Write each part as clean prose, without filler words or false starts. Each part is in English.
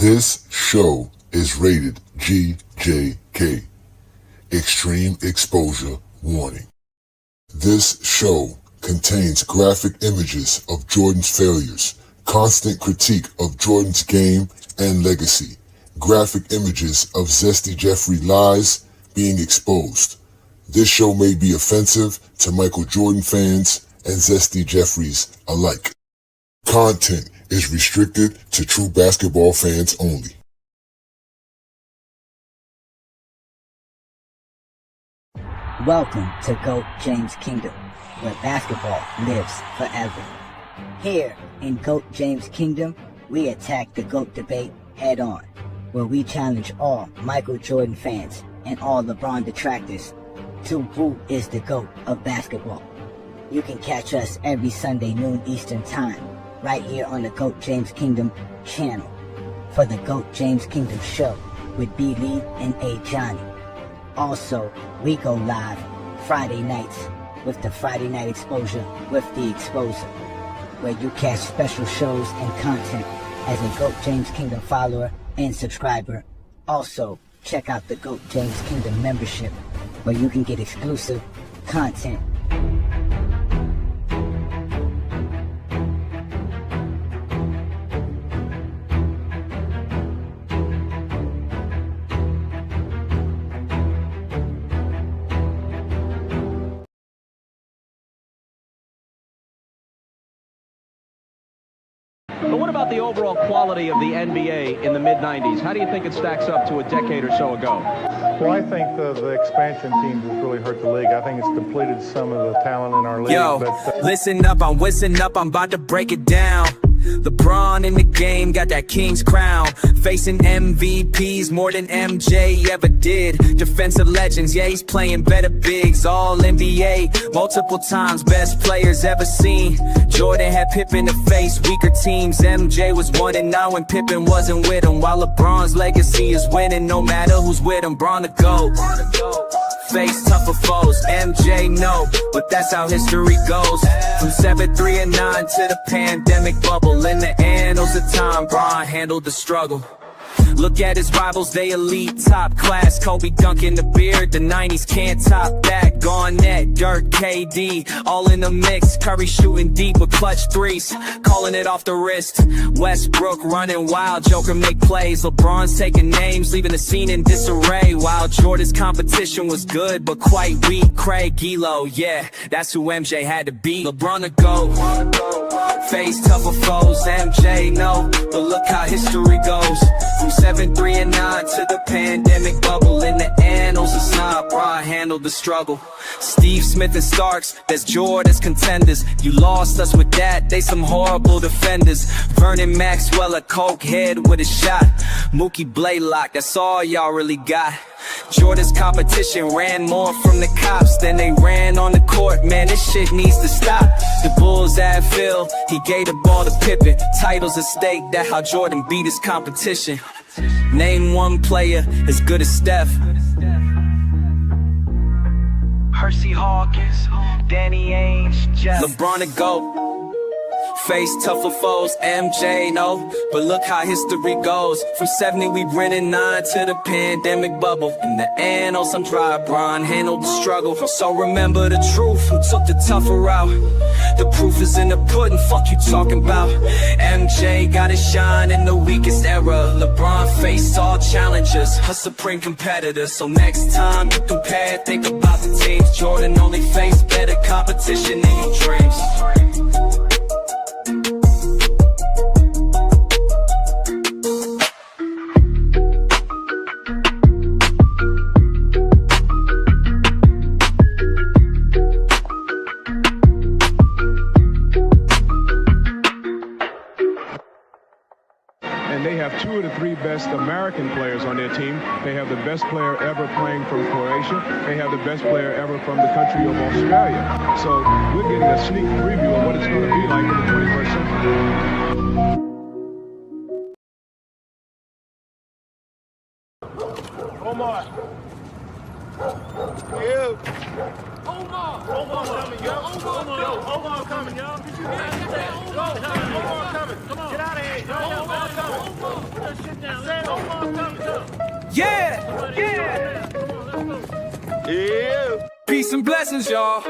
This show is rated GJK. Extreme exposure warning. This show contains graphic images of Jordan's failures, constant critique of Jordan's game and legacy, graphic images of Zesty Jeffrey lies being exposed. This show may be offensive to Michael Jordan fans and Zesty Jeffries alike. Content is restricted to true basketball fans only. Welcome to GOAT James Kingdom, where basketball lives forever. Here in GOAT James Kingdom, we attack the GOAT debate head on, where we challenge all Michael Jordan fans and all LeBron detractors to who is the GOAT of basketball. You can catch us every Sunday noon Eastern Time, right here on the GOAT James Kingdom channel, for the GOAT James Kingdom show with B. Lee and Ajani. Also, we go live Friday nights with the Friday Night Exposure with the Exposer, where you catch special shows and content as a GOAT James Kingdom follower and subscriber. Also, check out the GOAT James Kingdom membership, where you can get exclusive content. But what about the overall quality of the NBA in the mid-90s? How do you think it stacks up to a decade or so ago? Well, I think the expansion team has really hurt the league. I think it's depleted some of the talent in our league. Yo, listen up, I'm whizzing up, I'm about to break it down. Bron in the game, got that king's crown. Facing MVPs more than MJ ever did. Defensive legends, yeah, he's playing better bigs. All NBA, multiple times, best players ever seen. Jordan had Pippen to face weaker teams. MJ was 1-9 when Pippen wasn't with him, while LeBron's legacy is winning no matter who's with him. Bron the GOAT. Face tougher foes, MJ no, but that's how history goes. From 7-3 and 9 to the pandemic bubble. In the annals of time, Bron handled the struggle. Look at his rivals, they elite, top class. Kobe dunking the beard, the 90s can't top that. Garnett, Dirk, KD, all in the mix. Curry shooting deep with clutch threes, calling it off the wrist. Westbrook running wild, Joker make plays. LeBron's taking names, leaving the scene in disarray. While Jordan's competition was good, but quite weak. Craig, Gilo, yeah, that's who MJ had to beat. LeBron the GOAT, face tougher foes. MJ no, but look how history goes. From 7-3 and 9 to the pandemic bubble. In the annals of snob, Bron handled the struggle. Steve Smith and Starks, that's Jordan's contenders. You lost us with that, they some horrible defenders. Vernon Maxwell, a coke head with a shot. Mookie Blaylock, that's all y'all really got. Jordan's competition ran more from the cops than they ran on the court. Man, this shit needs to stop. The Bulls at Phil, he gave the ball to Pippen. Titles at stake, that's how Jordan beat his competition. Name one player as good as Steph. Hersey Hawkins, Danny Ainge, Jeff. LeBron the GOAT. Face tougher foes, MJ no, but look how history goes. From 70 we ran 9 to the pandemic bubble. In the annals I'm dry, Bron handled the struggle. So remember the truth, who took the tougher route. The proof is in the pudding, fuck you talking about. MJ got his shine in the weakest era. LeBron faced all challengers, a supreme competitor. So next time you compare, think about the teams. Jordan only faced better competition in your dreams. They have 2 of the 3 best American players on their team. They have the best player ever playing from Croatia. They have the best player ever from the country of Australia. So we're getting a sneak preview of what it's going to be like in the 21st century. Omar. You. Omar coming, yo. Omar coming, yo. Did you get that? Omar coming. Come on. Get out of here. Omar coming. Put that shit down. Yeah, yeah. Peace and blessings, y'all.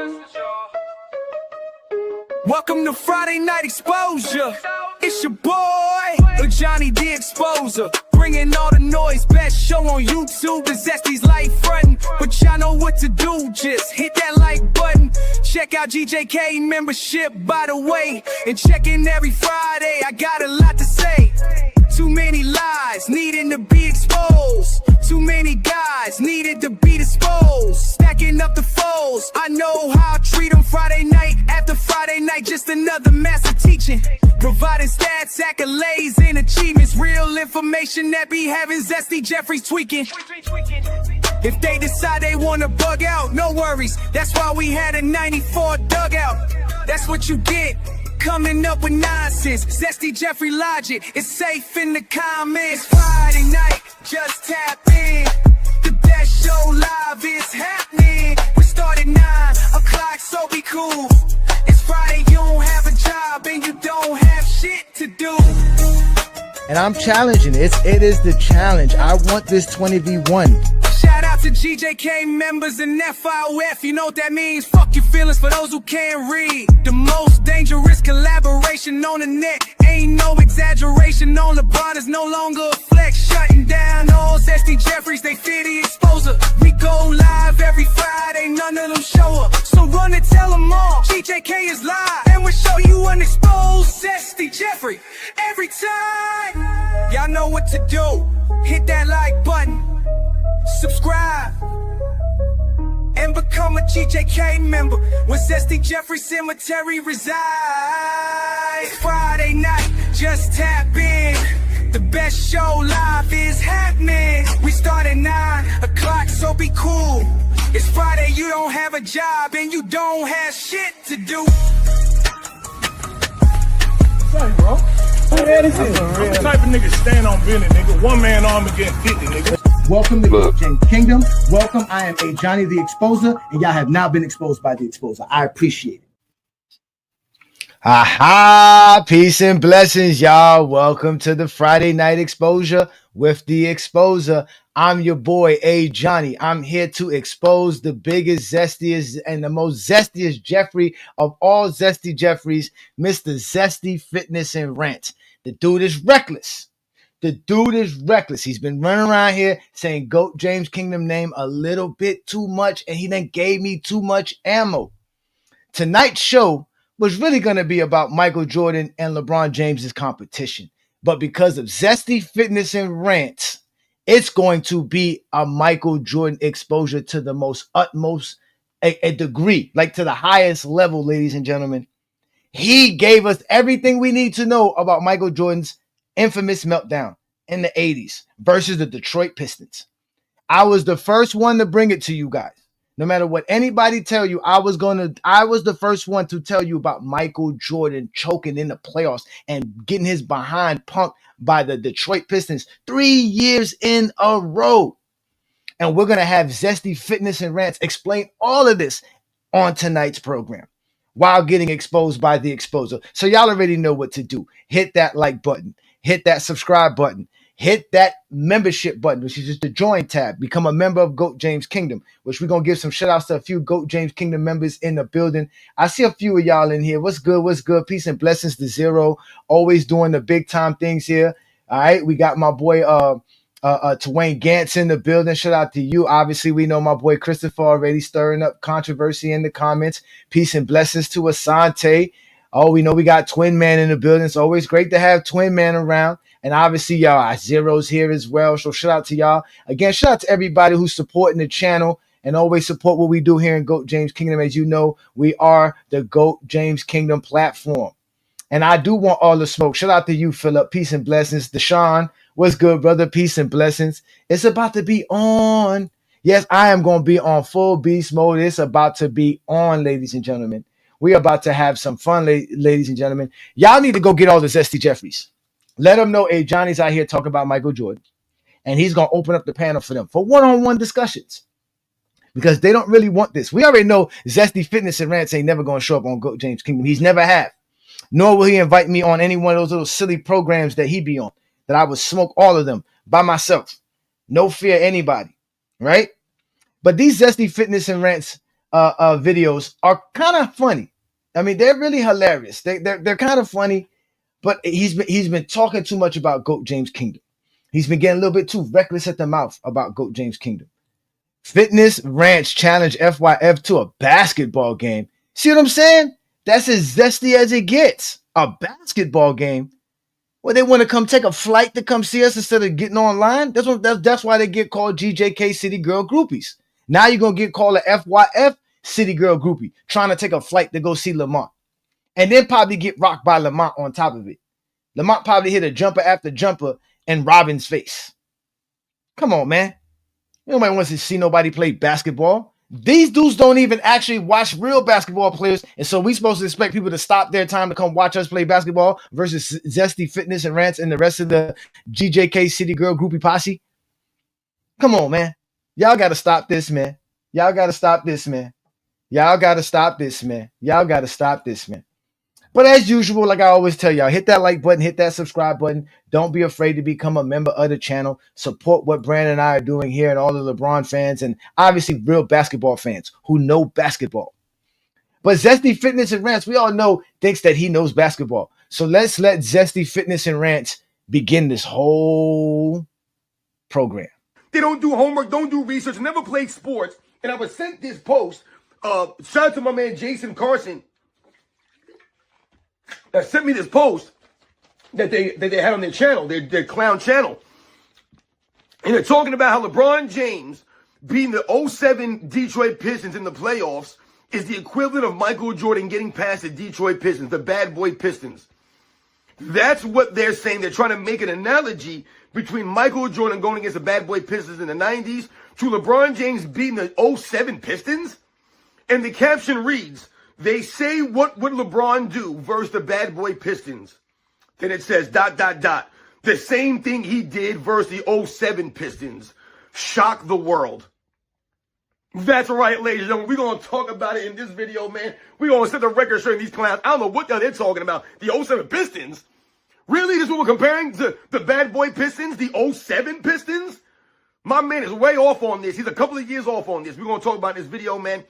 Welcome to Friday Night Exposure. It's your boy, Ajani the Exposer. Bringing all the noise, best show on YouTube. The Zesty's light frontin', but y'all know what to do. Just hit that like button. Check out GJK membership, by the way. And check in every Friday, I got a lot to say. Too many lies needing to be exposed. Too many guys needed to be disposed. Stacking up the foes, I know how I treat them. Friday night after Friday night, just another master teaching. Providing stats, accolades, and achievements. Real information that be having Zesty Jeffries tweaking. If they decide they wanna bug out, no worries. That's why we had a 94 dugout. That's what you get, coming up with nonsense. Zesty Jeffrey logic, it's safe in the comments. Friday night, just tap in. The best show live is happening. We start at 9 o'clock, so be cool. It's Friday, you don't have a job and you don't have shit to do. And I'm challenging it. It is the challenge. I want this 20v1. Shout out to GJK members and FYF. You know what that means? Fuck your feelings for those who can't read. The most dangerous collaboration on the net. Ain't no exaggeration on LeBron is no longer a flex. Shutting down all Zesty Jeffries, they fear the exposer. We go live every Friday, none of them show up. So run and tell them all, GJK is live. And we'll show you an exposed Zesty Jeffrey every time. Y'all know what to do. Hit that like button. Subscribe and become a GJK member when Zesty Jeffrey Cemetery resides. Friday night, just tap in. The best show live is happening. We start at 9 o'clock, so be cool. It's Friday, you don't have a job and you don't have shit to do. Sorry, bro. Who the hell is this? I'm the type of nigga stand on business, nigga. One man arm against 50, nigga. Welcome to Goat James Kingdom. Welcome. I am Ajani the Exposer, and y'all have now been exposed by the Exposer. I appreciate it. Aha! Peace and blessings, y'all. Welcome to the Friday Night Exposure with the Exposer. I'm your boy, Ajani. I'm here to expose the biggest, zestiest, and the most zestiest Jeffrey of all Zesty Jeffries, Mr. Zesty Fitness and Rant. The dude is reckless. The dude is reckless. He's been running around here saying Goat James Kingdom name a little bit too much, and he then gave me too much ammo. Tonight's show was really going to be about Michael Jordan and LeBron James's competition. But because of Zesty Fitness and Rants, it's going to be a Michael Jordan exposure to the most utmost a degree, like to the highest level, ladies and gentlemen. He gave us everything we need to know about Michael Jordan's infamous meltdown in the 80s versus the Detroit Pistons. I was the first one to bring it to you guys. No matter what anybody tell you, I was the first one to tell you about Michael Jordan choking in the playoffs and getting his behind punked by the Detroit Pistons 3 years in a row. And we're going to have Zesty Fitness and Rants explain all of this on tonight's program while getting exposed by the Exposer. So y'all already know what to do. Hit that like button. Hit that subscribe button. Hit that membership button, which is just the join tab. Become a member of Goat James Kingdom, which we're going to give some shout outs to a few Goat James Kingdom members in the building. I see a few of y'all in here. What's good? What's good? Peace and blessings to Zero. Always doing the big time things here. All right. We got my boy Twain Gantz in the building. Shout out to you. Obviously, we know my boy Christopher already stirring up controversy in the comments. Peace and blessings to Asante. Oh, we know we got Twin Man in the building. It's always great to have Twin Man around. And obviously, y'all, our Zero's here as well. So shout out to y'all. Again, shout out to everybody who's supporting the channel and always support what we do here in Goat James Kingdom. As you know, we are the Goat James Kingdom platform. And I do want all the smoke. Shout out to you, Philip. Peace and blessings. Deshaun, what's good, brother? Peace and blessings. It's about to be on. Yes, I am going to be on full beast mode. It's about to be on, ladies and gentlemen. We're about to have some fun, ladies and gentlemen. Y'all need to go get all the Zesty Jeffries. Let them know Johnny's out here talking about Michael Jordan. And he's going to open up the panel for them for one-on-one discussions. Because they don't really want this. We already know Zesty Fitness and Rants ain't never going to show up on Goat James Kingdom. He's never have. Nor will he invite me on any one of those little silly programs that he be on. that I would smoke all of them by myself. No fear anybody, right? But these Zesty Fitness and Rants videos are kind of funny. I mean, they're really hilarious. They're kind of funny, but he's been talking too much about GOAT James Kingdom. He's been getting a little bit too reckless at the mouth about GOAT James Kingdom. Fitness Rants challenge FYF to a basketball game. See what I'm saying? That's as zesty as it gets. A basketball game. Well, they want to come take a flight to come see us instead of getting online. That's why they get called GJK City Girl Groupies. Now you're going to get called a FYF City Girl Groupie, trying to take a flight to go see Lamont. And then probably get rocked by Lamont on top of it. Lamont probably hit a jumper after jumper in Robin's face. Come on, man. Nobody wants to see nobody play basketball. These dudes don't even actually watch real basketball players, and so we supposed to expect people to stop their time to come watch us play basketball versus Zesty Fitness and Rants and the rest of the GJK City Girl Groupie posse? Come on, man. Y'all got to stop this, man. Y'all got to stop this, man. Y'all got to stop this, man. Y'all got to stop this, man. But as usual, like I always tell y'all, hit that like button, hit that subscribe button. Don't be afraid to become a member of the channel. Support what Brandon and I are doing here and all the LeBron fans and obviously real basketball fans who know basketball. But Zesty Fitness and Rants, we all know, thinks that he knows basketball. So let's let Zesty Fitness and Rants begin this whole program. They don't do homework, don't do research, never played sports. And I was sent this post. Shout out to my man Jason Carson that sent me this post that they had on their channel, their clown channel. And they're talking about how LeBron James beating the 07 Detroit Pistons in the playoffs is the equivalent of Michael Jordan getting past the Detroit Pistons, the bad boy Pistons. That's what they're saying. They're trying to make an analogy between Michael Jordan going against the bad boy Pistons in the 90s to LeBron James beating the 07 Pistons. And the caption reads, they say, what would LeBron do versus the bad boy Pistons? Then it says, ... The same thing he did versus the 07 Pistons. Shock the world. That's right, ladies and gentlemen. We're going to talk about it in this video, man. We're going to set the record straight in these clowns. I don't know what the hell they're talking about. The 07 Pistons? Really? This is what we're comparing to the bad boy Pistons? The 07 Pistons? My man is way off on this. He's a couple of years off on this. We're going to talk about this video, man.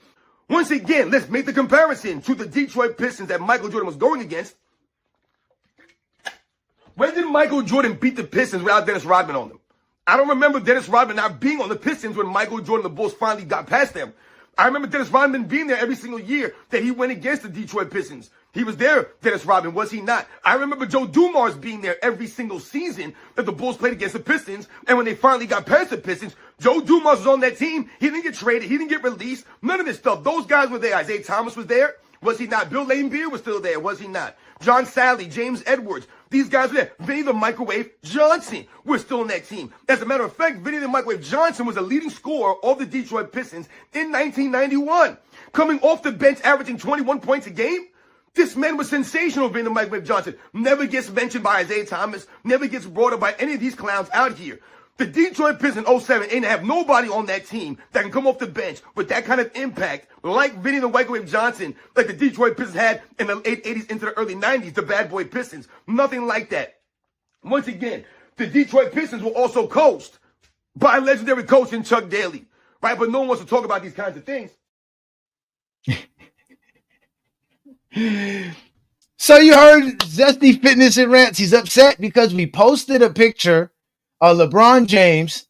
Once again, let's make the comparison to the Detroit Pistons that Michael Jordan was going against. When did Michael Jordan beat the Pistons without Dennis Rodman on them? I don't remember Dennis Rodman not being on the Pistons when Michael Jordan and the Bulls finally got past them. I remember Dennis Rodman being there every single year that he went against the Detroit Pistons. He was there, Dennis Rodman, was he not? I remember Joe Dumars being there every single season that the Bulls played against the Pistons. And when they finally got past the Pistons, Joe Dumars was on that team. He didn't get traded. He didn't get released. None of this stuff. Those guys were there. Isaiah Thomas was there. Was he not? Bill Laimbeer was still there. Was he not? John Sally, James Edwards. These guys were there. Vinny the Microwave Johnson was still on that team. As a matter of fact, Vinny the Microwave Johnson was the leading scorer of the Detroit Pistons in 1991. Coming off the bench, averaging 21 points a game. This man was sensational, Vinny the Microwave Johnson. Never gets mentioned by Isaiah Thomas. Never gets brought up by any of these clowns out here. The Detroit Pistons 07 ain't have nobody on that team that can come off the bench with that kind of impact like Vinny the Microwave Johnson, like the Detroit Pistons had in the late 80s into the early 90s, the bad boy Pistons. Nothing like that. Once again, the Detroit Pistons were also coached by legendary coach in Chuck Daly, right? But no one wants to talk about these kinds of things. So you heard Zesty Fitness and Rants. He's upset because we posted a picture of LeBron James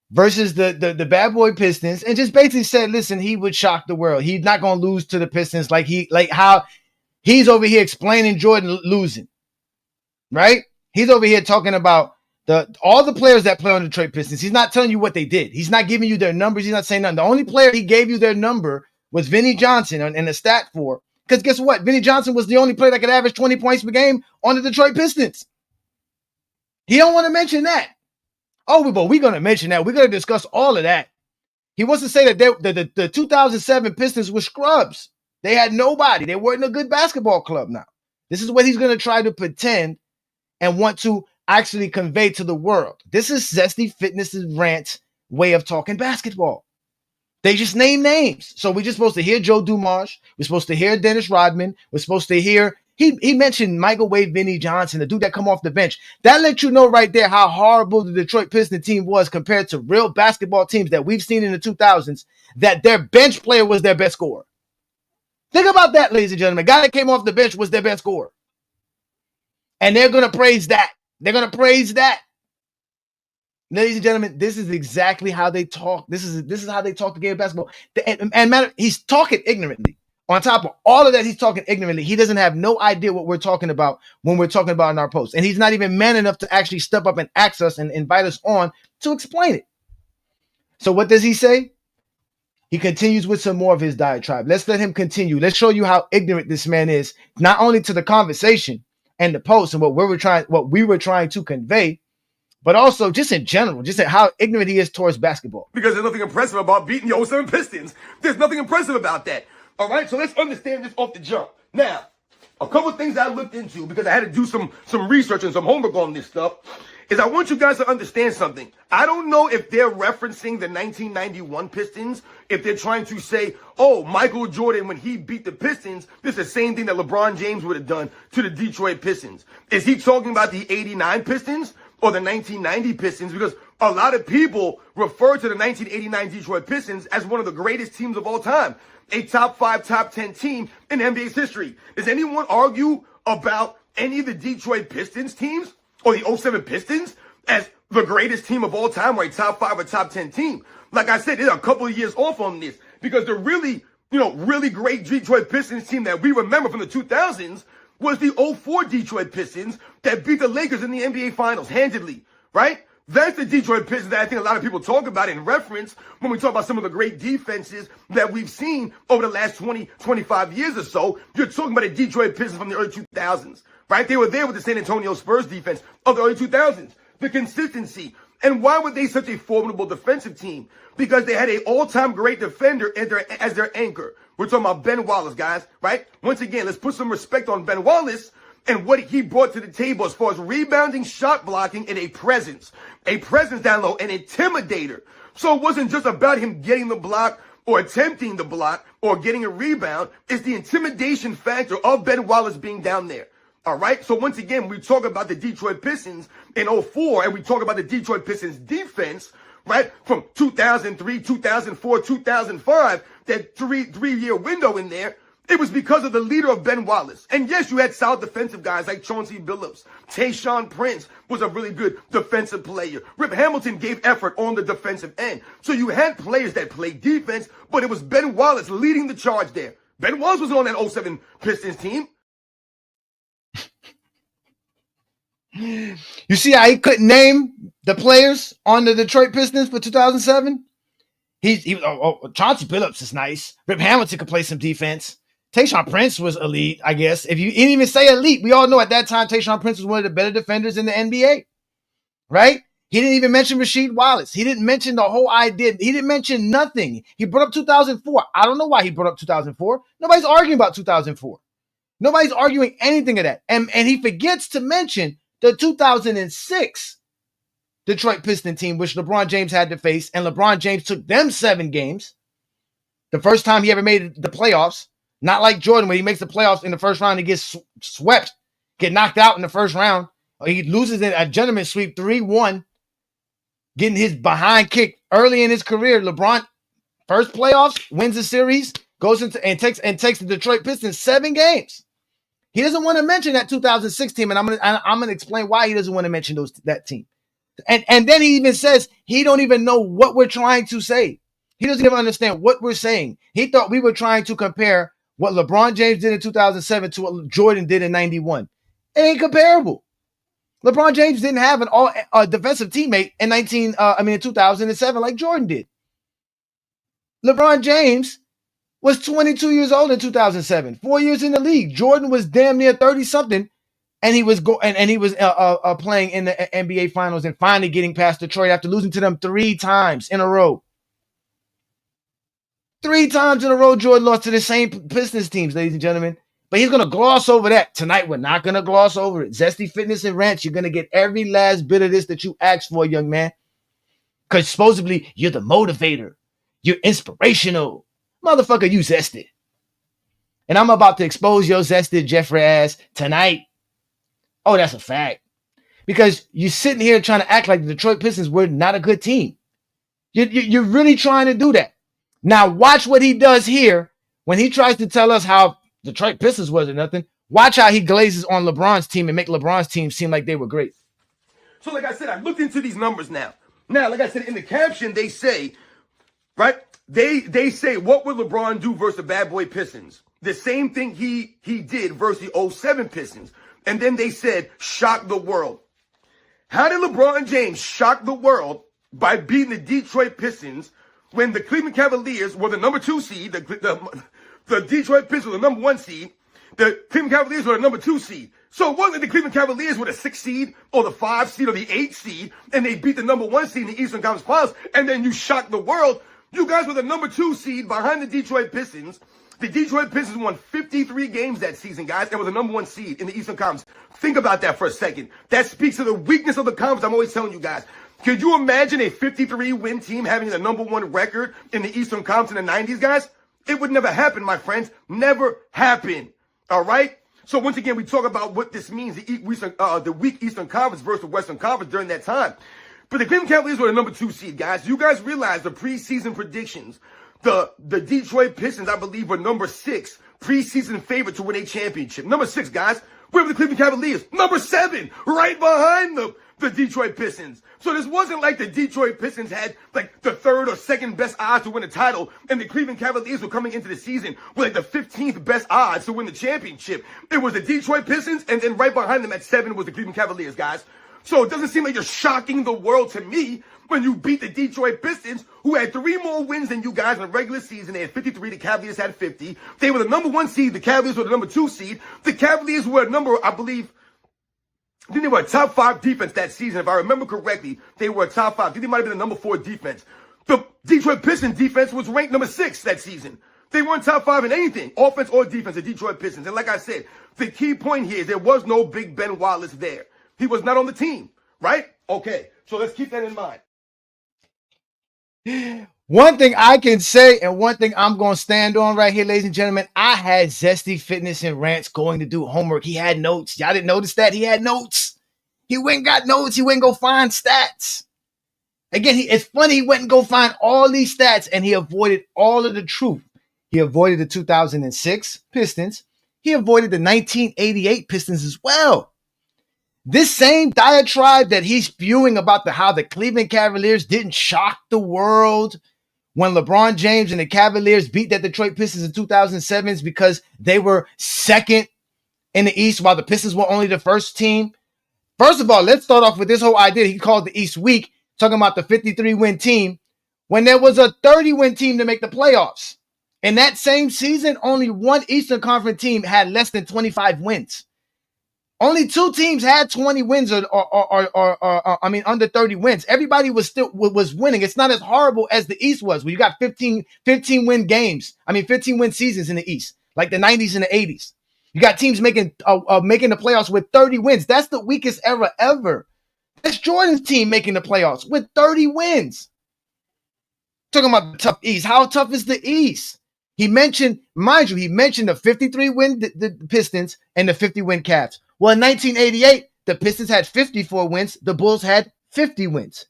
versus the bad boy Pistons and just basically said, listen, he would shock the world. He's not going to lose to the Pistons like how he's over here explaining Jordan losing, right? He's over here talking about all the players that play on the Detroit Pistons. He's not telling you what they did. He's not giving you their numbers. He's not saying nothing. The only player he gave you their number was Vinny Johnson and the stat for. Because guess what? Vinny Johnson was the only player that could average 20 points per game on the Detroit Pistons. He don't want to mention that. Oh, but we're going to mention that. We're going to discuss all of that. He wants to say that the 2007 Pistons were scrubs. They had nobody. They weren't a good basketball club now. This is what he's going to try to pretend and want to actually convey to the world. This is Zesty Fitness's Rants way of talking basketball. They just name names. So we're just supposed to hear Joe Dumars. We're supposed to hear Dennis Rodman. We're supposed to hear He mentioned Michael Wade, Vinnie Johnson, the dude that come off the bench. That lets you know right there how horrible the Detroit Pistons team was compared to real basketball teams that we've seen in the 2000s, that their bench player was their best scorer. Think about that, ladies and gentlemen. Guy that came off the bench was their best scorer. And they're going to praise that. They're going to praise that. Ladies and gentlemen, this is exactly how they talk. This is how they talk the game of basketball. And matter, he's talking ignorantly. On top of all of that, he's talking ignorantly. He doesn't have no idea what we're talking about when we're talking about in our post. And he's not even man enough to actually step up and ask us and invite us on to explain it. So what does he say? He continues with some more of his diatribe. Let's let him continue. Let's show you how ignorant this man is, not only to the conversation and the post and what we were trying to convey, but also just in general, just how ignorant he is towards basketball. Because there's nothing impressive about beating the 07 Pistons. There's nothing impressive about that. All right, so let's understand this off the jump. Now, a couple of things I looked into because I had to do some research and some homework on this stuff is I want you guys to understand something. I don't know if they're referencing the 1991 Pistons, if they're trying to say, oh, Michael Jordan, when he beat the Pistons, this is the same thing that LeBron James would have done to the Detroit Pistons. Is he talking about the 89 Pistons or the 1990 Pistons? Because a lot of people refer to the 1989 Detroit Pistons as one of the greatest teams of all time. A top 5, top 10 team in NBA's history. Does anyone argue about any of the Detroit Pistons teams or the 07 Pistons as the greatest team of all time or a top 5 or top 10 team? Like I said, they're a couple of years off on this because the really great Detroit Pistons team that we remember from the 2000s was the 04 Detroit Pistons that beat the Lakers in the NBA Finals handedly, right? That's the Detroit Pistons that I think a lot of people talk about in reference when we talk about some of the great defenses that we've seen over the last 20, 25 years or so. You're talking about the Detroit Pistons from the early 2000s, right? They were there with the San Antonio Spurs defense of the early 2000s. The consistency. And why were they such a formidable defensive team? Because they had an all-time great defender as their anchor. We're talking about Ben Wallace, guys, right? Once again, let's put some respect on Ben Wallace and what he brought to the table as far as rebounding, shot blocking, and a presence down low, an intimidator. So it wasn't just about him getting the block or attempting the block or getting a rebound. It's the intimidation factor of Ben Wallace being down there. All right. So once again, we talk about the Detroit Pistons in 04 and we talk about the Detroit Pistons defense, right? From 2003, 2004, 2005, that three-year window in there. It was because of the leader of Ben Wallace. And yes, you had solid defensive guys like Chauncey Billups. Tayshaun Prince was a really good defensive player. Rip Hamilton gave effort on the defensive end. So you had players that played defense, but it was Ben Wallace leading the charge there. Ben Wallace was on that 07 Pistons team. You see how he couldn't name the players on the Detroit Pistons for 2007? Chauncey Billups is nice. Rip Hamilton could play some defense. Tayshaun Prince was elite, I guess. If you didn't even say elite, we all know at that time Tayshaun Prince was one of the better defenders in the NBA, right? He didn't even mention Rasheed Wallace. He didn't mention the whole idea. He didn't mention nothing. He brought up 2004. I don't know why he brought up 2004. Nobody's arguing about 2004. Nobody's arguing anything of that. And he forgets to mention the 2006 Detroit Piston team, which LeBron James had to face, and LeBron James took them 7 games. The first time he ever made the playoffs. Not like Jordan, when he makes the playoffs in the first round, he gets swept, get knocked out in the first round. Or he loses in a gentleman sweep 3-1, getting his behind kicked early in his career. LeBron, first playoffs, wins the series, goes into and takes the Detroit Pistons 7 games. He doesn't want to mention that 2006 team, and I'm gonna explain why he doesn't want to mention that team. And then he even says he don't even know what we're trying to say. He doesn't even understand what we're saying. He thought we were trying to compare what LeBron James did in 2007 to what Jordan did in 91. It ain't comparable. LeBron James didn't have an defensive teammate in 2007 like Jordan did. LeBron James was 22 years old in 2007, 4 years in the league. Jordan was damn near 30-something, and he was playing in the NBA Finals and finally getting past Detroit after losing to them 3 times in a row. 3 times in a row, Jordan lost to the same Pistons teams, ladies and gentlemen. But he's going to gloss over that. Tonight, we're not going to gloss over it. Zesty Fitness and Ranch, you're going to get every last bit of this that you asked for, young man. Because supposedly, you're the motivator. You're inspirational. Motherfucker, you Zesty. And I'm about to expose your Zesty Jeffrey ass tonight. Oh, that's a fact. Because you're sitting here trying to act like the Detroit Pistons were not a good team. You're really trying to do that. Now, watch what he does here when he tries to tell us how Detroit Pistons wasn't nothing. Watch how he glazes on LeBron's team and make LeBron's team seem like they were great. So like I said, I looked into these numbers now. Now, like I said, in the caption, they say, right? They say, what would LeBron do versus the bad boy Pistons? The same thing he did versus the 07 Pistons. And then they said, shock the world. How did LeBron James shock the world by beating the Detroit Pistons when the Cleveland Cavaliers were the number 2 seed, the Detroit Pistons were the number 1 seed, the Cleveland Cavaliers were the number 2 seed. So it wasn't the Cleveland Cavaliers were the 6th seed or the 5th seed or the 8th seed, and they beat the number 1 seed in the Eastern Conference Finals, and then you shocked the world. You guys were the number 2 seed behind the Detroit Pistons. The Detroit Pistons won 53 games that season, guys, and were the number 1 seed in the Eastern Conference. Think about that for a second. That speaks to the weakness of the conference. I'm always telling you guys. Could you imagine a 53-win team having the number 1 record in the Eastern Conference in the 90s, guys? It would never happen, my friends. Never happen. All right? So once again, we talk about what this means, the weak Eastern Conference versus the Western Conference during that time. But the Cleveland Cavaliers were the number 2 seed, guys. You guys realize the preseason predictions. The Detroit Pistons, I believe, were number 6 preseason favorite to win a championship. Number 6, guys. Where were the Cleveland Cavaliers? Number 7, right behind the Detroit Pistons. So this wasn't like the Detroit Pistons had like the 3rd or 2nd best odds to win a title, and the Cleveland Cavaliers were coming into the season with like the 15th best odds to win the championship. It was the Detroit Pistons, and then right behind them at 7 was the Cleveland Cavaliers, guys. So it doesn't seem like you're shocking the world to me when you beat the Detroit Pistons, who had 3 more wins than you guys in the regular season. They had 53. The Cavaliers had 50. They were the number 1 seed. The Cavaliers were the number 2 seed. The Cavaliers were a number, I believe, I think they were a top 5 defense that season. If I remember correctly, they were a top 5. I think they might have been the number 4 defense. The Detroit Pistons defense was ranked number 6 that season. They weren't top 5 in anything, offense or defense, the Detroit Pistons. And like I said, the key point here is there was no Big Ben Wallace there. He was not on the team, right? Okay, so let's keep that in mind. One thing I can say, and one thing I'm going to stand on right here, ladies and gentlemen, I had Zesty Fitness and Rants going to do homework. He had notes. Y'all didn't notice that? He had notes. He went and got notes. He went and go find stats. Again, it's funny. He went and go find all these stats, and he avoided all of the truth. He avoided the 2006 Pistons. He avoided the 1988 Pistons as well. This same diatribe that he's spewing about how the Cleveland Cavaliers didn't shock the world when LeBron James and the Cavaliers beat the Detroit Pistons in 2007 is because they were 2nd in the East while the Pistons were only the 1st team. First of all, let's start off with this whole idea. He called the East weak, talking about the 53-win team when there was a 30-win team to make the playoffs. In that same season, only one Eastern Conference team had less than 25 wins. Only 2 teams had 20 wins or under 30 wins. Everybody was winning. It's not as horrible as the East was, where you got 15 win games. 15 win seasons in the East, like the 90s and the 80s. You got teams making the playoffs with 30 wins. That's the weakest era ever. That's Jordan's team making the playoffs with 30 wins. Talking about the tough East. How tough is the East? He mentioned the 53-win the Pistons and the 50-win Cavs. Well, in 1988, the Pistons had 54 wins. The Bulls had 50 wins.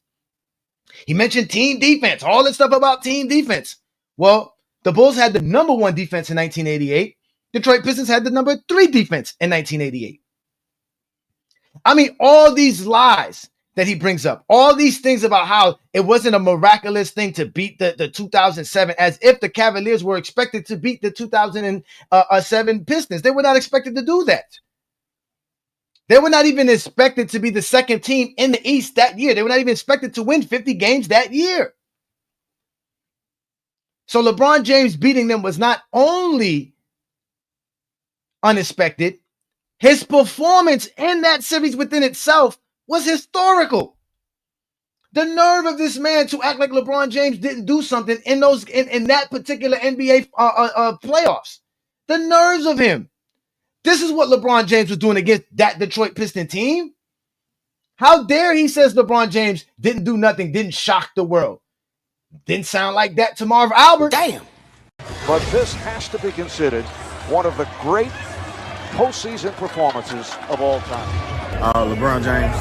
He mentioned team defense, all this stuff about team defense. Well, the Bulls had the number 1 defense in 1988. Detroit Pistons had the number 3 defense in 1988. All these lies that he brings up, all these things about how it wasn't a miraculous thing to beat the 2007, as if the Cavaliers were expected to beat the 2007 Pistons. They were not expected to do that. They were not even expected to be the 2nd team in the East that year. They were not even expected to win 50 games that year. So LeBron James beating them was not only unexpected, his performance in that series within itself was historical. The nerve of this man to act like LeBron James didn't do something in that particular NBA playoffs. The nerves of him. This is what LeBron James was doing against that Detroit Piston team. How dare he says LeBron James didn't do nothing, didn't shock the world. Didn't sound like that to Marv Albert. Damn. But this has to be considered one of the great postseason performances of all time? LeBron James.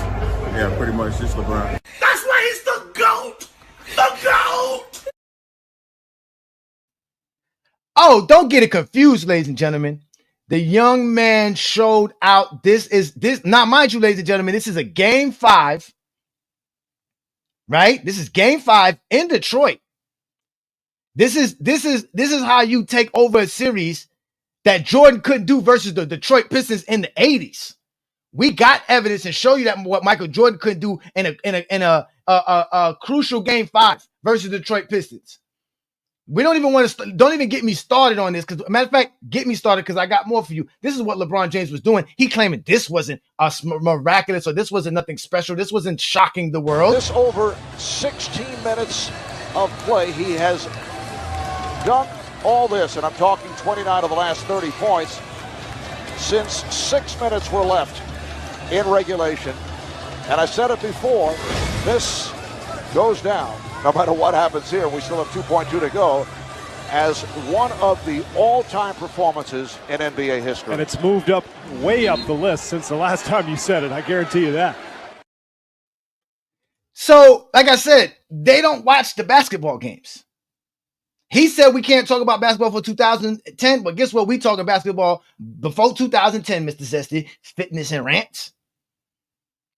Yeah, pretty much just LeBron. That's why he's the GOAT! The GOAT! Oh, don't get it confused, ladies and gentlemen. The young man showed out. This now, mind you, ladies and gentlemen, this is a game 5. Right? This is game 5 in Detroit. This is how you take over a series that Jordan couldn't do versus the Detroit Pistons in the 80s. We got evidence and show you that what Michael Jordan couldn't do in a crucial game 5 versus the Detroit Pistons. We don't even get me started on this, because matter of fact, get me started because I got more for you. This is what LeBron James was doing. He claiming this wasn't miraculous, or this wasn't nothing special. This wasn't shocking the world. This over 16 minutes of play, he has done all this, and I'm talking 29 of the last 30 points, since 6 minutes were left in regulation. And I said it before, this goes down, no matter what happens here, we still have 2.2 to go, as one of the all-time performances in NBA history. And it's moved up, way up the list since the last time you said it, I guarantee you that. So, like I said, they don't watch the basketball games. He said we can't talk about basketball for 2010, but guess what? We talking basketball before 2010, Mr. Zesty Fitness and Rants.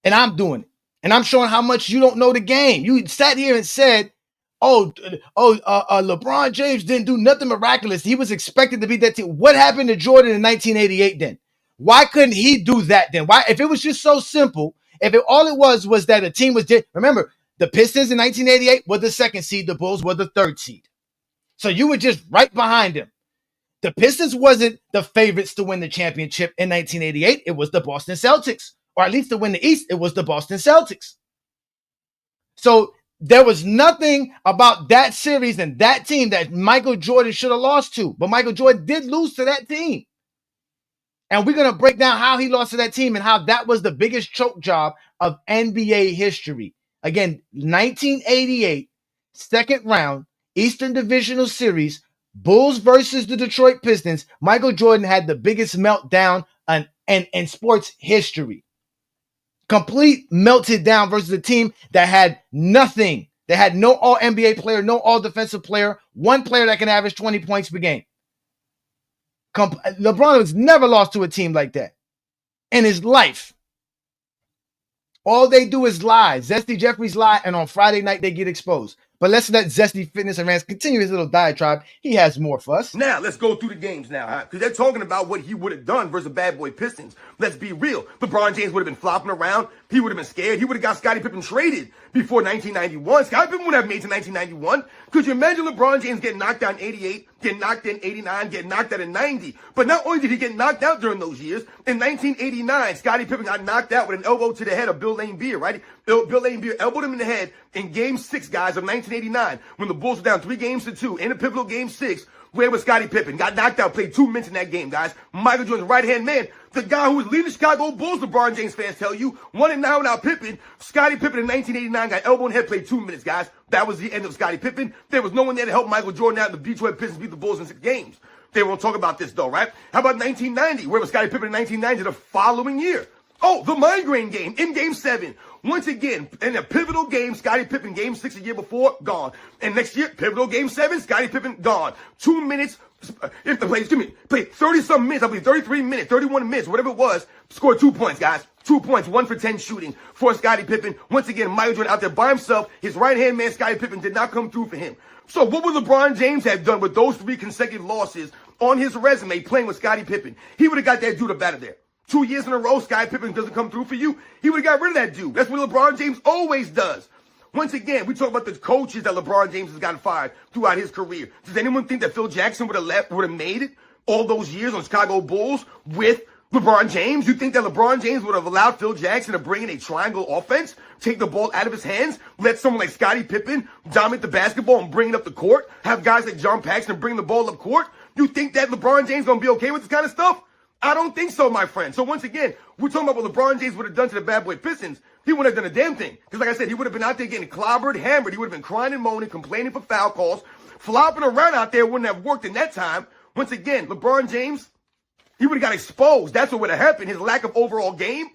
And I'm doing it. And I'm showing how much you don't know the game. You sat here and said, LeBron James didn't do nothing miraculous. He was expected to be that team. What happened to Jordan in 1988 then? Why couldn't he do that then? Why, if it was just so simple, all it was that a team was remember, the Pistons in 1988 were the 2nd seed, the Bulls were the 3rd seed. So you were just right behind them. The Pistons wasn't the favorites to win the championship in 1988. It was the Boston Celtics. Or at least to win the East, it was the Boston Celtics. So there was nothing about that series and that team that Michael Jordan should have lost to. But Michael Jordan did lose to that team. And we're going to break down how he lost to that team and how that was the biggest choke job of NBA history. Again, 1988, 2nd round, Eastern Divisional Series, Bulls versus the Detroit Pistons. Michael Jordan had the biggest meltdown in sports history. Complete melted down versus a team that had nothing. They had no all-NBA player, no all-defensive player, one player that can average 20 points per game. LeBron has never lost to a team like that in his life. All they do is lie. Zesty Jeffries lie, and on Friday night they get exposed. But let's let Zesty Fitness and Rants continue his little diatribe. He has more for us. Now, let's go through the games now, huh? Because they're talking about what he would have done versus the bad boy Pistons. Let's be real. LeBron James would have been flopping around. He would have been scared. He would have got Scottie Pippen traded before 1991. Scottie Pippen would have made to 1991. Could you imagine LeBron James getting knocked out in 88, getting knocked in 89, getting knocked out in 90? But not only did he get knocked out during those years, in 1989, Scottie Pippen got knocked out with an elbow to the head of Bill Laimbeer, right? Bill Laimbeer elbowed him in the head in Game 6, guys, of 1989, when the Bulls were down 3-2 in a pivotal Game 6. Where was Scottie Pippen? Got knocked out, played 2 minutes in that game, guys. Michael Jordan's right-hand man, the guy who was leading the Chicago Bulls, LeBron James fans tell you, 1-9 without Pippen. Scottie Pippen in 1989 got elbow in the head, played 2 minutes, guys. That was the end of Scottie Pippen. There was no one there to help Michael Jordan out, and the Detroit Pistons beat the Bulls in 6 games. They won't talk about this, though, right? How about 1990? Where was Scottie Pippen in 1990 the following year? Oh, the migraine game in Game 7. Once again, in a pivotal game, Scottie Pippen, Game 6 a year before, gone. And next year, pivotal Game 7, Scottie Pippen, gone. 2 minutes, if the played 30-something minutes, I believe 33 minutes, 31 minutes, whatever it was, scored 2 points, guys. 2 points, 1 for 10 shooting for Scottie Pippen. Once again, Michael Jordan out there by himself. His right-hand man, Scottie Pippen, did not come through for him. So what would LeBron James have done with those 3 consecutive losses on his resume playing with Scottie Pippen? He would have got that dude up out of there. 2 years in a row, Scottie Pippen doesn't come through for you. He would have got rid of that dude. That's what LeBron James always does. Once again, we talk about the coaches that LeBron James has gotten fired throughout his career. Does anyone think that Phil Jackson would have made it all those years on Chicago Bulls with LeBron James? You think that LeBron James would have allowed Phil Jackson to bring in a triangle offense, take the ball out of his hands, let someone like Scottie Pippen dominate the basketball and bring it up the court, have guys like John Paxson bring the ball up court? You think that LeBron James is going to be okay with this kind of stuff? I don't think so, my friend. So once again, we're talking about what LeBron James would have done to the bad boy Pistons. He wouldn't have done a damn thing. Because like I said, he would have been out there getting clobbered, hammered. He would have been crying and moaning, complaining for foul calls. Flopping around out there wouldn't have worked in that time. Once again, LeBron James, He would have got exposed. That's what would have happened. His lack of overall game.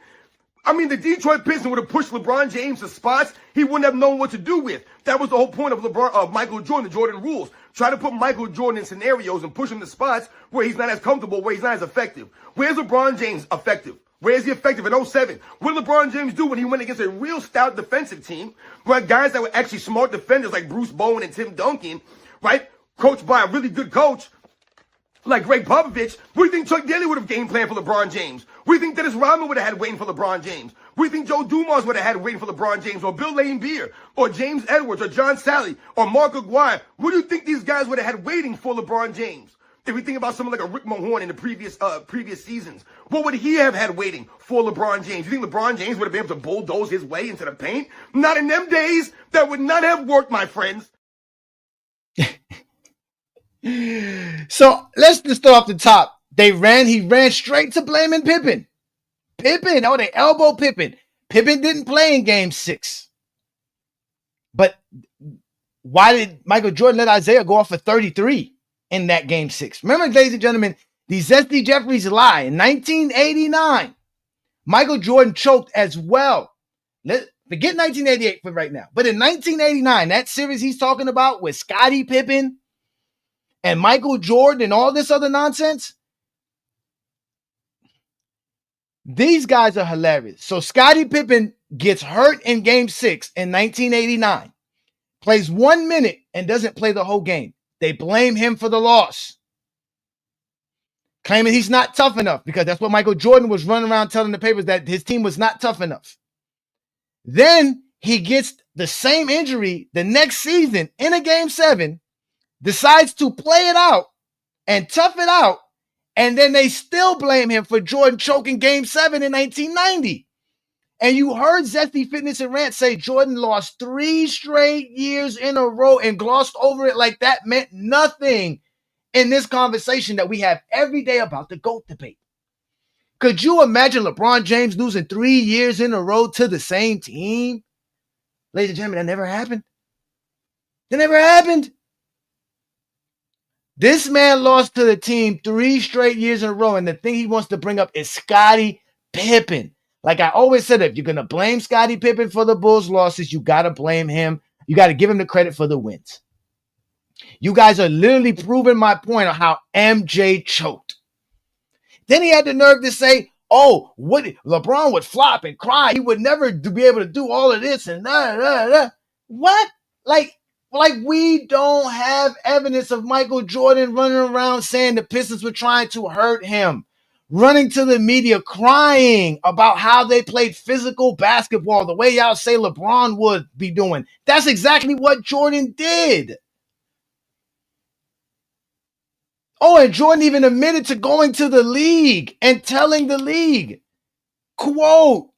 I mean, the Detroit Pistons would have pushed LeBron James to spots he wouldn't have known what to do with. That was the whole point of Michael Jordan, the Jordan rules. Try to put Michael Jordan in scenarios and push him to spots where he's not as comfortable, where he's not as effective. Where's LeBron James effective? Where is he effective in 07? What did LeBron James do when he went against a real stout defensive team, where guys that were actually smart defenders like Bruce Bowen and Tim Duncan, right, coached by a really good coach like Greg Popovich? What do you think Chuck Daly would have game planned for LeBron James? What do you think Dennis Rodman would have had waiting for LeBron James? What do you think Joe Dumars would have had waiting for LeBron James, or Bill Laimbeer, or James Edwards, or John Sally, or Mark Aguirre? What do you think these guys would have had waiting for LeBron James? If we think about someone like a Rick Mahorn in the previous seasons, what would he have had waiting for LeBron James? You think LeBron James would have been able to bulldoze his way into the paint? Not in them days. That would not have worked, my friends. So let's just start off the top. He ran straight to blaming Pippen. They elbow Pippen. Pippen didn't play in game 6. But why did Michael Jordan let Isaiah go off for 33 in that game 6? Remember, ladies and gentlemen, the Zesty Jeffries lie. In 1989, Michael Jordan choked as well. Forget 1988 for right now. But in 1989, that series he's talking about with Scottie Pippen and Michael Jordan and all this other nonsense, these guys are hilarious. So Scottie Pippen gets hurt in game 6 in 1989, plays 1 minute and doesn't play the whole game. They blame him for the loss, claiming he's not tough enough, because that's what Michael Jordan was running around telling the papers, that his team was not tough enough. Then he gets the same injury the next season in a game 7, decides to play it out and tough it out, and then they still blame him for Jordan choking game 7 in 1990. And you heard Zesty Fitness and Rant say Jordan lost 3 straight years in a row and glossed over it like that meant nothing in this conversation that we have every day about the GOAT debate. Could you imagine LeBron James losing 3 years in a row to the same team? Ladies and gentlemen, that never happened. That never happened. This man lost to the team 3 straight years in a row, and the thing he wants to bring up is Scottie Pippen. Like I always said, if you're going to blame Scottie Pippen for the Bulls' losses, you got to blame him. You got to give him the credit for the wins. You guys are literally proving my point on how MJ choked. Then he had the nerve to say, oh, LeBron would flop and cry. He would never be able to do all of this and da. What? Like we don't have evidence of Michael Jordan running around saying the Pistons were trying to hurt him, running to the media crying about how they played physical basketball the way y'all say LeBron would be doing. That's exactly what Jordan did. Oh, and Jordan even admitted to going to the league and telling the league, quote,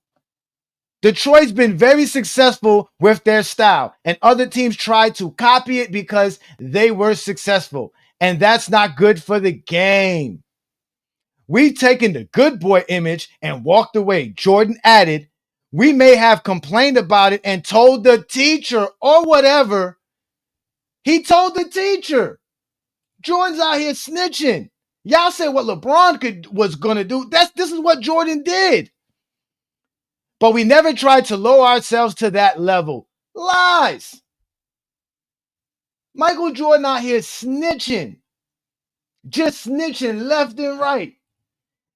Detroit's been very successful with their style, and other teams tried to copy it because they were successful, and that's not good for the game. We've taken the good boy image and walked away. Jordan added, we may have complained about it and told the teacher or whatever. He told the teacher. Jordan's out here snitching. Y'all said what LeBron was going to do. This is what Jordan did. But we never tried to lower ourselves to that level. Lies. Michael Jordan out here snitching. Just snitching left and right.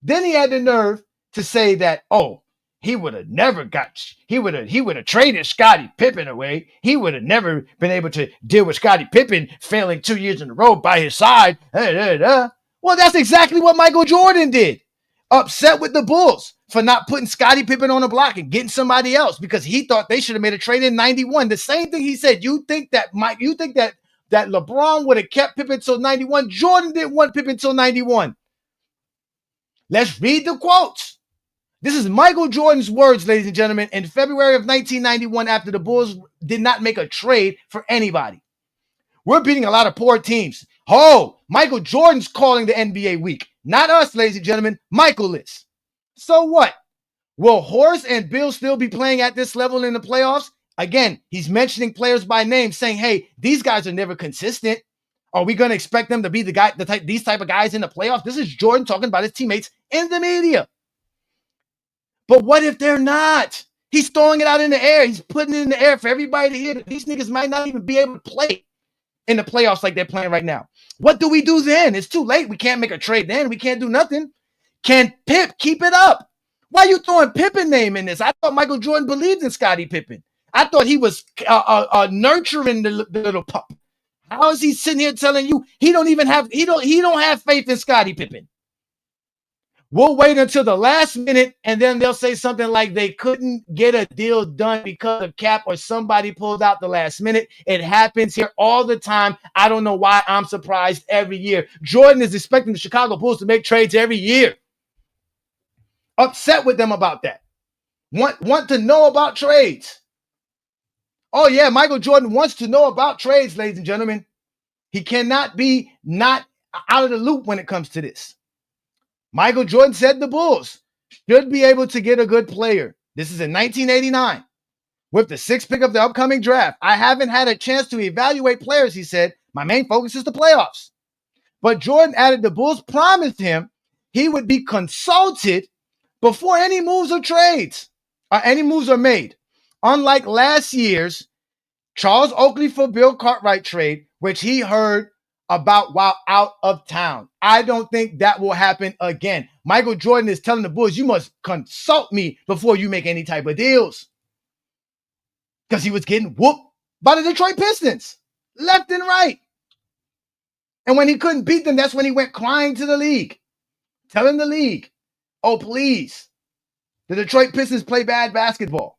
Then he had the nerve to say that, oh, he would have traded Scottie Pippen away. He would have never been able to deal with Scottie Pippen failing 2 years in a row by his side. Well, that's exactly what Michael Jordan did. Upset with the Bulls for not putting Scottie Pippen on the block and getting somebody else because he thought they should have made a trade in 91. The same thing he said. You think that LeBron would have kept Pippen till 91? Jordan didn't want Pippen till 91. Let's read the quotes. This is Michael Jordan's words, ladies and gentlemen, in February of 1991 after the Bulls did not make a trade for anybody. We're beating a lot of poor teams. Oh, Michael Jordan's calling the NBA weak. Not us, ladies and gentlemen. Michael is. So what? Will Horace and Bill still be playing at this level in the playoffs? Again, he's mentioning players by name, saying, hey, these guys are never consistent. Are we going to expect them to be these type of guys in the playoffs? This is Jordan talking about his teammates in the media. But what if they're not? He's throwing it out in the air. He's putting it in the air for everybody to hear. These niggas might not even be able to play in the playoffs like they're playing right now. What do we do then? It's too late. We can't make a trade then. We can't do nothing. Can Pip keep it up? Why are you throwing Pippen name in this? I thought Michael Jordan believed in Scottie Pippen. I thought he was nurturing the little pup. How is he sitting here telling you he don't have faith in Scottie Pippen? We'll wait until the last minute, and then they'll say something like they couldn't get a deal done because of cap or somebody pulled out the last minute. It happens here all the time. I don't know why I'm surprised every year. Jordan is expecting the Chicago Bulls to make trades every year. Upset with them about that. Want to know about trades. Oh, yeah, Michael Jordan wants to know about trades, ladies and gentlemen. He cannot be not out of the loop when it comes to this. Michael Jordan said the Bulls should be able to get a good player. This is in 1989 with the 6th pick of the upcoming draft. I haven't had a chance to evaluate players, he said. My main focus is the playoffs. But Jordan added the Bulls promised him he would be consulted before any moves or trades or any moves are made. Unlike last year's Charles Oakley for Bill Cartwright trade, which he heard about while out of town. I don't think that will happen again. Michael Jordan is telling the Bulls, you must consult me before you make any type of deals. Because he was getting whooped by the Detroit Pistons, left and right. And when he couldn't beat them, that's when he went crying to the league, telling the league, oh, please, the Detroit Pistons play bad basketball.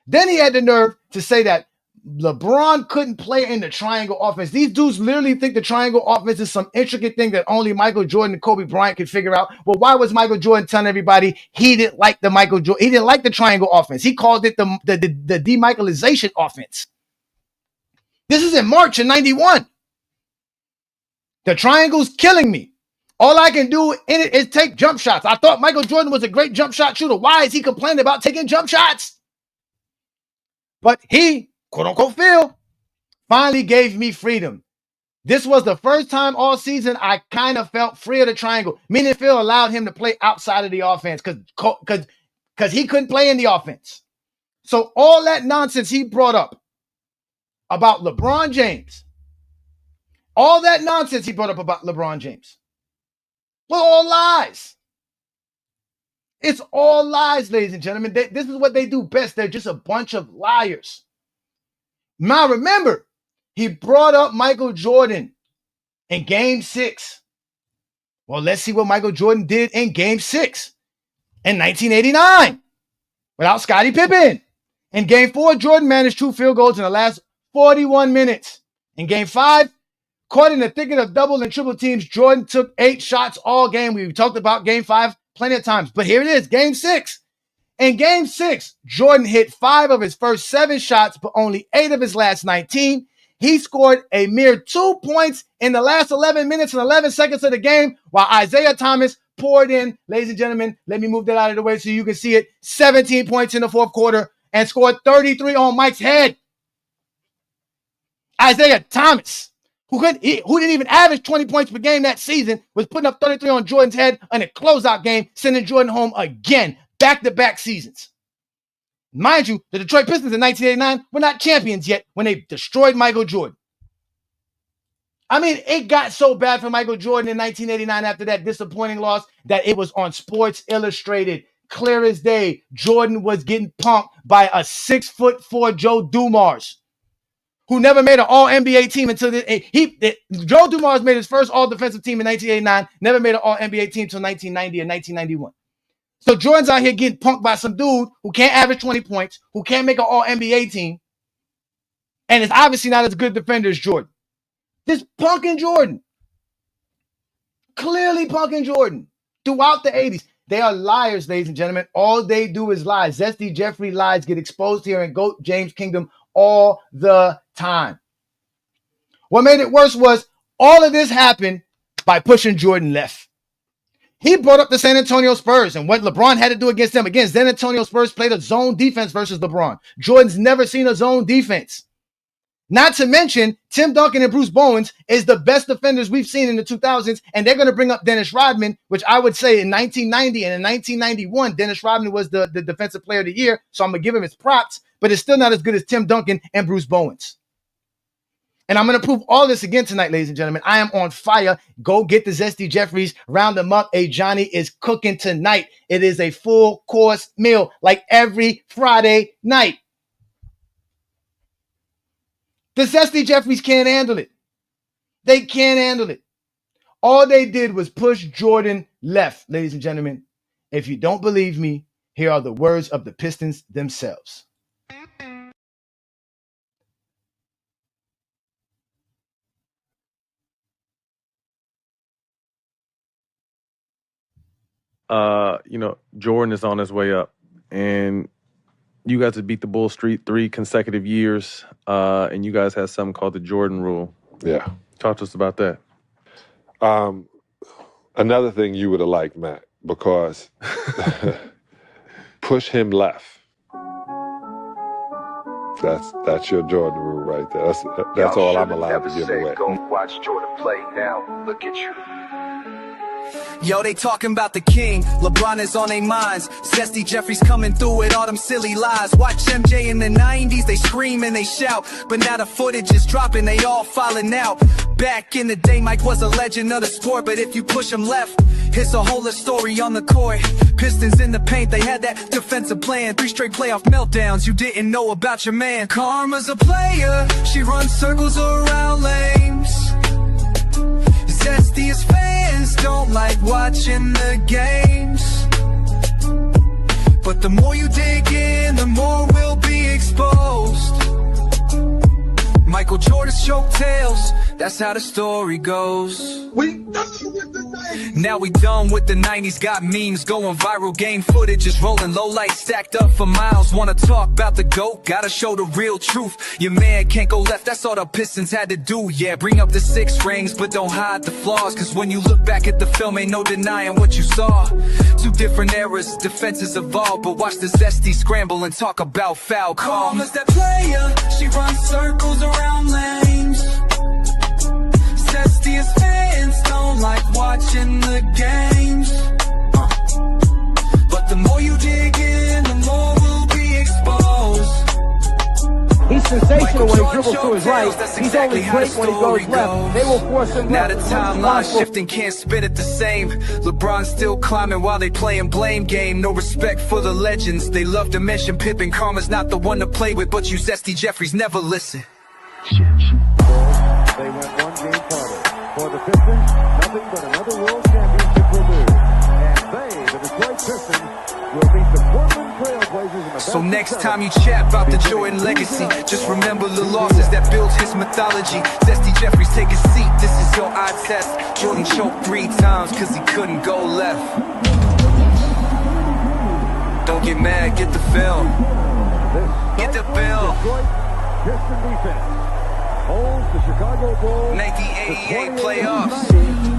Then he had the nerve to say that LeBron couldn't play in the triangle offense. These dudes literally think the triangle offense is some intricate thing that only Michael Jordan and Kobe Bryant could figure out. Well, why was Michael Jordan telling everybody he didn't like he didn't like the triangle offense? He called it the demichaelization offense. This is in March of 91. The triangle's killing me. All I can do in it is take jump shots. I thought Michael Jordan was a great jump shot shooter. Why is he complaining about taking jump shots? But he, quote unquote, Phil, finally gave me freedom. This was the first time all season I kind of felt free of the triangle, meaning Phil allowed him to play outside of the offense because he couldn't play in the offense. So all that nonsense he brought up about LeBron James, all that nonsense he brought up about LeBron James, well, all lies. It's all lies, ladies and gentlemen. This is what they do best. They're just a bunch of liars. Now, remember, he brought up Michael Jordan in Game 6. Well, let's see what Michael Jordan did in Game 6 in 1989 without Scottie Pippen. In Game 4, Jordan managed 2 field goals in the last 41 minutes. In Game 5, caught in the thicket of double and triple teams, Jordan took 8 shots all game. We talked about Game 5 plenty of times, but here it is, Game 6. In Game 6, Jordan hit 5 of his first 7 shots, but only 8 of his last 19. He scored a mere 2 points in the last 11 minutes and 11 seconds of the game, while Isaiah Thomas poured in, ladies and gentlemen, let me move that out of the way so you can see it, 17 points in the fourth quarter and scored 33 on Mike's head. Isaiah Thomas, who didn't even average 20 points per game that season, was putting up 33 on Jordan's head in a closeout game, sending Jordan home again, back-to-back seasons. Mind you, the Detroit Pistons in 1989 were not champions yet when they destroyed Michael Jordan. I mean, it got so bad for Michael Jordan in 1989 after that disappointing loss that it was on Sports Illustrated. Clear as day, Jordan was getting punked by a 6'4" Joe Dumars, who never made an All-NBA team until Joe Dumars made his first All-Defensive team in 1989, never made an All-NBA team until 1990 and 1991. So Jordan's out here getting punked by some dude who can't average 20 points, who can't make an All-NBA team, and is obviously not as good a defender as Jordan. Just punking Jordan. Clearly punking Jordan throughout the 80s. They are liars, ladies and gentlemen. All they do is lie. Zesty Jeffrey lies get exposed here in GOAT James Kingdom all the time. What made it worse was all of this happened by pushing Jordan left. He brought up the San Antonio Spurs and what LeBron had to do against them. Again, San Antonio Spurs played a zone defense versus LeBron. Jordan's never seen a zone defense. Not to mention, Tim Duncan and Bruce Bowens is the best defenders we've seen in the 2000s, and they're going to bring up Dennis Rodman, which I would say in 1990 and in 1991, Dennis Rodman was the Defensive Player of the Year, so I'm going to give him his props, but it's still not as good as Tim Duncan and Bruce Bowens. And I'm going to prove all this again tonight, ladies and gentlemen. I am on fire. Go get the Zesty Jeffries. Round them up. Ajani is cooking tonight. It is a full course meal like every Friday night. The Zesty Jeffries can't handle it. They can't handle it. All they did was push Jordan left, ladies and gentlemen. If you don't believe me, here are the words of the Pistons themselves. Jordan is on his way up, and you guys have beat the Bull Street 3 consecutive years, and you guys have something called the Jordan Rule. Yeah. Talk to us about that. Another thing you would have liked, Matt, because push him left. That's your Jordan Rule right there. That's all I'm allowed to give away. Go watch Jordan play now. Look at you. Yo, they talking about the king. LeBron is on their minds. Zesty Jeffries coming through with all them silly lies. Watch MJ in the 90s, they scream and they shout. But now the footage is dropping, they all falling out. Back in the day, Mike was a legend of the sport. But if you push him left, it's a whole story on the court. Pistons in the paint, they had that defensive plan. 3 straight playoff meltdowns, you didn't know about your man. Karma's a player, she runs circles around lanes. Zesty's fans don't like watching the games, but the more you dig in, the more will be exposed. Michael Jordan's choke tails, that's how the story goes. We done with the 90s. Now we done with the 90s, got memes going viral, game footage is rolling, low lights stacked up for miles. Wanna talk about the GOAT, gotta show the real truth. Your man can't go left, that's all the Pistons had to do. Yeah, bring up the 6 rings, but don't hide the flaws, cause when you look back at the film, ain't no denying what you saw. 2 different eras, defenses evolved, but watch the Zesty scramble and talk about foul calls. Karma's that player, she runs circles around lanes. Zesty's fans don't like watching the games, but the more you dig in, the more will be exposed. He's sensational when he dribbles to his right. He's only great when he goes left. They will force him now left. the timeline shifting, can't spit it the same. LeBron still climbing while they playing blame game. No respect for the legends. They love to mention Pippen. Karma's not the one to play with, but you Zesty Jeffries never listen. They went 1 game farther. For the Pistons, nothing but another world championship will do. And they, the Detroit Pistons, will beat the Portland Trail Blazers in the So next time you chat about the Jordan legacy, just remember the losses that built his mythology. Zesty Jeffries, take a seat, this is your eye test. Jordan choked 3 times cause he couldn't go left. Don't get mad, get the film. Get the bill. Detroit Piston defense holds the Chicago Bulls 1988 playoffs.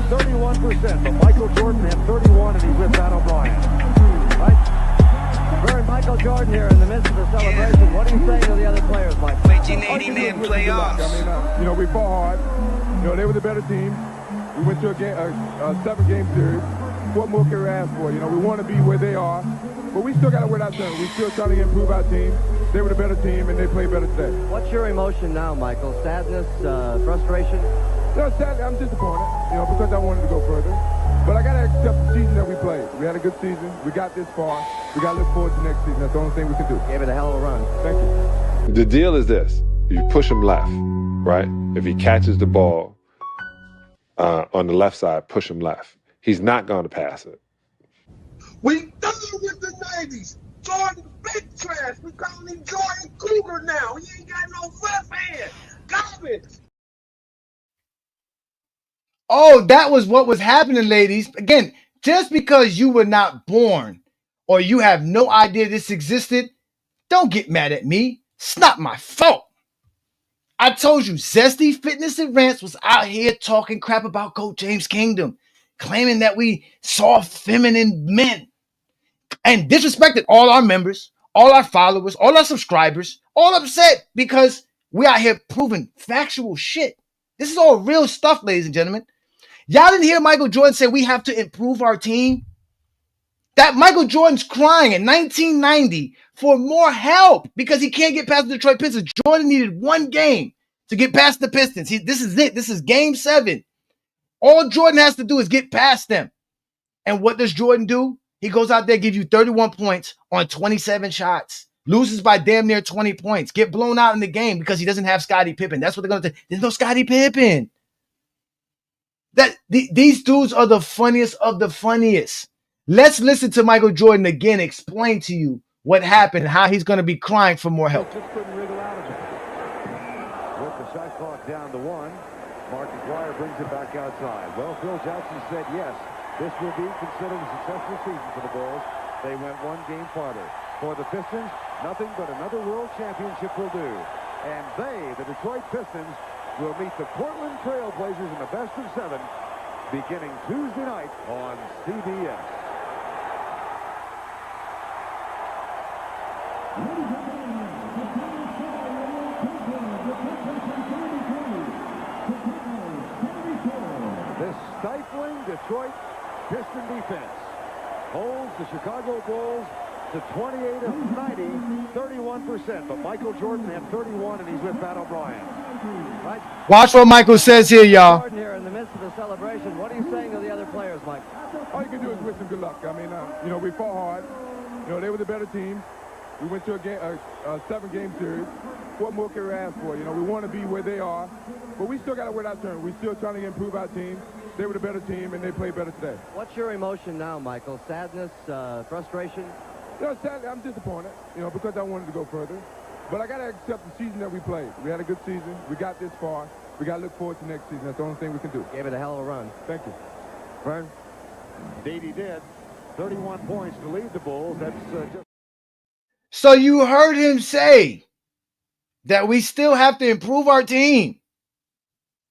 31%, but Michael Jordan had 31 and he whipped out O'Brien. Right? We're Michael Jordan here in the midst of the celebration. Yeah. What do you say to the other players, Mike? 1989 playoffs. I mean, we fought hard. They were the better team. We went to a 7-game series. What more can we ask for? We want to be where they are, but we still got to work out something. We're still trying to improve our team. They were the better team, and they played better today. What's your emotion now, Michael? Sadness, frustration? Sadly, I'm disappointed, because I wanted to go further. But I got to accept the season that we played. We had a good season. We got this far. We got to look forward to next season. That's the only thing we can do. Gave it a hell of a run. Thank you. The deal is this. You push him left, right? If he catches the ball on the left side, push him left. He's not going to pass it. We done with the 90s. Jordan big trash. We call him Jordan Cougar now. He ain't got no left hand. Garbage. Oh, that was what was happening, ladies. Again, just because you were not born or you have no idea this existed, don't get mad at me. It's not my fault. I told you, Zesty Fitness and Rants was out here talking crap about Coach James Kingdom, claiming that we saw feminine men and disrespected all our members, all our followers, all our subscribers, all upset because We out here proving factual shit. This is all real stuff, ladies and gentlemen. Y'all didn't hear Michael Jordan say we have to improve our team? That Michael Jordan's crying in 1990 for more help because he can't get past the Detroit Pistons. Jordan needed one game to get past the Pistons. This is it. This is game 7. All Jordan has to do is get past them. And what does Jordan do? He goes out there, gives you 31 points on 27 shots. Loses by damn near 20 points. Get blown out in the game because he doesn't have Scottie Pippen. That's what they're going to do. There's no Scottie Pippen. These dudes are the funniest of the funniest. Let's listen to Michael Jordan again explain to you what happened, how he's going to be crying for more help. Just couldn't wriggle out of it. With the shot clock down to 1, Mark McGuire brings it back outside. Well, Phil Jackson said yes, this will be considered a successful season for the Bulls. They went one game farther. For the Pistons, nothing but another world championship will do. And they, the Detroit Pistons, will meet the Portland Trail Blazers in the best of 7 beginning Tuesday night on CBS. This stifling Detroit Piston defense holds the Chicago Bulls to 28 of 90, 31%. But Michael Jordan had 31, and he's with Pat O'Brien. Right? Watch what Michael says here, y'all. Jordan here in the midst of the celebration. What are you saying to the other players, Mike? All you can do is wish them good luck. I mean, we fought hard. They were the better team. We went to a 7-game series. What more can we ask for? We want to be where they are, but we still got to win our turn. We're still trying to improve our team. They were the better team, and they played better today. What's your emotion now, Michael? Sadness, frustration? Sadly, I'm disappointed, because I wanted to go further. But I got to accept the season that we played. We had a good season. We got this far. We got to look forward to next season. That's the only thing we can do. Gave it a hell of a run. Thank you. Vern? Indeed he did. 31 points to lead the Bulls. That's just... So you heard him say that we still have to improve our team.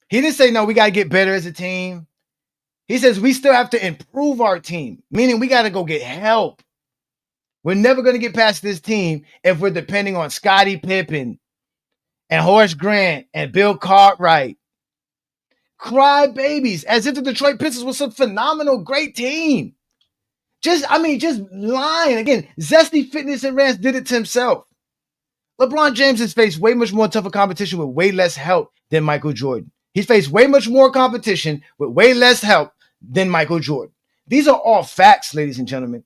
He didn't say, no, we got to get better as a team. He says we still have to improve our team, meaning we got to go get help. We're never going to get past this team if we're depending on Scottie Pippen and Horace Grant and Bill Cartwright. Cry babies, as if the Detroit Pistons was some phenomenal, great team. Just lying. Again, Zesty Fitness and Rants did it to himself. LeBron James has faced way much more tougher competition with way less help than Michael Jordan. He's faced way much more competition with way less help than Michael Jordan. These are all facts, ladies and gentlemen.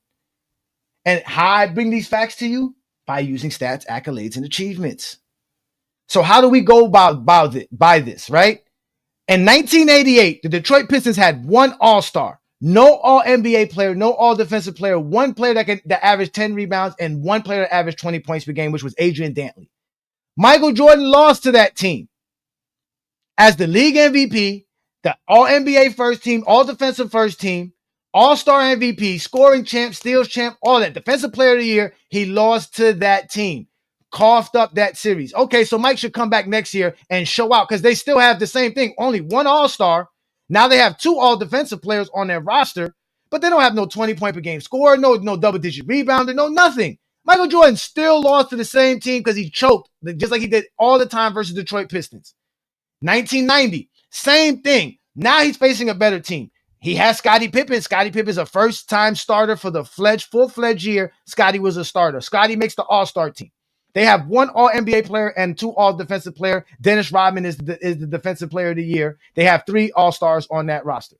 And how I bring these facts to you? By using stats, accolades, and achievements. So how do we go by this, right? In 1988, the Detroit Pistons had one All-Star, no All-NBA player, no All-Defensive player, one player that averaged 10 rebounds, and one player that averaged 20 points per game, which was Adrian Dantley. Michael Jordan lost to that team as the league MVP, the All-NBA first team, All-Defensive first team, All-Star MVP, scoring champ, steals champ, all that. Defensive player of the year, he lost to that team. Coughed up that series. Okay, so Mike should come back next year and show out because they still have the same thing. Only one All-Star. Now they have 2 All-Defensive players on their roster, but they don't have no 20-point per game scorer, no double-digit rebounder, no nothing. Michael Jordan still lost to the same team because he choked, just like he did all the time versus Detroit Pistons. 1990, same thing. Now he's facing a better team. He has Scottie Pippen. Scottie Pippen's a first-time starter for the full-fledged year. Scottie was a starter. Scottie makes the All-Star team. They have 1 All-NBA player and 2 All-Defensive player. Dennis Rodman is the Defensive Player of the Year. They have 3 All-Stars on that roster.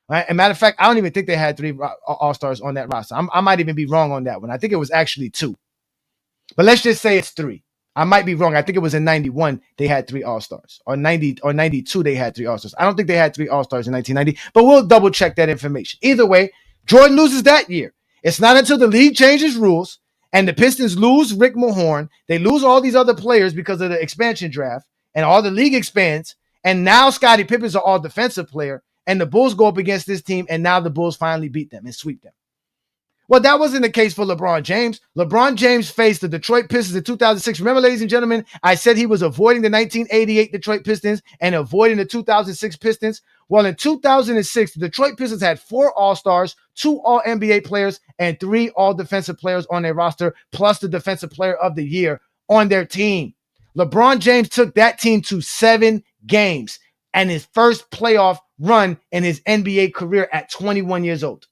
Right? As a matter of fact, I don't even think they had 3 All-Stars on that roster. I might even be wrong on that one. I think it was actually 2. But let's just say it's 3. I might be wrong. I think it was in 91 they had 3 All-Stars. Or 92 they had 3 All-Stars. I don't think they had 3 All-Stars in 1990, but we'll double check that information. Either way, Jordan loses that year. It's not until the league changes rules and the Pistons lose Rick Mahorn, they lose all these other players because of the expansion draft, and all the league expands, and now Scottie Pippen's an all-defensive player, and the Bulls go up against this team, and now the Bulls finally beat them and sweep them. Well, that wasn't the case for LeBron James. LeBron James faced the Detroit Pistons in 2006. Remember, ladies and gentlemen, I said he was avoiding the 1988 Detroit Pistons and avoiding the 2006 Pistons. Well, in 2006, the Detroit Pistons had 4 All-Stars, 2 All-NBA players, and 3 All-Defensive players on their roster, plus the Defensive Player of the Year on their team. LeBron James took that team to 7 games and his first playoff run in his NBA career at 21 years old.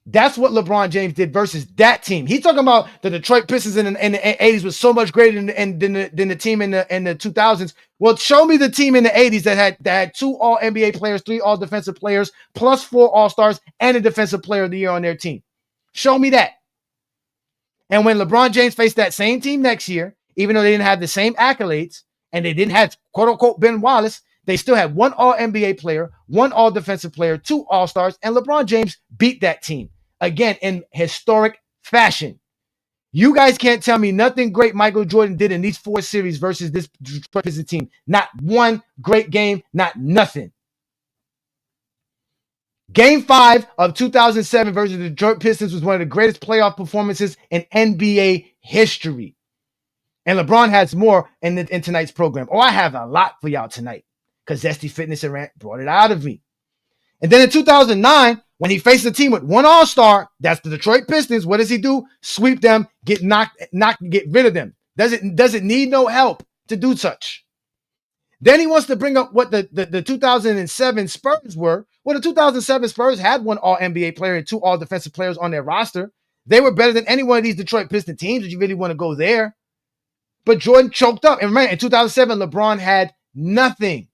That's what LeBron James did versus that team. He's talking about the Detroit Pistons in the 80s was so much greater than the team in the 2000s. Well, show me the team in the 80s that had 2 All-NBA players, 3 All-Defensive players, plus 4 All-Stars, and a Defensive Player of the Year on their team. Show me that. And when LeBron James faced that same team next year, even though they didn't have the same accolades and they didn't have quote-unquote Ben Wallace, they still had 1 All-NBA player, 1 All-Defensive player, 2 All-Stars, and LeBron James beat that team. Again, in historic fashion. You guys can't tell me nothing great Michael Jordan did in these 4 series versus this Detroit Pistons team. Not one great game, not nothing. Game 5 of 2007 versus the Detroit Pistons was one of the greatest playoff performances in NBA history. And LeBron has more in tonight's program. Oh, I have a lot for y'all tonight because Zesty Fitness and Rant brought it out of me. And then in 2009, when he faced a team with 1 All-Star, that's the Detroit Pistons, what does he do? Sweep them, get rid of them. Doesn't need no help to do such. Then he wants to bring up what the 2007 Spurs were. Well, the 2007 Spurs had 1 All-NBA player and 2 All-Defensive players on their roster. They were better than any one of these Detroit Piston teams if you really want to go there. But Jordan choked up. And remember, in 2007, LeBron had nothing.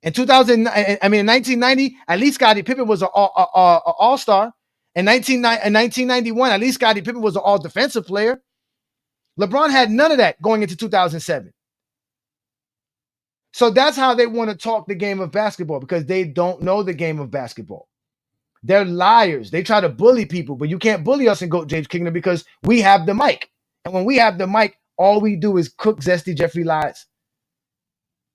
In 1990, at least Scottie Pippen was an all-star. In 1991, at least Scottie Pippen was an all-defensive player. LeBron had none of that going into 2007. So that's how they want to talk the game of basketball because they don't know the game of basketball. They're liars. They try to bully people, but you can't bully us in GOAT James Kingdom because we have the mic. And when we have the mic, all we do is cook Zesty Jeffrey lies.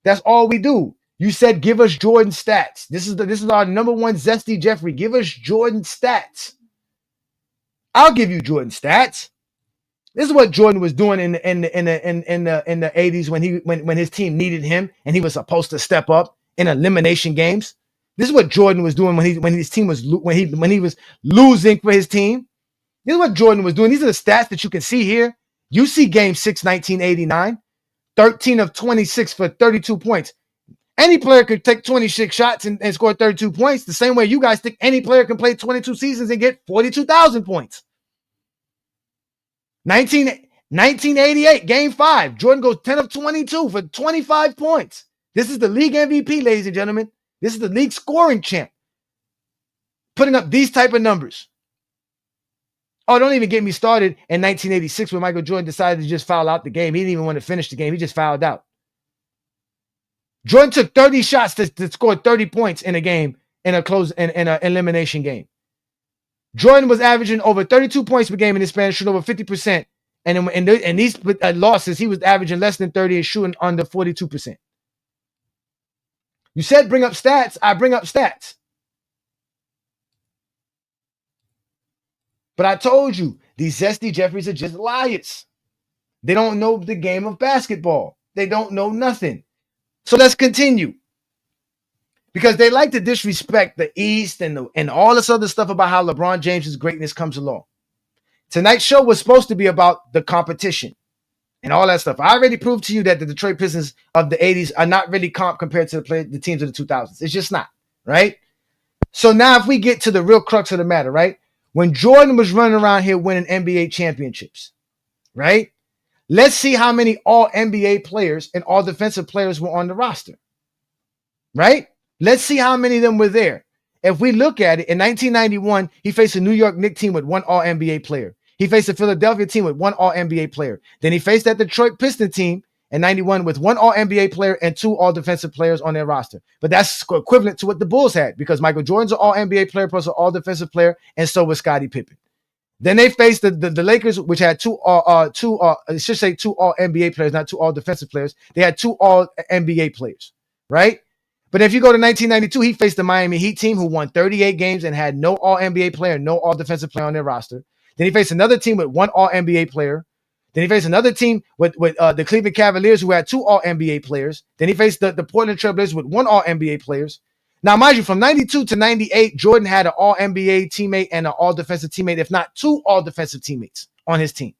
That's all we do. You said, give us Jordan stats. This is our number 1 Zesty Jeffrey. Give us Jordan stats. I'll give you Jordan stats. This is what Jordan was doing in the 80s when his team needed him and he was supposed to step up in elimination games. This is what Jordan was doing when he was losing for his team. This is what Jordan was doing. These are the stats that you can see here. You see Game 6, 1989, 13 of 26 for 32 points. Any player could take 26 shots and score 32 points. The same way you guys think any player can play 22 seasons and get 42,000 points. 1988, Game 5. Jordan goes 10 of 22 for 25 points. This is the league MVP, ladies and gentlemen. This is the league scoring champ. Putting up these type of numbers. Oh, don't even get me started in 1986 when Michael Jordan decided to just foul out the game. He didn't even want to finish the game. He just fouled out. Jordan took 30 shots to score 30 points in a game in an elimination game. Jordan was averaging over 32 points per game in his span, shooting over 50%. And in these losses, he was averaging less than 30 and shooting under 42%. You said bring up stats. I bring up stats. But I told you, these Zesty Jeffries are just liars. They don't know the game of basketball. They don't know nothing. So let's continue. Because they like to disrespect the East and all this other stuff about how LeBron James's greatness comes along. Tonight's show was supposed to be about the competition and all that stuff. I already proved to you that the Detroit Pistons of the 80s are not really comp compared to the teams of the 2000s. It's just not, right? So now if we get to the real crux of the matter, right? When Jordan was running around here winning NBA championships, right? Let's see how many all-NBA players and all-defensive players were on the roster, right? Let's see how many of them were there. If we look at it, in 1991, he faced a New York Knicks team with 1 all-NBA player. He faced a Philadelphia team with 1 all-NBA player. Then he faced that Detroit Pistons team in 91 with 1 all-NBA player and 2 all-defensive players on their roster. But that's equivalent to what the Bulls had because Michael Jordan's an all-NBA player plus an all-defensive player, and so was Scottie Pippen. Then they faced the Lakers, which had 2 all-NBA players, not 2 all-defensive players. They had 2 all-NBA players, right? But if you go to 1992, he faced the Miami Heat team who won 38 games and had no all-NBA player, no all-defensive player on their roster. Then he faced another team with 1 all-NBA player. Then he faced another team with the Cleveland Cavaliers who had 2 all-NBA players. Then he faced the Portland Trail Blazers with 1 all-NBA players. Now, mind you, from 92 to 98, Jordan had an all-NBA teammate and an all-defensive teammate, if not 2 all-defensive teammates on his team.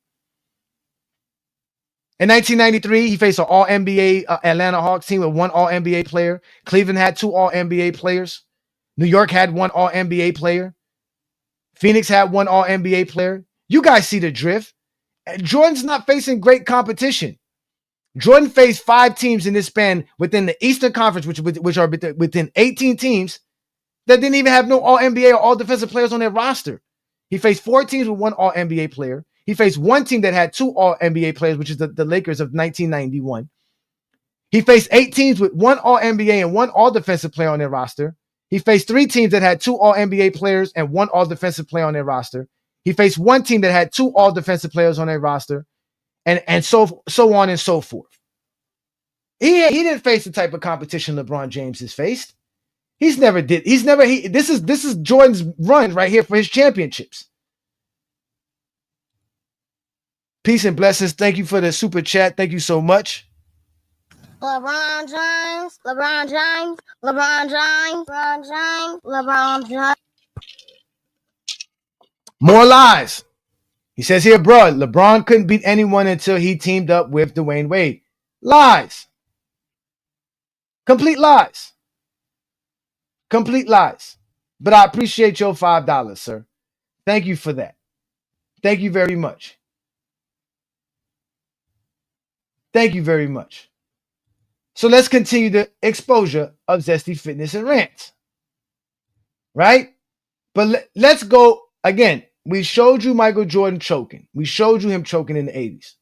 In 1993, he faced an All-NBA Atlanta Hawks team with one All-NBA player. Cleveland had two All-NBA players. New York had one All-NBA player. Phoenix had one All-NBA player. You guys see the drift. Jordan's not facing great competition. Jordan faced 5 teams in this span within the Eastern Conference, which are within 18 teams that didn't even have no All-NBA or All-Defensive players on their roster. He faced 4 teams with one All-NBA player. He faced one team that had 2 All-NBA players, which is the Lakers of 1991. He faced 8 teams with one All-NBA and one All-Defensive player on their roster. He faced 3 teams that had 2 All-NBA players and one All-Defensive player on their roster. He faced one team that had 2 All-Defensive players on their roster, and so on and so forth. He didn't face the type of competition LeBron James has faced. This is Jordan's run right here for his championships. Peace and blessings. Thank you for the super chat. Thank you so much. LeBron James, LeBron James, LeBron James, LeBron James, LeBron James. More lies. He says here, bro, LeBron couldn't beat anyone until he teamed up with Dwayne Wade. Lies. Complete lies. Complete lies. But I appreciate your $5, sir. Thank you for that. Thank you very much. Thank you very much. So let's continue the exposure of Zesty Fitness and Rants. Right? But let's go again. We showed you Michael Jordan choking. We showed you him choking in the 80s.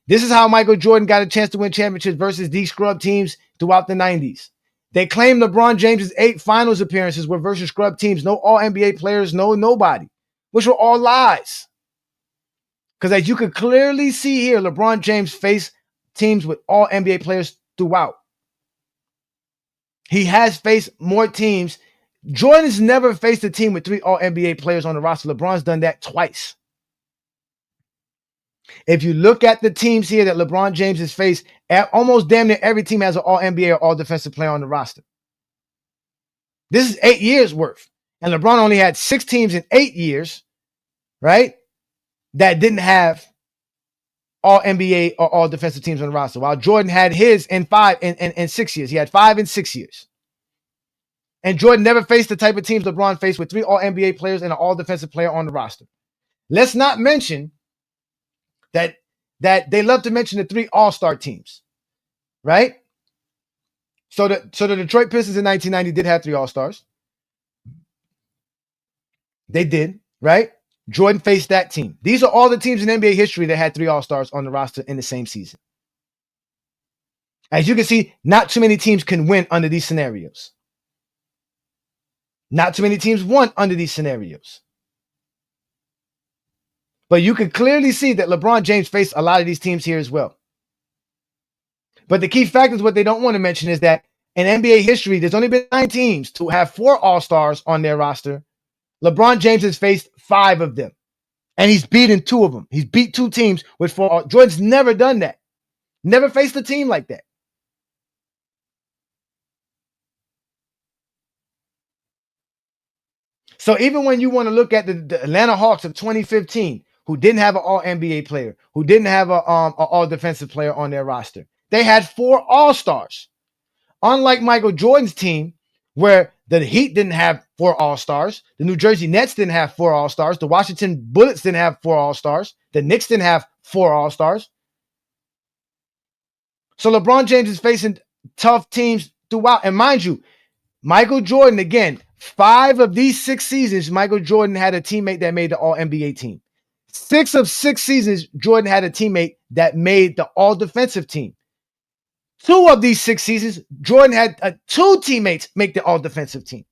This is how Michael Jordan got a chance to win championships versus these scrub teams throughout the 90s. They claim LeBron James' 8 finals appearances were versus scrub teams, no All-NBA players, no nobody, which were all lies. Because as you can clearly see here, LeBron James faced teams with All-NBA players throughout. He has faced more teams. Jordan's never faced a team with 3 All-NBA players on the roster. LeBron's done that twice. If you look at the teams here that LeBron James has faced, almost damn near every team has an All-NBA or All-Defensive player on the roster. This is 8 years worth. And LeBron only had 6 teams in 8 years, right, that didn't have All-NBA or All-Defensive teams on the roster, while Jordan had his in 6 years. He had 5 in 6 years. And Jordan never faced the type of teams LeBron faced with 3 All-NBA players and an All-Defensive player on the roster. Let's not mention that they love to mention the 3 All-Star teams, right? So the Detroit Pistons in 1990 did have 3 All-Stars. They did, right? Jordan faced that team. These are all the teams in NBA history that had 3 All-Stars on the roster in the same season. As you can see, not too many teams can win under these scenarios. Not too many teams won under these scenarios. But you can clearly see that LeBron James faced a lot of these teams here as well. But the key factor is what they don't want to mention is that in NBA history, there's only been 9 teams to have 4 All-Stars on their roster. LeBron James has faced 5 of them. And he's beaten 2 of them. He's beat 2 teams with 4. Jordan's never done that. Never faced a team like that. So even when you want to look at the Atlanta Hawks of 2015, who didn't have an All-NBA player, who didn't have an All-Defensive player on their roster, they had 4 All-Stars. Unlike Michael Jordan's team, where the Heat didn't have 4 All-Stars, the New Jersey Nets didn't have 4 All-Stars, the Washington Bullets didn't have 4 All-Stars, the Knicks didn't have 4 All-Stars. So LeBron James is facing tough teams throughout. And mind you, Michael Jordan, again, 5 of these 6 seasons, Michael Jordan had a teammate that made the All-NBA team. 6 of 6 seasons, Jordan had a teammate that made the All-Defensive team. 2 of these 6 seasons, Jordan had 2 teammates make the All-Defensive team.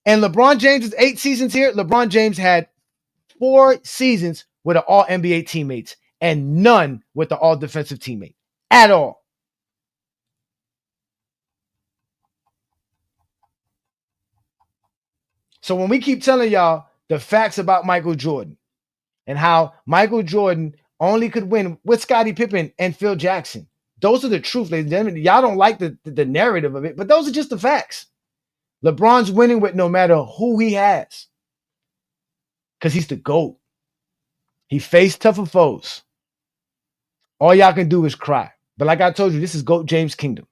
And LeBron James' 8 seasons here, LeBron James had 4 seasons with an All-NBA teammates and none with the All-Defensive teammate at all. So when we keep telling y'all the facts about Michael Jordan and how Michael Jordan only could win with Scottie Pippen and Phil Jackson, those are the truth, ladies and gentlemen. Y'all don't like the narrative of it, but those are just the facts. LeBron's winning with no matter who he has because he's the GOAT. He faced tougher foes. All y'all can do is cry. But like I told you, this is GOAT James Kingdom.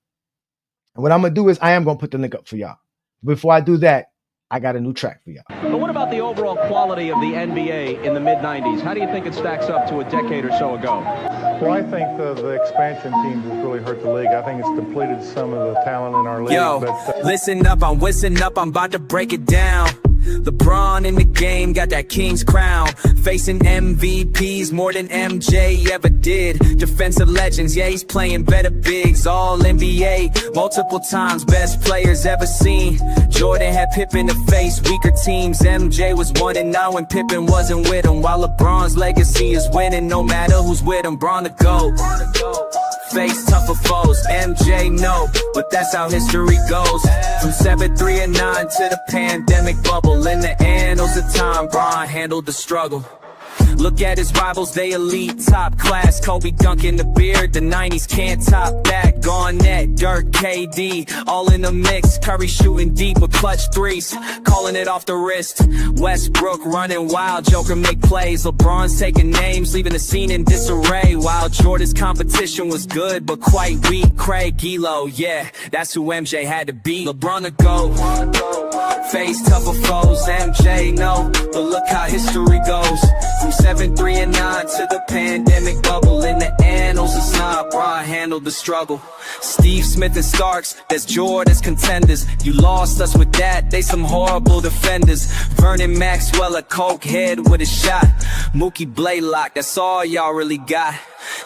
And what I'm going to do is I am going to put the link up for y'all. Before I do that, I got a new track for y'all. But what about the overall quality of the NBA in the mid-90s? How do you think it stacks up to a decade or so ago? Well, I think the expansion teams has really hurt the league. I think it's depleted some of the talent in our league. Yo, But, listen up, I'm whizzing up, I'm about to break it down. The Bron in the game got that king's crown. Facing MVPs more than MJ ever did. Defensive legends, yeah, he's playing better bigs. All NBA, multiple times, best players ever seen. Jordan had Pippen to face weaker teams. MJ was 1-9 when Pippen wasn't with him. While LeBron's legacy is winning, no matter who's with him. Bron the GOAT. Face tougher foes, MJ no, but that's how history goes. From 7-3 and 9 to the pandemic bubble. In the annals of time, Bron handled the struggle. Look at his rivals, they elite, top class. Kobe dunking the beard, the 90s can't top that. Garnett, Dirk, KD, all in the mix. Curry shooting deep with clutch threes, calling it off the wrist. Westbrook running wild, Joker make plays. LeBron's taking names, leaving the scene in disarray. While Jordan's competition was good, but quite weak. Craig, Gilo, yeah, that's who MJ had to beat. LeBron the GOAT, face tougher foes. MJ no, but look how history goes. From 7-3 and 9 to the pandemic bubble. In the annals, it's not Bron handled the struggle. Steve Smith and Starks, that's Jordan's contenders. You lost us with that, they some horrible defenders. Vernon Maxwell, a coke head with a shot. Mookie Blaylock, that's all y'all really got.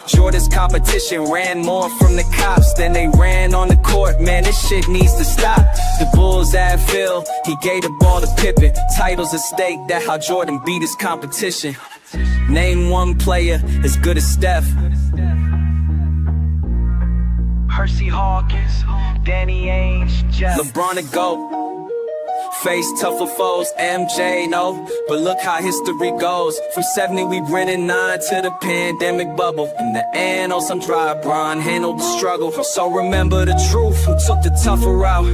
Jordan's competition ran more from the cops than they ran on the court. Man, this shit needs to stop. The Bulls at Phil, he gave the ball to Pippen. Titles at stake, that's how Jordan beat his competition. Name one player as good as Steph. Hersey Hawkins, Danny Ainge, Jeff. LeBron the GOAT. Face tougher foes, MJ no, but look how history goes. From 70 we ran 9 to the pandemic bubble. In the annals I'm dry, Bron handled the struggle. So remember the truth, who took the tougher route.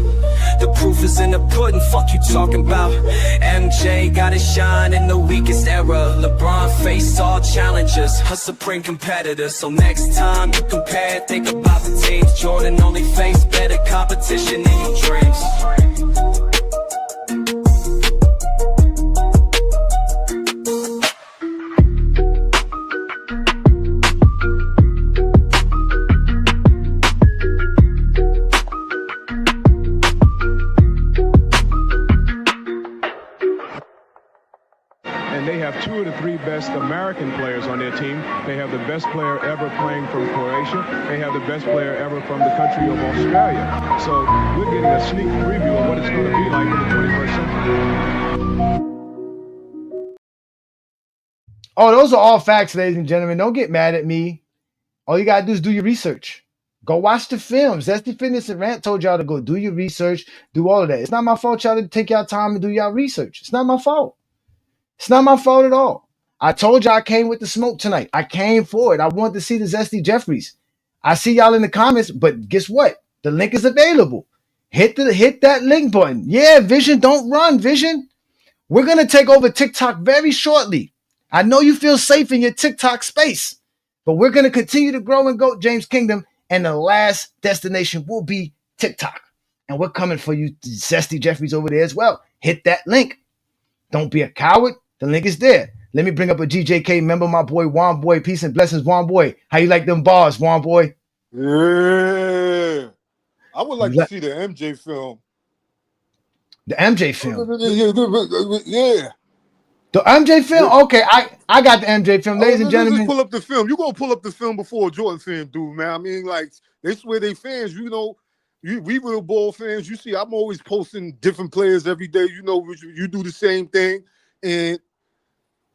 The proof is in the pudding, fuck you talking about. MJ gotta shine in the weakest era. LeBron faced all challengers, a supreme competitor. So next time you compare, think about the teams. Jordan only faced better competition in your dreams. They have 2 of the 3 best American players on their team. They have the best player ever playing from Croatia. They have the best player ever from the country of Australia. So we're getting a sneak preview of what it's going to be like in the 21st century. Oh, those are all facts, ladies and gentlemen. Don't get mad at me. All you got to do is do your research. Go watch the films. Zesty Fitness and Rant told y'all to go do your research, do all of that. It's not my fault y'all to take y'all time and do y'all research. It's not my fault. It's not my fault at all. I told y'all I came with the smoke tonight. I came for it. I wanted to see the Zesty Jeffries. I see y'all in the comments, but guess what? The link is available. Hit that link button. Yeah, Vision, don't run, Vision. We're going to take over TikTok very shortly. I know you feel safe in your TikTok space, but we're going to continue to grow in GOAT James Kingdom, and the last destination will be TikTok. And we're coming for you, Zesty Jeffries over there as well. Hit that link. Don't be a coward. The link is there. Let me bring up a GJK member, my boy, Juan Boy. Peace and blessings, Juan Boy. How you like them bars, Juan Boy? Yeah. I would like to see the MJ film. The MJ film? Yeah. The MJ film? Okay, I got the MJ film. Ladies and gentlemen. Just pull up the film. You're going to pull up the film before Jordan fan do, man. I mean, like, they swear they fans, you know. We real ball fans. You see, I'm always posting different players every day. You know, you do the same thing. And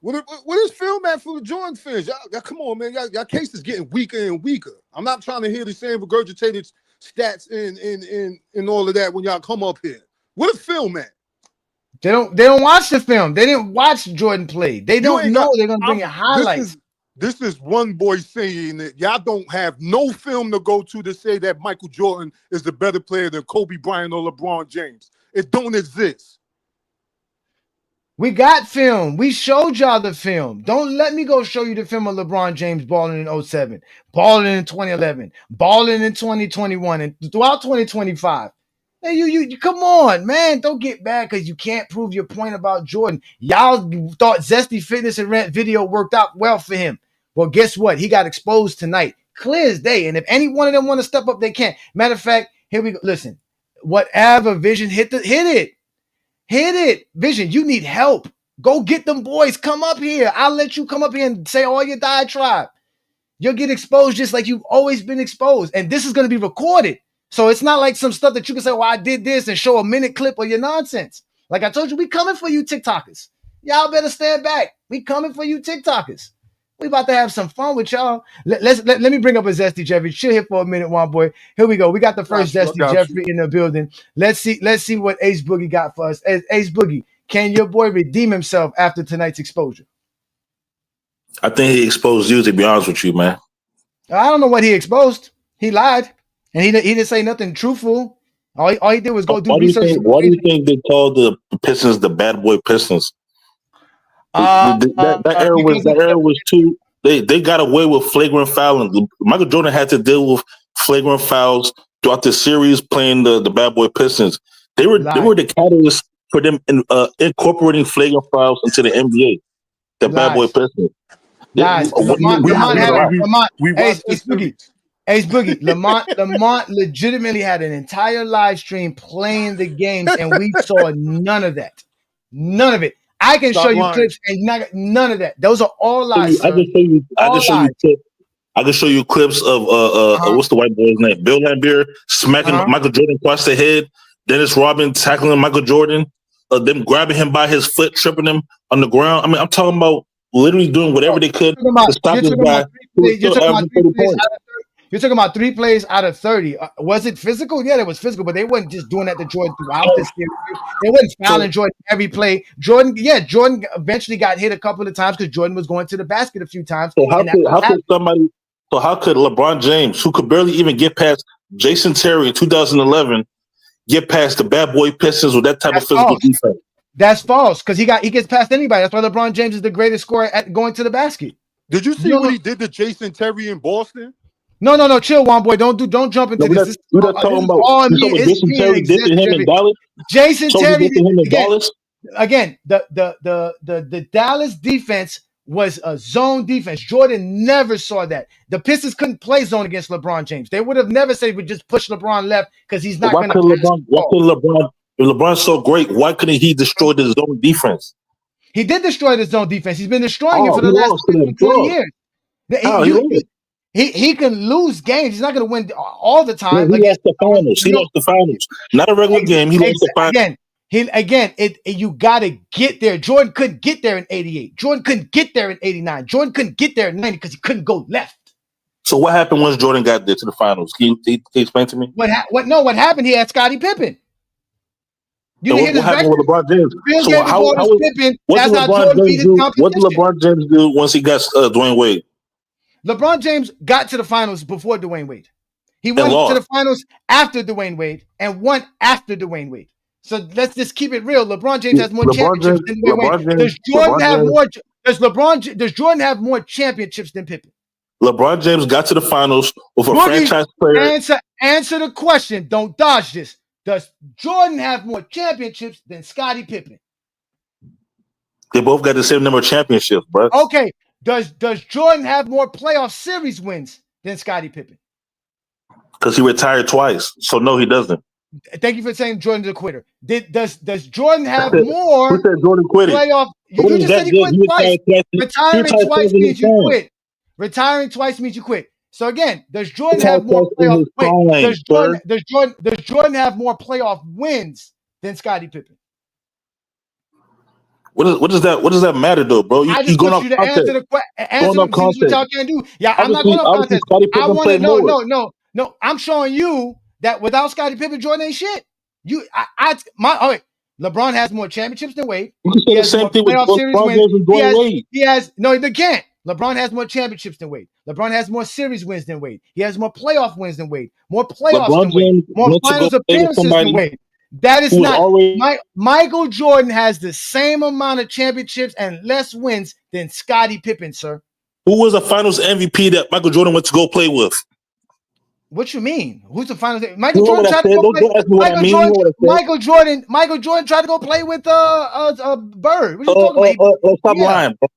what is film at for the Jordan fans? Y'all come on, man. Y'all case is getting weaker and weaker. I'm not trying to hear the same regurgitated stats and all of that when y'all come up here. What is film at? They don't watch the film. They didn't watch Jordan play. They don't know they're gonna bring in highlights. This is one boy saying that y'all don't have no film to go to say that Michael Jordan is the better player than Kobe Bryant or LeBron James. It don't exist. We got film. We showed y'all the film. Don't let me go show you the film of LeBron James balling in 07, balling in 2011, balling in 2021, and throughout 2025. Hey, you come on, man. Don't get mad because you can't prove your point about Jordan. Y'all thought Zesty Fitness and Rant video worked out well for him. Well, guess what? He got exposed tonight. Clear as day. And if any one of them want to step up, they can. Matter of fact, here we go. Listen, whatever Vision hit it. Hit it. Vision, you need help. Go get them boys. Come up here. I'll let you come up here and say all your diatribe. You'll get exposed just like you've always been exposed. And this is going to be recorded. So it's not like some stuff that you can say, well, I did this and show a minute clip of your nonsense. Like I told you, we coming for you TikTokers. Y'all better stand back. We coming for you TikTokers. We about to have some fun with y'all. Let me bring up a Zesty Jeffrey. Chill here for a minute, one boy. Here we go. We got the first Zesty Jeffrey in the building. Let's see what Ace Boogie got for us. Ace Boogie, can your boy redeem himself after tonight's exposure? I think he exposed you, to be honest with you, man. I don't know what he exposed. He lied, and he didn't say nothing truthful. All he did was go do research. Why do you think they called the Pistons the bad boy Pistons? That era was too. They got away with flagrant fouling. Michael Jordan had to deal with flagrant fouls throughout the series, playing the bad boy Pistons. They were the catalyst for them incorporating flagrant fouls into the NBA. The bad boy Pistons. Ace Boogie. Lamont legitimately had an entire live stream playing the games, and we saw none of that. None of it. I can show you clips and none of that. Those are all lies. I can show you clips of what's the white boy's name? Bill Laimbeer smacking Michael Jordan across the head. Dennis Rodman tackling Michael Jordan. Them grabbing him by his foot, tripping him on the ground. I mean, I'm talking about literally doing whatever they could to stop this guy. You're talking about 3 plays out of 30. Was it physical? Yeah, it was physical, but they weren't just doing that to Jordan throughout the series. They wasn't fouling Jordan every play. Jordan eventually got hit a couple of times because Jordan was going to the basket a few times. So how could LeBron James, who could barely even get past Jason Terry in 2011, get past the bad boy Pistons with that type of physical defense? That's false because he gets past anybody. That's why LeBron James is the greatest scorer at going to the basket. Did you see what he did to Jason Terry in Boston? No, chill, one boy. Don't jump into this. We're not talking about Jason Terry did to him in Dallas. Jason Terry did him in Dallas. Again, the Dallas defense was a zone defense. Jordan never saw that. The Pistons couldn't play zone against LeBron James. They would have never said we just push LeBron left because he's not going to. Why couldn't LeBron? If LeBron's so great, why couldn't he destroy the zone defense? He did destroy the zone defense. He's been destroying it for the last 20 years. He can lose games. He's not going to win all the time. He lost the finals. He lost the finals. Not a regular game. He lost the finals. You got to get there. Jordan couldn't get there in 88. Jordan couldn't get there in 89. Jordan couldn't get there in 90 because he couldn't go left. So what happened once Jordan got there to the finals? Can you explain to me? What happened? He had Scottie Pippen. You didn't hear what happened with LeBron James? What did LeBron James do once he got Dwayne Wade? LeBron James got to the finals before Dwayne Wade. He went to the finals after Dwayne Wade and won after Dwayne Wade. So let's just keep it real. LeBron James has more championships than Dwayne Wade. Does Jordan have more championships than Pippen? LeBron James got to the finals with a franchise player. Answer the question. Don't dodge this. Does Jordan have more championships than Scottie Pippen? They both got the same number of championships, bro. Okay. Does Jordan have more playoff series wins than Scottie Pippen? Because he retired twice. So no, he doesn't. Thank you for saying Jordan's a quitter. Does Jordan have more Who said Jordan quitted? playoff? You just said he quit twice. Retiring twice means you quit. Retiring twice means you quit. So again, does Jordan have more playoff wins? Does Jordan have more playoff wins than Scottie Pippen? What does that matter though, bro? I just want you to answer the question. Answer the question. Y'all can't do. Yeah, I'm not going off contest. I want to know. No. I'm showing you that without Scottie Pippen, Jordan ain't shit. LeBron has more championships than Wade. You can say the same thing with LeBron James and Dwayne Wade. They can't. LeBron has more championships than Wade. LeBron has more series wins than Wade. He has more playoff wins than Wade. More playoffs than Wade. More finals appearances than Wade. That is who was not. already Michael Jordan has the same amount of championships and less wins than Scottie Pippen, sir. who was the Finals MVP that Michael Jordan went to go play with? What you mean? Who's the finals? You Michael know Jordan what I tried to said? go Don't, play. don't ask me what I mean. You know what I said? Michael Jordan tried to go play with Bird. What you talking about? Stop lying, bro.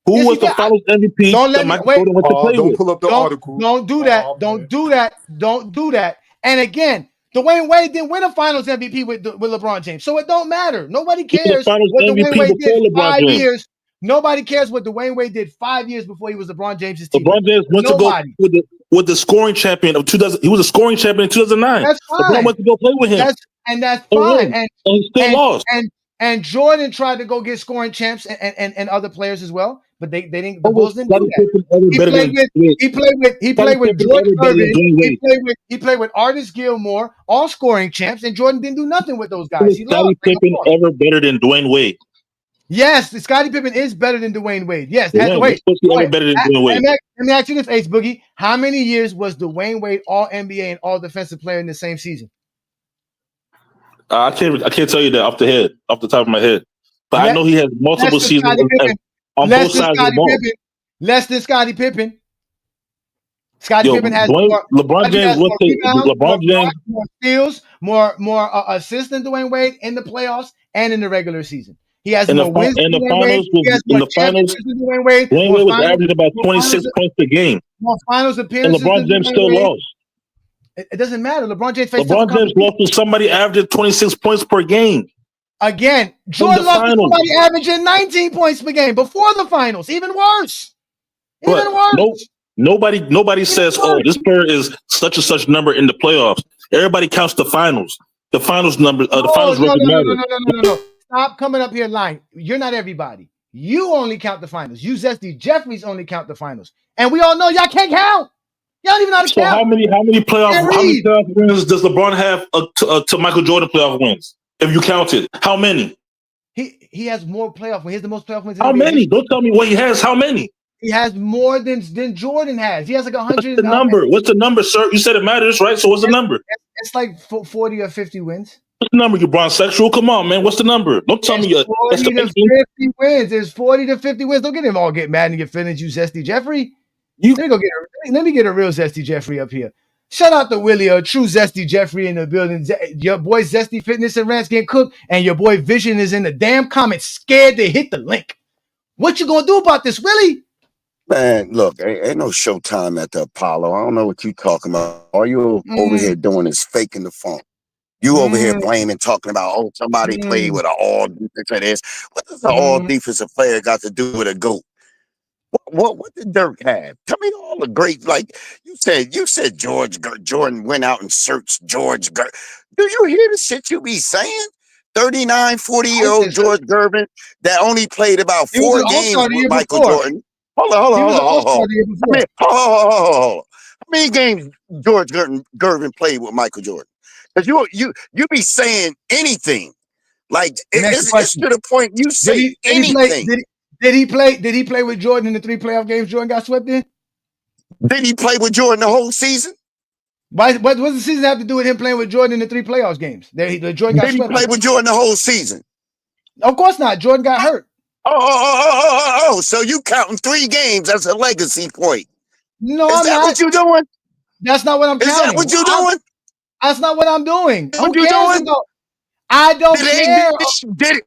Who Yes, was the Finals MVP Don't let that me Michael wait. Jordan went to play Don't with? pull up the article. Don't do that. Don't do that. Don't do that. And again, Dwayne Wade didn't win a Finals MVP with LeBron James, so it don't matter. Nobody He was the cares Finals what Dwayne MVP Wade before did LeBron 5 James. years. Nobody cares what Dwayne Wade did 5 years before he was LeBron James' teammate. LeBron James went to go with the scoring champion of 2000. He was a scoring champion in 2009. That's fine. LeBron went to go play with him. That's fine. And he still lost. And Jordan tried to go get scoring champs and other players as well, but they didn't. The Bulls didn't do that. He played with George Irvin. He played with Artis Gilmore, all scoring champs, and Jordan didn't do nothing with those guys. He Scottie Pippen ever better than Dwayne Wade? Yes, Scottie Pippen is better than Dwayne Wade. Yes, Ever better than Dwayne Wade? Let me ask you this, Ace Boogie. How many years was Dwayne Wade All NBA and All Defensive Player in the same season? I can't tell you that off the top of my head, but I know he has multiple seasons on both sides of the ball. Less than Scottie Pippen. Scottie Pippen has LeBron James more steals, more assists than Dwayne Wade in the playoffs and in the regular season. He has more wins than Dwayne Wade. Dwayne Wade was averaging about 26 points per game. More finals appearances. And LeBron James still lost. It doesn't matter. LeBron James lost to somebody averaging 26 points per game. Again, Jordan lost to somebody averaging 19 points per game before the finals. Even worse. Nobody says, "Oh, this player is such and such number in the playoffs." Everybody counts the finals. The finals number. The finals record matter. No. Stop coming up here lying. You're not everybody. You only count the finals. You Zesty Jeffries only count the finals, and we all know y'all can't count. Y'all don't even know how to count. How many playoff wins does LeBron have to Michael Jordan playoff wins? If you count it, how many? He has more playoff wins. He has the most playoff wins. How many? Don't tell me what he has. How many? He has more than Jordan has. He has like 100. What's the number? What's the number, sir? You said it matters, right? So what's the number? It's like 40 or 50 wins. What's the number, you Bronsexual? Come on, man. What's the number? Don't tell me 40 to 50 wins. There's 40 to 50 wins. Don't get him all get mad and get feelings, you Zesty Jeffrey. Let me get a real Zesty Jeffrey up here. Shout out to Willie, a true Zesty Jeffrey in the building. Your boy Zesty Fitness and Rants getting cooked, and your boy Vision is in the damn comments, scared to hit the link. What you gonna do about this, Willie? Man, look, ain't no showtime at the Apollo. I don't know what you talking about. All you over here doing is faking the funk. You over here blaming, talking about, somebody played with an all defensive this. What does an all defensive player got to do with a GOAT? What did Dirk have? Tell me all the great, like you said Jordan went out and searched George. Do you hear the shit you be saying? 39, 40-year-old George Gervin that only played about 4 games with Michael Jordan. Hold on. How many games George Gervin played with Michael Jordan? Because you be saying anything. Like it's to the point you say anything. Did he play with Jordan in the 3 playoff games Jordan got swept in? Did he play with Jordan the whole season? What does the season have to do with him playing with Jordan in the 3 playoffs games? Jordan got Did he play with Jordan the whole season? Of course not. Jordan got hurt. Oh, so you counting 3 games as a legacy point. No, Is that what you doing? That's not what I'm counting. Is that what you doing? That's not what I'm doing. What you doing? I don't care.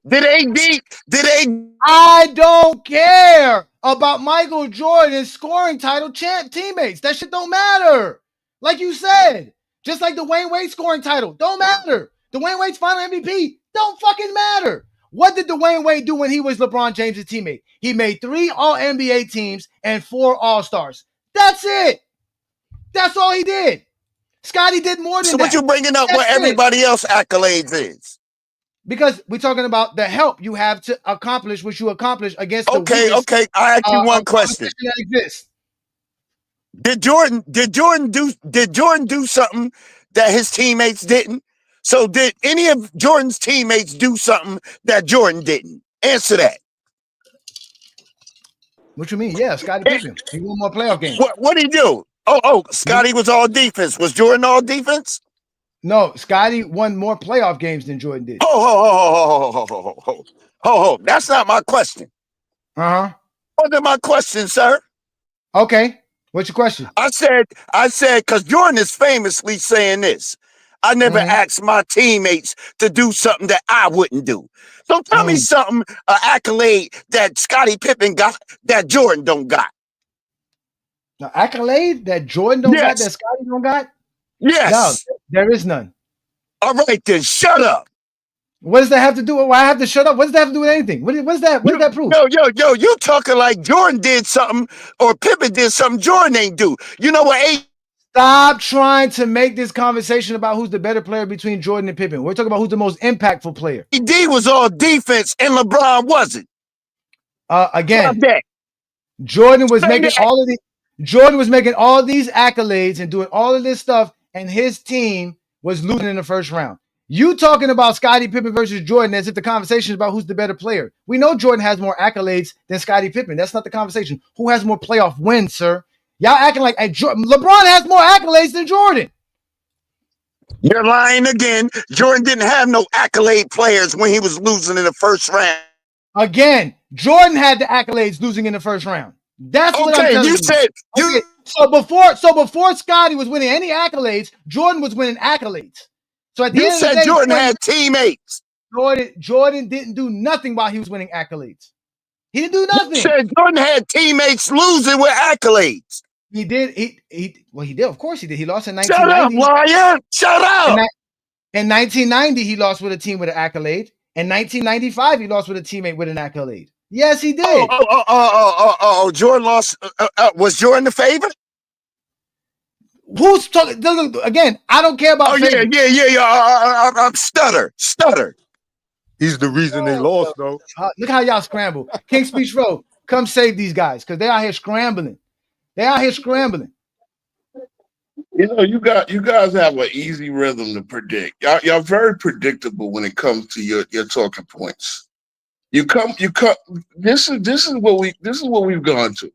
I don't care about Michael Jordan's scoring title teammates. That shit don't matter. Like you said, just like the Dwayne Wade scoring title, don't matter. Dwayne Wade's final MVP don't fucking matter. What did Dwayne Wade do when he was LeBron James' teammate? He made 3 All-NBA teams and 4 All-Stars. That's it. That's all he did. Scottie did more than that. So what you bringing up what everybody else accolades is? Because we're talking about the help you have to accomplish what you accomplish against the Okay. I ask you one question. That exists. Did Jordan do something that his teammates didn't? So did any of Jordan's teammates do something that Jordan didn't? Answer that. What you mean? Yeah, Scottie Pippen. He won more playoff games. What did he do? Oh, Scottie was all defense. Was Jordan all defense? No, Scotty won more playoff games than Jordan did. Ho. That's not my question. Uh-huh. Wasn't my question, sir. Okay. What's your question? I said, because Jordan is famously saying this. I never asked my teammates to do something that I wouldn't do. So tell me something, an accolade that Scottie Pippen got that Jordan don't got. An accolade that Jordan don't got, that Scotty don't got? Yes. No, there is none. All right, then shut up. What does that have to do with why I have to shut up? What does that have to do with anything? What does that prove? Yo, you talking like Jordan did something or Pippen did something Jordan ain't do. You know what? Stop trying to make this conversation about who's the better player between Jordan and Pippen. We're talking about who's the most impactful player. AD was all defense and LeBron wasn't. Again, Jordan was making all of these accolades and doing all of this stuff, and his team was losing in the first round. You talking about Scottie Pippen versus Jordan as if the conversation is about who's the better player. We know Jordan has more accolades than Scottie Pippen. That's not the conversation. Who has more playoff wins, sir? Y'all acting like LeBron has more accolades than Jordan. You're lying again. Jordan didn't have no accolade players when he was losing in the first round. Again, Jordan had the accolades losing in the first round. That's what I'm telling you. So before Scottie was winning any accolades, Jordan was winning accolades. So at the end of the day, Jordan had teammates. Jordan didn't do nothing while he was winning accolades. He didn't do nothing. You said Jordan had teammates losing with accolades. He did. He did. Of course he did. He lost in 1990. Shut up, liar. Shut up. In 1990, he lost with a team with an accolade. In 1995, he lost with a teammate with an accolade. Yes, he did. Jordan lost. Was Jordan the favorite? Who's talking? Again, I don't care about. Yeah. I'm stutter. He's the reason they lost, though. Look how y'all scramble. KingSpeechRo, come save these guys because they're out here scrambling. You know, you guys have an easy rhythm to predict. Y'all very predictable when it comes to your talking points. You come. This is what we've gone to.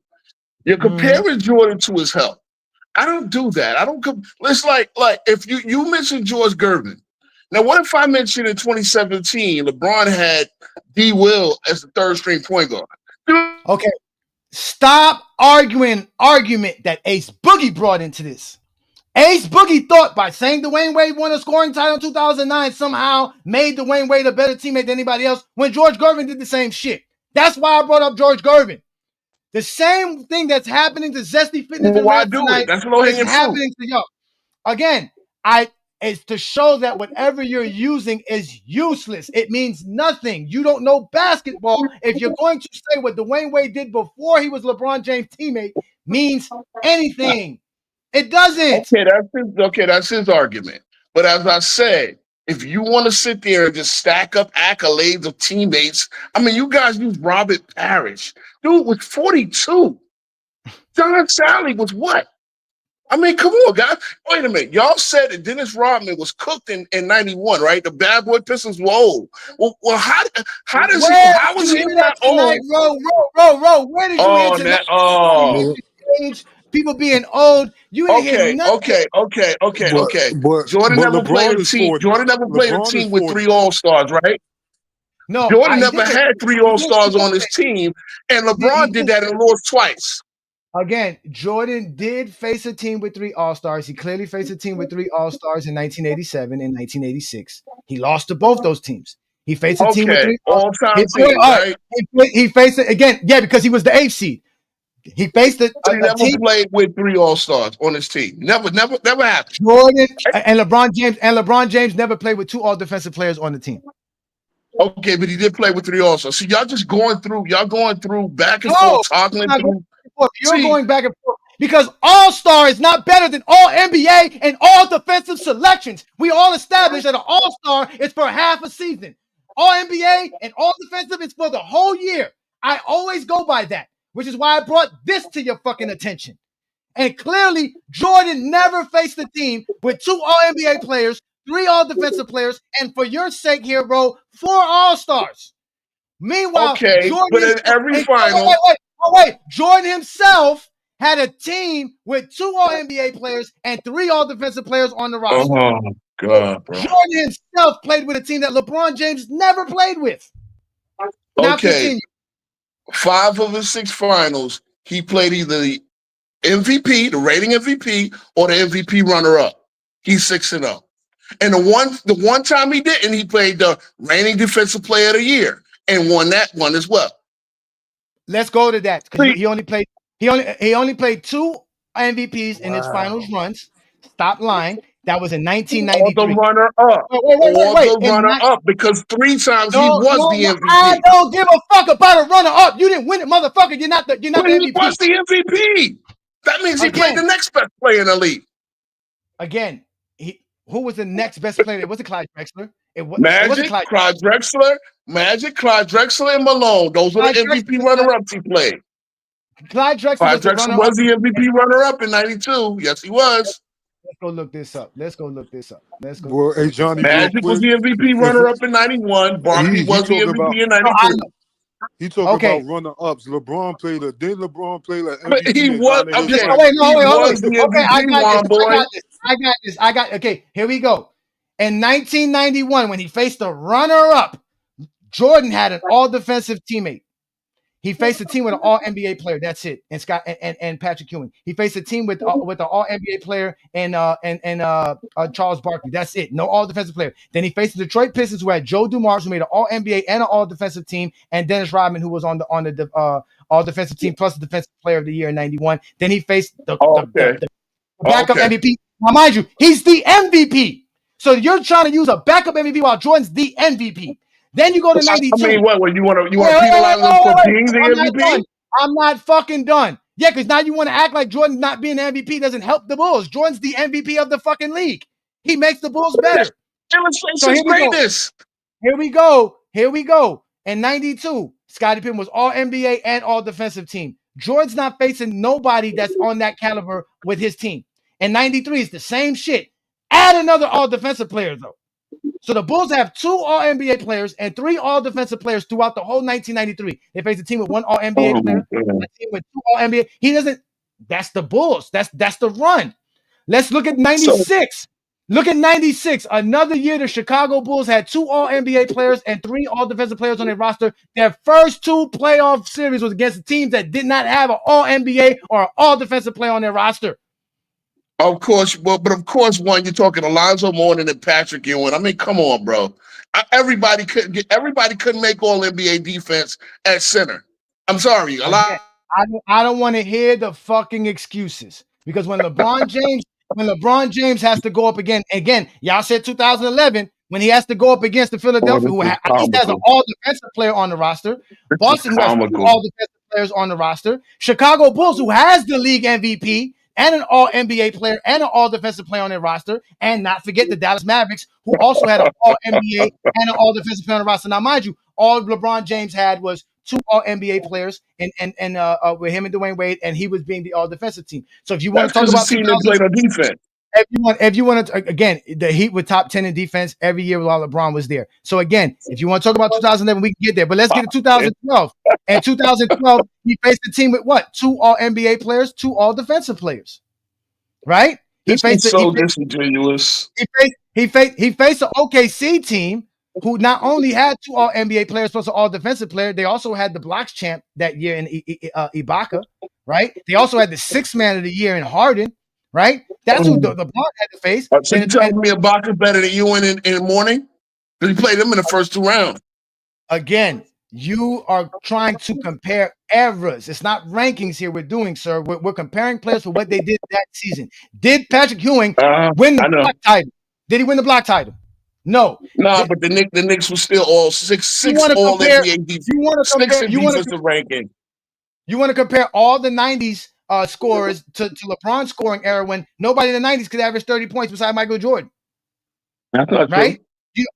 You're comparing Jordan to his health. I don't do that. I don't. It's like if you mentioned George Gervin. Now, what if I mentioned in 2017 LeBron had D. Will as the third string point guard? Okay, stop argument that Ace Boogie brought into this. Ace Boogie thought by saying Dwayne Wade won a scoring title in 2009 somehow made Dwayne Wade a better teammate than anybody else when George Gervin did the same shit. That's why I brought up George Gervin. The same thing that's happening to Zesty Fitness tonight is happening to y'all. Again, it's to show that whatever you're using is useless. It means nothing. You don't know basketball. If you're going to say what Dwayne Wade did before he was LeBron James' teammate means anything. It doesn't. Okay, that's his argument. But as I said, if you want to sit there and just stack up accolades of teammates, I mean, you guys use Robert Parrish. Dude was 42. John Sally was what? I mean, come on, guys. Wait a minute. Y'all said that Dennis Rodman was cooked in 91, right? The bad boy Pistons were old. Well, how was he not old? Row. Where did you enter? People being old. You ain't hear nothing. Okay. Jordan never played a team. Jordan never played a team with 3 All-Stars, right? No, Jordan never had 3 All-Stars on his team, and LeBron did that and lost twice. Again, Jordan did face a team with 3 All-Stars. He clearly faced a team with 3 All-Stars in 1987 and 1986. He lost to both those teams. He faced a team with 3 all-time team, right? He faced it again, because he was the 8th seed. He faced it. He never played with 3 All-Stars on his team. Never happened. Jordan and LeBron James never played with 2 all-defensive players on the team. Okay, but he did play with 3 All-Stars. So y'all just going through back and forth, toggling through. You're going back and forth because All-Star is not better than All NBA and All Defensive Selections. We all established that an All-Star is for half a season. All NBA and All Defensive is for the whole year. I always go by that, which is why I brought this to your fucking attention. And clearly, Jordan never faced a team with 2 All-NBA players, 3 All-Defensive players, and for your sake here, bro, 4 All-Stars. Meanwhile, Jordan, but in every final... Wait. Jordan himself had a team with 2 All-NBA players and 3 All-Defensive players on the roster. God, bro. Jordan himself played with a team that LeBron James never played with. Now Okay. continue. 5 of his 6 finals, he played either the MVP, the rating MVP, or the MVP runner-up. He's 6-0. And the one time he didn't, he played the reigning defensive player of the year and won that one as well. Let's go to that because he only played 2 MVPs in his finals runs. Stop lying. That was in 1993. Or the runner-up. Wait. Or the runner-up, because 3 times he was the MVP. I don't give a fuck about a runner-up. You didn't win it, motherfucker. You're not the MVP. He was the MVP. That means he played the next best player in the league. Again, who was the next best player? It wasn't Clyde Drexler. Magic, Clyde Drexler, and Malone. Those were the MVP runner-ups he played. Clyde Drexler was the MVP runner-up in 92. Yes, he was. Let's go look this up. Well, hey, Johnny, Magic was the MVP runner-up in 91. Barkley was the MVP in 92. He talking about runner-ups. LeBron played a. Did LeBron play like MVP? But he was. Okay. I got. Okay, here we go. In 1991, when he faced the runner-up, Jordan had an all-defensive teammate. He faced a team with an all-NBA player. That's it. And Scott and Patrick Ewing. He faced a team with an all-NBA player and Charles Barkley. That's it. No all-defensive player. Then he faced the Detroit Pistons, who had Joe Dumars, who made an all-NBA and an all-defensive team, and Dennis Rodman, who was on the all-defensive team plus the defensive player of the year in 91. Then he faced the backup MVP. Now, mind you, he's the MVP. So you're trying to use a backup MVP while Jordan's the MVP. Then you go to 92. I mean, what you want to penalize him for being the MVP? I'm not fucking done. Yeah, because now you want to act like Jordan not being the MVP doesn't help the Bulls. Jordan's the MVP of the fucking league. He makes the Bulls better. So here we go. In 92, Scottie Pippen was all NBA and all defensive team. Jordan's not facing nobody that's on that caliber with his team. In 93, it's the same shit. Add another all defensive player, though. So the Bulls have 2 all-NBA players and 3 all-defensive players throughout the whole 1993. They face a team with 1 all-NBA player, a team with 2 all-NBA. He doesn't. That's the Bulls. That's the run. Let's look at 96. Look at 96. Another year, the Chicago Bulls had 2 all-NBA players and 3 all-defensive players on their roster. Their first 2 playoff series was against teams that did not have an all-NBA or an all-defensive player on their roster. Of course, but of course, one, you're talking Alonzo Mourning and Patrick Ewing. I mean, come on, bro. Everybody couldn't make all NBA defense at center. I'm sorry. I don't want to hear the fucking excuses, because when LeBron James has to go up again, y'all said 2011 when he has to go up against the Philadelphia, who at least has an all defensive player on the roster. Boston, who has 2 all defensive players on the roster. Chicago Bulls, who has the league MVP and an all-NBA player and an all-defensive player on their roster, and not forget the Dallas Mavericks, who also had an all-NBA and an all-defensive player on the roster. Now, mind you, all LeBron James had was 2 all-NBA players and with him and Dwayne Wade, and he was being the all-defensive team. So if you want to talk about team that played on defense, if you want to again, the Heat were top 10 in defense every year while LeBron was there. So again, if you want to talk about 2011, we can get there. But let's get to 2012. In 2012, he faced a team with what? 2 all-NBA players, 2 all-defensive players. Right? He faced disingenuous. He faced an OKC team who not only had 2 all-NBA players plus an all-defensive player, they also had the blocks champ that year in Ibaka. Right? They also had the 6th man of the year in Harden. Right? That's who the Bron had to face. So you telling me Ibaka better than Ewing in the morning? Because he played him in the first 2 rounds. Again, you are trying to compare eras. It's not rankings here we're doing, sir. We're comparing players for what they did that season. Did Patrick Ewing win the block title? Did he win the block title? No. But the Knicks was still all 6 all NBA defensive ranking. You want to compare all the 90s scorers to LeBron's scoring era when nobody in the 90s could average 30 points beside Michael Jordan. That's not right?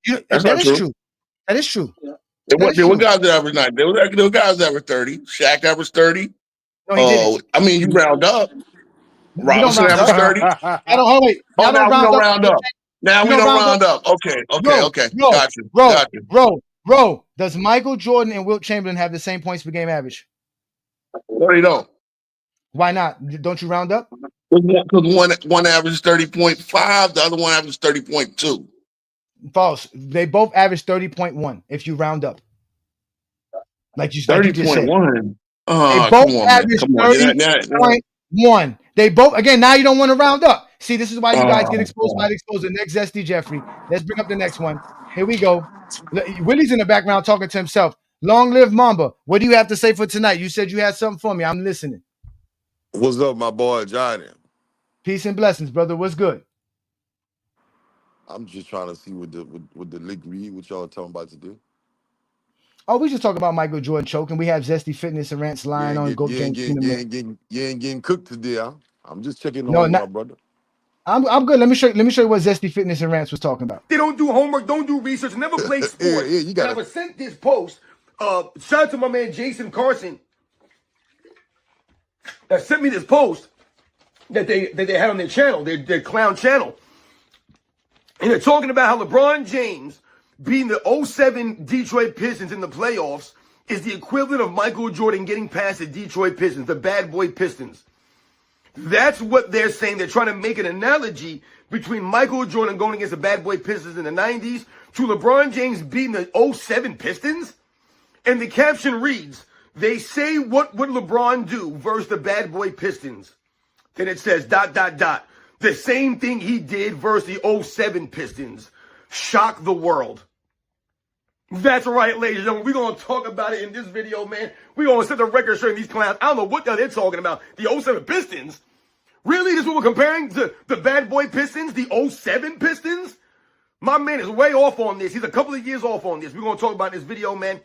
True. That is true. That is true. There were guys that averaged 90. There were guys that averaged 30. Shaq averaged 30. No, he didn't. I mean, you round up. Robinson averaged 30. Now we don't round up. Now we don't round up. Okay. Got you. Bro, does Michael Jordan and Wilt Chamberlain have the same points per game average? No, they don't. Why not? Don't you round up? Because one averaged 30.5, the other one averaged 30.2. False. They both average 30.1 if you round up. Like you just said. 30.1. They Oh, both come on, man. average Come on. 30.1. They both, again, now you don't want to round up. See, this is why you guys get exposed God. by the exposure. Next Zesty Jeffrey. Let's bring up the next one. Here we go. Willie's in the background talking to himself. Long live Mamba. What do you have to say for tonight? You said you had something for me. I'm listening. What's up, my boy Ajani? Peace and blessings, brother. What's good? I'm just trying to see what the league read, what y'all talking about to do. Oh, we just talk about Michael Jordan choking. We have Zesty Fitness and Rants line on Go Game. You ain't getting cooked today, huh? I'm just checking No, on you, not, my brother. I'm good. Let me show you what Zesty Fitness and Rants was talking about. They don't do homework, don't do research, never play sports. You gotta... And I was sent this post. Shout out to my man Jason Carson that sent me this post that they had on their channel, their clown channel. And they're talking about how LeBron James beating the 07 Detroit Pistons in the playoffs is the equivalent of Michael Jordan getting past the Detroit Pistons, the bad boy Pistons. That's what they're saying. They're trying to make an analogy between Michael Jordan going against the bad boy Pistons in the 90s to LeBron James beating the 07 Pistons. And the caption reads, they say what would LeBron do versus the bad boy Pistons. Then it says ... The same thing he did versus the 07 Pistons. Shock the world. That's right, ladies and gentlemen. We're going to talk about it in this video, man. We're going to set the record straight, these clowns. I don't know what they're talking about. The 07 Pistons? Really? This is what we're comparing to the bad boy Pistons? The 07 Pistons? My man is way off on this. He's a couple of years off on this. We're going to talk about this video, man.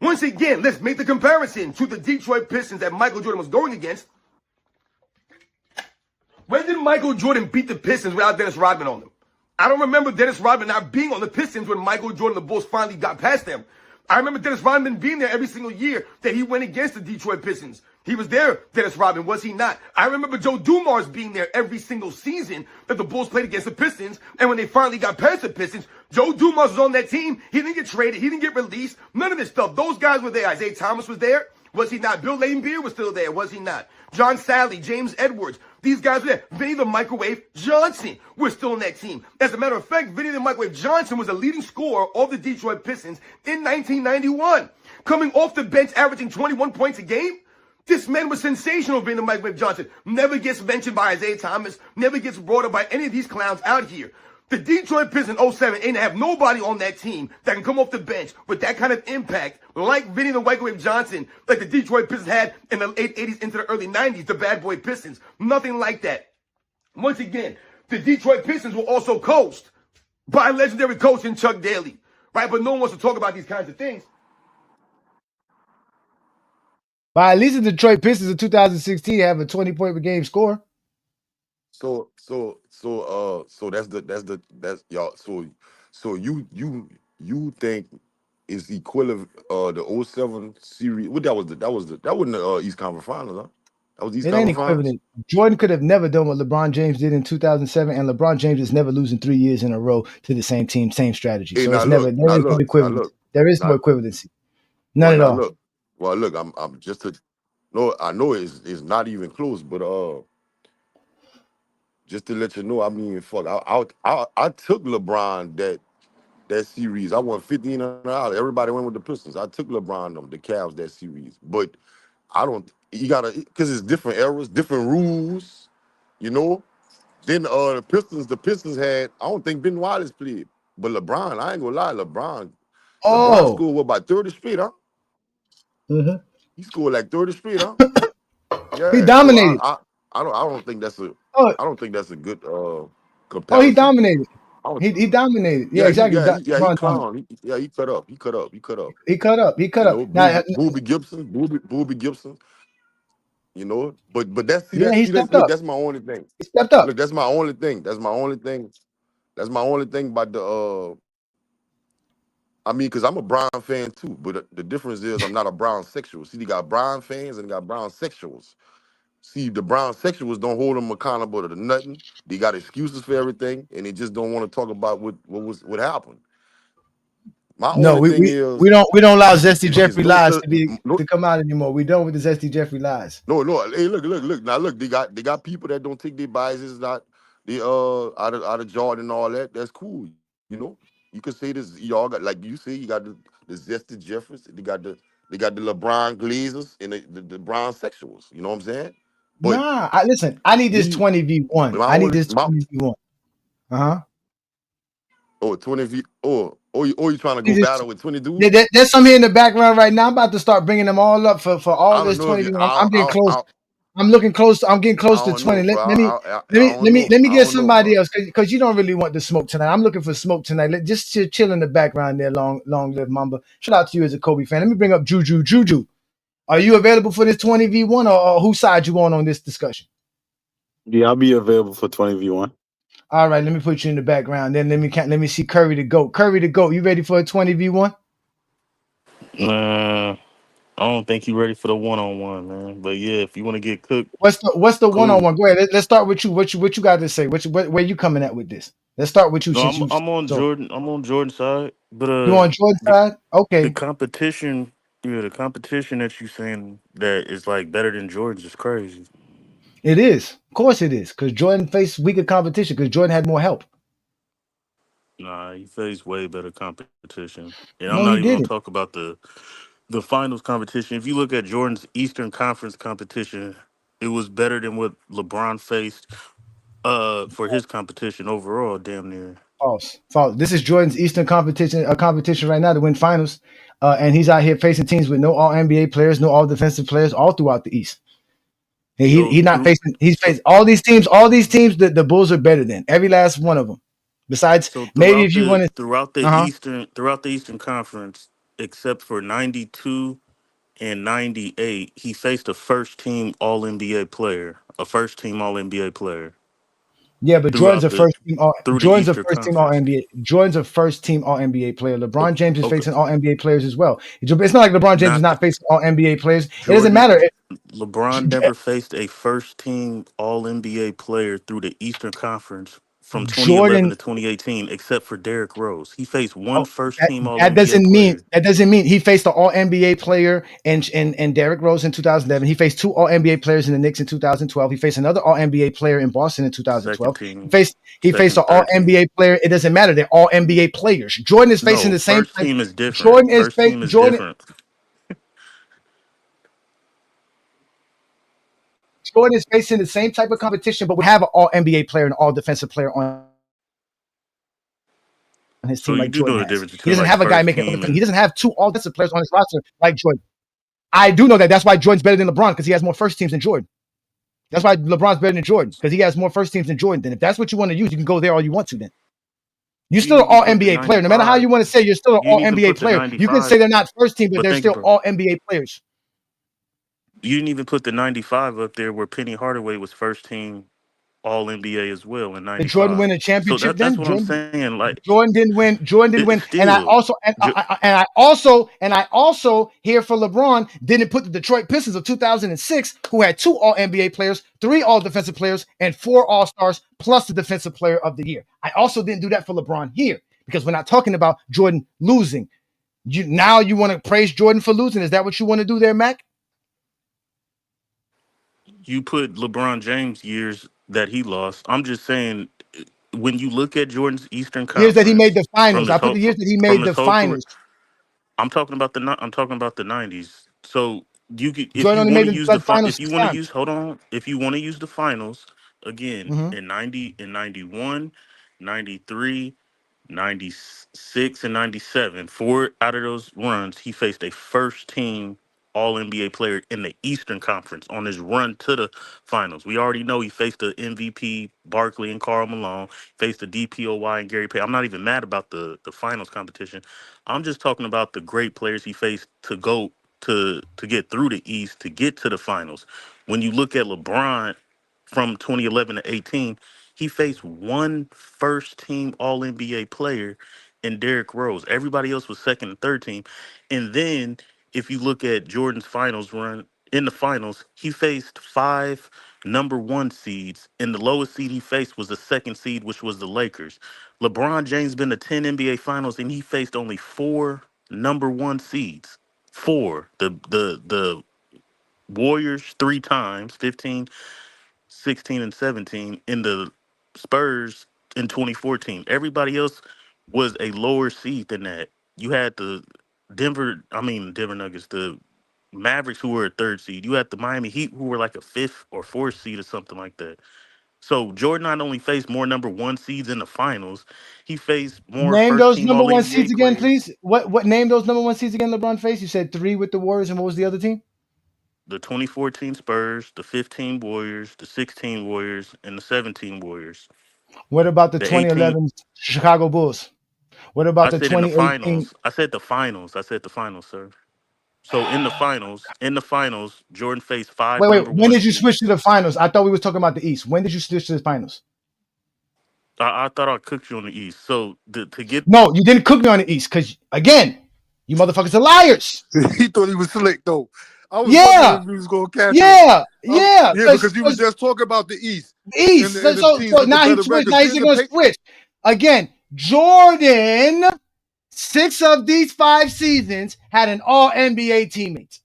Once again, let's make the comparison to the Detroit Pistons that Michael Jordan was going against. When did Michael Jordan beat the Pistons without Dennis Rodman on them? I don't remember Dennis Rodman not being on the Pistons when Michael Jordan, the Bulls, finally got past them. I remember Dennis Rodman being there every single year that he went against the Detroit Pistons. He was there, Dennis Rodman, was he not? I remember Joe Dumars being there every single season that the Bulls played against the Pistons. And when they finally got past the Pistons, Joe Dumars was on that team. He didn't get traded. He didn't get released. None of this stuff. Those guys were there. Isaiah Thomas was there. Was he not? Bill Laimbeer was still there. Was he not? John Sally, James Edwards. These guys were there. Vinny the Microwave Johnson was still on that team. As a matter of fact, Vinny the Microwave Johnson was the leading scorer of the Detroit Pistons in 1991. Coming off the bench, averaging 21 points a game. This man was sensational, Vinny the Microwave Johnson. Never gets mentioned by Isaiah Thomas. Never gets brought up by any of these clowns out here. The Detroit Pistons 07 ain't have nobody on that team that can come off the bench with that kind of impact like Vinny the Microwave Johnson, like the Detroit Pistons had in the late 80s into the early 90s, the bad boy Pistons. Nothing like that. Once again, the Detroit Pistons were also coached by legendary coach in Chuck Daly, right? But no one wants to talk about these kinds of things. But at least the Detroit Pistons in 2016 have a 20-point per game score. So that's y'all. So you think is equivalent the 07 series? What that wasn't the East Conference Finals, huh? That was East It ain't Conference Finals. equivalent. Jordan could have never done what LeBron James did in 2007, and LeBron James is never losing 3 years in a row to the same team, same strategy. Hey, So now it's look, never there is no equivalence. There is no equivalency. None at all. Look, I'm just to no, I know it's not even close, but just to let you know, I mean, fuck, I took LeBron that series. I won $1,500. Everybody went with the Pistons. I took LeBron the Cavs that series, but I don't. You gotta, because it's different eras, different rules, you know. Then the Pistons had. I don't think Ben Wallace played, but LeBron. I ain't gonna lie, LeBron scored what, about 30 straight, huh? Mm-hmm. He scored like 30 straight, huh? Yeah, He dominated. So I don't think that's a Oh. I don't think that's a good comparison. Oh, he dominated. He dominated. Yeah, exactly. He clown. He cut up. He cut up. He cut up. Now, Booby Gibson. You know, but that's that's my only thing. He stepped up. Look, that's my only thing. That's my only thing about the I mean, because I'm a Brown fan too, but the difference is I'm not a Brown sexual. See, they got Brown fans and they got Brown sexuals. See, the Brown sexuals don't hold them accountable to nothing. They got excuses for everything, and they just don't want to talk about what happened. My No, only thing is we don't allow Zesty is Jeffrey no lies to no to come out anymore. We done with the Zesty Jeffrey lies. no. Hey, look. Now look, they got people that don't take their biases not the out of Jordan and all that. That's cool. You can say this. Y'all got like you say you got the Zesty Jeffers. They got the LeBron Glazes and the Bron sexuals. You know what I'm saying? But Nah, listen. I need this me, 20v1. my I need only this my 20v1. Uh huh. 20 V. You trying to go battle with 20 dudes? There's some here in the background right now. I'm about to start bringing them all up for all I don't this know if 20. you. I'm getting close. I'm looking close. I'm getting close I to don't 20. know, Let, bro. let me I let me don't let me know. let me I get don't know, somebody bro. else because you don't really want the smoke tonight. I'm looking for smoke tonight. Just chill in the background there. Long live Mamba. Shout out to you as a Kobe fan. Let me bring up Juju. Juju, are you available for this 20v1 or whose side you on this discussion? Yeah, I'll be available for 20v1. All right, let me put you in the background. Then let me see Curry the GOAT. Curry the GOAT. You ready for a 20v1? Nah, I don't think you ready for the one-on-one, man. But yeah, if you want to get cooked, What's the one on cool. one? Go ahead. Let's start with you. What you got to say? Where you coming at with this? Let's start with you No, since I'm you I'm on so Jordan. I'm on Jordan's side, but you on Jordan's the side? the Okay, competition, yeah, the competition that you saying that is like better than Jordan's is crazy. it is. Of course it is. Because Jordan faced weaker competition because Jordan had more help. Nah, he faced way better competition, and I'm No, not he even gonna didn't. talk about the finals competition. If you look at Jordan's Eastern Conference competition, it was better than what LeBron faced for his competition overall, damn near. False. False. This is Jordan's Eastern competition, a competition right now to win finals. And he's out here facing teams with no all NBA players, no all defensive players, all throughout the East. And So he not through facing. He's so faced all these teams. All these teams that the Bulls are better than every last one of them. Besides, so maybe if you want to, uh huh. throughout the Eastern Conference, except for 92 and 98, he faced a first team All NBA player, a first team All NBA player Yeah, but throughout the through the Jordan's a Eastern first team All Conference. NBA. Jordan's a first team All NBA player. LeBron Okay, James is okay. facing All NBA players as well. It's not like LeBron James is Not not facing All NBA players. It doesn't Jordan matter. LeBron never faced a first team All NBA player through the Eastern Conference from 2011 Jordan. to 2018, except for Derrick Rose. He faced one Oh, first team All that NBA player. doesn't mean he faced the All NBA player and Derrick Rose in 2011. He faced two All NBA players in the Knicks in 2012. He faced another All NBA player in Boston in Second 2012. team, He faced an second, All third team. NBA player. It doesn't matter. They're All NBA players. Jordan is facing No, the same first type. team is different. Jordan is First team is Jordan. different. Jordan is facing the same type of competition, but we have an All NBA player and All Defensive player on his So team you like do Jordan know the has. difference He between doesn't like have a guy first making other team things. He and doesn't have two All Defensive players on his roster like Jordan. I do know that. That's why Jordan's better than LeBron because he has more first teams than Jordan. That's why LeBron's better than Jordan because he has more first teams than Jordan. Then if that's what you want to use, you can go there all you want to. Then you're you didn't still an even All put the NBA player. No matter how 95. you want to say, you're still an You All didn't even NBA put the player. You can say 95. they're not first team, but But they're think still about All NBA players. you didn't even put the 95 up there where Penny Hardaway was first team All NBA as well in Did Jordan win '95. a So championship? that's Then what I'm saying. Like Jordan didn't win. Jordan didn't it win. And still, I also here for LeBron didn't put the Detroit Pistons of 2006, who had two All NBA players, three All Defensive players, and four All Stars plus the Defensive Player of the Year. I also didn't do that for LeBron here because we're not talking about Jordan losing. You want to praise Jordan for losing? Is that what you want to do there, Mac? you put LeBron James years that he lost. I'm just saying when you look at Jordan's Eastern Years that he made Conference the from finals. his I put whole the years that he from made his the whole career, finals. I'm talking about the '90s. So you could, if Jordan you only want made to use the the finals if you six want to times. use hold on, if you want to use the finals again Mm-hmm. in '90, in '91, '93, '96, and '97, four out of those runs, he faced a first team All NBA player in the Eastern Conference on his run to the finals. We already know he faced the MVP Barkley and Karl Malone, faced the DPOY and Gary Payton. I'm not even mad about the finals competition. I'm just talking about the great players he faced to go to get through the East to get to the finals. When you look at LeBron from 2011 to 18, he faced one first team All NBA player in Derrick Rose. Everybody else was second and third team. And then if you look at Jordan's finals run, in the finals, he faced 5 number 1 seeds, and the lowest seed he faced was the 2nd seed, which was the Lakers. LeBron James been to 10 NBA finals, and he faced only 4 number 1 seeds. 4. The Warriors 3 times, 15, 16, and 17, in the Spurs in 2014. Everybody else was a lower seed than that. You had the Denver Nuggets, the Mavericks, who were a 3rd seed. You had the Miami Heat, who were like a 5th or 4th seed or something like that. So Jordan not only faced more number 1 seeds in the finals, he faced more Name first those team number All one NBA seeds again, players. please. What name those number 1 seeds again? LeBron faced. You said 3 with the Warriors, and what was the other team? The 2014 Spurs, the 15 Warriors, the 16 Warriors, and the 17 Warriors. What about the The 18. 2011 Chicago Bulls? What about I the said in the 2018? finals. I said the finals. I said the finals, sir. So in the finals, Jordan faced 5 Wait. number When 1 did you seeds. switch to the finals? I thought we was talking about the East. When did you switch to the finals? I thought I cooked you on the East. So to get No, you didn't cook me on the East because, again, you motherfuckers are liars. He thought he was slick though. I was Yeah, wondering if he was gonna catch him. yeah. Yeah, Because because you was just talking about the East East. and the teams So with the now he better switched. records. Now he's Then going to switch again. Jordan, 6 of these 5 seasons had an All NBA teammate.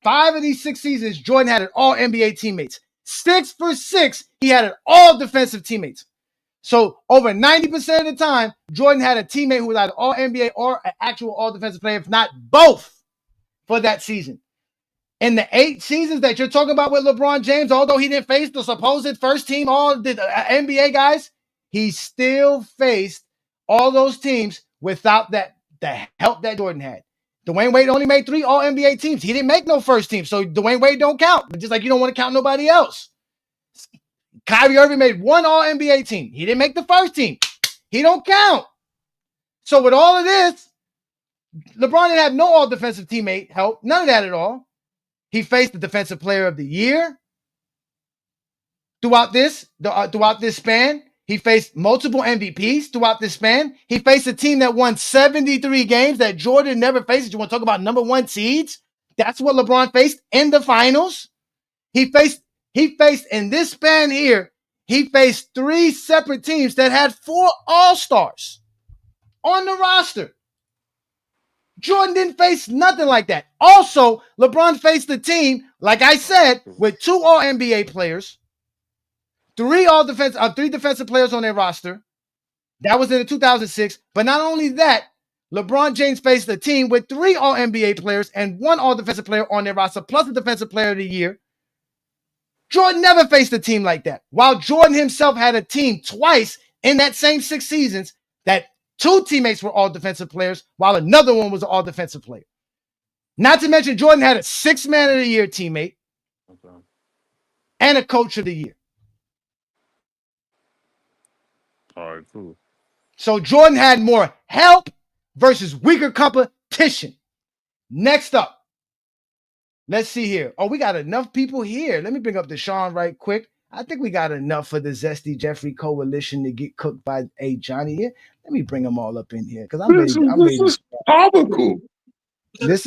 5 of these 6 seasons, Jordan had an All NBA teammates. 6 for 6, he had an All Defensive teammates. So over 90% of the time, Jordan had a teammate who was either All NBA or an actual All Defensive player, if not both, for that season. In the 8 seasons that you're talking about with LeBron James, although he didn't face the supposed first team All the NBA guys, he still faced all those teams without the help that Jordan had. Dwayne Wade only made 3 All NBA teams. He didn't make no first team, so Dwayne Wade don't count. Just like you don't want to count nobody else. Kyrie Irving made 1 All NBA team. He didn't make the first team. He don't count. So with all of this, LeBron didn't have no All Defensive teammate help. None of that at all. He faced the Defensive Player of the Year throughout this span. He faced multiple MVPs throughout this span. He faced a team that won 73 games that Jordan never faced. You want to talk about number 1 seeds? That's what LeBron faced in the finals. He faced in this span here, he faced 3 separate teams that had 4 All-Stars on the roster. Jordan didn't face nothing like that. Also, LeBron faced the team, like I said, with 2 All-NBA players, 3 defensive players on their roster. That was in the 2006. But not only that, LeBron James faced a team with 3 All-NBA players and 1 All-Defensive player on their roster, plus a Defensive Player of the Year. Jordan never faced a team like that. While Jordan himself had a team twice in that same 6 seasons that 2 teammates were all defensive players, while another one was an all defensive player. Not to mention, Jordan had a 6th Man of the Year teammate and a Coach of the Year. All right, cool. So Jordan had more help versus weaker competition. Next up, let's see here. Oh, we got enough people here. Let me bring up Deshaun right quick. I think we got enough for the Zesty Jeffrey coalition to get cooked by Ajani here. Let me bring them all up in here because I'm ready. This is comical. This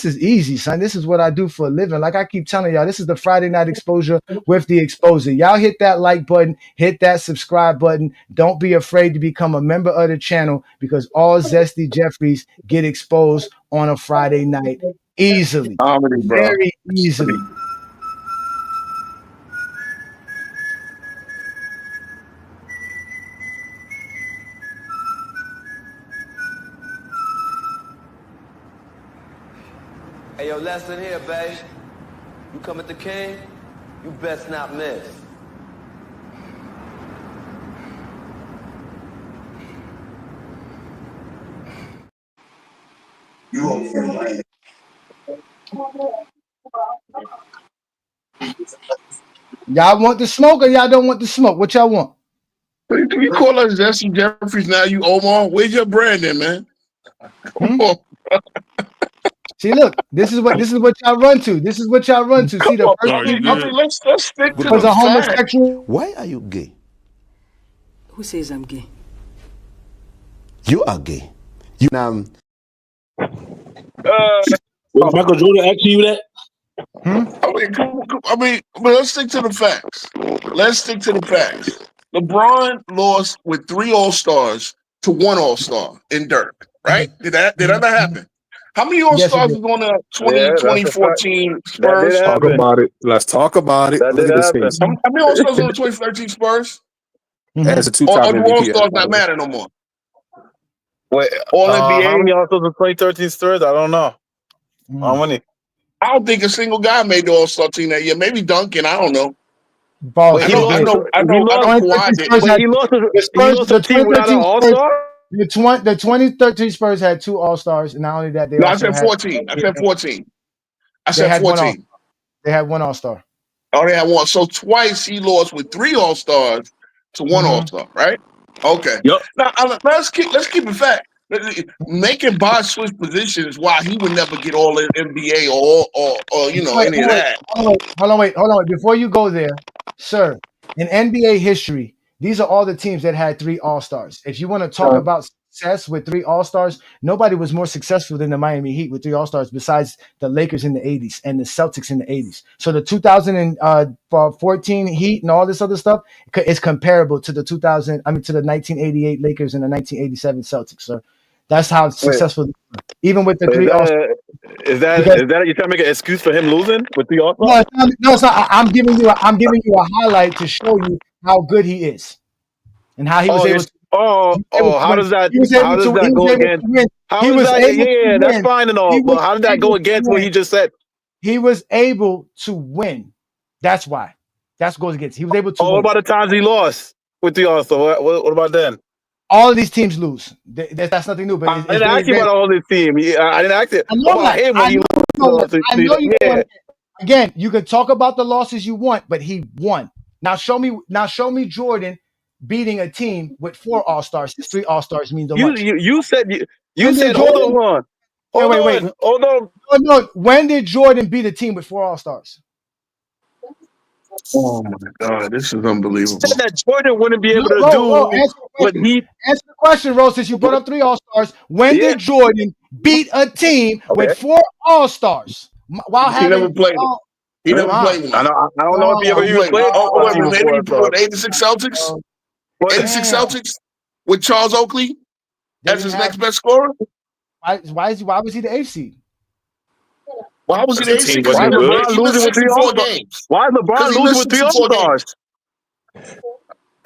is easy, son. This is what I do for a living. Like I keep telling y'all, this is the Friday night exposure with the exposer. Y'all hit that like button, hit that subscribe button. Don't be afraid to become a member of the channel because all Zesty Jeffries get exposed on a Friday night easily. Very easily. Hey, yo, Lesson here, babe. You come at the king, you best not miss. Y'all want the smoke or y'all don't want the smoke? What y'all want? You call us Zesty Jeffries now, you Omar. Where's your branding, man? Come on. See, look, this is what y'all run to. This is what y'all run to. See, the first thing let's stick to was the a homosexual. Why are you gay? Who says I'm gay? You are gay. You Michael Jordan asking you that? I mean, but let's stick to the facts. LeBron lost with 3 All-Stars to 1 All-Star in Dirk, right? Did that not happen? How many All-Stars was on the 2014 Spurs? Let's talk about it. Let's talk about it. Look at this thing. How many All-Stars on the 2013 Spurs? That's a Or two-time do MVP. All-Stars not matter no more? Wait, All NBA. how many All-Stars in 2013 Spurs? I don't know. How many? I don't think a single guy made the All-Star team that year. Maybe Duncan. I don't know. Boss, I know Kawhi did. He lost a team without an All-Star? The 2013 Spurs had 2 All-Stars, and not only that, they No, I also said had 14. I said 14. I They said had 14. They had 1 All-Star. Oh, they had 1. So twice he lost with 3 All-Stars to 1 All-Star, right? Okay. Yep. Now let's keep it fact. Making Bosh switch positions while he would never get all the NBA or you know any of that. Hold on, wait. Before you go there, sir, in NBA history, these are all the teams that had 3 All-Stars. If you want to talk about success with 3 All-Stars, nobody was more successful than the Miami Heat with 3 All-Stars besides the Lakers in the 80s and the Celtics in the 80s. So the 2014 Heat and all this other stuff is comparable to the 1988 Lakers and the 1987 Celtics, sir. That's how successful, even with the 3 All-Stars. Is that you trying to make an excuse for him losing with 3 All-Stars? No, it's not. I'm giving you a highlight to show you how good he is and how he was able to. How does that go against? That's fine and all, but how did that go against what he just said? He was able to win. That's why. That's what goes against. He was able to win. What about the times he lost with the All-Star? What about then? All of these teams lose. That's nothing new. But I didn't ask you about all this team. I didn't ask you about him when he lost. Again, you can talk about the losses you want, but he won. Now show me Jordan beating a team with 4 All-Stars. 3 All-Stars means much. You said hold on. Wait. Hold on. No. When did Jordan beat a team with 4 All-Stars? Oh my God, this is unbelievable. You said that Jordan wouldn't be able to do what he. Answer the question, Rose. Since you brought up 3 All-Stars, when did Jordan beat a team with 4 All-Stars? While he never played. He never played. I don't know if he ever played. Maybe he played 86 Celtics. 86 Celtics with Charles Oakley as his next best scorer. Why was he the 8th seed? Why was he the 8th seed? Why is LeBron losing with 3 All-Stars? Why is LeBron losing with 3 All-Stars?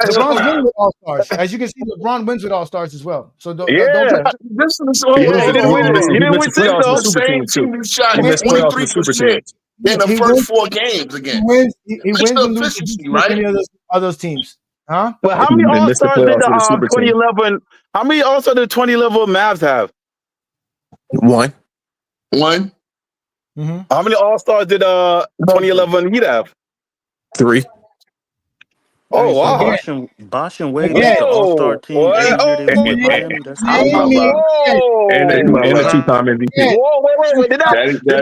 LeBron's winning with All-Stars. As you can see, LeBron wins with All-Stars as well. So don't he didn't win 6 though. Same team who shot 23% in the first 4 games again. He wins and loses right? Of those teams. Huh? But how many All-Stars did the 2011? How many All-Stars did 2011 Mavs have? 1. Mm-hmm. How many All-Stars did 2011 Heat have? 3. Oh wow! Bosh and Wade was the All-Star team. And the 2-time MVP. Whoa, wait! Did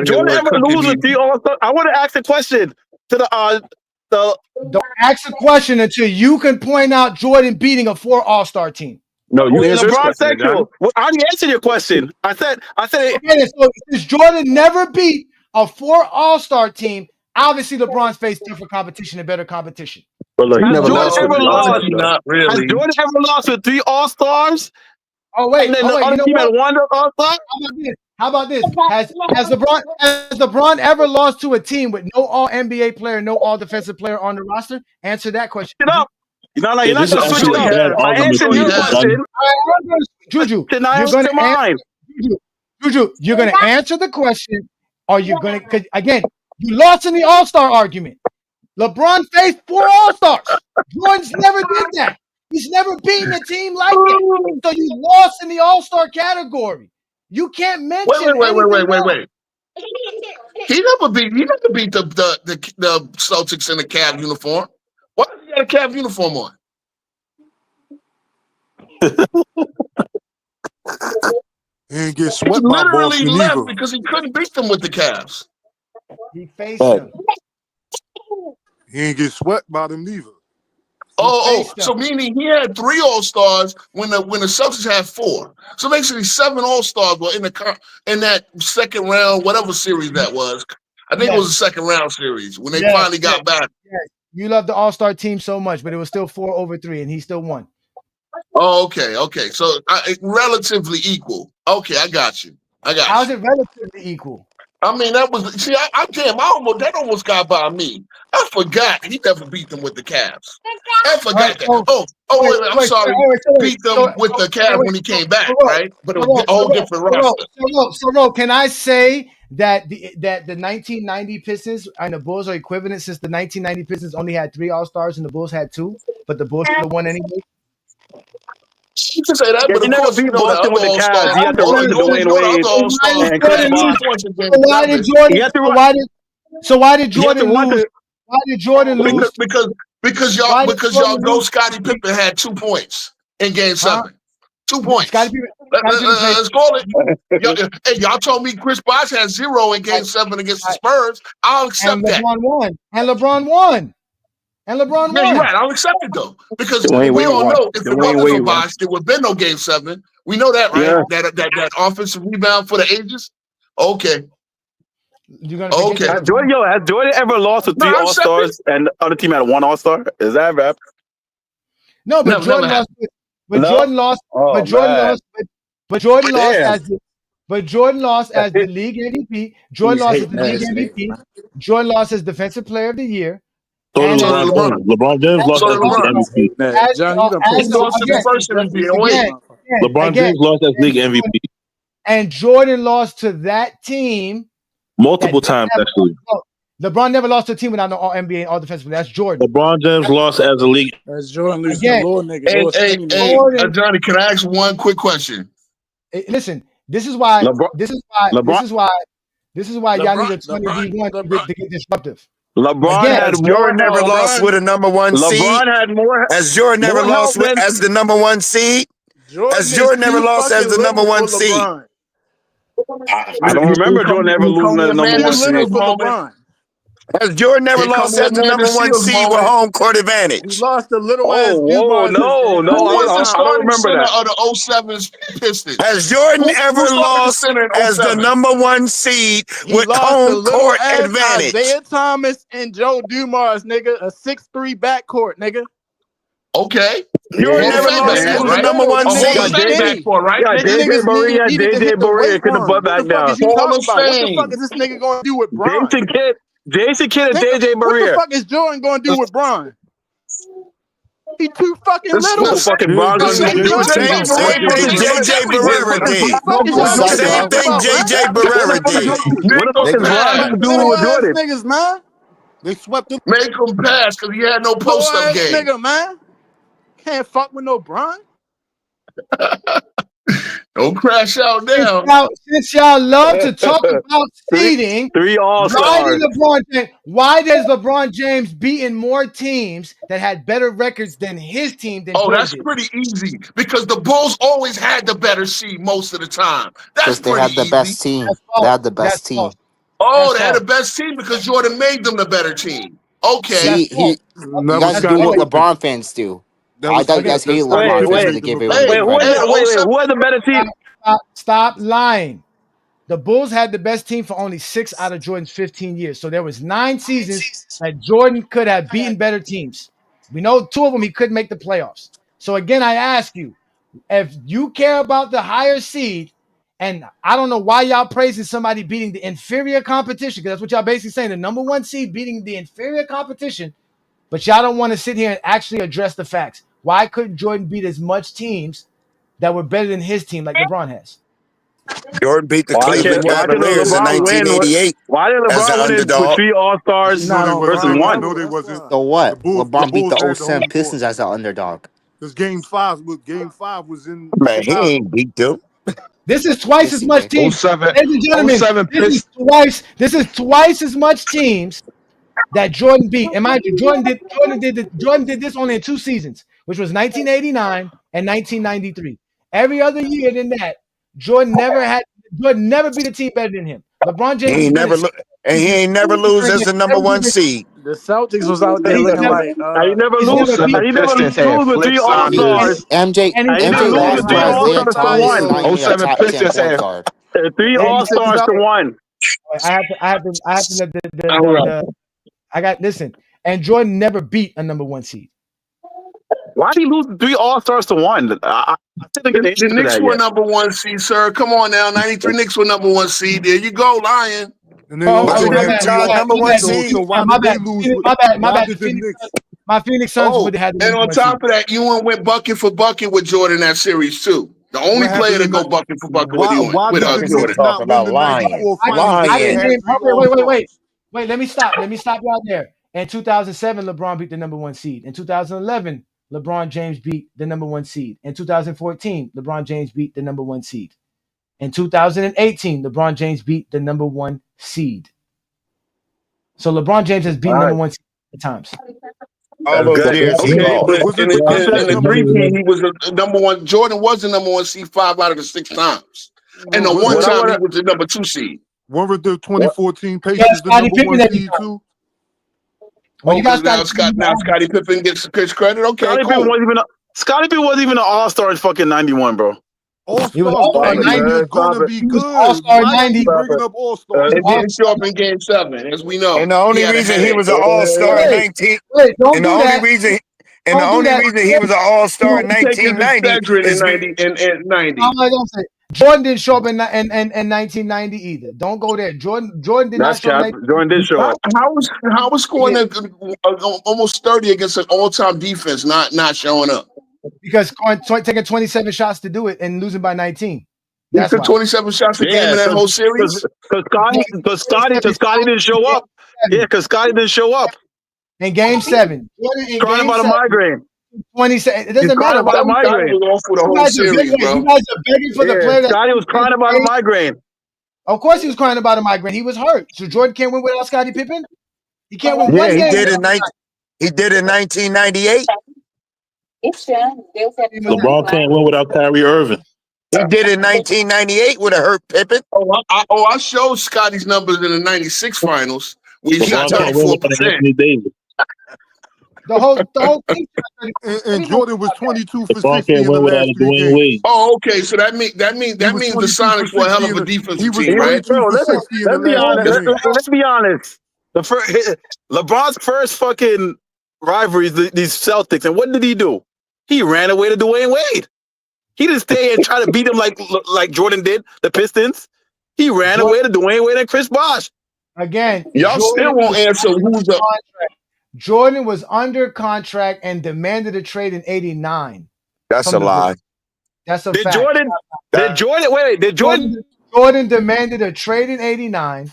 Jordan ever lose with 3 All-Stars? I want to ask a question to the. Don't ask a question until you can point out Jordan beating a 4 All-Star team. No, you answered LeBron sexual. Well, I already answered your question. I said. Okay, so since Jordan never beat a 4 All-Star team, obviously LeBron's faced different competition and better competition. But look, he never lost. Not really. Has Jordan ever lost with 3 All-Stars? Oh wait, and then the other team had 1 All-Star. How about this? Has LeBron ever lost to a team with no All NBA player, no All Defensive player on the roster? Answer that question. You're not going to switch it up. I answered your question. Juju, you're going to answer the question, or you're going to? Because again, you lost in the All-Star argument. LeBron faced 4 All-Stars. Jordan's never did that. He's never beaten a team like it. So you lost in the All-Star category. You can't mention. Wait. He never beat the Celtics in the Cavs uniform. Why did he have a Cavs uniform on? He didn't get swept by literally Boston left either. because he couldn't beat them with the Cavs. He faced them. He didn't get swept by them neither. So meaning he had 3 All-Stars when the Celtics had 4. So basically 7 All-Stars were in that second round, whatever series that was. I think it was a second round series when they finally got back. Yes. You love the All-Star team so much, but it was still 4-3, and he still won. Oh, okay. So relatively equal. Okay, I got you. How's it relatively equal? I mean, that was that almost got by me. I forgot he never beat them with the Cavs. I forgot that. Wait, I'm sorry. Beat them with the Cavs when he came back, right? But it was a whole different roster. So, can I say that the 1990 Pistons and the Bulls are equivalent since the 1990 Pistons only had 3 All-Stars and the Bulls had 2, but the Bulls still won anyway? You can say that, but you never beat Boston with the Cavs. You have to run to Dwayne Wade and Chris Bosh. So why did Jordan lose? Why did Jordan lose? Because y'all know Scottie Pippen had 2 points in Game 7. 2 points. Let's call it. Hey, y'all told me Chris Bosh had 0 in Game 7 against the Spurs. I'll accept that. LeBron won. Yeah, you're right. I'll accept it though, because we all know if it wasn't for Bosh, there would have been no Game 7. We know that, right? Yeah. That offensive rebound for the ages. Okay. Has Jordan ever lost to 3 All-Stars and the other team had 1 All-Star? Is that rap? No, but Jordan lost. But Jordan lost as the league MVP. Jordan lost as the league MVP. Jordan lost as Defensive Player of the Year. LeBron James lost as league MVP. LeBron James lost as league MVP. And Jordan lost to that team multiple times, actually. LeBron never lost to a team without no All NBA and All Defensive. That's Jordan. LeBron James lost as a league. As Jordan loses to little niggas. Hey, Johnny, can I ask one quick question? Hey, listen, this is why y'all need a 20v1 to get disruptive. LeBron had Jordan never lost with a number 1 seed. LeBron had more. Has Jordan never lost as the number 1 seed? Has Jordan never lost as the number 1 seed? I don't remember Jordan ever losing as the number 1 seed. Has Jordan never lost as the number 1 seed with home court advantage? He lost the little ass. No. Who was the starting center of the 07 Pistons? Has Jordan ever lost as the number 1 seed with home court advantage? Isaiah Thomas and Joe Dumars, nigga, a 6'3" backcourt, nigga. Okay. Jordan never lost as the number 1 seed. JJ Barea could have put back down. What the fuck is this nigga going to do with Bron? Jason Kidd and JJ Barea. What the fuck is Jordan going to do with Bron? He too fucking little. Fucking Bron gonna do JJ Barea did. Same thing JJ Barea did. What the fuck is Bron doing with Jordan? Niggas, man. They swept him. Make him pass because he had no post-up game. Nigga, man. Can't fuck with no Bron. Don't crash out now. Since y'all love to talk about seeding, 3 All-Stars. Why does LeBron James beating more teams that had better records than his team? That's pretty easy because the Bulls always had the better seed most of the time. That's they had the best team. They had the best team. Oh, they had the best team because Jordan made them the better team. Okay. You guys do what LeBron fans do. I thought you guys hate LeBron fans to give it away. Who had the better team? Stop lying. The Bulls had the best team for only 6 out of Jordan's 15 years. So there was 9 seasons that Jordan could have beaten better teams. We know 2 of them he couldn't make the playoffs. So again, I ask you, if you care about the higher seed, and I don't know why y'all praising somebody beating the inferior competition, because that's what y'all basically saying, the number 1 seed beating the inferior competition, but y'all don't want to sit here and actually address the facts. Why couldn't Jordan beat as much teams that were better than his team like LeBron has? Jordan beat the Cleveland Cavaliers in 1988. Why did LeBron win with 3 All-Stars versus 1? So what? LeBron beat the 07 Pistons as an underdog. Because Game 5 was in. Man, he ain't beat them. This is twice as much teams. Ladies and gentlemen, this is twice as much teams that Jordan beat. And mind you, Jordan did this only in 2 seasons, which was 1989 and 1993. Every other year than that, Jordan never beat a team better than him. LeBron James he ain't never lose as the number 1 seed. The Celtics was out there looking like he never lose with 3 All-Stars. MJ last year Isaiah Thomas 07 Pistons had 3 All-Stars to 1. I have to All right. I got listen. And Jordan never beat a number 1 seed. Why did he lose 3 All-Stars to 1? I didn't get the answer The to Knicks that were yet. number 1 seed, sir. Come on now, 93 Knicks were number 1 seed. There you go, Lion. And then also my had bad, New York. number 1 So, seed. so why My did they bad, lose? my Why bad. did the Knicks? My Phoenix Suns Oh, would have had the and number on 1 top seed. of that, Ewan went bucket for bucket with Jordan that series too. The only What player happened to in go the? bucket for bucket with Ewan, Why with did the Jordan. Knicks not win the '94 finals if I they can had name. 3 All-Stars? Wait. Let me stop you out there. In 2007, LeBron beat the number 1 seed. In 2011, LeBron James beat the number 1 seed. In 2014, LeBron James beat the number 1 seed. In 2018, LeBron James beat the number 1 seed. So LeBron James has beaten number 1 seed 3 times. All those years he Okay, but Was in it the Pistons the number 3P, 2? he was the number 1. Jordan was the number 1 seed 5 out of the 6 times, and the Was one it? time he was the number 2 seed. Were the 2014 Yeah, Pacers the Scottie number Pippen 1 every seed time. too? When you got Now Scottie Scottie Pippen gets credit. Okay, Scottie Pippen wasn't even an All-Star in fucking 91, bro. He was All-Stars All-Star don't mean 90. you're gonna be He was good. All-Star Why you 90. keep bringing up All-Stars? It didn't show up in Game 7, as we know. And the only He had a reason he headache. was an All-Star in 19 Wait, don't and do that. the only reason he was an All-Star in Take his 1990 Excedrin in is 90 and 90. I'm not gonna say Jordan didn't show up in 1990 either. Don't go there. Jordan did not That's show up. cap. Jordan did show up. How was scoring almost 30 against an all-time defense not showing up? Because taking 27 shots to do it and losing by 19. He That's took why. 27 shots a game in that whole series. Because Scotty didn't show up. Yeah, because Scotty didn't show up. In Game 7, Jordan in Crying Game about 7, a migraine. 27. It He's doesn't crying matter. about a migraine. Was off for the You whole guys, series, bro. you guys are begging for the player. Scotty was crying about a migraine. Of course, he was crying about a migraine. He was hurt. So Jordan can't win without Scottie Pippen. He can't win one he game. did in 1998. LeBron can't win without Kyrie Irving. He did in 1998 with a hurt Pippen. I showed Scotty's numbers in the 96 finals. We shot LeBron can't win without 34%. Anthony Davis. The whole thing. And Jordan was 22 for LeBron 60 can't in the win without last 3 Dwayne games. Wade. Oh, okay. So that means the 22 Sonics for were a hell of 60 a defensive he was team, right? 22 for 60 in the Let's be last 3 honest. games. Let's be honest. LeBron's first fucking rivalries, these Celtics, and what did he do? He ran away to Dwayne Wade. He didn't stay and try to beat him like Jordan did, the Pistons. He ran away to Dwayne Wade and Chris Bosh. Again, Y'all still won't answer who's the Jordan was under contract and demanded a trade in '89. That's a lie. That's a Did fact. Jordan demanded a trade in '89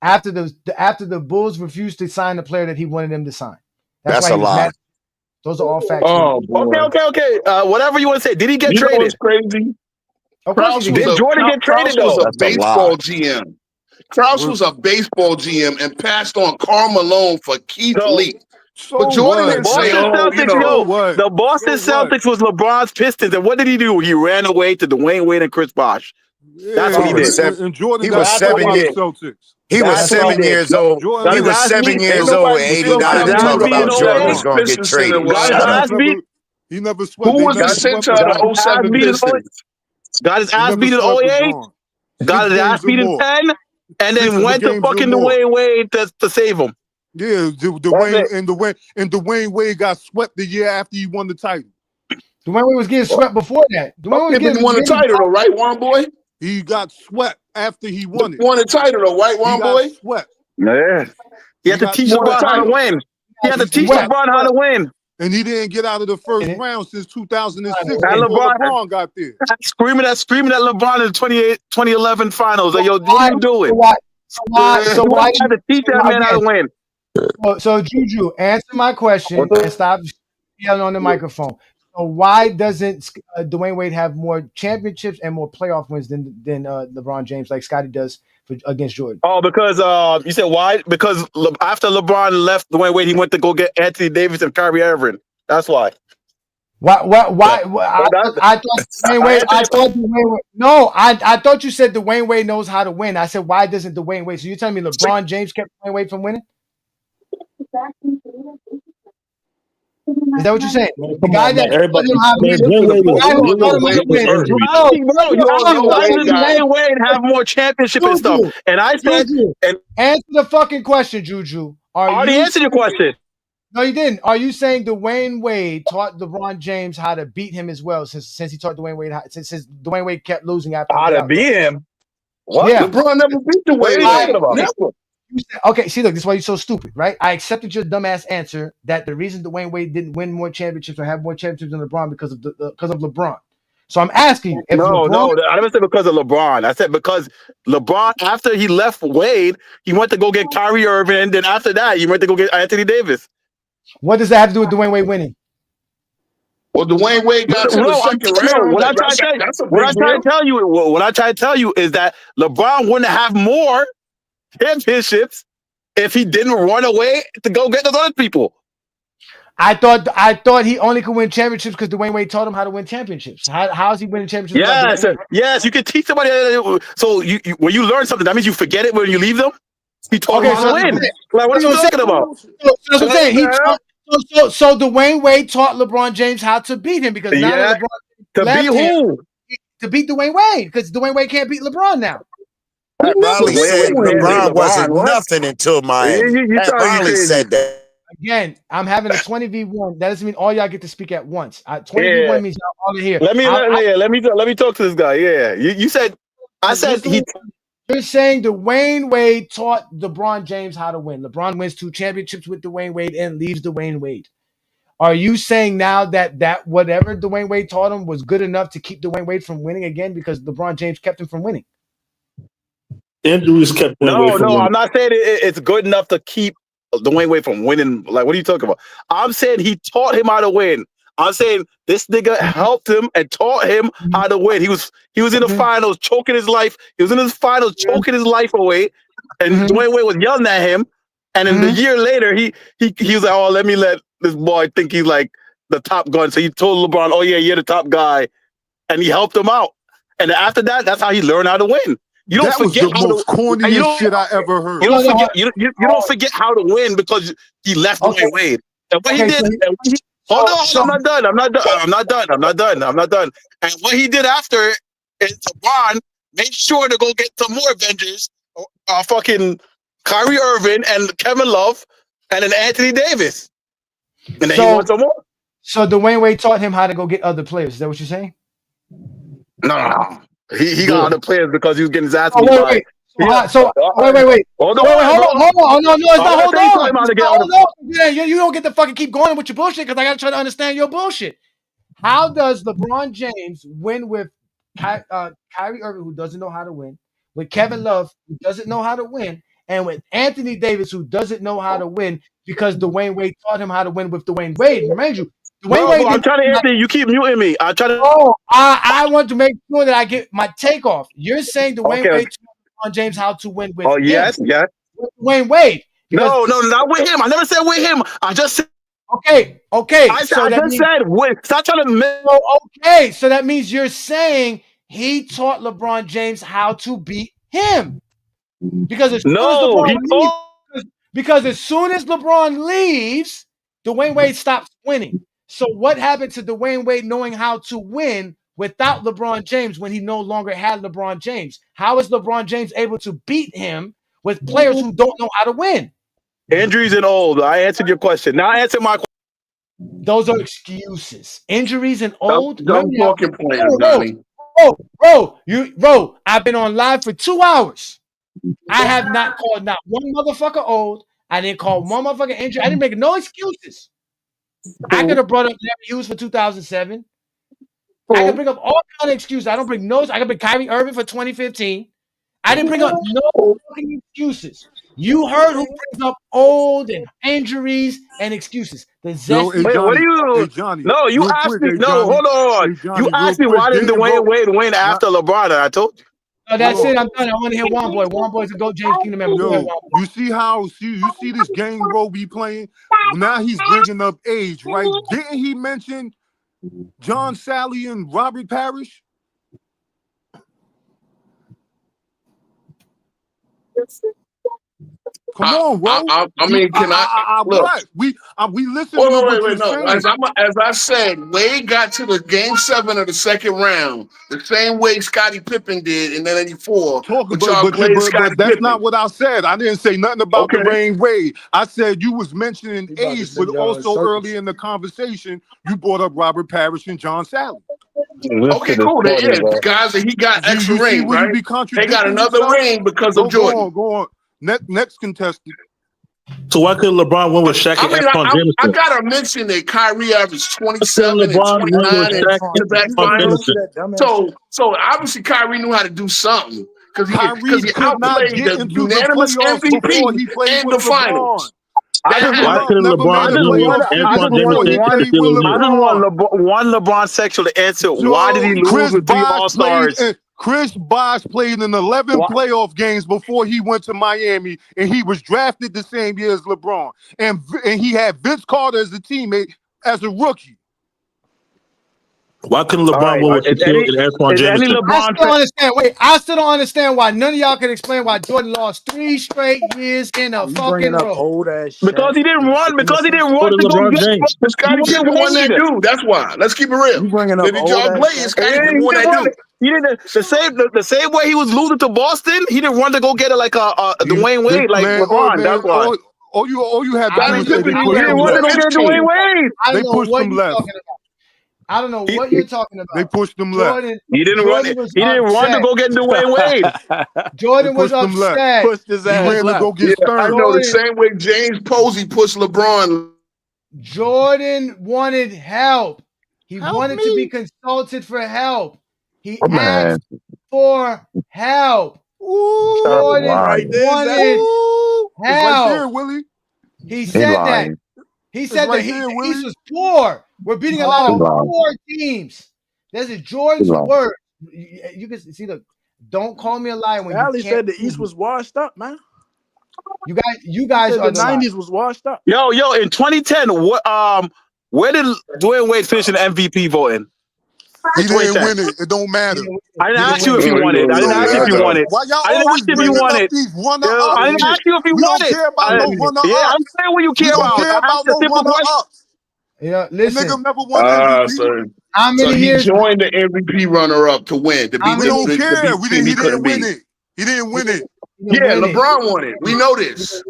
after the Bulls refused to sign the player that he wanted them to sign. That's why a he was lie. mad. Those are all facts. Oh, boy. Okay. Whatever you want to say. Did he get traded? What's crazy? Did Jordan get traded Krause was though? a baseball GM. Krause was a baseball GM and passed on Karl Malone for Keith Lee. But Jordan didn't say, the Boston Celtics was LeBron's Pistons, and what did he do? He ran away to Dwayne Wade and Chris Bosh. That's what he did. And Jordan he was 7 years. He was 7 years old. He was 7 years old in '89 talking about Jordan was going to get traded. He never swept. Who was the center of the 07 Pistons? Got his ass beat in 08. Got his ass beat in 10. And then went to fucking Dwayne Wade to save him. Yeah, Dwayne Wade got swept the year after he won the title. Dwayne Wade was getting swept before that. Dwayne was getting won the title though, right, Juan Boy? He got swept after he won it. Won the title though, right, Juan Boy? Got swept. Yeah. He had to teach LeBron how to win. He had to teach LeBron how to win. And he didn't get out of the first round since 2006 before LeBron got there. Screaming at LeBron in the 2011 finals. Like, yo, what are you doing? So why had to teach that man how to win? So Juju, answer my question and stop yelling on the microphone. So why doesn't Dwayne Wade have more championships and more playoff wins than LeBron James, like Scotty does against Jordan? Oh, because you said why? Because after LeBron left Dwayne Wade, he went to go get Anthony Davis and Kyrie Irving. That's why. Why? I thought Dwayne Wade. I thought Dwayne Wade. No, I thought you said Dwayne Wade knows how to win. I said, why doesn't Dwayne Wade? So you're telling me LeBron James kept Dwayne Wade from winning? Is that what you're saying? Man, The come guy on, man. that Everybody, taught him how to man, win, Dwayne Wade the guy who taught him how to was win. injury. Why does Juju, Dwayne Wade have more championship and stuff? Juju, And I said, Juju, and answer the fucking question, Juju. I already answered your question. No, you didn't. Are you saying Dwayne Wade taught LeBron James how to beat him as well? Since he taught Dwayne Wade since Dwayne Wade kept losing after How to beat him? What? Yeah. LeBron never beat the What are Wade. you talking about? Never. Okay, see, look, this is why you're so stupid, right? I accepted your dumbass answer that the reason Dwayne Wade didn't win more championships or have more championships than LeBron because of LeBron. So I'm asking you, if No, LeBron, I never said because of LeBron. I said because LeBron, after he left Wade, he went to go get Kyrie Irving, and then after that, he went to go get Anthony Davis. What does that have to do with Dwayne Wade winning? Well, Dwayne Wade got to the second round. What I'm trying to tell you is that LeBron wouldn't have more championships if he didn't run away to go get those other people. I thought he only could win championships because Dwayne Wade taught him how to win championships. How is he winning championships? Yes, you can teach somebody. So when you learn something, that means you forget it when you leave them. He taught him how to win. Like, what are you talking about? So that's what I'm saying. So Dwayne Wade taught LeBron James how to beat him because now that LeBron to beat who? To beat Dwayne Wade because Dwayne Wade can't beat LeBron now. Pat Riley said LeBron wasn't nothing until Miami. Pat Riley said that. Again, I'm having a 20v1. That doesn't mean all y'all get to speak at once. 20v1 means y'all all are here. Let me talk to this guy. Yeah, you said I said he. You're saying Dwayne Wade taught LeBron James how to win. LeBron wins 2 championships with Dwayne Wade and leaves Dwayne Wade. Are you saying now that whatever Dwayne Wade taught him was good enough to keep Dwayne Wade from winning again because LeBron James kept him from winning? Injuries kept Dwayne Wade from winning. I'm not saying it's good enough to keep Dwayne Wade from winning. Like, what are you talking about? I'm saying he taught him how to win. I'm saying this nigga helped him and taught him how to win. He was in the finals choking his life. He was in his finals choking his life away, and Dwayne Wade was yelling at him. And then a year later, he was like, "Oh, let me let this boy think he's like the top gun." So he told LeBron, "Oh yeah, you're the top guy," and he helped him out. And after that, that's how he learned how to win. You don't forget was the most corniest shit I ever heard. You don't forget. You don't forget how to win because he left Dwayne Wade. And what he did. Hold on, I'm not done. And what he did after is LeBron made sure to go get some more Avengers, fucking Kyrie Irving and Kevin Love, and then Anthony Davis. And then he won some more. So Dwayne Wade taught him how to go get other players. Is that what you're saying? No. He got other players because he was getting his ass beat. Wait. Wait. Hold on. No, it's not hold on. Yeah, you don't get to fucking keep going with your bullshit because I got to try to understand your bullshit. How does LeBron James win with Kyrie Irving, who doesn't know how to win, with Kevin Love, who doesn't know how to win, and with Anthony Davis, who doesn't know how to win because Dwayne Wade taught him how to win with Dwayne Wade? Remind you, Dwayne Wade. I'm trying to answer you. You keep muting me. I'm trying to. Oh, I want to make sure that I get my take off. You're saying Dwayne Wade taught LeBron James how to win with him. Yes. With Dwayne Wade. No, not with him. I never said with him. I just said. Okay. I just said with. Stop trying to. Okay, so that means you're saying he taught LeBron James how to beat him. Because as soon as LeBron leaves, Dwayne Wade stops winning. So what happened to Dwayne Wade knowing how to win without LeBron James when he no longer had LeBron James? How is LeBron James able to beat him with players who don't know how to win? Injuries and old. I answered your question. Now answer my question. Those are excuses. Injuries and old. Don't talking players, Bro, I've been on live for 2 hours. I have not called not one motherfucker old. I didn't call one motherfucker injured. I didn't make no excuses. I could have brought up Larry Hughes for 2007. I could bring up all kind of excuses. I don't bring no. I could bring Kyrie Irving for 2015. I didn't bring up no fucking excuses. You heard who brings up old and injuries and excuses. The Zesty. Wait, what are you? Johnny, no, you asked me. No, hold on. You asked me why didn't Dwayne Wade win after LeBron? And I told you. No, that's it. I'm done. I want to hear One Boy. One Boy's a GOAT James Kingdom member. Yo, you see how you see this game bro be playing? Now he's bringing up age, right? Didn't he mention John Sally and Robert Parrish? Come on, bro. I mean, can I look? What? We listen to Wait, what you're no. saying. As I said, Wade got to the game 7 of the second round the same way Scottie Pippen did in '94. But that's not what I said. I didn't say nothing about the Dwayne Wade. I said you was mentioning age, but also early in the conversation you brought up Robert Parrish and John Sally. Okay, cool. Guys, he got extra ring, right? They got another ring because of Jordan. Go on. Next contestant. So why couldn't LeBron win with Shaq and Antoine Jameson? I gotta mention that Kyrie averaged 27 and 29 in back finals. So obviously Kyrie knew how to do something because he outplayed the unanimous MVP in the finals. Why couldn't LeBron win with Antoine Jameson? One LeBron sexual to answer. Why did he lose with 3 All-Stars? Chris Bosh played in 11 playoff games before he went to Miami, and he was drafted the same year as LeBron. And he had Vince Carter as a teammate as a rookie. Why couldn't LeBron win with Shaquille and Antoine Jameson? I still don't understand why none of y'all can explain why Jordan lost 3 straight years in a fucking row. Because he didn't run. Because he didn't run to go get James. Scottie Pippen won that dude. That's why. Let's keep it real. You bringing up Glazes, Scottie Pippen won that dude. He didn't the same way he was losing to Boston. He didn't run to go get it like Dwayne Wade, like LeBron. That's why. All you had to do was Dwayne Wade. They pushed him left. I don't know what you're talking about. They pushed him left. He didn't run. He didn't run to go get Dwayne Wade. Jordan was upset. Pushed his ass left. Go get Stern. I know the same way James Posey pushed LeBron. Jordan wanted help. He wanted to be consulted for help. He asked for help. Jordan wanted help. Right there, Willie. He said that. He said that the East was poor. We're beating a lot of poor teams. This is Jordan's word. You can see don't call me a liar when Allie said the East was washed up, man. You guys are the 90s was washed up. Yo, in 2010, where did Dwayne Wade finish in MVP voting? He didn't win it. It don't matter. I didn't ask you if you won it. I didn't ask you if you won it. Why y'all I didn't always ask if you won it. I didn't ask you if you won it. We don't care about no runner-up. Yeah, I'm saying what you care about. We don't care about no runner-ups. Yeah, listen. Nigga never won MVP. How many years? He joined the MVP runner-up to win. We don't care. He didn't win it. He didn't win it. Yeah, LeBron won it. We know this.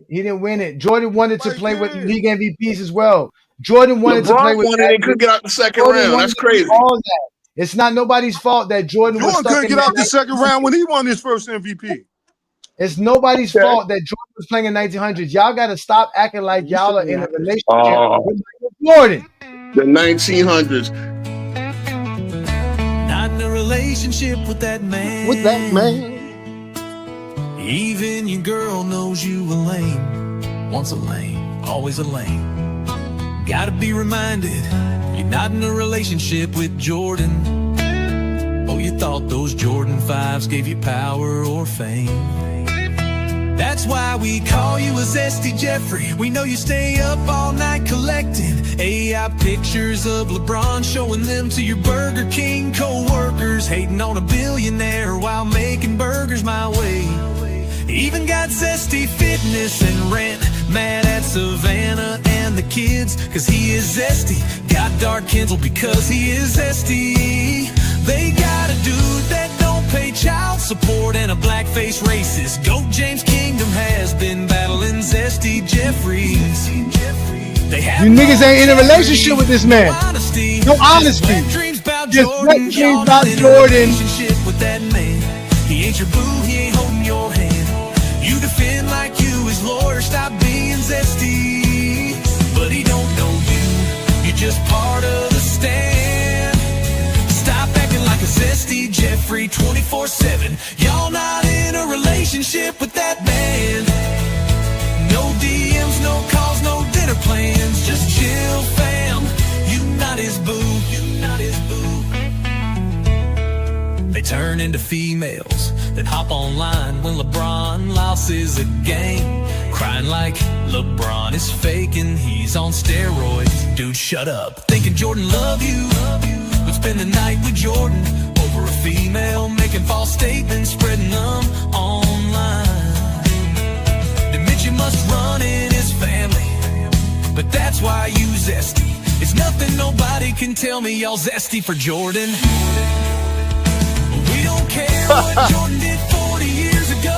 He didn't win it. Jordan wanted to play with league MVPs as well. Jordan wanted to play with. LeBron won it and couldn't get out the second round. That's crazy. All that. It's not nobody's fault that Jordan was stuck couldn't get out the second round when he won his first MVP. It's nobody's fault that Jordan was playing in 1900s. Y'all got to stop acting like y'all are in a relationship with Jordan. The 1900s. Not in a relationship with that man. Even your girl knows you a lame. Once a lame, always a lame. Gotta be reminded, you're not in a relationship with Jordan. Oh, you thought those Jordan 5s gave you power or fame. That's why we call you a Zesty Jeffrey. We know you stay up all night collecting AI pictures of LeBron, showing them to your Burger King co-workers, hating on a billionaire while making burgers my way. Even got Zesty Fitness and rent, mad at Savannah and the kids, cause he is zesty. Got Dark Kindle because he is zesty. They got a dude that don't pay child support and a blackface racist. Goat James Kingdom has been battling Zesty Jeffries. You niggas ain't in a relationship with this man. No honesty. Just wet dreams about Jordan. With that man. He ain't your boo, he ain't holding your hand. You defend like you his lawyer, stop being zesty. But he don't know you, you're just part of the stand. Stop acting like a Zesty Jeffrey 24/7. Y'all not in a relationship with that man. No DMs, no calls, no dinner plans. Just chill, fam. You not his boo, you not his boo. They turn into females, then hop online when LeBron loses a game. Crying like LeBron is faking, he's on steroids. Dude, shut up. Thinking Jordan love you, but spend the night with Jordan over a female, making false statements, spreading them online. that you must run in his family. But that's why you zesty. It's nothing nobody can tell me, y'all zesty for Jordan. We don't care what Jordan did 40 years ago.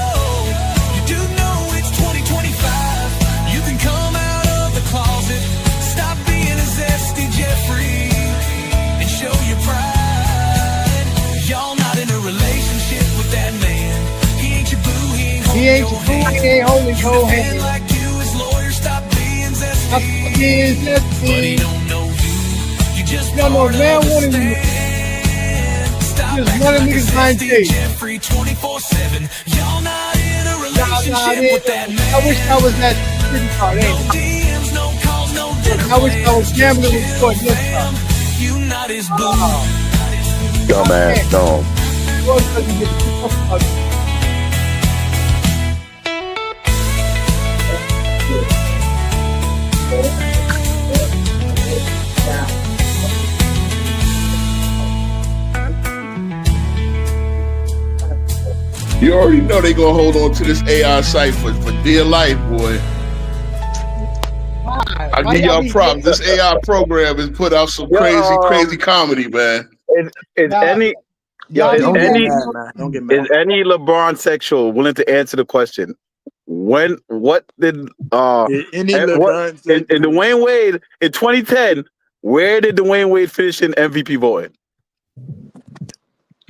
You do know it's 2025. You can come out of the closet, stop being a zesty Jeffrey, and show your pride. Y'all not in a relationship with that man. He ain't your boo, he ain't holding your hand. Like you, his lawyer, stop being zesty. But he don't know you. You just don't understand. Stop acting like a zesty Jeffrey 24/7. Y'all not in a relationship with that man. I wish I was that pretty card, ain't No DMs, no calls, no dinner. I wish I was gambling with Sport this time. You not his boo. Dumbass dog. You already know they gonna hold on to this AI site for dear life, boy. I give y'all props. This AI program has put out some crazy comedy, man. Is any LeBron sexual willing to answer the question? What did in Dwayne Wade in 2010? Where did Dwayne Wade finish in MVP voting?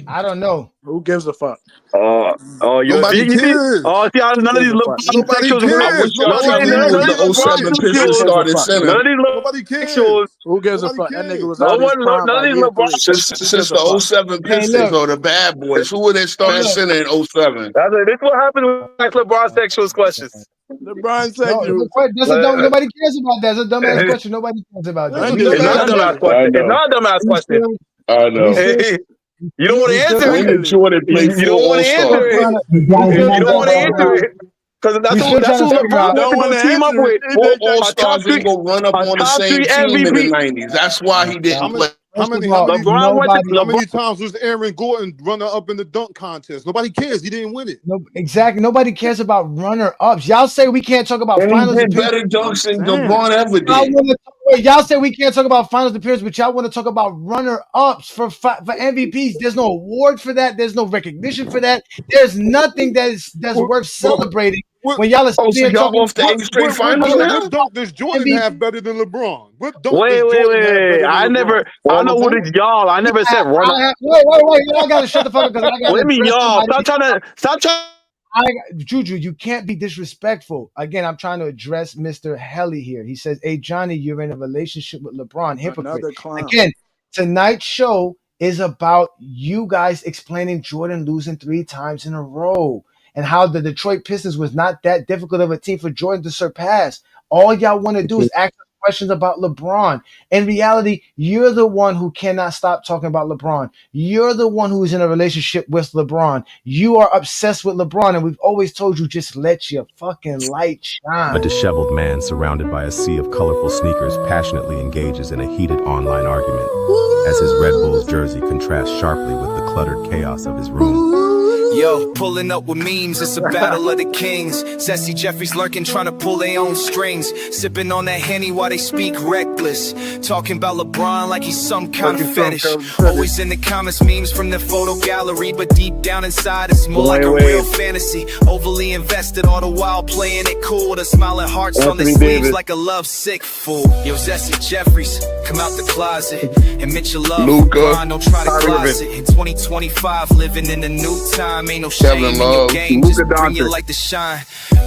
I don't know. Who gives a fuck? Nobody cares. None of these LeBron sexuals. I wish y'all tell me who was the 07 Pistons starting center. None of these LeBron sexuals. Who gives a fuck? That nigga was none of these LeBron since the 07 Pistons or the Bad Boys. Who were they starting center in 07? This is what happened with LeBron sexuals questions. LeBron sexuals. Nobody cares about that. That's a dumbass question. Nobody cares about that. It's not a dumbass question. It's not a dumbass question. I know. You don't want to answer it. Jordan played You don't want to answer it. You don't want to answer it. Because that's who LeBron wants to team up with. All-Stars ain't gonna run up on the same team in the 90s. That's why he didn't play. How many times was Aaron Gordon runner up in the dunk contest? Nobody cares. He didn't win it. No, exactly. Nobody cares about runner-ups. Y'all say we can't talk about finals appearances. Better dunks than LeBron ever did. Y'all say we can't talk about finals appearances, but y'all want to talk about runner-ups for MVPs. There's no award for that. There's no recognition for that. There's nothing that's worth celebrating. When y'all are talking off the 8 straight finals now? What dunk does Jordan have better than LeBron? What dunk wait. I know what it's y'all. I never said run. Wait. Y'all gotta shut the fuck up because I gotta. What do you mean, y'all? Stop trying. Juju, you can't be disrespectful. Again, I'm trying to address Mr. Helly here. He says, "Hey, Johnny, you're in a relationship with LeBron." Hypocrite. Again, tonight's show is about you guys explaining Jordan losing 3 times in a row and how the Detroit Pistons was not that difficult of a team for Jordan to surpass. All y'all want to do is ask questions about LeBron. In reality, you're the one who cannot stop talking about LeBron. You're the one who is in a relationship with LeBron. You are obsessed with LeBron, and we've always told you just let your fucking light shine. A disheveled man surrounded by a sea of colorful sneakers passionately engages in a heated online argument as his Red Bulls jersey contrasts sharply with the cluttered chaos of his room. Yo, pulling up with memes, it's a battle of the kings. Zesty Jeffries lurking, trying to pull their own strings. Sipping on that Henny while they speak reckless. Talking about LeBron like he's some kind of fetish. Always in the comments, memes from the photo gallery. But deep down inside, it's more like a real fantasy. Overly invested, all the while playing it cool. The smiling hearts on their sleeves like a lovesick fool. Yo, Zesty Jeffries, come out the closet. Admit your love for LeBron, don't try to closet. In 2025, living in the new time. Ain't no shame in your game, just bring your light to shine.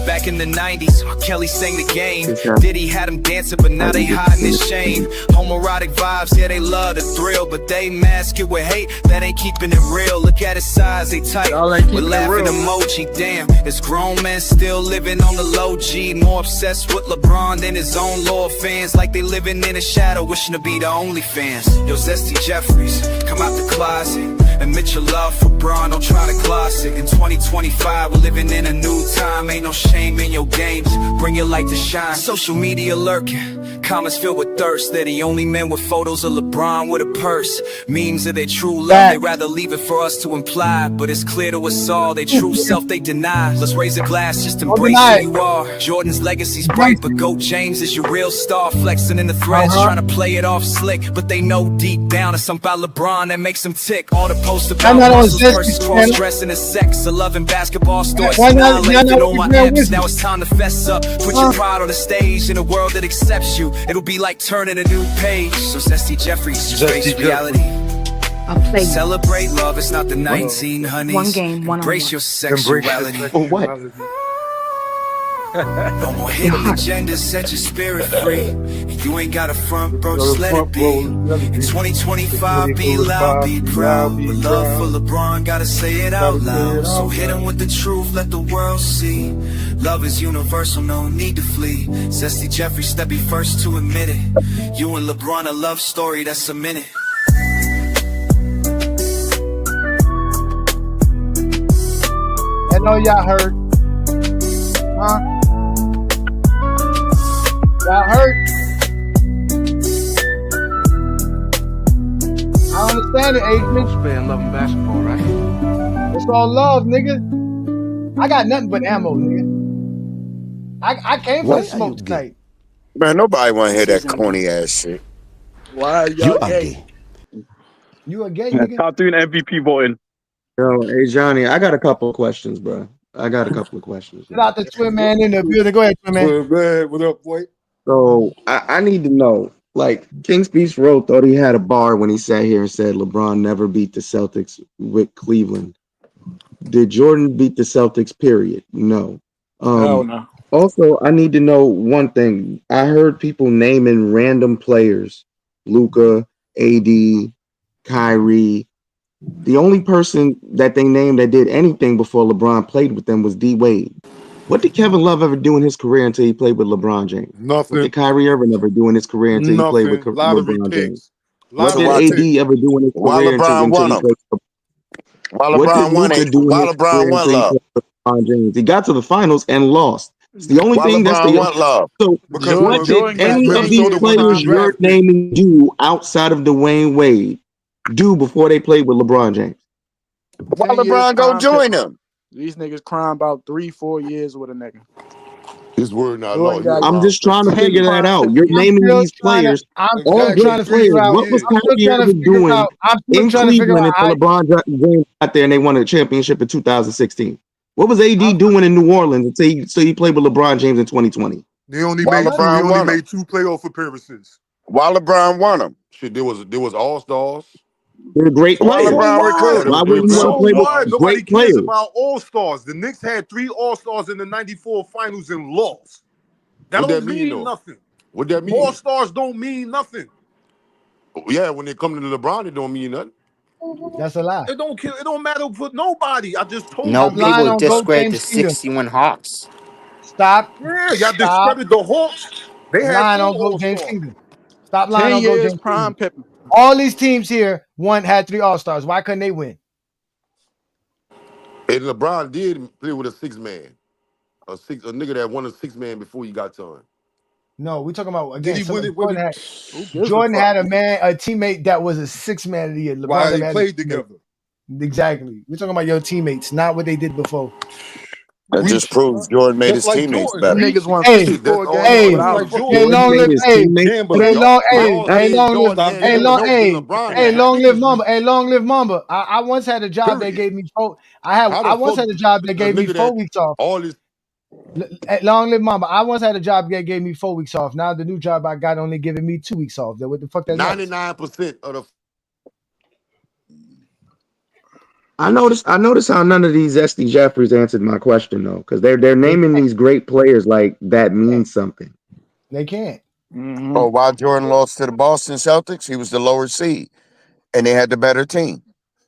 Back in the 90s, Kelly sang the game. Diddy had him dancing, but now they hiding his shame. Homoerotic vibes, yeah, they love the thrill, but they mask it with hate, that ain't keeping it real. Look at his size, they tight, with laughing emoji. Damn, it's grown men still living on the low G. More obsessed with LeBron than his own loyal fans. Like they living in a shadow, wishing to be the only fans. Yo, Zesty Jeffries, come out the closet. Admit your love for Bron, don't try to gloss it. In 2025, we're living in a new time. Ain't no shame in your games, bring your light to shine. Social media lurking, comments filled with thirst. They're the only men with photos of LeBron with a purse. Memes of their true love, they rather leave it for us to imply. But it's clear to us all, their true self they deny. Let's raise a glass, just embrace who you are. Jordan's legacy's bright, but GOAT James is your real star. Flexing in the threads, trying to play it off slick. But they know deep down it's something about LeBron that makes them tick. All the posts about muscles versus cross-dressing and sex. 11 basketball stores annihilated all my amps. Now it's time to fess up. Put your pride on the stage in a world that accepts you. It'll be like turning a new page. So Zesty Jeffries, just face reality. I'll play. Celebrate love, it's not the 1900s. One game, one Embrace your sexuality. For what? No more hidden agendas, set your spirit free. And you ain't got a front, bro, just let it be. In 2025, be loud, be proud. With love for LeBron, gotta say it out loud. So hit him with the truth, let the world see. Love is universal, no need to flee. Zesty Jeffries, step be first to admit it. You and LeBron, a love story that's a minute. I know y'all heard. Huh? Y'all heard? I understand it, Adrian. Fan loving basketball, right? It's all love, nigga. I got nothing but ammo, nigga. I came for the smoke tonight. Man, nobody want to hear that corny ass shit. Why y'all gay? You a gay nigga? Top 3 in MVP voting. Yo, hey Johnny, I got a couple of questions, bro. Get out the twin man in the building. Go ahead, twin man. Twin man, what up, boy? So I need to know, like, KingSpeechRo thought he had a bar when he sat here and said LeBron never beat the Celtics with Cleveland. Did Jordan beat the Celtics, period? No. Hell no. Also, I need to know one thing. I heard people naming random players, Luka, AD, Kyrie. The only person that they named that did anything before LeBron played with them was D Wade. What did Kevin Love ever do in his career until he played with LeBron James? Nothing. What did Kyrie Irving ever do in his career until he played with LeBron James? What did AD ever do in his career until he played? While LeBron won it, while LeBron won love. LeBron James. He got to the finals and lost. It's the only thing that's the love. So what did any of these players you're naming do outside of Dwayne Wade do before they played with LeBron James? Why LeBron go join them? These niggas crying about 3-4 years with a nigga. His word not law. law. I'm just trying to figure that out. You're naming these players. All great players. What was Kyrie Irving doing in Cleveland until LeBron James got there and they won a championship in 2016? What was AD doing in New Orleans until he played with LeBron James in 2020? They only made 2 playoff appearances. While LeBron won them. Shit, there was all-stars. They're great players. Why wouldn't you want to play with Nobody great cares players? about all-stars. The Knicks had 3 all-stars in the 94 finals and lost. That don't mean nothing. What that mean? All-stars don't mean nothing. Yeah, when they come to LeBron, it don't mean nothing. That's a lie. It don't matter for nobody. I just told No you. people discredit the 61 Hawks. Stop. Yeah, y'all discredit the Hawks. They had lying 4 on Go James all-stars. Kingdom. Stop lying 10 on Go years James prime Kingdom. Pippen. All these teams here had 3 all-stars. Why couldn't they win? And LeBron did play with a 6-man. A nigga that won a 6-man before he got to him. No, we're talking about again. Did he win it with Jordan had a teammate that was a 6-man of the year. LeBron Why they never had played a teammate. together? Exactly. We're talking about your teammates, not what they did before. That just proves Jordan made his teammates better. Niggas won Hey, 54 games hey, without him. hey, long live, hey, long live Mamba, hey, long live Mamba. I once had a job that gave me 4. I once had a job that gave me 4 weeks off. Long live Mamba. I once had a job that gave me 4 weeks off. Now the new job I got only giving me 2 weeks off. What the fuck that? 99% of the. I noticed how none of these Zesty Jeffries answered my question though, because they're naming these great players like that means something. They can't. Oh, while Jordan lost to the Boston Celtics, he was the lower seed, and they had the better team.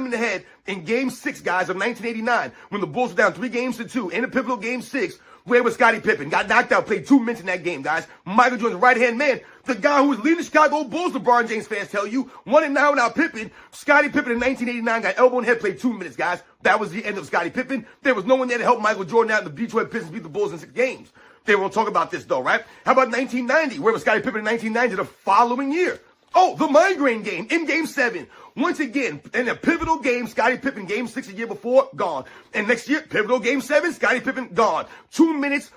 him in the head in Game 6, guys, of 1989, when the Bulls were down 3-2 in a pivotal Game 6, where was Scottie Pippen? Got knocked out, played 2 minutes in that game, guys. Michael Jordan's right-hand man. The guy who was leading the Chicago Bulls, LeBron James fans tell you, won it now without Pippen. Scottie Pippen in 1989 got elbow and head, played 2 minutes, guys. That was the end of Scottie Pippen. There was no one there to help Michael Jordan out, and the Detroit Pistons beat the Bulls in 6 games. They won't talk about this, though, right? How about 1990? Where was Scottie Pippen in 1990 the following year? Oh, the migraine game in Game 7. Once again, in a pivotal game, Scottie Pippen, Game 6 a year before, gone. And next year, pivotal Game 7, Scottie Pippen, gone. 2 minutes,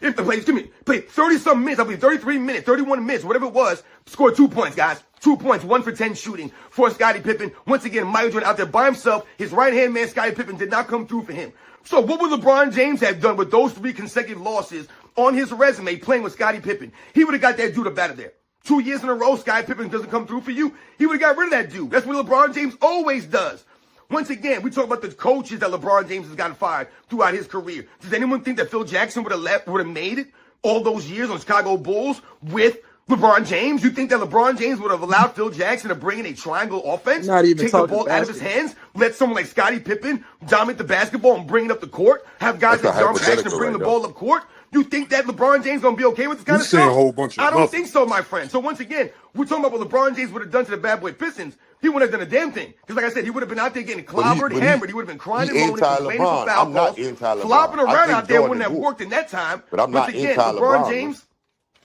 if the played 30-something minutes, I believe 33 minutes, 31 minutes, whatever it was, scored 2 points, guys. 2 points, 1 for 10 shooting for Scottie Pippen. Once again, Michael Jordan out there by himself. His right-hand man, Scottie Pippen, did not come through for him. So what would LeBron James have done with those 3 consecutive losses on his resume playing with Scottie Pippen? He would have got that dude up out of there. 2 years in a row, Scottie Pippen doesn't come through for you. He would have got rid of that dude. That's what LeBron James always does. Once again, we talk about the coaches that LeBron James has gotten fired throughout his career. Does anyone think that Phil Jackson would have made it all those years on Chicago Bulls with LeBron James? You think that LeBron James would have allowed Phil Jackson to bring in a triangle offense, Not even take the ball out of his hands, let someone like Scottie Pippen dominate the basketball and bring it up the court, have guys like John Paxson bring the ball up court? You think that LeBron James gonna be okay with this kind of stuff? A whole bunch of I don't nothing. think so, my friend. So once again, we're talking about what LeBron James would have done to the bad boy Pistons. He wouldn't have done a damn thing. Because like I said, he would have been out there getting clobbered, hammered. He would have been crying and moaning, complaining for foul calls, flopping around out there. Wouldn't have worked in that time. But I'm not once again, LeBron James,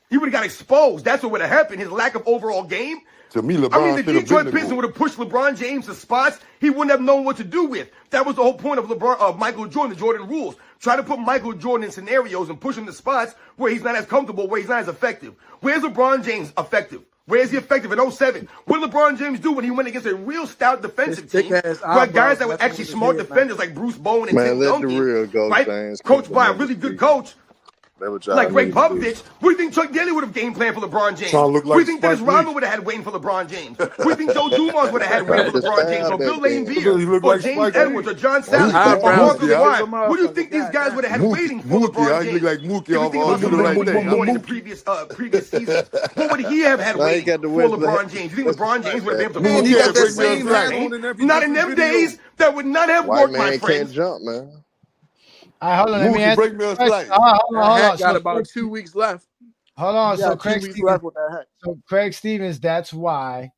he would have got exposed. That's what would have happened. His lack of overall game. To me, LeBron I mean, the should have Detroit been the Pistons GOAT. would have pushed LeBron James to spots he wouldn't have known what to do with. That was the whole point of Michael Jordan, the Jordan rules. Try to put Michael Jordan in scenarios and push him to spots where he's not as comfortable, where he's not as effective. Where's LeBron James effective? Where is he effective in 07? What did LeBron James do when he went against a real stout defensive team? But guys that were actually smart defenders like Bruce Bowen and Tim Duncan, right? Coached by a really good coach. Like Greg Popovich, what do you think Chuck Daly would have game planned for LeBron James? What do you think Dennis Rodman would have had waiting for LeBron James? What do you think Joe Dumars would have had waiting for LeBron James? Or Bill Laimbeer? Or James Edwards? Or John Sally? Or Marcus Wyatt? What do you think these guys would have had waiting for LeBron James? Like Mookie in the previous season. What would he have had waiting for LeBron James? You think LeBron James would have been able to pull that same line? Not in them days. That would not have worked, my friends. Can't jump, man. All right, hold on. Let me answer. Hold on. Got about 2 weeks left. Hold on. Yeah, So 2 Craig weeks Stevens, left with that hat. so Craig Stevens, that's why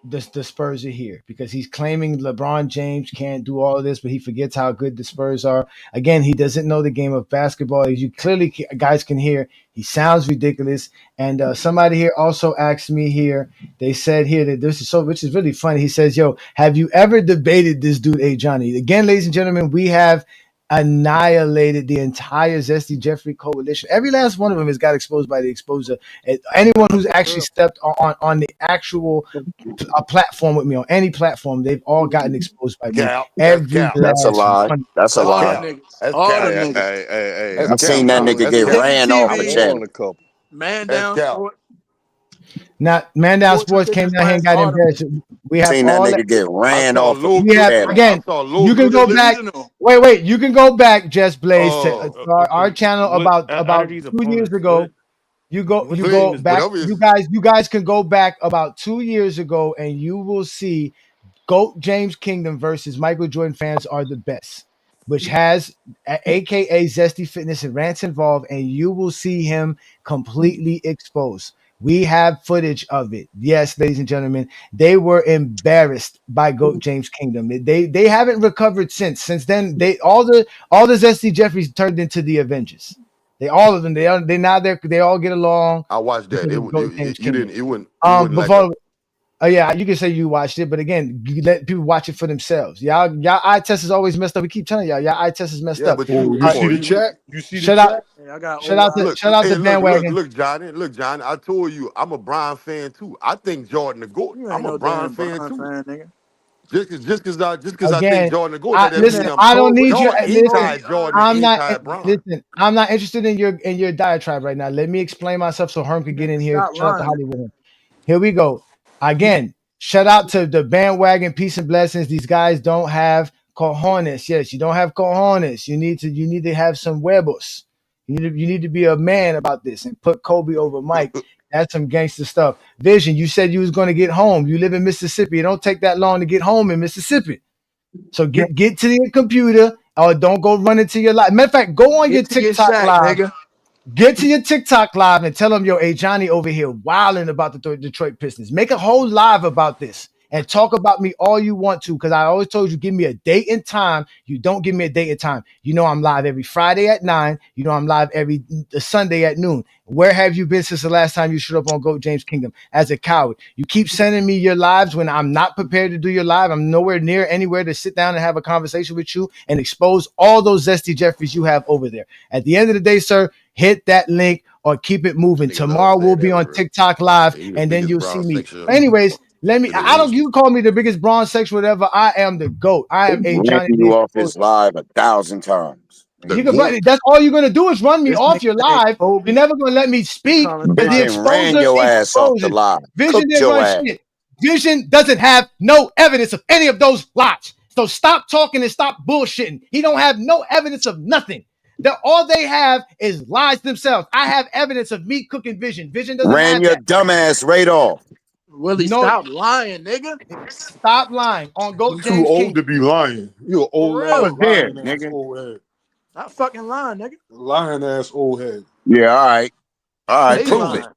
the Spurs are here, because he's claiming LeBron James can't do all of this, but he forgets how good the Spurs are. Again, he doesn't know the game of basketball. As you clearly guys can hear, he sounds ridiculous. And somebody here also asked me here. They said here that this is so, which is really funny. He says, "Yo, have you ever debated this dude, Ajani?" Again, ladies and gentlemen, we have annihilated the entire Zesty Jeffrey coalition. Every last one of them has got exposed by the exposer. And anyone who's actually stepped on the actual platform with me, on any platform, they've all gotten exposed by me. That's a lie. That's a lie. I've seen that nigga get ran off the channel. Man down sport. Now, Man Down Sports came down here and got embarrassed. We have seen that nigga get ran off. We have, again, you can go back. Wait. You can go back, Just Blaze, to our channel about 2 years ago. You go back. You guys can go back about 2 years ago, and you will see GOAT James Kingdom versus Michael Jordan fans are the best, which has AKA Zesty Fitness and Rants involved, and you will see him completely exposed. We have footage of it. Yes, ladies and gentlemen, they were embarrassed by GOAT James Kingdom. They haven't recovered since. Since then, all the Zesty Jeffries turned into the Avengers. They all get along. I watched that. It wouldn't. Yeah, you can say you watched it, but again, you let people watch it for themselves. Y'all eye test is always messed up. We keep telling y'all eye test is messed up. But you see the chat? You see the Shout out to bandwagon. Look, Johnny. I told you, I'm a Bron fan too. I think Jordan the GOAT. I'm a Bron fan too. Nigga. Just because I think Jordan the GOAT. Listen, I don't need you. Listen, I'm not interested in your diatribe right now. Let me explain myself so Herm could get in here. Shout out to Hollywood. Here we go. Again, shout out to the bandwagon. Peace and blessings. These guys don't have cojones. Yes, you don't have cojones. You need to have some huevos. You need to be a man about this and put Kobe over Mike. That's some gangster stuff. Vision, you said you was going to get home. You live in Mississippi. It don't take that long to get home in Mississippi. So get to your computer or don't go run into your life. Matter of fact, go on your TikTok live. Nigga. Get to your TikTok live and tell them, yo, Ajani over here wilding about the Detroit Pistons. Make a whole live about this and talk about me all you want to, because I always told you, give me a date and time. You don't give me a date and time. You know I'm live every Friday at 9. You know I'm live every Sunday at noon. Where have you been since the last time you showed up on Goat James Kingdom as a coward? You keep sending me your lives when I'm not prepared to do your live. I'm nowhere near anywhere to sit down and have a conversation with you and expose all those Zesty Jeffries you have over there. At the end of the day, sir, hit that link or keep it moving. Tomorrow we'll be on TikTok live, and then you'll see me. Anyways, I don't, you call me the biggest bronze sex, whatever. I am the GOAT. I am a Ran Johnny. you off his live 1,000 times. You can, that's all you're gonna do is run me off your live. You're never gonna let me speak. The Vision ran exposure your ass off the exposes. live. Vision Cooked didn't your run ass. shit. Vision doesn't have no evidence of any of those lies. So stop talking and stop bullshitting. He don't have no evidence of nothing. All they have is lies themselves. I have evidence of me cooking Vision. Vision doesn't Ran have your that. dumbass right off. Willie, No, stop lying, nigga. stop lying on Goat You too James old to Kingdom. be lying. You an old For ass, I was real. there, lying ass nigga. old head. Stop fucking lying, nigga. Lying ass old head. Yeah, all right. All right, Stay prove it. lying.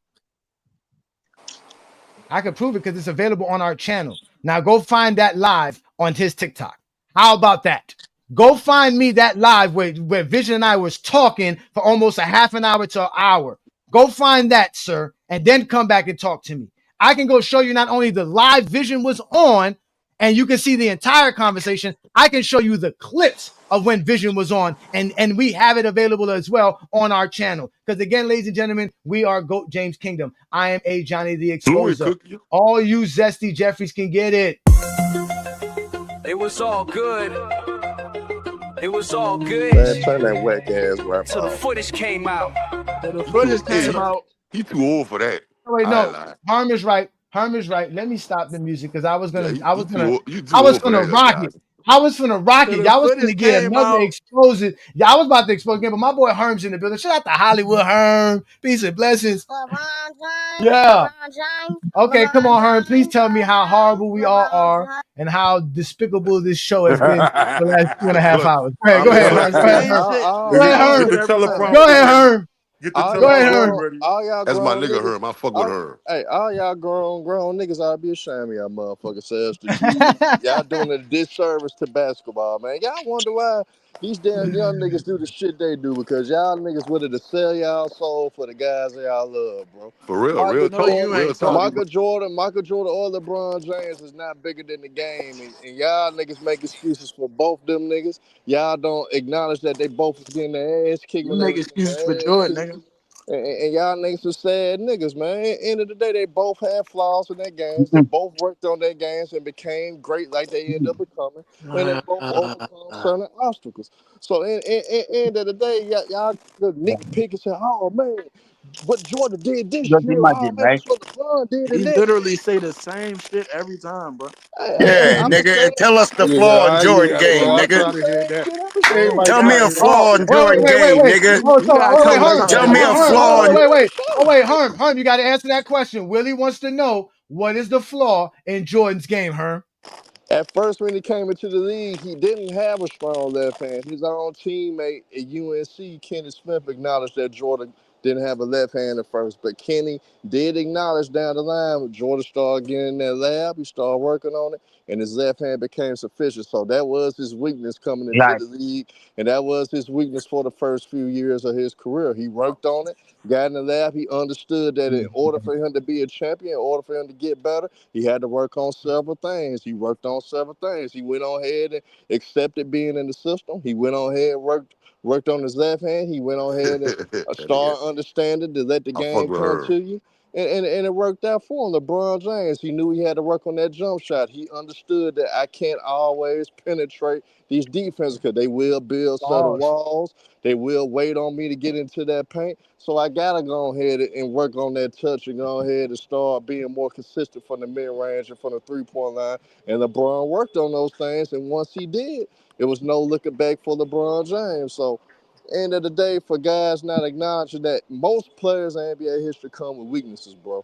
I can prove it because it's available on our channel. Now go find that live on his TikTok. How about that? Go find me that live where Vision and I was talking for almost a half an hour to an hour. Go find that, sir, and then come back and talk to me. I can go show you not only the live Vision was on, and you can see the entire conversation. I can show you the clips of when Vision was on, and we have it available as well on our channel. Because again, ladies and gentlemen, we are Goat James Kingdom. I am Ajani the Fluid Exposer. cookie. All you Zesty Jeffries can get it. It was all good. It was all good. Man, turn that whack ass rap Till the off. footage came out. The footage came out. He too old for that. Oh, wait, I no, lie. Herm is right. Herm is right. Let me stop the music because I was Yeah, gonna, you too old for that, rock guy. it. I was gonna rock it. The Y'all was gonna footage get came another out. expose it. Y'all was about to expose again, but my boy Herm's in the building. Shout out to Hollywood Herm. Peace and blessings. Yeah. Okay, come on, Herm. Please tell me how horrible we all are and how despicable this show has been for the last 2.5 hours. Go ahead, Herm. Go ahead, Herm. Go ahead, Get Herm. the Go ahead, teleprompter ready. Herm. Get the Go ahead, teleprompter Herm. ready. All y'all That's my grown nigga niggas. Herm. I fuck with her. Hey, all y'all grown niggas ought to be ashamed of y'all motherfucking selves. The kids, y'all doing a disservice to basketball, man. Y'all wonder why these damn young niggas do the shit they do because y'all niggas willing to sell y'all soul for the guys that y'all love, bro. For real, real Michael No, talk, you Jordan, real ain't talk. talking about. Michael Jordan or LeBron James is not bigger than the game, and y'all niggas make excuses for both them niggas. Y'all don't acknowledge that they both was getting their ass kicked You when they make was getting excuses for their ass Jordan, kicked. nigga. And y'all niggas some sad niggas, man. At the end of the day, they both had flaws in their games. They both worked on their games and became great like they end up becoming. And they both overcome certain obstacles. So in end of the day, y'all could nitpick and say, oh man, what Jordan did this year, oh man, that's what LeBron did in He that. literally say the same shit every time, bro. Yeah, I'm just nigga. saying, And tell us the Yeah, flaw in I hear Jordan that, game, bro. I nigga. try to hear that. shit every single Everybody Tell time. me try to a hear that flaw Oh, in shit. Jordan game, wait. nigga. Oh, You so, gotta come with Herm. something Tell Oh, me a different, Herm. bro. flaw in Wait. Oh, wait, Herm, you got to answer that question. Willie wants to know what is the flaw in Jordan's game, Herm? At first, when he came into the league, he didn't have a strong left hand. His own teammate at UNC, Kenny Smith, acknowledged that Jordan didn't have a left hand at first. But Kenny did acknowledge down the line when Jordan started getting in that lab, he started working on it, and his left hand became sufficient. So that was his weakness coming into the league, and that was his weakness for the first few years of his career. He worked on it, got in the lab. He understood that in order for him to be a champion, in order for him to get better, he had to work on several things. He worked on several things. He went on ahead and accepted being in the system. He went on ahead and worked on his left hand. He went on ahead and that nigga. started understanding to let the I fuck game with come her. to you. And it worked out for him. LeBron James, he knew he had to work on that jump shot. He understood that I can't always penetrate these defenses because they will build certain Pause. walls. They will wait on me to get into that paint. So I gotta go ahead and work on that touch and go ahead and start being more consistent from the mid range and from the 3-point line. And LeBron worked on those things, and once he did, it was no looking back for LeBron James. So end of the day, for guys not acknowledging that most players in NBA history come with weaknesses, bro.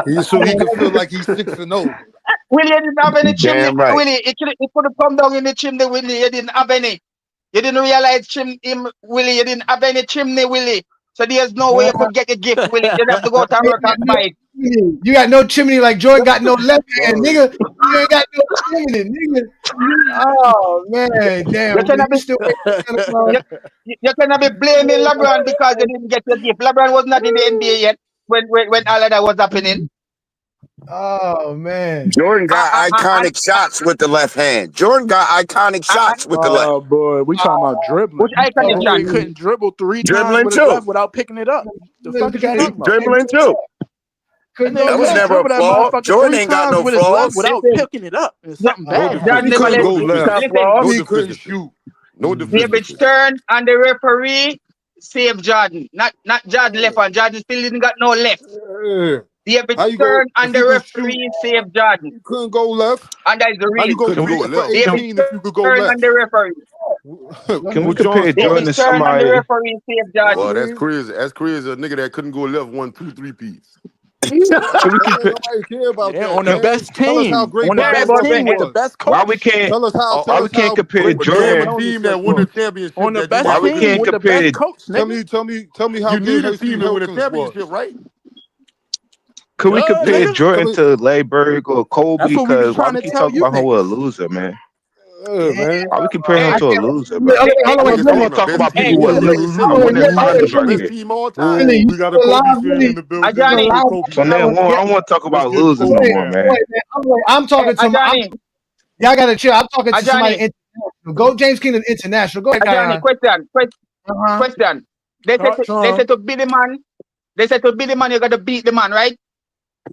So he can feel like he's 6-0. Willie, you didn't have any chimney. Damn right. Willie, it could have come down in the chimney, Willie. You didn't have any. You didn't realize Willie, you didn't have any chimney, Willie. So there's no way you could get a gift, Willie. You'd have to go to work and buy it. You got no chimney like Jordan got no left hand, nigga. You ain't got no chimney, nigga. Oh man, damn. You cannot You be, still you cannot be blaming LeBron because you didn't get your gift. LeBron was not in the NBA yet when all of that was happening. Oh man. Jordan got iconic shots with the left hand. Jordan got iconic shots with the left. Oh boy, we talking about dribbling. Which iconic That shot? nigga couldn't dribble 3 times Dribbling with his too. left without picking it up. The fuck is you talking about? Dribbling too. That That was nigga never a dribble that flaw. motherfucker Jordan 3 ain't got times no with his left flaws. without picking it up. It's something bad. Jordan never couldn't go left. left. Listen, He couldn't shoot. No David deficiencies. Stern and the referee saved Jordan. Not Jordan left and Jordan still didn't got no left. Yeah. David How you Stern go and if the you could shoot? referee saved Jordan. You couldn't go left. And that is the How you reason. go Couldn't 3 go for left. 18 if you could go Stern left? and the referee. Can we With John compare Jordan David to Stern and the somebody? referee saved Well, Jordan. that's crazy. That's crazy. A nigga that couldn't go left won 2 3-peats. Can we Ain't compare? nobody care about Yeah, that. on the Man. best Tell us how team. great On the Bob best but team Marley with the was. best Why we coach. can't? Tell us how. Why Tell we us can't how compare great But Bob name a Jordan? Marley's team that set won the was. championship On the that did best Why not we win a team can't with the championship. best compare? coach, nigga. Tell me how You good need a team Hersey that win a Helkins championship, was. right? Could we Duh, compare nigga. Tell Jordan me, to Layberg or Kobe? That's what we was Because why trying we to keep tell talking you about him a niggas. loser, man? man. Why we compare him I to a can't. loser, Hold bro? on, hold That on, wait, nigga I said Billy. on want to the talk best about team. people Billy, who are That nigga literally said hold on, winning hold on, on titles the right Billy. best here. team all Billy, time. you We got a still Kobe alive, fan in Billy? the building. Still Ajani, Let's get alive? Kobe So down. now, Wait, I don't want to talk Let's about get losers no Kobe wait, more, down. man. man. I'm talking to my. Ajani, Y'all gotta chill. I'm talking to somebody Ajani, international. Go James Kingdom International. Go ahead, Ajani, Kion. Uh-huh. question. They Talk to said him. to be the man. They said to be the man, you gotta beat the man, right?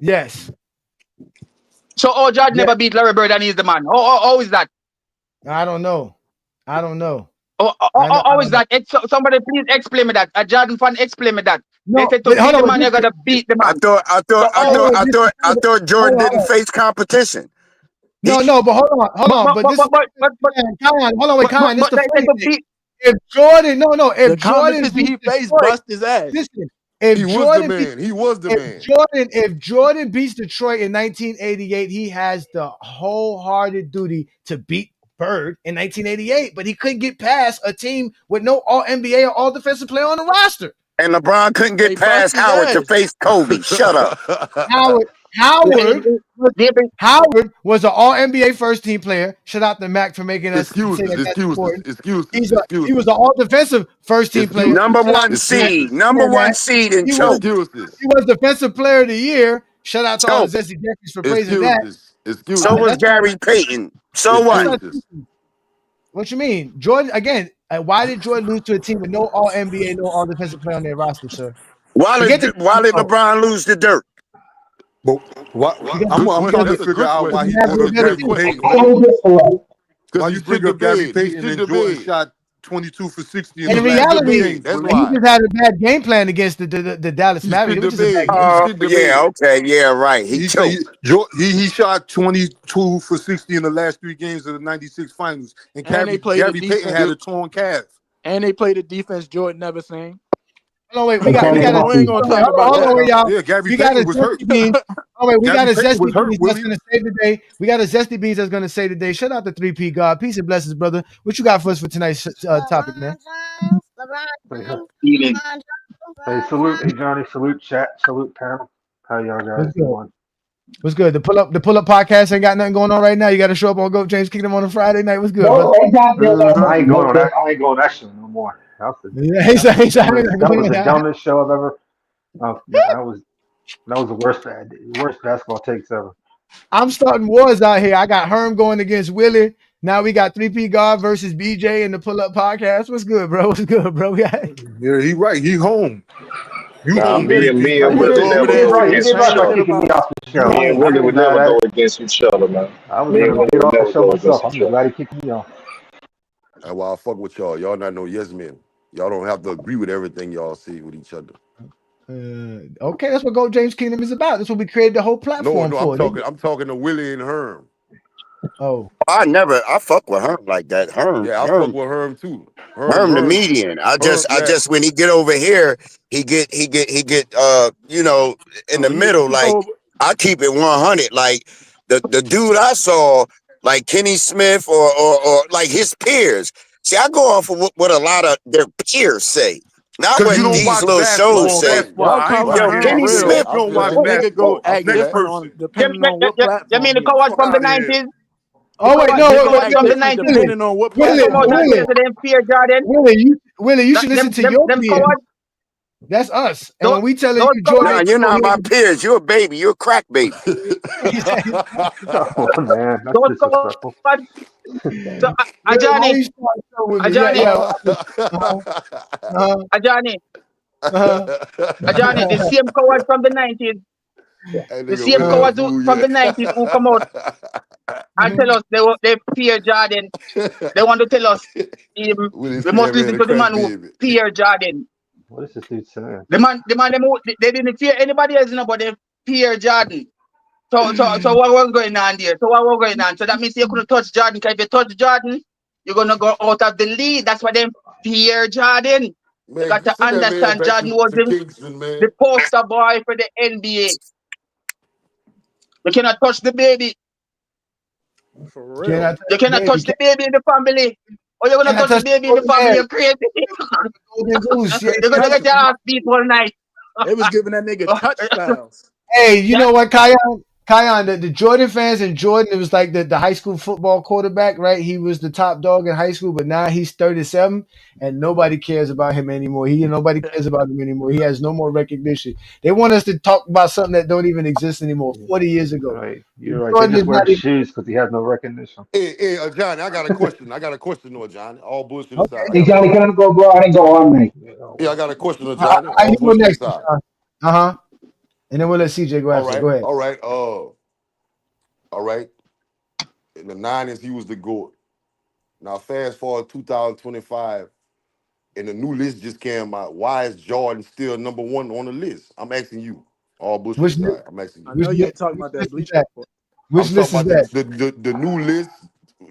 Yes. So Jordan Yeah. never beat Larry Bird and he's the man. How is that? I don't know. I don't know. How is that? Somebody please explain me that. A Jordan fan explain me that. They No, said to but hold beat the on. man, you gotta beat the I man. thought I thought So I oh, thought I Listen, thought I thought hold Jordan didn't on. face competition. No, but hold on. But this is Kion, hold on, wait, Kion. This is the they said funny to thing. beat. If Jordan, if The Jordan competition beat he faced Detroit, bust his ass. listen, if He was the Jordan beat man. He was the man. if Jordan beats Detroit in 1988, he has the wholehearted duty to beat Bird in 1988, but he couldn't get past a team with no All NBA or All Defensive Player on the roster. And LeBron couldn't They get past bust his Howard to ass. face Kobe. Shut up. Howard was an All NBA first team player. Shout out to Mac for making us say excuses, that that's important. excuses. He was an All Defensive first team player. Number Shout out one to seed. Mac for Number saying one that. seed in He choke. was Defensive Player of the Year. Shout out to all the Choke. Zesty Jeffries for praising that. So was That's not, Gary Payton. So that's what? not what you mean, Jordan? Again, why did Jordan lose to a team with no All NBA, no All Defensive Player on their roster, sir? Why Forget did LeBron lose the dirt? But I'm trying to That's a figure good out why question. he brought up That's a Gary good Payton. question. Why Because you he bring shit the up Gary bed. He Payton shit and the Jordan bed. shot 22 for 60 in And the in last 2 reality, games? That's Willie. he why. just had a bad game plan against the Dallas He Mavericks. shit It was the just a bad bed. game. He Oh shit the yeah, bed. okay, yeah, right. He He said choked. he shot 22 for 60 in the last 3 games of the 96 finals. And And they played the Gary Payton defense. had a torn calf. And they played the defense Jordan never seen. Hold on, wait, we got We ain't gonna talk about hold that on, though. y'all. Yeah, Gary We got a Payton was hurt. Zesty Beans. Oh wait, we got Gary a Payton was Zesty hurt, Beans that's Willie. gonna save the day. We got a Zesty Beans that's gonna save the day. Shout out to 3P God. Peace and blessings, brother. What you got for us for tonight's topic, man? Hey, salute Ajani, salute chat, salute panel. How y'all guys What's good? doing? What's good? The pull up podcast ain't got nothing going on right now. You got to show up on Go James Kingdom on a Friday night. What's good, brother? I ain't going on that. I ain't going that show no more. That was the dumbest show I've ever. That was the worst basketball takes ever. I'm starting wars out here. I got Herm going against Willie. Now we got 3P God versus BJ in the pull up podcast. What's good, bro? What's good, bro? Yeah, he right. He home. You Nah, home, me baby. and Willie never go against each other. Kicking me off the show. Me and Willie would never go against each other, man. I was gonna get off the show myself. I'm just glad he kicked me off. That's why I fuck with y'all. Y'all not no yes men. Y'all don't have to agree with everything y'all see with each other. Okay, that's what Go James Kingdom is about. That's what we created the whole platform No, for. I'm talking to Willie and Herm. Oh. I fuck with Herm like that. Yeah, I fuck with Herm too. Herm the median. I just when he get over here, he get in the middle. Like I keep it 100. Like the dude I saw, like Kenny Smith or like his peers. See, I go off of what a lot of their peers say. Not Because you what don't these watch little shows basketball. say. That's why Y'all I ain't calling Yo, watching Herm Kenny NBA. real. Smith. You don't The watch nigga go basketball. Next different on person. depending on what You platform mean the he on. coward Fuck from the out of here. 90s? The Oh wait, coward, no, the wait, coward wait, from the Different 90s. Willie, depending on what Willie, Come out platform he and say Willie, on. to them fear Jordan. Willie, you should listen to your Them peers. cowards, That's us. And those, when we telling those you Jordan Nah, cowards, ain't you're not showing my peers. You're a baby. You're a crack baby. Oh man, that's those disrespectful. cowards. So, Willie, why Ajani, you start so with me? Yeah, Ajani, yeah. Uh-huh, uh-huh, Ajani, uh-huh, Ajani, the same cowards from the 90s, That the nigga same Willie a uh-huh. cowards fool, from yeah. the 90s who come out and tell us they fear Jordan. They want to tell us Willie we said must that man listen a to the crack man who baby. fear Jordan. What is this dude saying? The man, they didn't fear anybody else, but they fear Jordan. So what was going on there? So what was going on? So that means you couldn't touch Jordan. Because if you touch Jordan, you're gonna go out of the league. That's why they fear Jordan. You Man, got to send that man understand back Jordan was to Kingston, the man. poster boy for the NBA. You cannot touch the baby. For Can I real. touch You the cannot baby? touch the baby in the family. Or you're Can gonna I touch the touch the baby in the golden family. bear? You're crazy. Golden goose. Yeah, You're can I gonna touch get your the ass beat all night. They was giving that nigga touch fouls. Hey, you That know what, Kion, the Jordan fans and Jordan, it was like the high school football quarterback, right? He was the top dog in high school, but now he's 37 and nobody cares about him anymore. Nobody cares about him anymore. He has no more recognition. They want us to talk about something that don't even exist anymore 40 years ago. Right, you're right. They Jordan just is wear not even shoes because he has no recognition. Hey, Johnny, I got a question. Though, Johnny. All bullshit okay. aside, I Hey, got a Johnny, question. can I go, bro? I didn't go all night. Yeah, I got a question, Johnny. I All you go bullshit next, aside. Sean. Uh-huh. And then we'll let CJ go All after. right, Go ahead. all right. All right. In the 90s, he was the GOAT. Now, fast forward 2025, and the new list just came out. Why is Jordan still number one on the list? I'm asking you. All bullshit Which li- aside, I'm asking I you. know you ain't talking which about that list is Bleacher that? Report. I'm Which talking list is about that? the new list,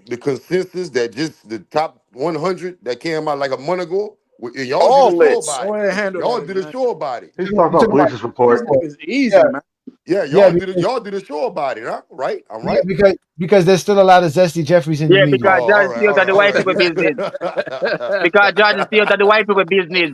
the consensus that just the top 100 that came out like a month ago. And y'all did a All show lists. about Go it. ahead and handle Y'all that, did a man. show about it. He's You talking about talking about Bleachers This Report. nigga's yeah, easy, man. Yeah, yeah, y'all did a show about it, huh? Right? I'm yeah, right. because there's still a lot of Zesty Jeffries in the yeah, media. because Oh, Jordan still got the all white right, people business. Because Jordan still got the white people business.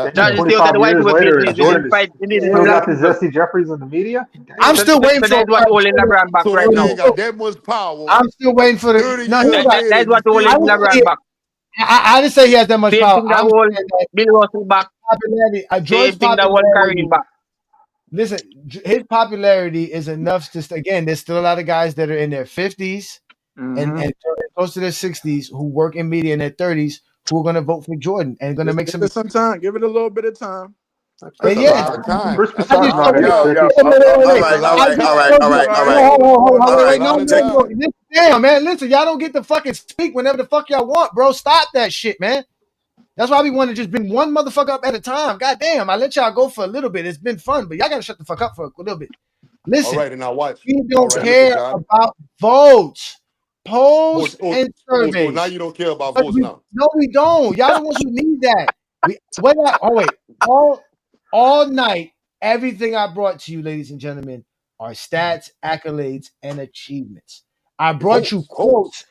Damn, Jordan still got the 25 white years people later, business. and He didn't Jordan is fight. He needed the still black got the people. Zesty Jeffries in the media. I'm Damn. still waiting So for that's what holding LeBron back so right that Jordan. man now. got that much power. I'm still waiting for the. 30 No, he's years not. later, That's and he what still holding I the didn't GOAT. say. LeBron back. I didn't say he has that much Same power. thing that I'm hold saying that Bill Russell back. popularity. Jordan's Same thing that hold popularity. Kareem back. Listen, his popularity is enough to. Again, there's still a lot of guys that are in their 50s Mm-hmm. and close to their 60s who work in media in their 30s who are going to vote for Jordan and going to Just make give some. it some time. Give it a little bit of time. That's And a yeah, lot of time. Chris That's a I just Broussard's lot not of in his Yo, time. yo, 50s. wait. all That's a right, all lot I of right, just all time. right, told all you. right, All all right. right, Hold all That's a wait, right. lot no, of Check. no. time. Damn, man, listen, y'all don't get to fucking speak whenever the fuck y'all want, bro. Stop that shit, man. That's why we want to just bring one motherfucker up at a time. God damn, I let y'all go for a little bit. It's been fun, but y'all gotta shut the fuck up for a little bit. All Listen, right, and now watch. we All don't right, listen, care Johnny. about votes, Oh, polls, oh, and so now surveys. you don't care about But votes now. we don't. Y'all the ones who need that. All night, everything I brought to you, ladies and gentlemen, are stats, accolades, and achievements. I brought you Votes. quotes,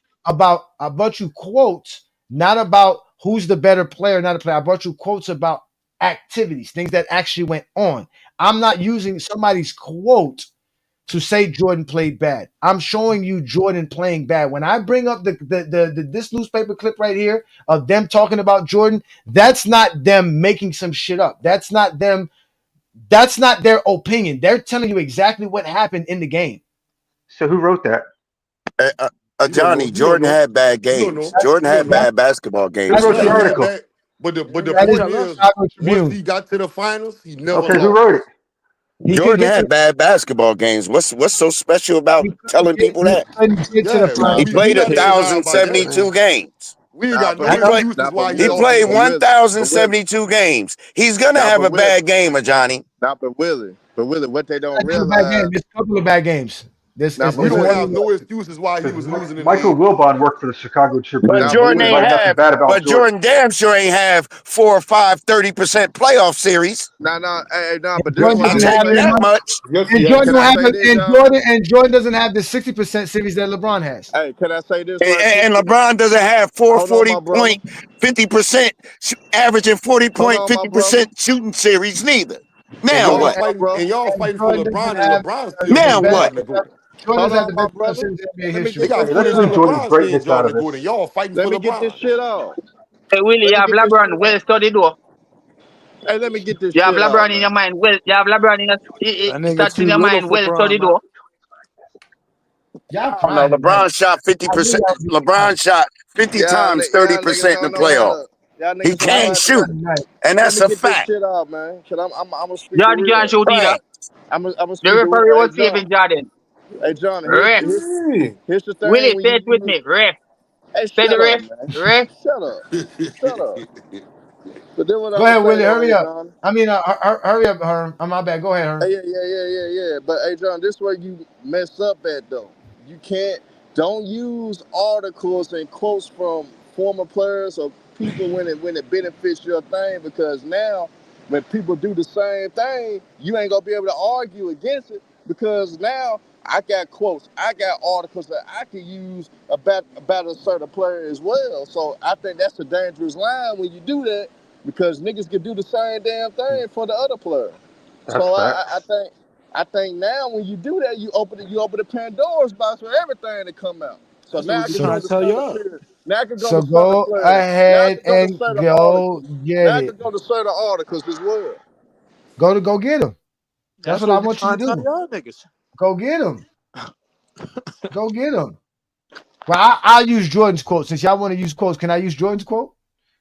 not about who's the better player, not a player. I brought you quotes about activities, things that actually went on. I'm not using somebody's quote to say Jordan played bad. I'm showing you Jordan playing bad. When I bring up this newspaper clip right here of them talking about Jordan, that's not them making some shit up. That's not them. That's not their opinion. They're telling you exactly what happened in the game. So who wrote that? You don't know. Johnny, You don't Jordan know. had bad You don't games. know. Jordan You don't had know. bad basketball Who games, wrote Yeah, the man. he had article? bad. But You the got to That is point tell the us. is, Chicago once Tribune. he got to the finals, he never Okay, who lost. wrote it? He could Jordan get to had bad basketball games. What's so special about telling people he that? couldn't get to the Yeah, He finals. we played got to deny about that. 1,072 games. We ain't Nah, got but no He Willie, played. excuses nah, why but he He Willie, lost played again. but Willie, 1,072 games. He's gonna nah, have but a Willie, bad game, Johnny. nah, but Willie, what they don't He had a couple of bad realize, games. It's a couple of bad games. This Now, is We but don't Willie, have no excuses why he was losing in the Michael East. Wilbon worked for the Chicago But Tribune. now, but Jordan ain't Willie. Everybody nothing have, bad about but Jordan. Jordan damn sure ain't have 4 or 5 30% playoff series. But this Jordan what I'll I'm doesn't gonna tell have you say that though. much. Yes, and he Jordan Can don't I have say this, and John? Jordan doesn't have the 60% series that LeBron has. Hey, can I say this And, right quick? and LeBron doesn't have 4 Hold on, 40 my brother. point 50% averaging 40 Hold point on, my brother. 50% shooting series neither. And Now Hold y'all on, what? my fighting brother. and y'all And fighting for Jordan doesn't LeBron, and have LeBron still the Now putting best. what? Jordan in Gordon. Jordan Hold doesn't have on, the my best player brother. since NBA Let me They history. get got this Hey, let's shit footage of leave out. Jordan's LeBron seeing greatness out Jordan of and Gordon. this. Y'all fighting Let for me get this LeBron. shit out. Hey, Willie, Let you me have get this LeBron shit well out. studied though. Hey, let me get this You have shit out, LeBron in your man. mind well. You have LeBron in your That nigga stats in too your little mind for well Bron, studied man. though. Y'all I don't know. crying tonight. LeBron shot I really 50%. gotta be quiet. LeBron shot 50 times Y'all niggas 30% in the don't know how playoff. to. Y'all He niggas don't know can't how Y'all to. shoot, crying tonight. and Let that's me a get this fact. shit out, man. Cause I'm gonna speak the Jordan can't real. shoot either. Right. I'm The speak the real. referee was saving Jordan. Hey John. Ref. Here's the thing. Willie, When say you it with me. Ref. hey, Say the shut up, ref. man. Ref. Shut up. Shut up. But then what I'm Go gonna ahead, say Willie. though, Hurry hey up. John. I mean, hurry up, Herm. I'm my bad. Go ahead, Herm. Yeah. But hey, John, this where you mess up at though. You don't use articles and quotes from former players or people when it benefits your thing, because now when people do the same thing, you ain't gonna be able to argue against it, because now I got quotes, I got articles that I can use about a certain player as well. So I think that's a dangerous line when you do that, because niggas can do the same damn thing for the other player. That's So facts. I think now when you do that, you open the Pandora's box for everything to come out. So That's what now we I be can So go trying to to tell certain y'all. period. Now I can go so to certain go players. Now I ahead can go to and certain go articles. get Now I it. can go to certain articles as well. Go get him. That's That's what I what we want you to trying to tell do. y'all niggas. Go get him. Go get him. Well, I'll use Jordan's quote. Since y'all want to use quotes, can I use Jordan's quote?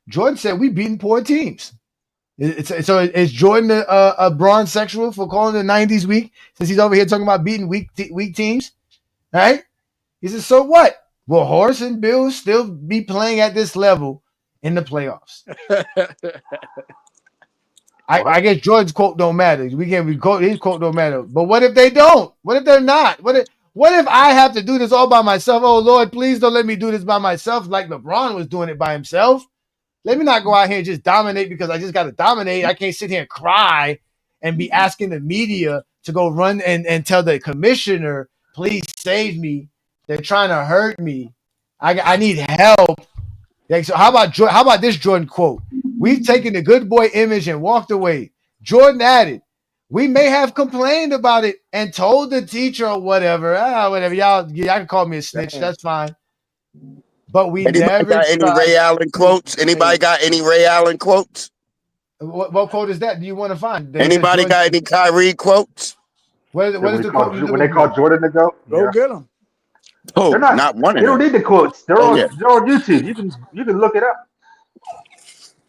Jordan said, "We beating poor teams." So is Jordan a Bron sexual for calling the '90s weak? Since he's over here talking about beating weak teams, right? He said, "So what? Will Horace and Bill still be playing at this level in the playoffs?" I guess Jordan's quote don't matter. We can't quote his quote don't matter. But what if they don't? What if they're not? What if I have to do this all by myself? Oh Lord, please don't let me do this by myself like LeBron was doing it by himself. Let me not go out here and just dominate because I just got to dominate. I can't sit here and cry and be asking the media to go run and tell the commissioner, please save me. They're trying to hurt me. I need help. Like, so how about this Jordan quote? We've taken the good boy image and walked away. Jordan added, we may have complained about it and told the teacher or whatever. Whatever. Y'all can call me a snitch. Damn. That's fine. But we Anybody never got any tried Ray Allen to quotes? Anybody complain. got any Ray Allen quotes? What quote is that? Do you want to find? That he says Anybody Jordan. got any Kyrie quotes? Yeah, What is the quote you're When looking they call for? Jordan to go, Go yeah, get him. they're Oh, not. not one They of don't them. need the quotes. Oh yeah. They're on YouTube. You can look it up.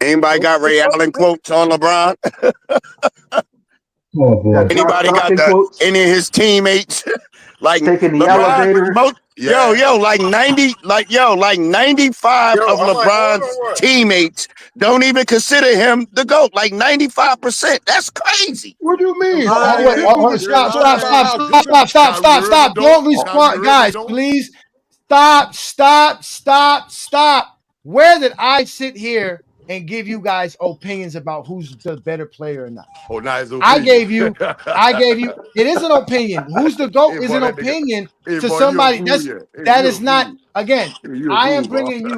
Anybody got Ray Allen quotes on LeBron? Oh boy. Got John Anybody got Stockton quotes. any of his teammates? Like Taking the LeBron, elevator. Yeah. like 95 Yo, of I'm like, hold LeBron's on, what? teammates don't even consider him the GOAT. Like 95%. That's crazy. What do you mean? Oh, Scottie wait, Lying. Pippen was You're stop, talking stop, about stop, how lying. stop, good. stop, stop, Kyrie stop, Irving stop. don't. Don't Kyrie respond, Irving guys. don't. Please stop. Where did I sit here and give you guys opinions about who's the better player or not? Oh, now his I opinion. gave you, it is an opinion. Who's the GOAT Hey, is boy, an that nigga. opinion Hey, to boy, you a somebody. fool, yeah. Hey, That you a is not, fool. again, Hey, you a I am fool, bringing boy. you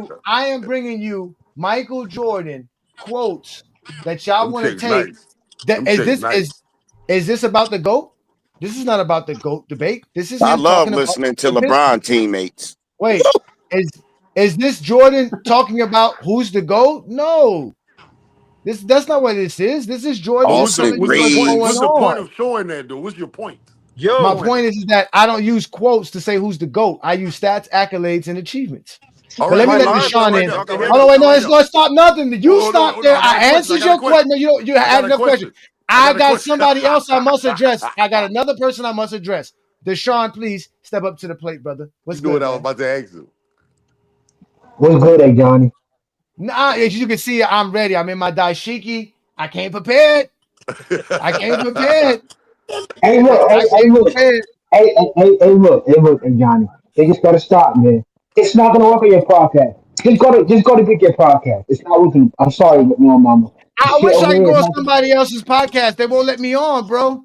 Michael Jordan quotes that y'all Them want to chicks take. nice. That Them chicks nice. is this about the GOAT? This is not about the GOAT debate. This is I him love talking about listening to the Pistons. LeBron teammates. Wait, is this Jordan talking about who's the GOAT? No. That's not what this is. This is But Jordan just Austin telling you what's the what's point? going What's Reeves. the point on. of showing that though? What's your point of My Yo, showing point that? is that I don't use quotes to say who's the GOAT. I use stats, accounts, and achievements. All But right, let me my well, let let me line stop Deshaun right in. there. y'all Okay, can hold Hold on, on, wait, stop no, right it's there. not stop nothing. You Oh, stop no, no, there. I got a I question. I answered got a your question. question. No, you I had got a enough question. question. I I got a got question. somebody else I must address. I got another person I must address. Deshaun, please step up to the plate, brother. You What's know what good, I was man? about to ask you. What's good, Ajani? Nah, as you can see, I'm ready. I'm in my dashiki. I came prepared. I came prepared. Hey, look, I came look. prepared. Look, hey, Johnny. They just gotta stop, man. It's not gonna work on your podcast. Just go to get your podcast. It's not working. I'm sorry, but no, mama. The I shit wish over I could there go is on not gonna. somebody else's podcast. They won't let me on, bro.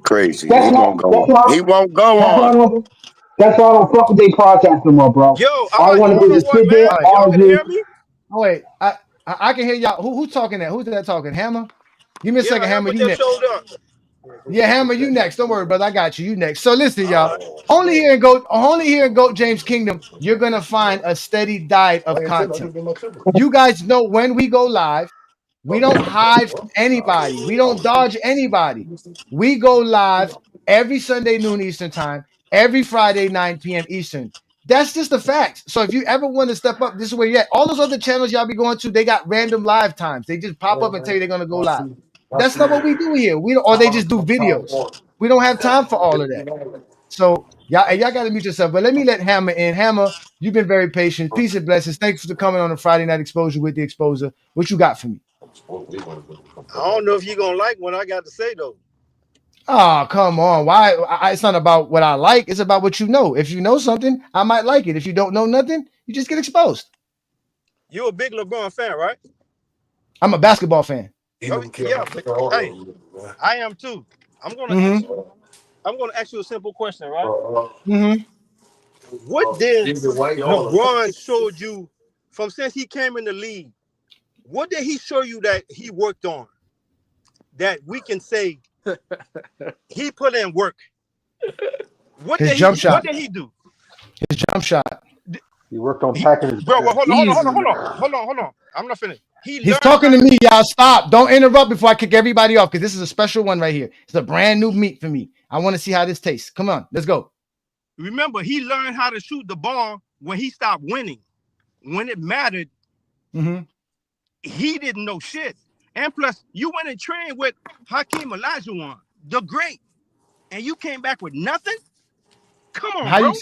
Crazy. That's He why. won't go That's on. why. He won't go That's why I on. don't. That's why I don't fuck with their podcast no more, bro. Yo, All I want to do Yes. is sit there, All right. y'all can argue. hear me? Oh, wait. I can hear y'all. Who's talking there? Who's that talking? Hammer? Give me a Yeah, second, Hammer. Hammer You just next. showed up. Yeah, Hammer, you next. Don't worry, brother. I got you. You next. So listen, y'all. Only here in Goat James Kingdom, you're gonna find a steady diet of content. You guys know when we go live, we don't hide from anybody. We don't dodge anybody. We go live every Sunday noon Eastern time, every Friday 9 p.m. Eastern. That's just the facts. So if you ever want to step up, this is where you're at. All those other channels y'all be going to, they got random live times. They just pop up and tell you they're gonna go live. That's not what we do here. We don't, or they just do videos. We don't have time for all of that. So y'all got to mute yourself. But let me let Hammer in. Hammer, you've been very patient. Peace and blessings. Thanks for coming on the Friday Night Exposure with the Exposer. What you got for me? I don't know if you're gonna like what I got to say though. Oh, come on. Why? It's not about what I like. It's about what you know. If you know something, I might like it. If you don't know nothing, you just get exposed. You're a big LeBron fan, right? I'm a basketball fan. Oh, yeah, but, hey, I am too. I'm gonna ask Mm-hmm. you. I'm gonna ask you a simple question, right? Mm-hmm. What did LeBron showed you from since he came in the league? What did he show you that he worked on that we can say he put in work? What His did he? jump shot. What did he do? His jump shot. He worked on packing his Bro, well, bag. hold on. I'm not finished. He He's learned talking how to to. me, y'all. Stop. Don't interrupt before I kick everybody off because this is a special one right here. It's a brand new meat for me. I want to see how this tastes. Come on, let's go. Remember, he learned how to shoot the ball when he stopped winning. When it mattered, he didn't know shit. And plus, you went and trained with Hakeem Olajuwon, the great, and you came back with nothing? Come on, How bro.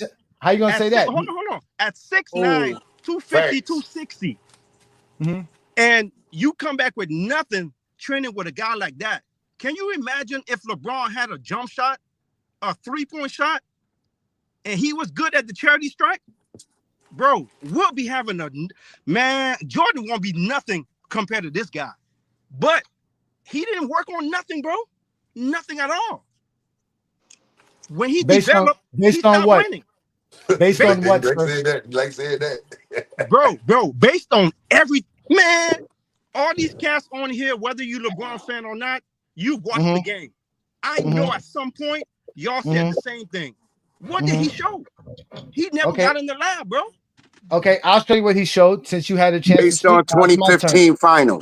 you gonna say that? Hold on. At 6'9", 250, 260. And you come back with nothing training with a guy like that. Can you imagine if LeBron had a jump shot, a three-point shot, and he was good at the charity strike? Bro, we'll be having Jordan won't be nothing compared to this guy. But he didn't work on nothing, bro. Nothing at all. When he developed, he stopped winning. Based on what? Like said that. Bro, based on all these cats on here, whether you LeBron fan or not, you've watched the game. I know at some point y'all said the same thing. What did he show? He never got in the lab, bro. Okay, I'll show you what he showed since you had a chance Based to speak. on 2015 finals.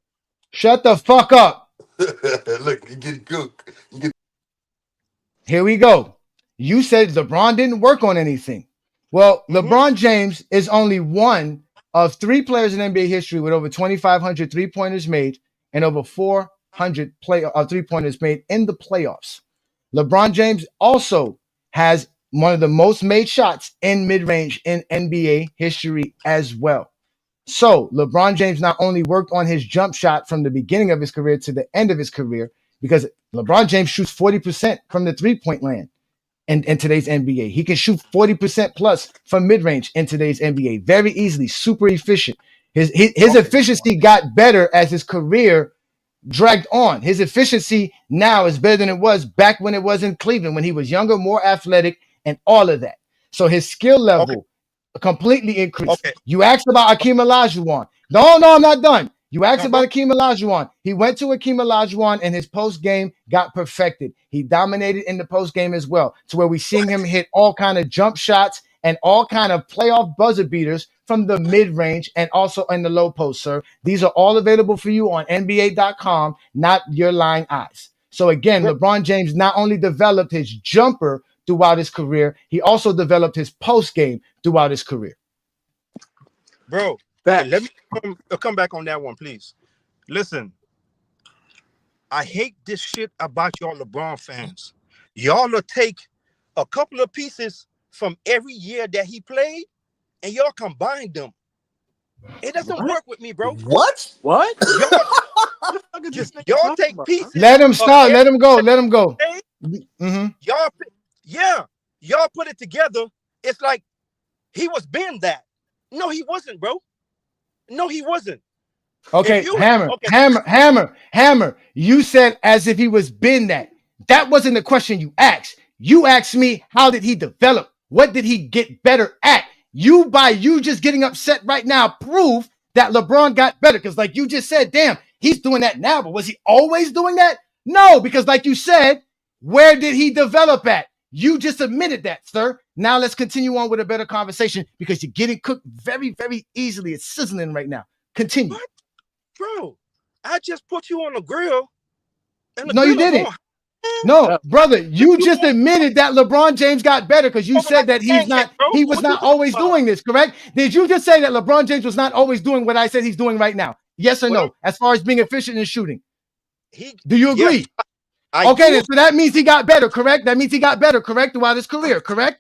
Shut the fuck up. Look, you get cooked. Here we go. You said LeBron didn't work on anything. Well, LeBron James is only one of three players in NBA history with over 2,500 three-pointers made and over 400 three-pointers made in the playoffs. LeBron James also has one of the most made shots in mid-range in NBA history as well. So LeBron James not only worked on his jump shot from the beginning of his career to the end of his career, because LeBron James shoots 40% from the three-point land in today's NBA. He can shoot 40% plus from mid-range in today's NBA very easily, super efficient. His efficiency got better as his career dragged on. His efficiency now is better than it was back when it was in Cleveland, when he was younger, more athletic, and all of that. So his skill level completely increased. You asked about Hakeem Olajuwon. No, I'm not done. You asked about Hakeem Olajuwon. He went to Hakeem Olajuwon and his post game got perfected. He dominated in the post game as well, to where we seeing him hit all kind of jump shots and all kind of playoff buzzer beaters from the mid-range and also in the low post, sir. These are all available for you on NBA.com, not your lying eyes. So again, LeBron James not only developed his jumper throughout his career, he also developed his post game throughout his career. Bro, let me come back on that one, please. Listen, I hate this shit about y'all LeBron fans. Y'all will take a couple of pieces from every year that he played and y'all combine them. It doesn't work with me, bro. What? Y'all take pieces. Let him stop. Let him go. Let him go. Y'all, yeah. y'all put it together. It's like he was been that. No, he wasn't, bro. No, he wasn't. Okay, Hammer. You said as if he was been that. That wasn't the question you asked. You asked me, how did he develop? What did he get better at? You just getting upset right now prove that LeBron got better. Because like you just said, damn, he's doing that now. But was he always doing that? No, because like you said, where did he develop at? You just admitted that, sir. Now let's continue on with a better conversation because you're getting cooked very, very easily. It's sizzling right now. Continue. What? Bro, I just put you on the grill. And the No, you didn't. No, brother, you just admitted that LeBron James got better because you said that he was not always doing this, correct? Did you just say that LeBron James was not always doing what I said he's doing right now? Yes or no? As far as being efficient in shooting. Do you agree? Okay, then, so that means he got better, correct? That means he got better, correct, throughout his career, correct?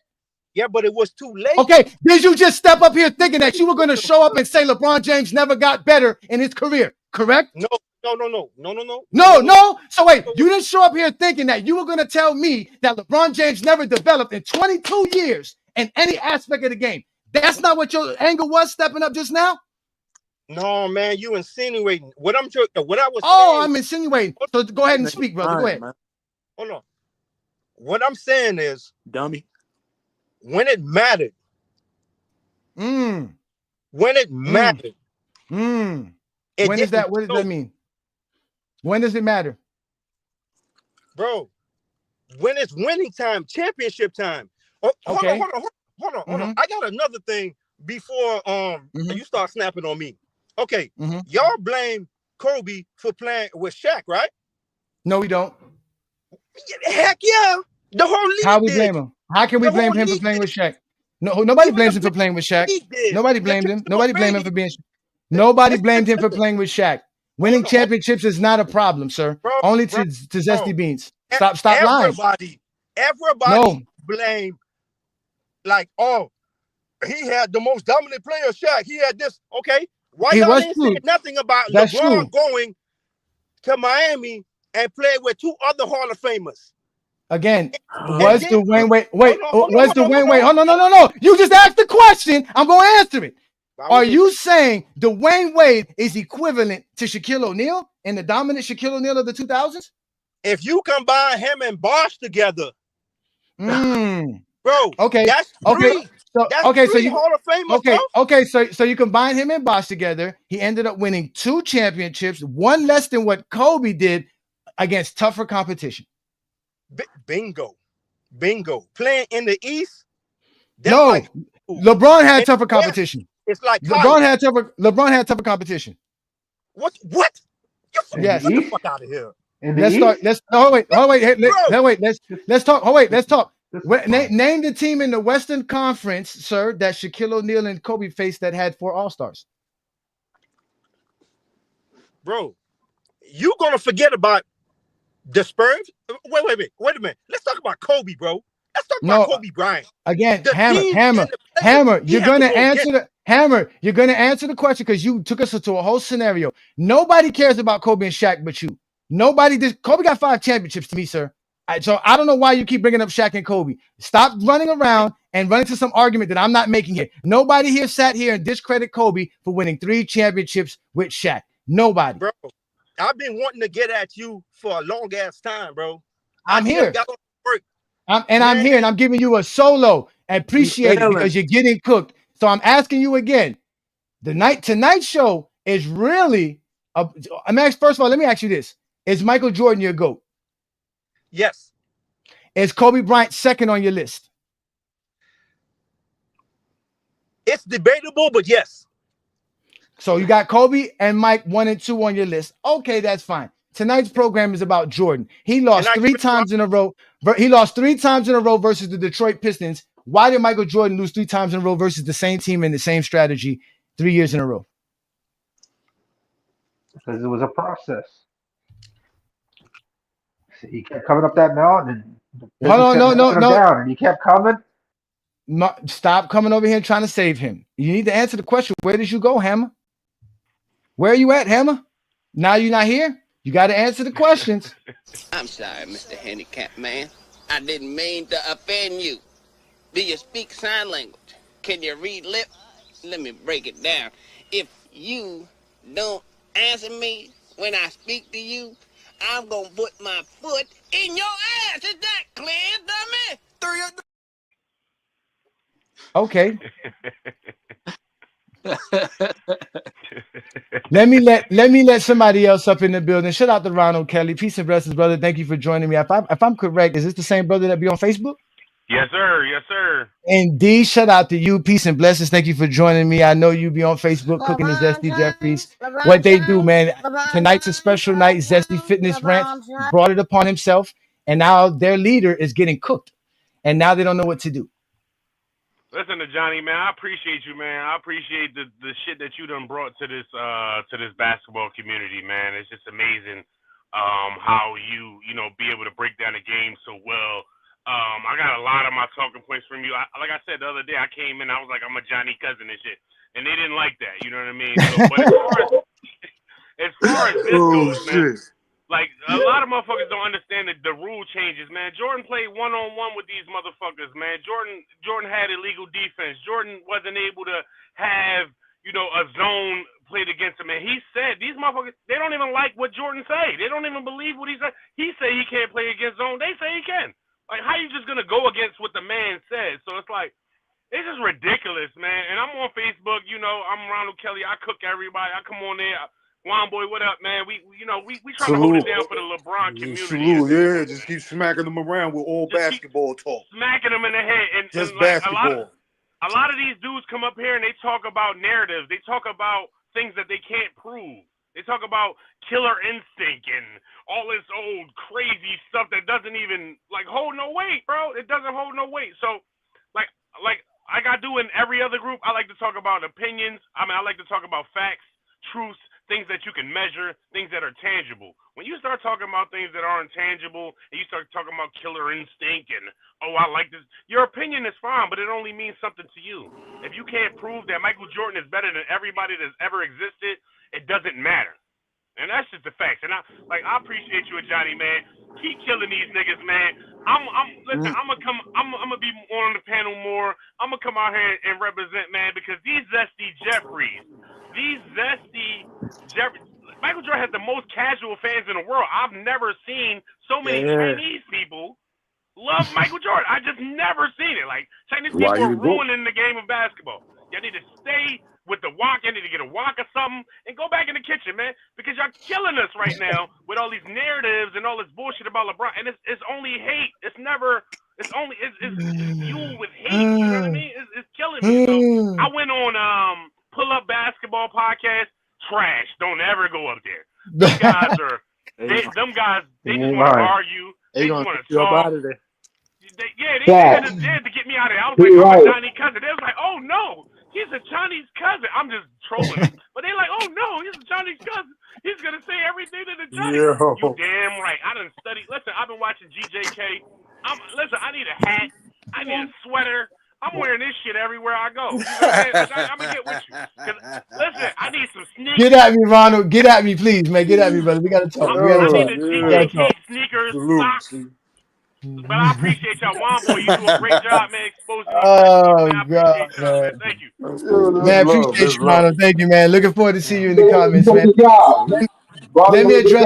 Yeah, but it was too late. Okay, did you just step up here thinking that you were going to show up and say LeBron James never got better in his career, correct? No. So wait, you didn't show up here thinking that you were going to tell me that LeBron James never developed in 22 years in any aspect of the game. That's not what your angle was stepping up just now? No, man, you insinuating. What I was saying. I'm insinuating. So go ahead and speak, brother. Go ahead. Hold on. What I'm saying is, dummy, when it mattered. When it mattered. What does that mean? When does it matter? Bro, when it's winning time, championship time. Hold on. I got another thing before you start snapping on me. Okay, y'all blame Kobe for playing with Shaq, right? No, we don't. Heck yeah. The whole league. How we blame him? How can we blame him for playing with Shaq? No, nobody blames him for playing with Shaq. Nobody blamed him. Nobody blamed him for being. Nobody blamed him for playing with Shaq. Winning championships is not a problem, sir. Only to Zesty Beans. Stop lying. Everybody blame like, oh, he had the most dominant player, Shaq. He had this. Okay, why y'all didn't say nothing about LeBron going to Miami and play with two other Hall of Famers? Again, was Dwayne Wade? Wait, was Dwayne Wade? Oh no! You just asked the question. I'm going to answer it. Are you saying Dwayne Wade is equivalent to Shaquille O'Neal and the dominant Shaquille O'Neal of the 2000s? If you combine him and Bosh together, bro, okay, that's three. So you Hall of Famers. So you combine him and Bosh together. He ended up winning 2 championships, one less than what Kobe did against tougher competition. Bingo. Playing in the East. LeBron had tougher competition. It's like LeBron had tougher competition. What? Yes. Get the fuck out of here. Let's talk. Let's talk. Name the team in the Western Conference, sir, that Shaquille O'Neal and Kobe faced that had 4 All-Stars. Bro, you gonna forget about the Spurs? Wait a minute. Let's talk about Kobe, bro. Let's talk about Kobe Bryant. Again, Hammer. You're gonna answer the question because you took us into a whole scenario. Nobody cares about Kobe and Shaq but you. Nobody did. Kobe got 5 championships to me, sir. So I don't know why you keep bringing up Shaq and Kobe. Stop running around and running to some argument that I'm not making here. Nobody here sat here and discredit Kobe for winning 3 championships with Shaq. Nobody. Bro, I've been wanting to get at you for a long ass time, bro. I'm here. I'm here and I'm giving you a solo. Appreciate it because you're getting cooked. So I'm asking you again. Tonight's show is really first of all, let me ask you this. Is Michael Jordan your GOAT? Yes. Is Kobe Bryant second on your list? It's debatable, but yes. So you got Kobe and Mike 1 and 2 on your list. Okay, that's fine. Tonight's program is about Jordan. He lost 3 times in a row. He lost 3 times in a row versus the Detroit Pistons. Why did Michael Jordan lose 3 times in a row versus the same team and the same strategy 3 years in a row? Because it was a process. So he kept coming up that mountain. No. Down, and he kept coming. Stop coming over here and trying to save him. You need to answer the question. Where did you go, Hammer? Where are you at, Hammer? Now you're not here? You got to answer the questions. I'm sorry, Mr. Handicap Man. I didn't mean to offend you. Do you speak sign language? Can you read lip? Let me break it down. If you don't answer me when I speak to you, I'm gonna put my foot in your ass. Is that clear, dummy? Okay. Let me let somebody else up in the building. Shout out to Ronald Kelly. Peace and blessings, brother. Thank you for joining me. If I'm correct, is this the same brother that be on Facebook? Yes, sir. Yes, sir. Indeed. Shout out to you. Peace and blessings. Thank you for joining me. I know you be on Facebook cooking the Zesty Jeffries. What they do, man. Tonight's a special night. Zesty Fitness Rant brought it upon himself, and now their leader is getting cooked, and now they don't know what to do. Listen to Johnny, man. I appreciate you, man. I appreciate the shit that you done brought to this basketball community, man. It's just amazing how you be able to break down the game so well. I got a lot of my talking points from you. Like I said the other day, I came in, I was like, I'm a Johnny cousin and shit, and they didn't like that. You know what I mean? So, but as far as this goes, man. Like, a lot of motherfuckers don't understand the rule changes, man. Jordan played one-on-one with these motherfuckers, man. Jordan had illegal defense. Jordan wasn't able to have, a zone played against him. And he said, these motherfuckers, they don't even like what Jordan say. They don't even believe what he said. He say he can't play against zone. They say he can. Like, how you just going to go against what the man says? So it's like, it's just ridiculous, man. And I'm on Facebook, I'm Ronald Kelly. I cook everybody. I come on there. Juan boy, what up, man? We trying to hold it down for the LeBron community. Salute, yeah. Just keep smacking them around with all basketball talk. Smacking them in the head. And just like basketball. A lot of these dudes come up here and they talk about narratives. They talk about things that they can't prove. They talk about killer instinct and all this old crazy stuff that doesn't even hold no weight, bro. It doesn't hold no weight. So, like I do in every other group, I like to talk about opinions. I like to talk about facts, truths, things that you can measure, things that are tangible. When you start talking about things that aren't tangible, and you start talking about killer instinct and, I like this, your opinion is fine, but it only means something to you. If you can't prove that Michael Jordan is better than everybody that's ever existed, it doesn't matter. And that's just the facts. And I appreciate you, Ajani, man. Keep killing these niggas, man. Listen, I'm gonna be on the panel more. I'm gonna come out here and represent, man, because these Zesty Jeffries, Michael Jordan has the most casual fans in the world. I've never seen so many Chinese people love Michael Jordan. I just never seen it. Like, Chinese people are ruining the game of basketball. Y'all need to stay with the wok. Y'all need to get a wok or something and go back in the kitchen, man, because y'all killing us right now with all these narratives and all this bullshit about LeBron. And it's only hate. It's fueled with hate. You know what I mean? It's killing me. So I went on Pull Up Basketball podcast. Trash. Don't ever go up there. Them guys they just want to argue. They just want to talk. They had to get me out of there. I was like, I'm a Chinese cousin. They was like, oh no, he's a Chinese cousin. I'm just trolling them. But they like, oh no, he's a Chinese cousin. He's gonna say everything to the Chinese. You damn right. I done studied. Listen, I've been watching GJK. Listen, I need a hat. I need a sweater. I'm wearing this shit everywhere I go. You know what I'm saying? I'm gonna get with you. Listen, I need some sneakers. Get at me, Ronald. Get at me, please, man. Get at me, brother. We gotta talk. I need the GJK sneakers, socks. But I appreciate y'all. Juan boy, you do a great job, man, exposing these God, man. Thank you. Man, appreciate you, Ronald. Thank you, man. Looking forward to see you in the comments, man. Let me address.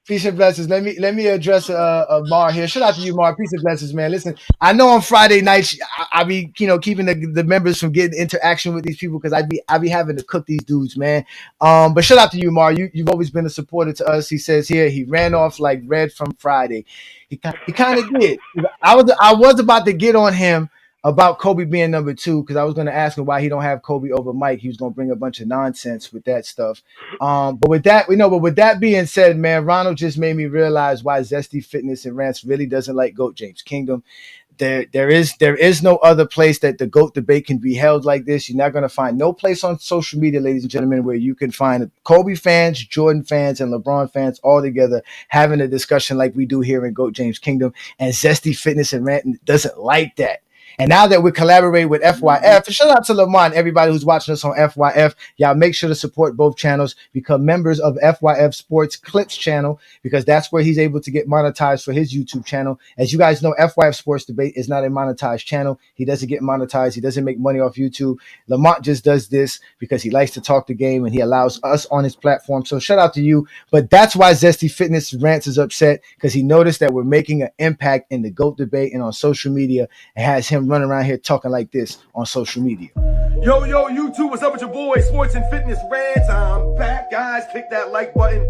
Peace and blessings. Let me address Mar here. Shout out to you, Mar. Peace and blessings, man. Listen, I know on Friday nights I be keeping the members from getting interaction with these people because I be having to cook these dudes, man. But shout out to you, Mar. You've always been a supporter to us. He says here he ran off like red from Friday. He kind of did. I was about to get on him about Kobe being number 2 because I was going to ask him why he don't have Kobe over Mike. He was going to bring a bunch of nonsense with that stuff. But with that being said, man, Ronald just made me realize why Zesty Fitness and Rants really doesn't like GOAT James Kingdom. There is no other place that the GOAT debate can be held like this. You're not going to find no place on social media, ladies and gentlemen, where you can find Kobe fans, Jordan fans, and LeBron fans all together having a discussion like we do here in GOAT James Kingdom. And Zesty Fitness and Rant doesn't like that. And now that we're collaborating with FYF, shout out to Lamont, everybody who's watching us on FYF. Y'all make sure to support both channels. Become members of FYF Sports Clips channel, because that's where he's able to get monetized for his YouTube channel. As you guys know, FYF Sports Debate is not a monetized channel. He doesn't get monetized. He doesn't make money off YouTube. Lamont just does this because he likes to talk the game and he allows us on his platform. So shout out to you. But that's why Zesty Fitness Rants is upset, because he noticed that we're making an impact in the GOAT debate and on social media, and has him running around here talking like this on social media. Yo, YouTube, what's up with your boy? Sports and Fitness Rants. I'm back, guys. Click that like button.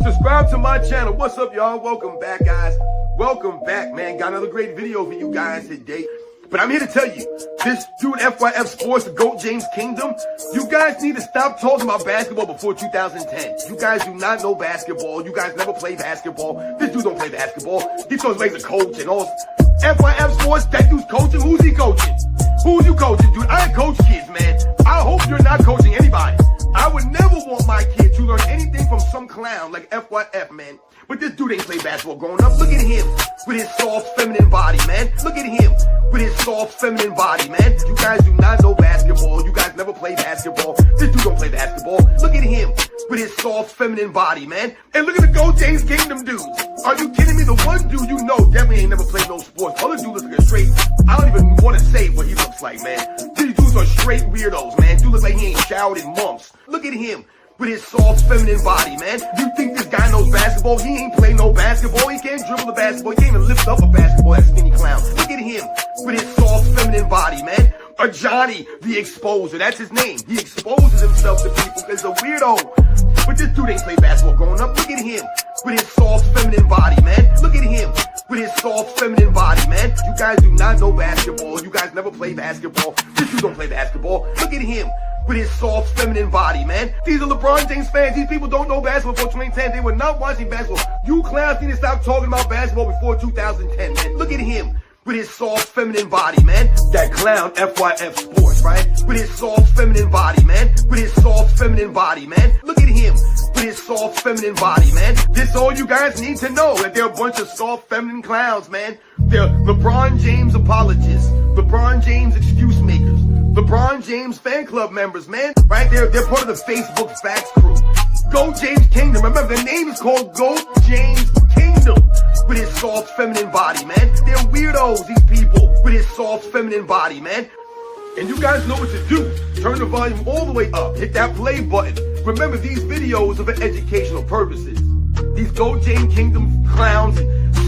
Subscribe to my channel. What's up, y'all? Welcome back, guys. Welcome back, man. Got another great video for you guys today. But I'm here to tell you, this dude, FYF Sports, the GOAT James Kingdom, you guys need to stop talking about basketball before 2010. You guys do not know basketball. You guys never play basketball. This dude don't play basketball. He throws away the coach and all. FYF Sports, that dude's coaching. Who's he coaching? Who's you coaching, dude? I coach kids, man. I hope you're not coaching anybody. I would never want my kid to learn anything from some clown like FYF, man. But this dude ain't played basketball growing up. Look at him with his soft, feminine body, man. Look at him with his soft, feminine body, man. You guys do not know basketball. You guys never played basketball. This dude don't play basketball. Look at him with his soft, feminine body, man. And look at the GOAT James Kingdom dudes. Are you kidding me? The one dude you know definitely ain't never played no sports. Other dude looks like a straight, I don't even want to say what he looks like, man. These dudes are straight weirdos, man. Dude looks like he ain't showered in months. Look at him with his soft, feminine body, man. You think this guy knows basketball? He ain't play no basketball. He can't dribble the basketball. He can't even lift up a basketball, that skinny clown. Look at him with his soft, feminine body, man. Ajani, the exposer. That's his name. He exposes himself to people because he's a weirdo. But this dude ain't played basketball growing up. Look at him with his soft, feminine body, man. Look at him with his soft, feminine body, man. You guys do not know basketball. You guys never play basketball. This dude don't play basketball. Look at him with his soft, feminine body, man. These are LeBron James fans. These people don't know basketball before 2010. They were not watching basketball. You clowns need to stop talking about basketball before 2010, man. Look at him with his soft, feminine body, man. That clown, FYF Sports, right? With his soft, feminine body, man. With his soft, feminine body, man. Look at him with his soft, feminine body, man. This all you guys need to know, that they're a bunch of soft, feminine clowns, man. They're LeBron James apologists, LeBron James excuse makers, LeBron James fan club members, man. Right there, they're part of the Facebook Facts crew. GOAT James Kingdom. Remember, the name is called GOAT James Kingdom. With his soft, feminine body, man. They're weirdos, these people, with his soft, feminine body, man. And you guys know what to do. Turn the volume all the way up. Hit that play button. Remember, these videos are for educational purposes. These GOAT James Kingdom clowns,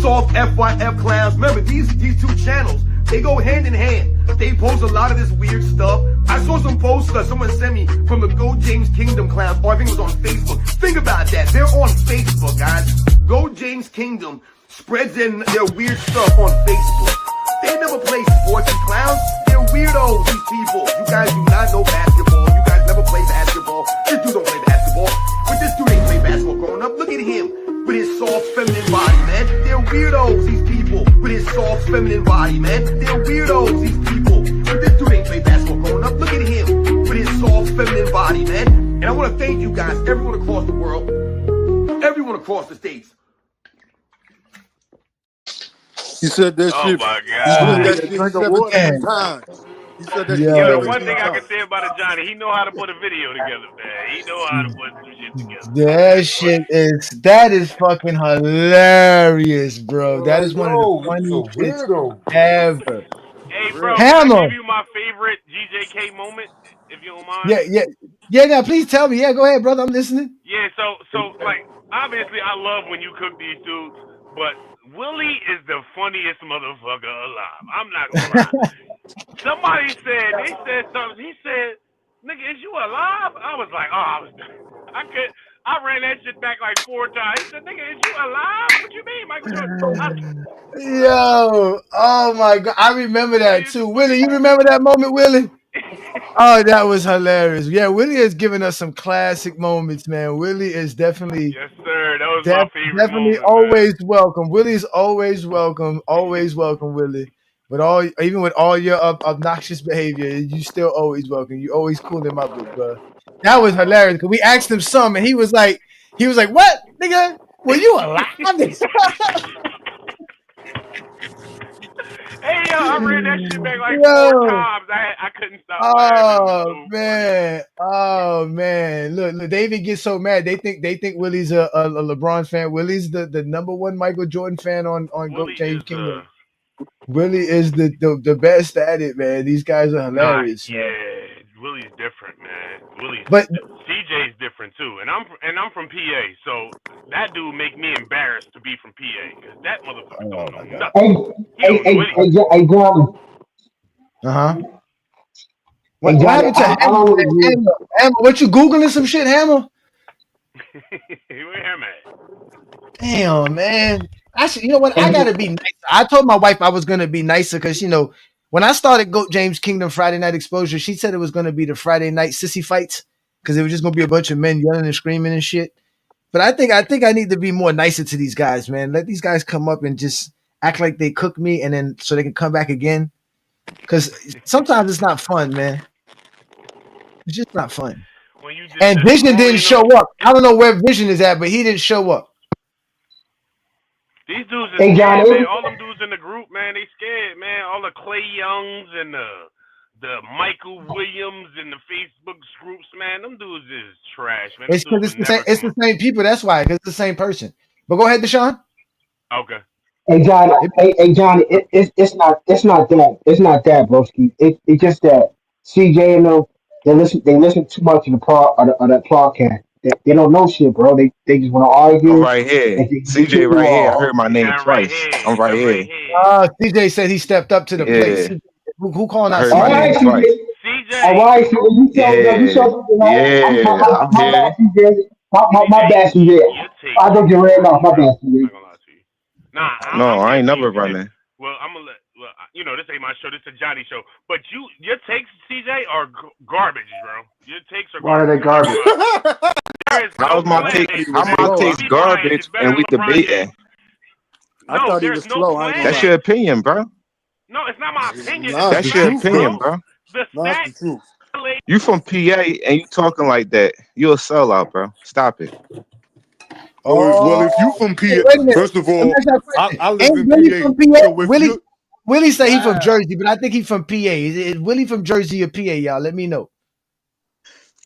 soft FYF clowns. Remember, these two channels, they go hand in hand. They post a lot of this weird stuff. I saw some posts that someone sent me from the GOAT James Kingdom clowns, or I think it was on Facebook. Think about that. They're on Facebook, guys. GOAT James Kingdom spreads in their weird stuff on Facebook. They never play sports, and clowns. They're weirdos, these people. You guys do not know basketball. You guys never play basketball. This dude don't play basketball. But this dude ain't play basketball growing up. Look at him with his soft, feminine body, man. They're weirdos, these people, with his soft, feminine body, man. They're weirdos, these people. But this dude ain't play basketball growing up. Look at him with his soft, feminine body, man. And I want to thank you guys, everyone across the world, everyone across the states. He said that shit. My He said that shit 17 times. He said that shit 17 one thing I times. can say about Ajani, he know how to put a video together, man. He know how to put some shit together. That is fucking hilarious, bro. That is one of the funniest shits ever. Hey, bro, Hammer. can I give you my favorite GJK moment, if you don't mind? Yeah. Now, please tell me. Yeah, go ahead, brother. I'm listening. Yeah, so like, obviously, I love when you cook these dudes, but Willie is the funniest motherfucker alive. I'm not gonna lie. They said something. He said, "Nigga, is you alive?" I was like, I ran that shit back like 4 times. He said, "Nigga, is you alive? What you mean, Michael Jordan?" Yo, oh my God, I remember that too. Willie, you remember that moment, Willie? Oh, that was hilarious. Yeah, Willie has given us some classic moments, man. Willie is definitely, yes, sir. That was my favorite definitely moment, always welcome. Willie's always welcome, Willie. But even with all your obnoxious behavior, you still always welcome. You always cool him up, bro. That was hilarious because we asked him some, and he was like, "What, nigga? Were you alive?" Hey yo, I read that shit back like 4 Yo. times. I couldn't stop laughing. It was so funny. Oh man! Look, David gets so mad. They think Willie's a LeBron fan. Willie's the number one Michael Jordan fan on Goat Willie James is Kingdom. Willie is the best at it, man. These guys are nah, hilarious. yeah. Willie's different, man. But CJ's different too, and I'm from PA, so that dude make me embarrassed to be from PA because that motherfucker don't know nothing. He don't know anything. Hey, John. What Hey, what Johnny, happened to I don't agree. Hammer? What you googling some shit, Hammer? Where him at? Damn, man. You know what? I gotta be nicer. I told my wife I was gonna be nicer because when I started Goat James Kingdom Friday Night Exposure, she said it was gonna be the Friday night sissy fights because it was just gonna be a bunch of men yelling and screaming and shit. But I think I need to be more nicer to these guys, man. Let these guys come up and just act like they cook me, and then so they can come back again. Because sometimes it's not fun, man. It's just not fun. And Vision didn't show up. I don't know where Vision is at, but he didn't show up. These dudes are Hey, scared, Johnny. man. All them dudes in the group, man, they scared, man. All the Clay Youngs and the Michael Williams and the Facebook groups, man. Them dudes is trash, man. It's because it's the same people. That's why, because it's the same person. But go ahead, Deshaun. Okay. Hey, Johnny. It's not that, broski. It's just that CJ and them they listen too much to the podcast. They don't know shit, bro. They just want to I'm argue. right here. And they CJ right here. I heard my name I'm right twice. here. I'm right here. CJ said he stepped up to the plate. Yeah. Who calling I out heard CJ? my name twice. All right, so you show something. Yeah. I'm My here. bad, CJ. My bad, CJ. I think you ran off. My bad, CJ. Nah, No, I'm I ain't with never you. running. Well, I'm gonna this ain't my show. This is a Johnny show. But your takes, CJ, are garbage, bro. Your takes are Why are they garbage. garbage? There is How's no my planet take? How my that takes Kobe Bryant garbage is better and than we LeBron debating? James. No, there's no planet. That's your opinion, bro. No, it's not my opinion. Nah, It's it's That's the your truth, opinion, bro. bro. the Nah, it's stats. the truth. You from PA and you talking like that. You a sellout, bro. Stop it. Well, if you from PA, Wait a minute. first of Let me all, ask you a question. I live Ain't in Willie PA. from PA? So if you Willie say he from wow, Jersey, but I think he from PA. Is Willie from Jersey or PA, y'all? Let me know.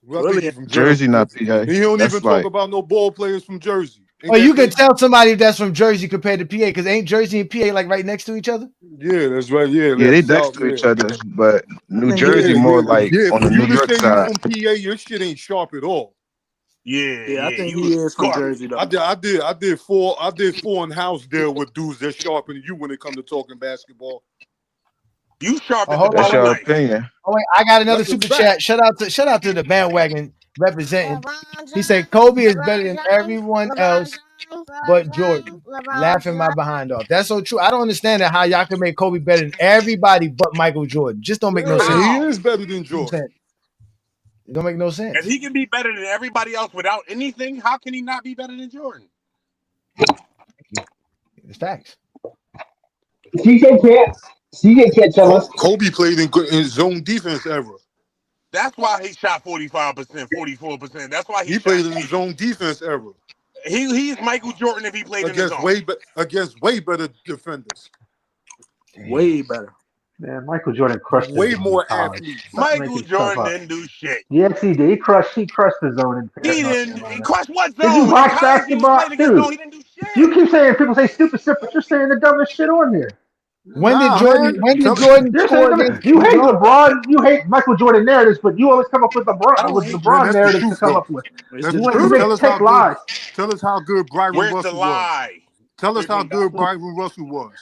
well, I think he's from Jersey, Jersey. not PA. He don't That's even talk like about no ball players from Jersey. Ain't Well, that you can crazy? tell somebody that's from Jersey compared to PA, because ain't Jersey and PA like right next to each other? Yeah, that's right. Yeah, yeah, they that's next south. to each Yeah, other, but New Jersey yeah, more yeah, like yeah. on For the New you to York say you side. from PA, your shit ain't sharp at all. Yeah, you is from Jersey though. I did four in Housedale with dudes that sharper than you when it come to talking basketball. You sharp as a Hold on, That's butter your knife. opinion. Oh wait, I got another That's a super fact. chat. Shout out to the bandwagon representing. He said Kobe is better than everyone else but Jordan. Laughing my behind off. That's so true. I don't understand that how y'all can make Kobe better than everybody but Michael Jordan. Just don't make no Yeah, sense. he How? is better than You know what I'm Jordan. saying? It don't make no If sense. he can be better than everybody else without anything, how can he not be better than Jordan? It's facts. CJ can't tell us. Kobe played in zone defense era. That's why he shot 45%, 44%. That's why He he shot played in the 80. zone defense era He's Michael Jordan if he played in his against own. way better defenders, Way better. Man, Michael Jordan crushed the way zone in more college. athletes. Stop Michael making stuff Jordan up. didn't do shit. Yes, he did. He crushed the zone in He North didn't. He Carolina. crushed what Did you zone? In watch college, he was basketball? playing against zone. Dude, He didn't do you shit. keep saying people say stupid shit, but you're saying the dumbest shit on there. When did Nah, man. Jordan You're saying score against you hate zone? LeBron, you hate Michael Jordan narratives, but you always come up with I LeBron don't with hate Man, LeBron that's the narratives to truth, come though. up with. It's That's the the You truth. truth. make take lies. Tell us how good Byron Where's the Russell was. lie? Tell us Where's how the good lie? Byron Russell was.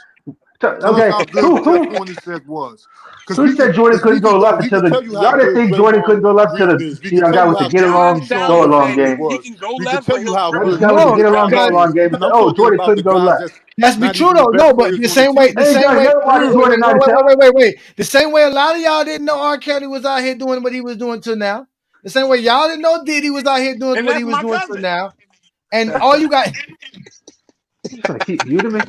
Tell us Okay, how good Jeff Hornacek was. who said Jordan couldn't go left We until could the tell you how y'all didn't good think Jordan couldn't Draymond go left till Green the is. We could young tell guy you with the how get good John along Sean go Sally along said Marion game. he was. can go We could left, tell but you he'll how start Young good with guy with the No, get Jordan along go Bell because along is. game. And I'm Oh, talking Jordan about the couldn't go guys left. that's that's be not true even the though. best No, but players the on the same way, team. the Hey, same John, you way. never watched Jordan Wait. The same way a lot of y'all didn't know R. Kelly was out here doing what he was doing till now. The same way y'all didn't know Diddy was out here doing and what he that's was my doing till cousin. now. And all you got, You trying to keep muting me?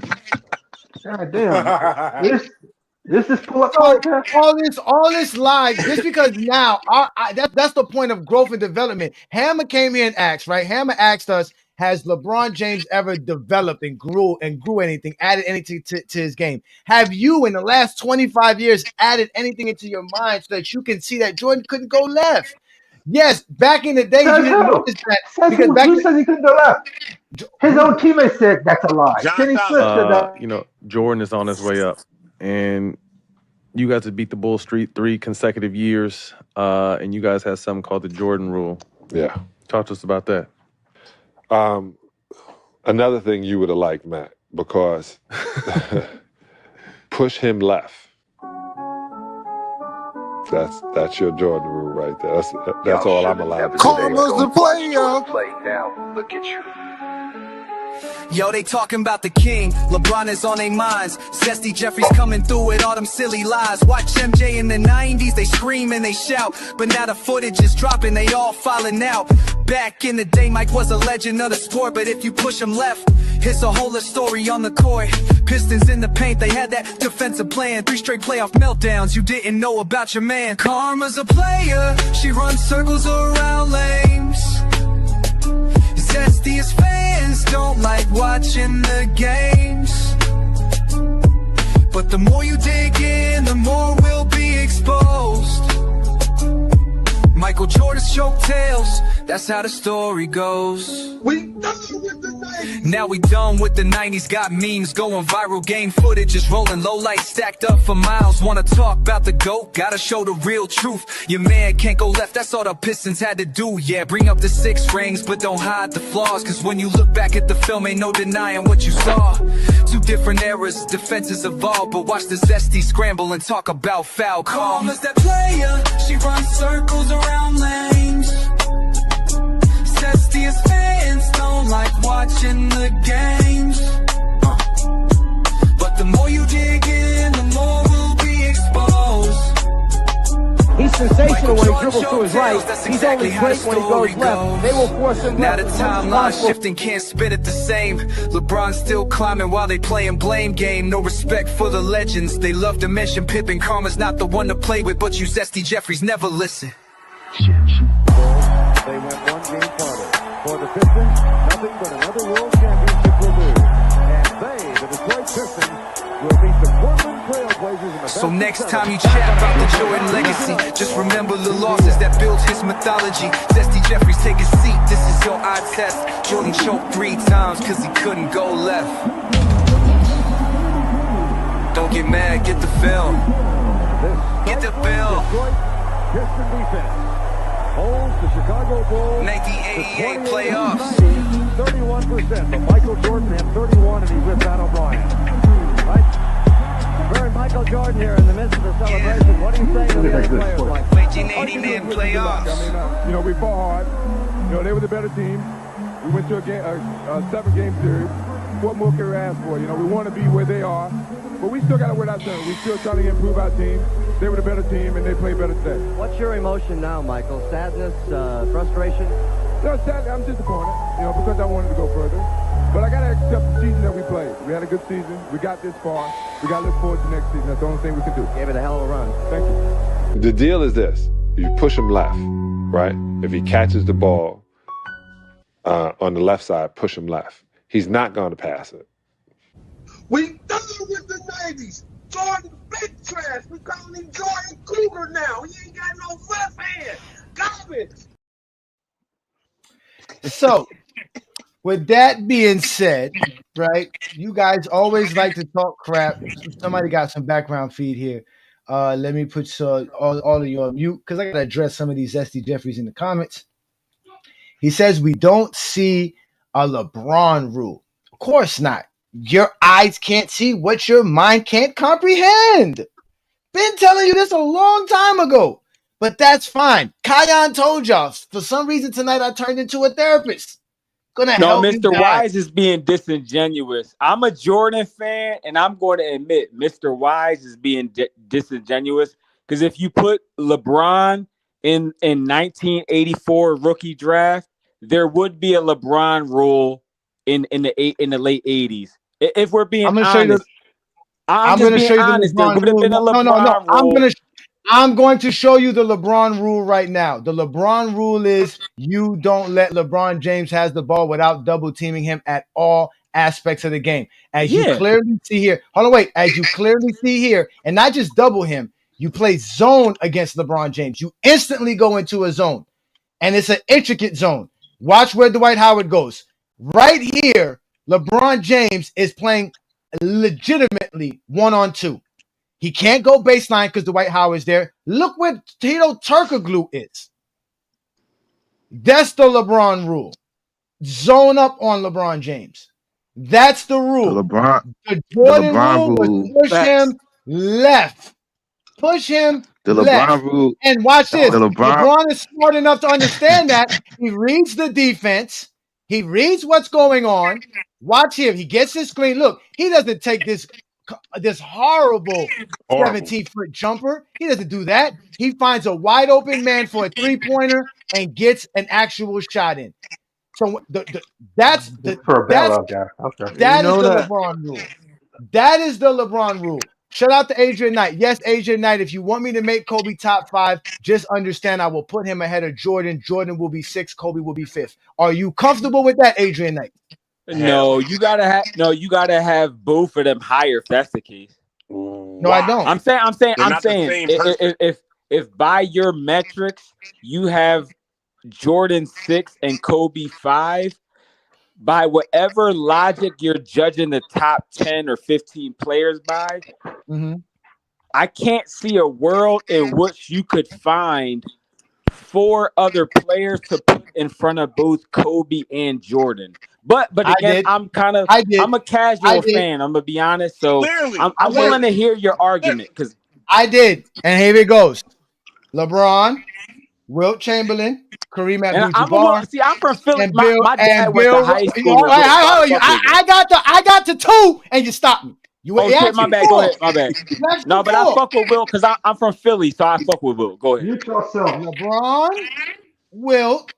God damn. This pull up so podcast? all this lies just because now that's the point of growth and development. Hammer came here and asked, right? Hammer asked us, has LeBron James ever developed and grew anything, added anything to his game? Have you, in the last 25 years, added anything into your mind so that you can see that Jordan couldn't go left? Yes, back in the days you Says didn't who? notice that Says because who? back Who says he couldn't go left? His own teammates said that's a lie. Josh Kenny Allen. Smith said that. Jordan is on his way up, and you guys have beat the Bull Street 3 consecutive years, and you guys have something called the Jordan Rule. Yeah. Talk to us about that. Another thing you would have liked, Matt, because push him left. That's your Jordan Rule right there. That's all I'm allowed to say. Karma's the player. Look at you. Yo, they talking about the king. LeBron is on their minds. Zesty Jeffrey's coming through with all them silly lies. Watch MJ in the 90s, they scream and they shout. But now the footage is dropping, they all falling out. Back in the day, Mike was a legend of the sport. But if you push him left, it's a whole story on the court. Pistons in the paint, they had that defensive plan. 3 straight playoff meltdowns, you didn't know about your man. Karma's a player, she runs circles around lanes. Zesty's fans don't like watching the games, but the more you dig in, the more will be exposed. Michael Jordan's choke tails, that's how the story goes. Now we done with the 90s, got memes going viral, game footage is rolling, low light stacked up for miles. Wanna talk about the GOAT, gotta show the real truth. Your man can't go left, that's all the Pistons had to do. Yeah, bring up the 6 rings, but don't hide the flaws, cause when you look back at the film, ain't no denying what you saw. 2 different eras, defenses evolve, but watch the Zesty scramble and talk about foul calls. Calm as that player, she runs circles around lanes. Zestiest fans don't like watching the games, but the more you dig in, the more will be exposed. He's sensational when he dribbles to his right. He's only great when he goes left. They will force him now left. the timeline shifting, can't spit it the same. LeBron's still climbing while they playing blame game. No respect for the legends. They love to mention Pippen. Karma's not the one to play with, but you Zesty Jeffries never listen. They went 1 game farther. For the Pistons, nothing but another world championship removed. And they, the Detroit Pistons, will beat the Portland Trailblazers in the So next time you chat about the Jordan legacy, just remember the losses that built his mythology. Zesty Jeffries, take a seat, this is your eye test. Jordan choked 3 times cause he couldn't go left. Don't get mad, get the film. Get the bill. Piston defense holds the Chicago Bulls 1988 playoffs. 31%, but Michael Jordan had 31 and he's with Pat O'Brien. Right? Very Michael Jordan here in the midst of the celebration. What do you say to the other players like 1989 playoffs. I mean, we fought hard. They were the better team. We went to a 7-game series. What more can we ask for? We want to be where they are, but we still got to work out there. We're still trying to improve our team. They were the better team, and they played better today. What's your emotion now, Michael? Sadness, frustration? No, sadly, I'm disappointed, because I wanted to go further. But I got to accept the season that we played. We had a good season. We got this far. We got to look forward to next season. That's the only thing we can do. Gave it a hell of a run. Thank you. The deal is this. You push him left, right? If he catches the ball on the left side, push him left. He's not going to pass it. We done with the 90s. Jordan big trash. We calling him Jordan Cougar now. He ain't got no left hand. Garbage. So, with that being said, right, you guys always like to talk crap. Somebody got some background feed here. Let me put all of you on mute because I got to address some of these Zesty Jeffries in the comments. He says we don't see a LeBron rule. Of course not. Your eyes can't see what your mind can't comprehend. Been telling you this a long time ago, but that's fine. Kion told y'all. For some reason tonight, I turned into a therapist. Gonna help you Mr. guys. Wise is being disingenuous. I'm a Jordan fan, and I'm going to admit Mr. Wise is being disingenuous because if you put LeBron in 1984 rookie draft, there would be a LeBron rule in the late 80s. If we're being honest, I'm just being honest. There would have been a LeBron rule. I'm going to show you the LeBron rule right now. The LeBron rule is you don't let LeBron James has the ball without double teaming him at all aspects of the game. As you clearly see here, hold on, wait. As you clearly see here, and not just double him, you play zone against LeBron James. You instantly go into a zone, and it's an intricate zone. Watch where Dwight Howard goes. Right here, LeBron James is playing legitimately 1-on-2. He can't go baseline because Dwight Howard's there. Look where Tito Turkoglu is. That's the LeBron rule. Zone up on LeBron James. That's the rule. The Jordan rule was push him left. Push him left. Rule. And watch this. LeBron. LeBron is smart enough to understand that. He reads the defense. He reads what's going on. Watch him. He gets his screen. Look, he doesn't take this horrible 17-foot jumper. He doesn't do that. He finds a wide open man for a three-pointer and gets an actual shot in. So that's the LeBron rule. That is the LeBron rule. Shout out to Adrian Knight. Yes, Adrian Knight, if you want me to make Kobe top 5, just understand I will put him ahead of Jordan. Jordan will be 6th, Kobe will be 5th. Are you comfortable with that, Adrian Knight? No, you gotta have both of them higher if that's the case. No, I don't. I'm saying if by your metrics you have Jordan 6 and Kobe 5, by whatever logic you're judging the top 10 or 15 players by, I can't see a world in which you could find 4 other players to put in front of both Kobe and Jordan. But again, I'm a casual fan. I'm gonna be honest. So I'm willing to hear your argument because I did. And here it goes. LeBron, Wilt Chamberlain, Kareem Abdul-Jabbar. See, I'm from Philly. And Bill, my dad went to high school. I got to 2 and you stopped me. Oh shit, my bad. Go ahead. My bad. No, but I fuck with Will because I'm from Philly, so I fuck with Will. Go ahead. LeBron, Wilt,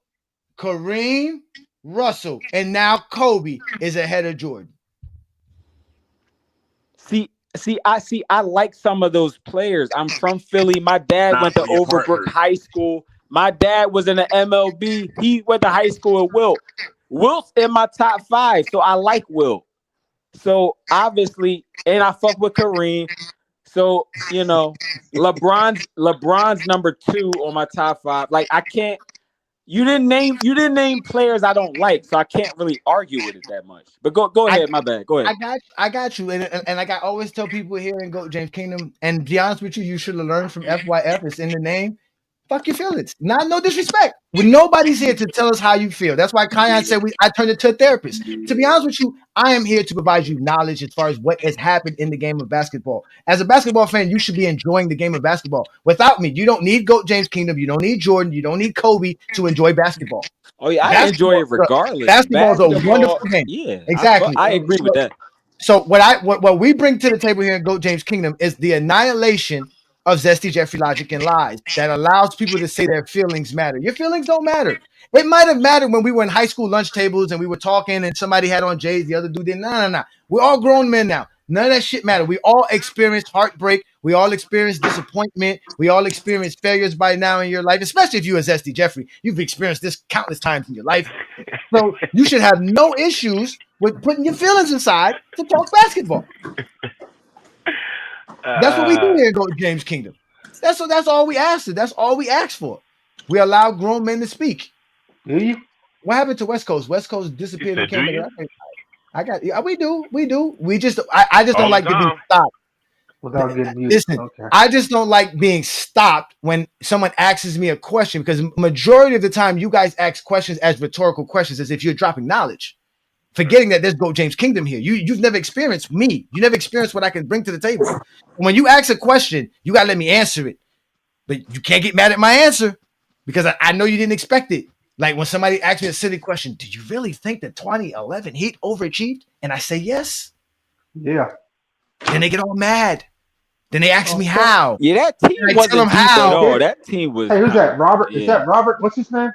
Kareem, Russell, and now Kobe is ahead of Jordan. I like some of those players. I'm from Philly. My dad went to Overbrook High School. My dad was in the MLB. He went to high school with Wilt. Wilt's in my top 5, so I like Wilt. So obviously, and I fuck with Kareem. So LeBron's number 2 on my top 5. Like I can't. You didn't name players I don't like, so I can't really argue with it that much. But go ahead, my bad. Go ahead. I got you. And like I always tell people here in Go James Kingdom, and to be honest with you, you should have learned from FYF. It's in the name. Fuck your feelings. No disrespect. When nobody's here to tell us how you feel. That's why Kyan said I turned it to a therapist. To be honest with you, I am here to provide you knowledge as far as what has happened in the game of basketball. As a basketball fan, you should be enjoying the game of basketball. Without me, you don't need GOAT James Kingdom. You don't need Jordan. You don't need Kobe to enjoy basketball. Oh yeah, I enjoy it regardless. Basketball is a wonderful game. Yeah, exactly. I agree with that. So what we bring to the table here in GOAT James Kingdom is the annihilation of Zesty, Jeffrey, Logic, and Lies that allows people to say their feelings matter. Your feelings don't matter. It might have mattered when we were in high school lunch tables and we were talking and somebody had on J's, the other dude didn't. No. We're all grown men now. None of that shit matter. We all experienced heartbreak. We all experienced disappointment. We all experienced failures by now in your life, especially if you're a Zesty Jeffrey. You've experienced this countless times in your life. So you should have no issues with putting your feelings aside to talk basketball. That's what we do here in Go James Kingdom. That's all we asked. That's all we asked for. We allow grown men to speak. Do you? What happened to West Coast? West Coast disappeared. We do. We just I just don't like to be stopped. Without getting muted. Listen, okay. I just don't like being stopped when someone asks me a question because majority of the time you guys ask questions as rhetorical questions as if you're dropping knowledge. Forgetting that there's Go James Kingdom here. You've never experienced me. You never experienced what I can bring to the table. When you ask a question, you gotta let me answer it. But you can't get mad at my answer because I know you didn't expect it. Like when somebody asks me a silly question, did you really think that 2011 Heat overachieved? And I say yes. Yeah. Then they get all mad. Then they ask me how. Yeah, that team wasn't deep at all. That team was. Hey, who's that? Robert? Yeah. Is that Robert? What's his name?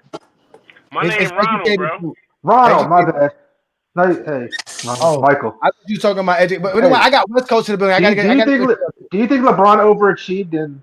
My name's Ronald, bro. Ronald, my bad. No, hey, Michael. I thought you talking about Edge, but anyway, I got West Coast in the building. Do you think LeBron overachieved in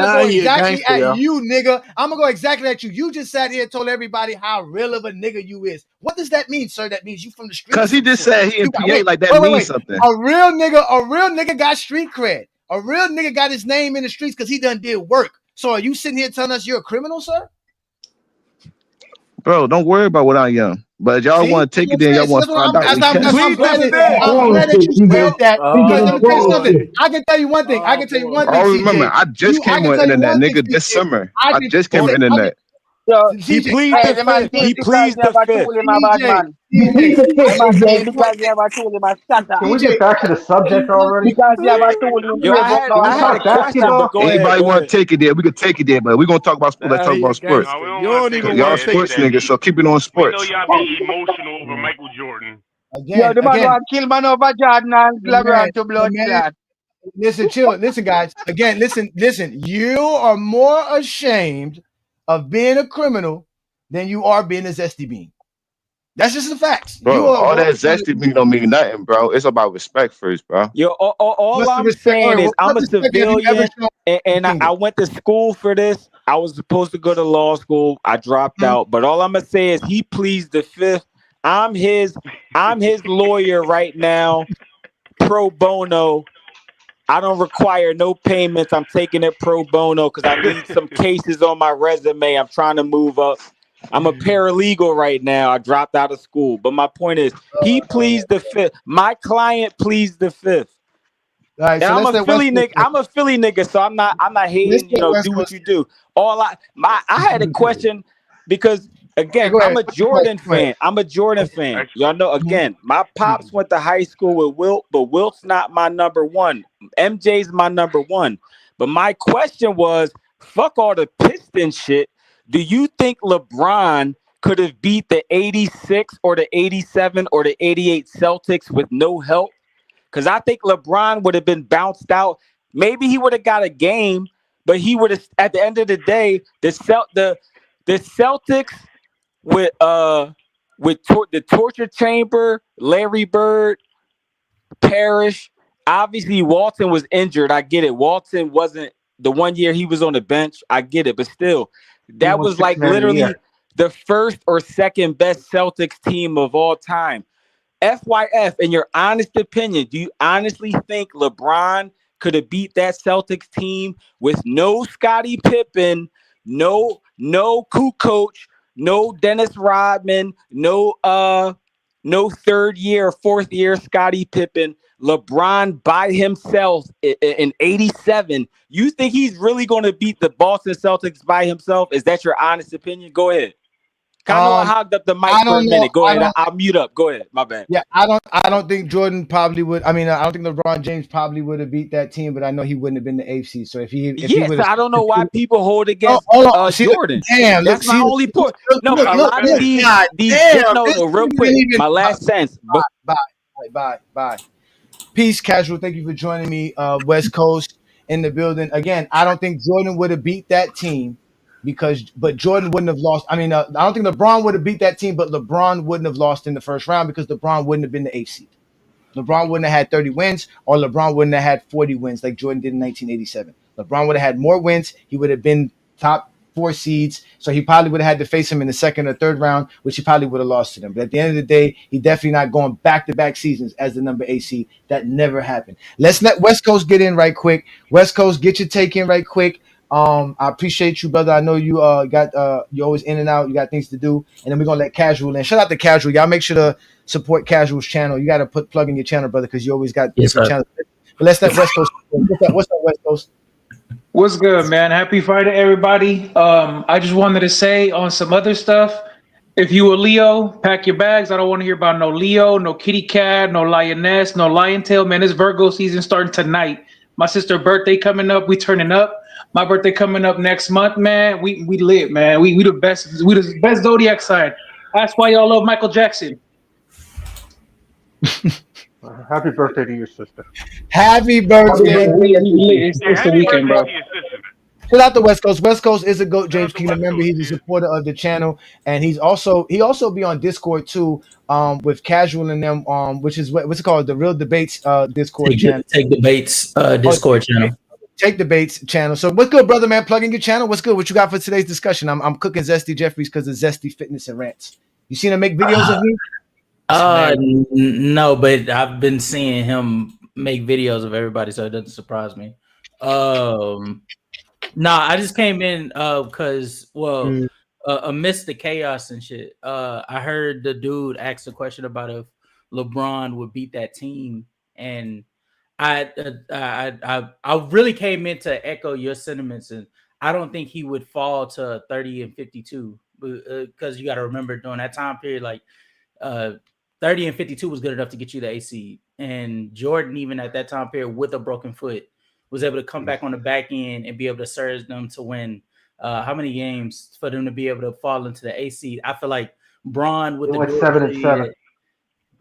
gonna Nah, go he a exactly gangster, at yo. you, nigga. I'm gonna go exactly at you. You just sat here and told everybody how real of a nigga you is. What does that mean, sir? That means you from the street. Cause he just said he in PA like that means something. A real nigga got street cred. A real nigga got his name in the streets because he done did work. So are you sitting here telling us you're a criminal, sir? Bro, don't worry about what I am. But if y'all want to take it, then y'all want to find out. I'm glad that you said that because let me tell you something. I can tell you one thing. I can tell you one thing. Oh, remember, CJ. I just came on internet, nigga, this summer. I just came on internet. He pleads the fifth. He pleads the fifth. You plead the fifth, CJ. Can we get back to the subject already? Yo, Can we I had a talk question, but basketball? go ahead. Anybody Go want ahead. to take it there? We could take it there, but we're gonna talk about sports. Let's talk about sports. No, we don't You want don't to take even it Y'all want there. to take sports it. niggas, so keep it on We know sports. y'all be emotional over Michael Jordan. Again, man, listen, chill. Listen, guys. Again, listen. You are more ashamed of being a criminal than you are being a zesty bean. That's just the facts. You Bro, are all more. that zesty mean don't mean nothing, bro. It's about respect first, bro. Yo, all What's the I'm respect? All saying right, is I'm what a respect have you ever civilian, shown and the I kingdom? went to school for this. I was supposed to go to law school. I dropped out. But all I'm gonna say is he pleads the fifth. I'm his lawyer right now, pro bono. I don't require no payments. I'm taking it pro bono because I need some cases on my resume. I'm trying to move up. I'm a paralegal right now. I dropped out of school. But my point is, he pleads the fifth. My client pleads the fifth. All right, And so I'm let's a let West Philly Coast. nigga. I'm a Philly nigga, so I'm not Let's hating, let West do what Coast. you do. I had a question because Okay, again, go I'm ahead. a Jordan Go ahead. fan. I'm a Jordan fan. Y'all know again, my pops went to high school with Wilt, but Wilt's not my number one. MJ's my number one. But my question was, fuck all the Piston shit. Do you think LeBron could have beat the 86 or the 87 or the 88 Celtics with no help? Because I think LeBron would have been bounced out. Maybe he would have got a game, but he would have, at the end of the day, the Celtics with the torture chamber, Larry Bird, Parrish. Obviously, Walton was injured. I get it. Walton wasn't the one year he was on the bench. I get it, but still, He that won was six like man of the literally year. the first or second best Celtics team of all time. FYF, in your honest opinion, do you honestly think LeBron could have beat that Celtics team with no Scottie Pippen, no Kukoc, no Dennis Rodman, no third year, fourth year Scottie Pippen, LeBron by himself in 87? You think he's really going to beat the Boston Celtics by himself? Is that your honest opinion? Go ahead. I know I hogged up the mic I for a don't know. minute. Go ahead. I'll mute up. Go ahead. My bad. Yeah, I don't think Jordan probably would. I mean, I don't think LeBron James probably would have beat that team, but I know he wouldn't have been the eighth seed. So if he Yes, would have, I don't know why people hold oh, against hold on, see, Jordan. damn, look, That's my see, only point. No, look, a lot of these God damn, no, this real dude quick. didn't even. My last sentence, but Bye. Peace, casual. Thank you for joining me. West Coast in the building again. I don't think Jordan would have beat that team but Jordan wouldn't have lost. I mean, I don't think LeBron would have beat that team, but LeBron wouldn't have lost in the first round because LeBron wouldn't have been the eighth seed. LeBron wouldn't have had 30 wins, or LeBron wouldn't have had 40 wins like Jordan did in 1987. LeBron would have had more wins. He would have been top 4 seeds, so he probably would have had to face him in the second or third round, which he probably would have lost to them. But at the end of the day, he definitely not going back-to-back seasons as the number 8 seed. That never happened. Let's let West Coast get in right quick. West Coast, get your take in right quick. I appreciate you, brother. I know you got you're always in and out. You got things to do, and then we're gonna let Casual in. Shout out to Casual. Y'all make sure to support Casual's channel. You got to plug in your channel, brother, because you always got different channels. But let's let West Coast. What's up, West Coast? What's good, man? Happy Friday, everybody. I just wanted to say on some other stuff. If you a Leo, pack your bags. I don't want to hear about no Leo, no kitty cat, no lioness, no lion tail. Man, it's Virgo season starting tonight. My sister's birthday coming up. We turning up. My birthday coming up next month, man. We lit, man. We the best. We the best zodiac sign. That's why y'all love Michael Jackson. Happy birthday to your sister. Happy birthday. It's the weekend, bro. Shout out to West Coast. West Coast is a GOAT James King. Remember, he's a supporter of the channel, and he also be on Discord too, with Casual and them, which is what's it called, the Real Debates Discord channel. Take Debates Discord channel. Take Debates channel. So what's good, brother, man? Plug in your channel. What's good? What you got for today's discussion? I'm cooking Zesty Jeffries because of Zesty Fitness and Rants. You seen him make videos of me? No, but I've been seeing him make videos of everybody, so it doesn't surprise me. I just came in because amidst the chaos and shit, I heard the dude ask a question about if LeBron would beat that team, and I really came in to echo your sentiments, and I don't think he would fall to 30 and 52 because you got to remember during that time period, like 30 and 52 was good enough to get you the AC. And Jordan, even at that time period with a broken foot, was able to come back on the back end and be able to surge them to win how many games for them to be able to fall into the AC. I feel like Bron with It the went durability 7 and 7.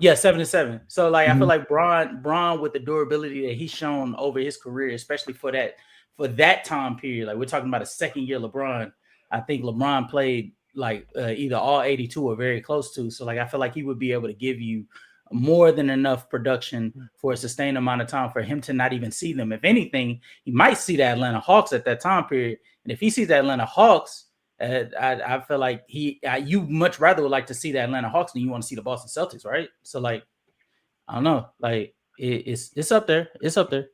yeah, 7-7. So like I feel like Bron with the durability that he's shown over his career, especially for that time period. Like we're talking about a second year LeBron. I think LeBron played like either all 82 or very close to. So like I feel like he would be able to give you more than enough production for a sustained amount of time for him to not even see them. If anything, he might see the Atlanta Hawks at that time period. And if he sees the Atlanta Hawks, I feel like you much rather would like to see the Atlanta Hawks than you want to see the Boston Celtics, right? So like, I don't know, like it's up there. It's up there.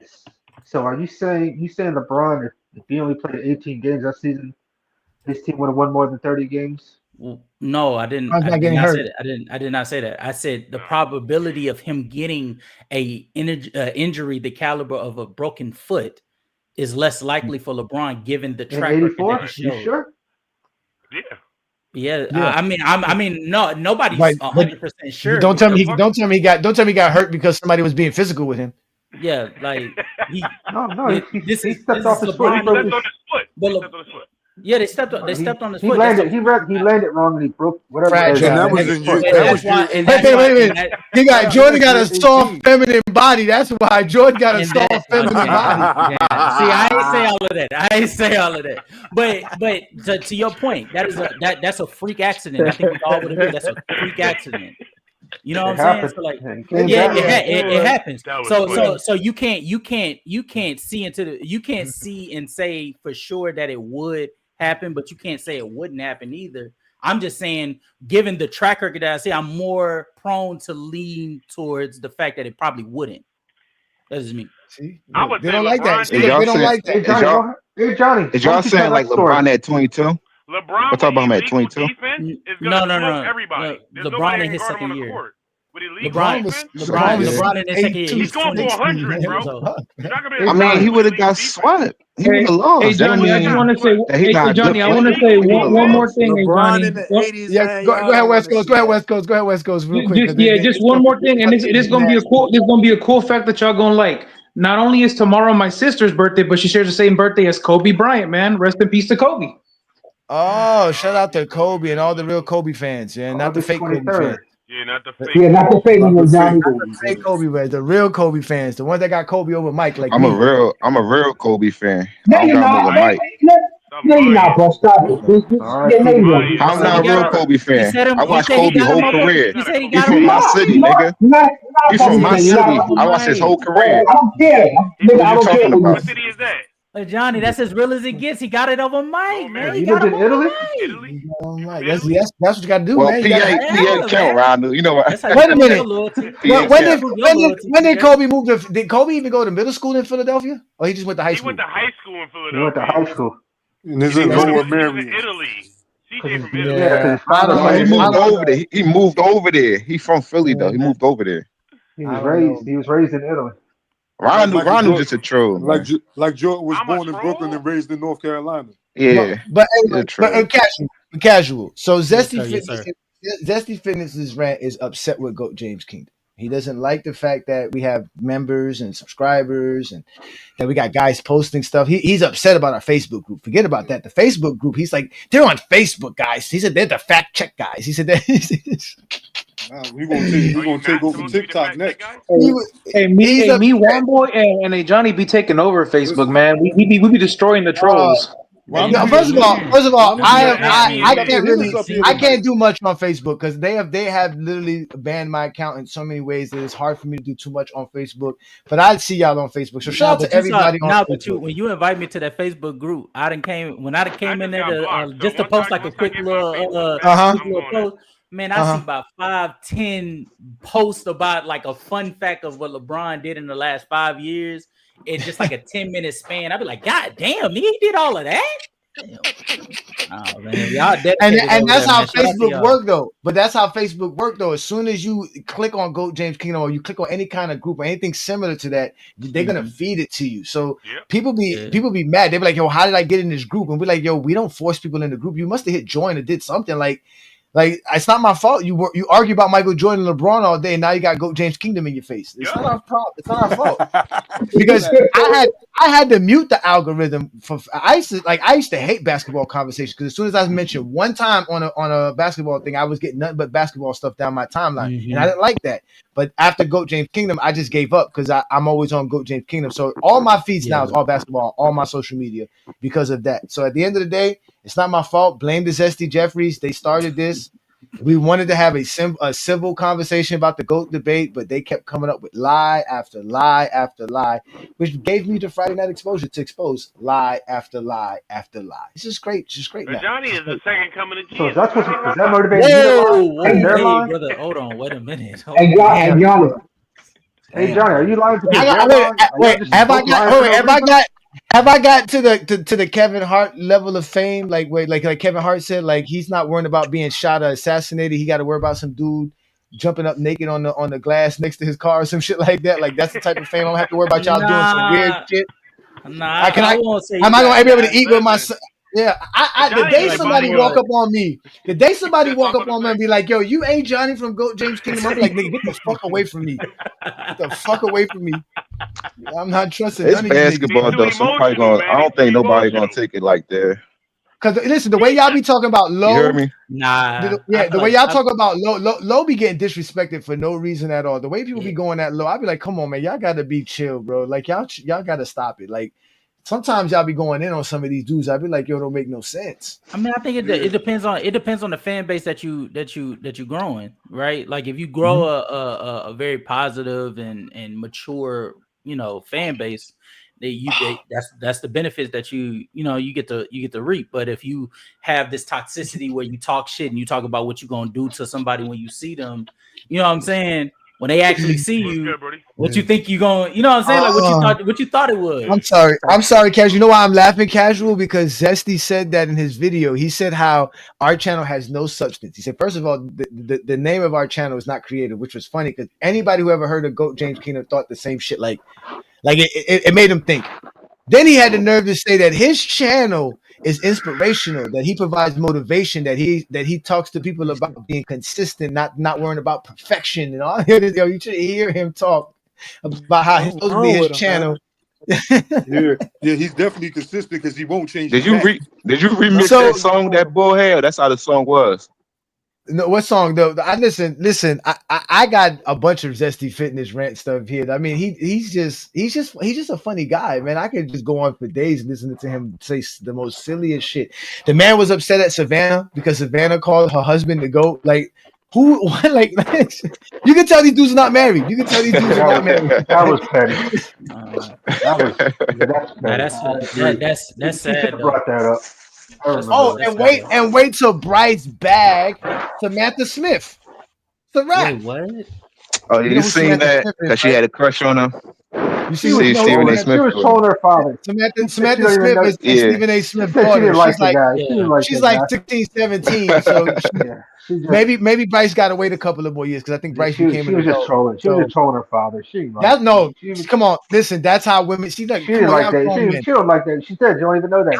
So are you saying LeBron, if he only played 18 games that season, his team would have won more than 30 games? Well, no, I didn't. I did not say that. I did not say that. I said the probability of him getting a injury the caliber of a broken foot is less likely for LeBron, given the track record that he showed. You sure? Yeah. I mean, no, nobody's 100% sure. Don't tell me he got hurt because somebody was being physical with him. Yeah, like he stepped off his foot. Yeah, they stepped on his foot. He landed wrong and he broke whatever. That was in Jordan got a soft feminine body. That's why Jordan got a soft feminine body. See, I ain't say all of that. But to your point, that's a freak accident. I think we all would agree that's a freak accident. You know what I'm saying? So like, it happens. So you can't see and say for sure that it would happen, but you can't say it wouldn't happen either. I'm just saying, given the track record that I see, I'm more prone to lean towards the fact that it probably wouldn't. That's just me. See, they don't like that. They don't like that. Hey Johnny, is y'all saying like LeBron at 22? LeBron, we're talking about him at 22. No. LeBron in his second year. LeBron in his second year. He's going for 100, bro. I mean, he would have got swept. He would have lost. Hey, Johnny, I just want to say, I want to say one more thing. LeBron in the 80s. Yeah, go ahead, West Coast. Go ahead, West Coast, real quick. Just one more thing, and this gonna be a cool. This gonna be a cool fact that y'all gonna like. Not only is tomorrow my sister's birthday, but she shares the same birthday as Kobe Bryant. Man, rest in peace to Kobe. Oh, shout out to Kobe and all the real Kobe fans, yeah, not the fake Kobe fans. Yeah, not the fake. Yeah, not the fake one, Johnny. The fake Kobe fans, the real Kobe fans, the ones that got Kobe over Mike. Like I'm a real Kobe fan. No, you're not. No, you're not, bro. Stop it. I'm not a real Kobe fan. I watched Kobe's whole career. He's from my city, nigga. He's from my city. I watched his whole career. I don't care. Nigga, I don't care. What city is that? Johnny, that's as real as it gets. He got it over Mike, man. He lived in Italy? That's what you got to do, well, man. PA count, Ron. You know what? Wait a minute. When did Kobe move to? Did Kobe even go to middle school in Philadelphia, or he just went to high school? He went to high school in Philadelphia. He went to high school. And this is Lower Marion. Italy. CJ from Italy. Yeah, he moved over there. He moved over there. He's from Philly though. He moved over there. He was raised in Italy. Ron was just a troll. Like Jordan was born in Brooklyn and raised in North Carolina. Yeah, but casual. So Zesty Fitness's rant is upset with GOAT James Kingdom. He doesn't like the fact that we have members and subscribers and that we got guys posting stuff. He's upset about our Facebook group. Forget about that. The Facebook group, he's like, they're on Facebook, guys. He said they're the fact check guys. He said that. We're gonna take over TikTok next. Me, One Boy, and Ajani be taking over Facebook, man. We be destroying the trolls. First of all, I can't do much on Facebook because they have literally banned my account in so many ways that it's hard for me to do too much on Facebook. But I see y'all on Facebook, so shout out to everybody on Facebook. When you invite me to that Facebook group, I came in there to post like a quick little post. Man, I see about 5-10 posts about like a fun fact of what LeBron did in the last 5 years. It's just like a 10-minute span. I'd be like, God damn, he did all of that? Oh man, y'all And dedicated over that's there, how man. Shout out to Facebook y'all. worked though. But that's how Facebook worked though. As soon as you click on Goat James Kingdom or you click on any kind of group or anything similar to that, they're gonna feed it to you. So people be mad. They be like, yo, how did I get in this group? And we're like, yo, we don't force people in the group. You must have hit join or did something like it's not my fault. You argue about Michael Jordan and LeBron all day, and now you got Goat James Kingdom in your face. It's not our problem. It's not our fault. Because I had to mute the algorithm for I used to hate basketball conversations because as soon as I mentioned one time on a basketball thing, I was getting nothing but basketball stuff down my timeline, and I didn't like that. But after Goat James Kingdom, I just gave up because I'm always on Goat James Kingdom. So all my feeds now is all basketball, all my social media because of that. So at the end of the day, it's not my fault. Blame the Zesty Jeffries. They started this. We wanted to have a civil conversation about the GOAT debate, but they kept coming up with lie after lie after lie, which gave me the Friday night exposure to expose lie after lie after lie. It's just great. It's just great. Ajani is the second coming of Jesus. So is that motivating you to lie? Hey, Their lie? brother, hold on, wait a minute. Hey, Johnny. Hey, Johnny, are you lying to their Have I got to the Kevin Hart level of fame? Like Kevin Hart said, like he's not worrying about being shot or assassinated. He got to worry about some dude jumping up naked on the glass next to his car or some shit like that. Like that's the type of fame I don't have to worry about y'all doing some weird shit. Am I gonna be able to eat with my son? Yeah, the day somebody walk up on me and be like, yo, you ain't Johnny from Goat James Kingdom, I'm like, nigga, get the fuck away from me. Get the fuck away from me. I'm not trusting It's none of you basketball niggas. though, so I don't think nobody gonna take it like that. Cause listen, the way y'all be talking about Low, You heard me? The way y'all talk about Low be getting disrespected for no reason at all. The way people be going at Low, I be like, come on, man, y'all gotta be chill, bro. Like y'all gotta stop it. Like sometimes y'all be going in on some of these dudes. I be like, yo, don't make no sense. I mean, I think it depends on the fan base that you growing, right? Like if you grow a very positive and mature, fan base, that's the benefits that you get to reap. But if you have this toxicity where you talk shit and you talk about what you're gonna do to somebody when you see them, you know what I'm saying? When they actually see you, what you think you going, you know what I'm saying? Like what you thought it was. I'm sorry, Cash. You know why I'm laughing, Casual? Because Zesty said that in his video. He said how our channel has no substance. He said, first of all, the name of our channel is not creative, which was funny because anybody who ever heard of Goat James Kingdom thought the same shit. Like it made him think. Then he had the nerve to say that his channel is inspirational, that he provides motivation, that he talks to people about being consistent, not worrying about perfection and all. Yo, you should hear him talk about how it's supposed to be his channel. yeah, he's definitely consistent because he won't change. Did you remix that song that boy had? That's how the song was. No, what song though? I listen. I got a bunch of Zesty Fitness rant stuff here. I mean, he's just a funny guy, man. I could just go on for days listening to him say the most silliest shit. The man was upset at Savannah because Savannah called her husband the GOAT. Like who? What? Like you can tell these dudes are not married. You can tell these dudes are not married. That was petty. That's sad. You brought that up. Oh, and wait till Bryce bag Samantha Smith. It's a wrap. Wait, what? Oh, you seen that? Because she had a crush on him. You see, she was trolling her father. Samantha Smith is Stephen A. Smith's daughter. She's like 16, 17. So maybe Bryce got to wait a couple of more years because I think Bryce became she was just trolling. She was just trolling her father. Come on, listen. That's how women. She didn't like that. She don't like that. She said, "You don't even know that."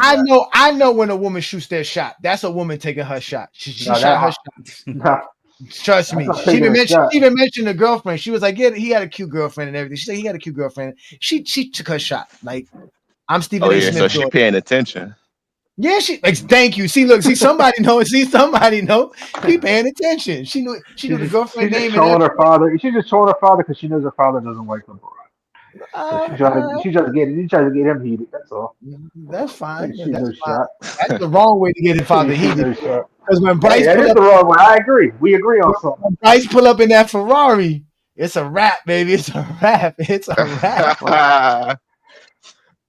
I know when a woman shoots their shot. That's a woman taking her shot. She shot her shot. Trust me. She even mentioned a girlfriend. She was like, "Yeah, he had a cute girlfriend and everything." She said he had a cute girlfriend. She took her shot. Like I'm Stephen A. Smith. So she paying attention. Yeah, thank you. See, somebody know. She paying attention. She knew the girlfriend name. She's just trolling her father because she knows her father doesn't like LeBron. She tries to get him heated. That's all. That's fine. That's fine. That's the wrong way to get his father heated. Because when Bryce that is the wrong way. I agree. We agree on something. When Bryce pull up in that Ferrari, it's a wrap, baby. It's a wrap. It's a wrap.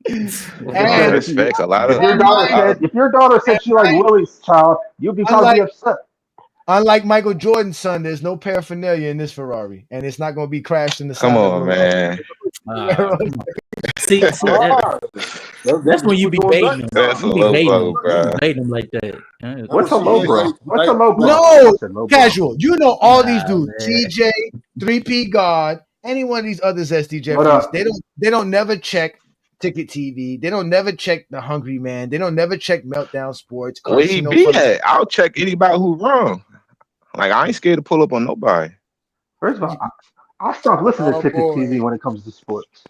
Respects a lot of. If your daughter said she like Willie's child, you'd be probably upset. Unlike Michael Jordan's son, there's no paraphernalia in this Ferrari, and it's not going to be crashed in the. Come on, man. See, that's when you be baiting them. That's a You be low baiting blow, them. bro. You be baiting them like that. Yeah. What's a low blow? What's a low blow? No, I said low blow. casual. You know all these Nah, dudes. man. TJ, 3P God, any one of these other Zesty What Jeffries. up? They don't never check Ticket TV. They don't never check The Hungry Man. They don't never check Meltdown Sports. Where he Casino be Fun. at? I'll check anybody who wrong. Like I ain't scared to pull up on nobody. First of all, I stopped listening to Oh, Ticket boy. TV when it comes to sports.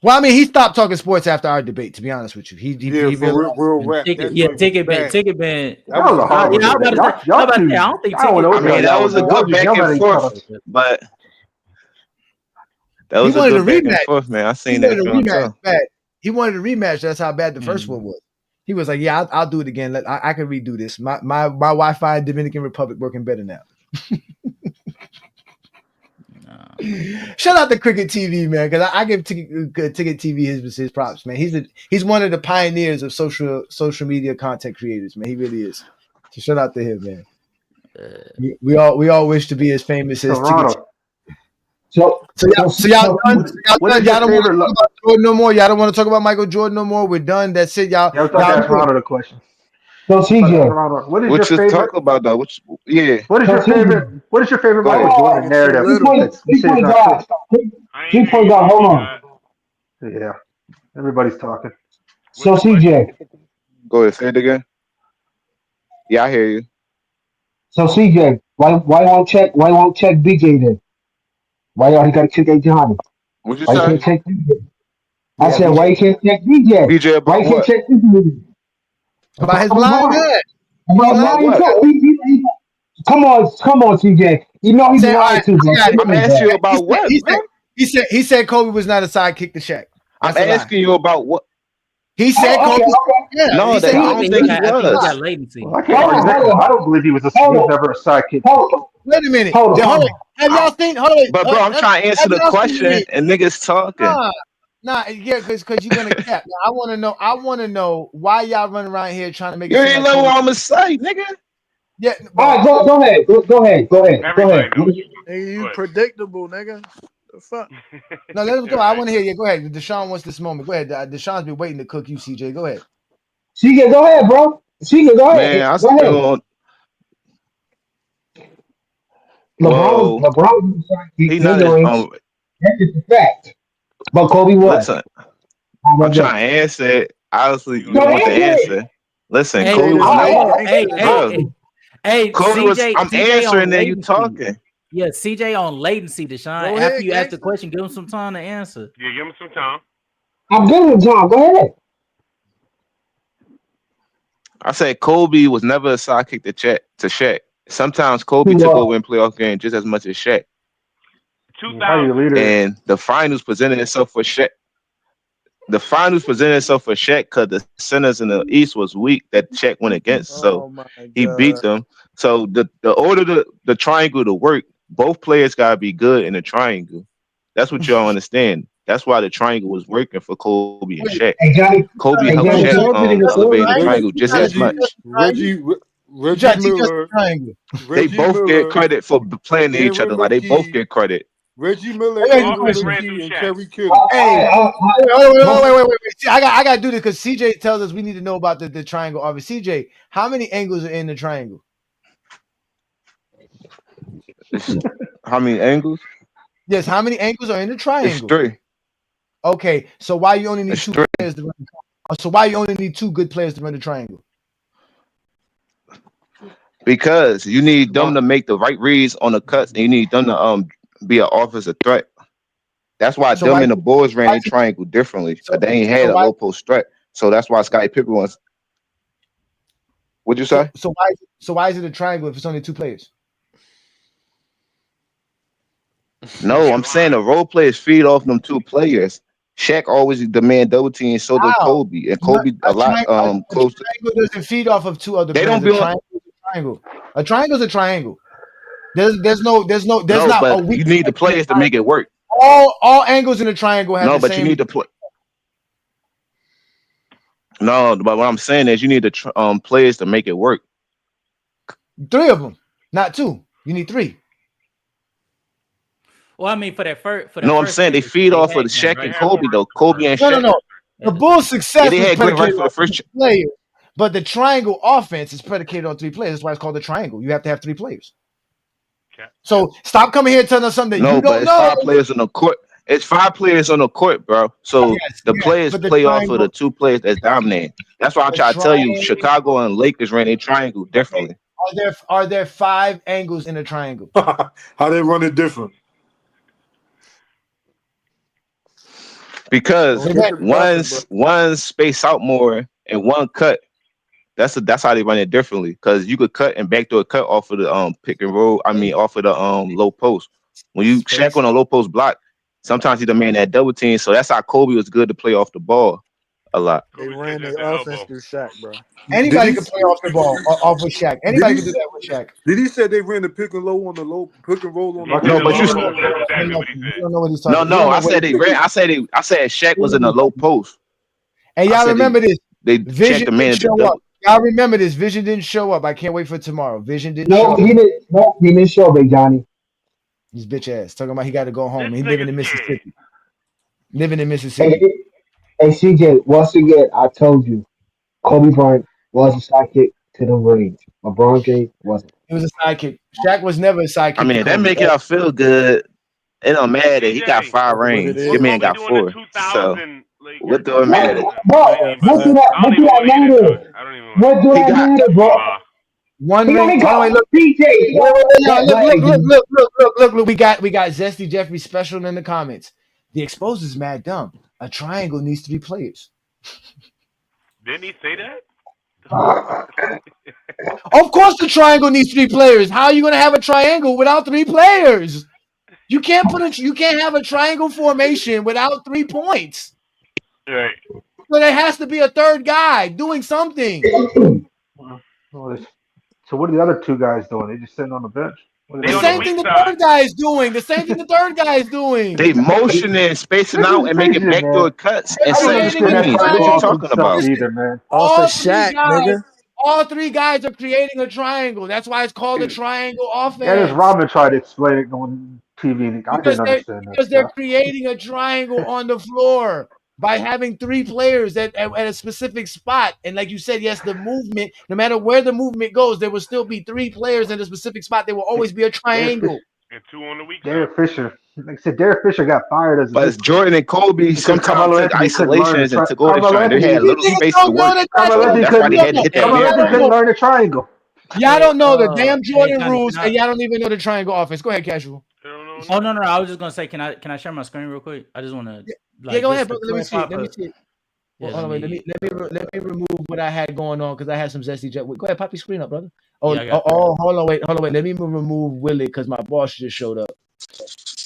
Well, I mean, he stopped talking sports after our debate. To be honest with you, he Yeah, he for realized. real rap. Ticket, That yeah, joint ticket was ban, bad. ticket ban. That was a horrible Yeah, I was debate. about to say, I don't think Y'all ticket. know I mean, that was a good back and forth, but that He was a wanted a good back and rematch. forth, man. I He seen wanted that a film rematch too. bad. He wanted a rematch. That's how bad the first one was. He was like, "Yeah, I'll do it again. I can redo this. My Wi-Fi in Dominican Republic working better now." Shout out to Cricket TV, man, because I give Ticket TV his props, man. He's one of the pioneers of social media content creators, man. He really is. So shout out to him, man. We all wish to be as famous as Ticket TV. So y'all done? what is Y'all your don't want to favorite? talk about Jordan no more. Y'all don't want to talk about Michael Jordan no more. We're done. That's it, y'all. Yeah, I was about to ask Ronald a question. So CJ, Ronald, what is What your you favorite? talk about though? Yeah. What is So your favorite? What is your favorite Go Michael ahead. Jordan narrative? That you say is not God. true. 3-point God. Hold on. Yeah, everybody's talking. So CJ. Go ahead. Say it again. Yeah, I hear you. So CJ, why won't check BJ then? Why y'all got to check Ajani? What you Why you say? can't check BJ? I Yeah, said, why you can't check BJ? BJ Why about you can't what? check BJ? About his blind good. About About lying what? too. Come on, CJ. You know he be All lying right, too, bro. I got it. I'm asking you about what, bro? He said Kobe was not a sidekick to Shaq. I'm That's a lie. asking you about what. He said Oh, Kobe. okay. Yeah, No, he said I don't think he I think he was. got latency. Well, I can't argue that. I don't believe he was never a sidekick. Wait a minute. Hold Hold on. on. Have y'all seen? Hold on. But bro, I'm trying to answer Have the y'all question, seen? and niggas talking. Yeah, because you're gonna cap. Now, I want to know why y'all running around here trying to make You it seem ain't like know Kobe. what I'm gonna say, nigga. Yeah. All right, go ahead. Go ahead. Nigga, you predictable, nigga. The fuck? No, let him go. I want to hear you. Go ahead. Deshaun wants this moment. Go ahead. Deshaun's been waiting to cook you, CJ. Go ahead. CJ, go ahead, bro. CJ, go ahead. Man, I Go ahead. still. LeBron Well, was he not as ignorance. That's just a fact. But Kobe was. Listen, I'm trying to answer it. Obviously, you So want the answer it. answer. Listen, Hey, Kobe was never. hey, Kobe was. CJ, I'm CJ answering, on then you latency. talking. Yeah, CJ on latency, Deshaun. Go After ahead, you ask the gangster. question, give him some time to answer. Yeah, give him some time. I'm giving it, John. Go ahead. I said Kobe was never a sidekick to Shaq. Sometimes Kobe took over in playoff games just as much as Shaq. 2000. And the finals presented itself for Shaq. The finals presented itself for Shaq because the centers in the East was weak that Shaq went against. So he beat them. So the order the triangle to work, both players gotta be good in the triangle. That's what y'all understand. That's why the triangle was working for Kobe and Shaq. Hey, Johnny. Kobe Hey, helped Johnny. Shaq elevate the triangle just as Reggie much. Miller. They both get credit for playing to each Aaron other. Like they both McKee. get credit. Reggie Miller, Hey, Aaron Always ran through McKee, and Shaq. Kerry Kittle. Hey, wait. See, I got to do this because CJ tells us we need to know about the triangle. Obviously, CJ, how many angles are in the triangle? How many angles? Yes, how many angles are in the It's triangle? 3. Okay, so why you only need It's 2 3. players to run the triangle? So why you only need 2 good players to run the triangle? Because you need them to make the right reads on the cuts, and you need them to be an offensive threat. That's why So them why and the Bulls ran their triangle differently. So they ain't had a low post threat. So that's why Scottie Pippen was. What'd you say? So why is it a triangle if it's only 2 players? No, I'm saying the role players feed off them 2 players. Shaq always demand double team, so does Kobe, and Kobe a lot close. A triangle doesn't feed off of 2 other They players. don't be on. A triangle is a triangle. There's No, not a but weak. you need the players to make it work. All angles in a triangle have No, the but same. you need to play. No, but what I'm saying is you need the players to make it work. 3 of them, not 2. You need 3. Well, I mean, for that first, No, I'm saying they feed off of the Shaq and Kobe though. Kobe and Shaq. No. The Bulls' success they was had great predicated for on the first. 3 players, but the triangle offense is predicated on 3 players. That's why it's called the triangle. You have to have 3 players. So stop coming here telling us something that No, you but don't it's know. 5 players on the court. It's 5 players on the court, bro. So the players play off of the 2 players that's dominating. That's why I'm trying to tell you, Chicago and Lakers ran a triangle differently. Are there 5 angles in a triangle? How they run it different? Because one's space out more and one cut. That's how they run it differently. Because you could cut and backdoor a cut off of the pick and roll. I mean, off of the low post. When you Shaq on a low post block, sometimes he demand that double team. So that's how Kobe was good to play off the ball a lot. They ran their offense through Shaq, bro. Anybody can play off the ball off with Shaq. Anybody can do that with Shaq. Did he say they ran the pick and roll on the low pick and roll on the? No, but you don't know what he's talking about. No, I said they ran. I said Shaq was in the low post. And y'all remember this? They Vision checked the man didn't show up. Y'all remember this? Vision didn't show up. I can't wait for tomorrow. Vision didn't show up. He didn't show up, Ajani. His bitch ass talking about he got to go home. He living in Mississippi. Living in Mississippi. Hey, CJ, once again, I told you, Kobe Bryant was a sidekick to the range. LeBron James wasn't. He was a sidekick. Shaq was never a sidekick. I mean, that make y'all feel good. It don't matter. He got 5 rings. Your man got 4. So what do it matter? What do that matter? What do that matter, bro? One ring. Look, look. We got Zesty Jeffrey special in the comments. The exposed is mad dumb. A triangle needs 3 players. Didn't he say that? Of course, the triangle needs 3 players. How are you gonna have a triangle without 3 players? You can't have a triangle formation without 3 points. Right. So there has to be a third guy doing something. So what are the other 2 guys doing? They just sitting on the bench. The same thing the third guy is doing. They motioning, spacing out, and making backdoor cuts and setting screens. What you talking about? Either, man. Also, Shaq, nigga. All 3 guys are creating a triangle. That's why it's called a triangle offense. Yeah, as Robin tried to explain it on TV. I didn't understand that. Because they're creating a triangle on the floor by having 3 players at a specific spot. And like you said, yes, the movement, no matter where the movement goes, there will still be 3 players in a specific spot. There will always be a triangle. And 2 on the week. Derek Fisher. Like I said, Derek Fisher got fired as But Jordan and Kobe sometimes took isolations and took over the triangle. They had little space to work. That's why they had to hit that. Couldn't learn the triangle. Y'all don't know the damn Jordan rules, and y'all don't even know the triangle offense. Go ahead, Casual. Oh no! I was just gonna say, can I share my screen real quick? I just want to. Yeah, go ahead, brother. Let me see it. Yeah, Hold on, wait. Let me remove what I had going on because I had some Zesty Jet. Go ahead, pop your screen up, brother. Hold on, wait. Let me remove Willie because my boss just showed up.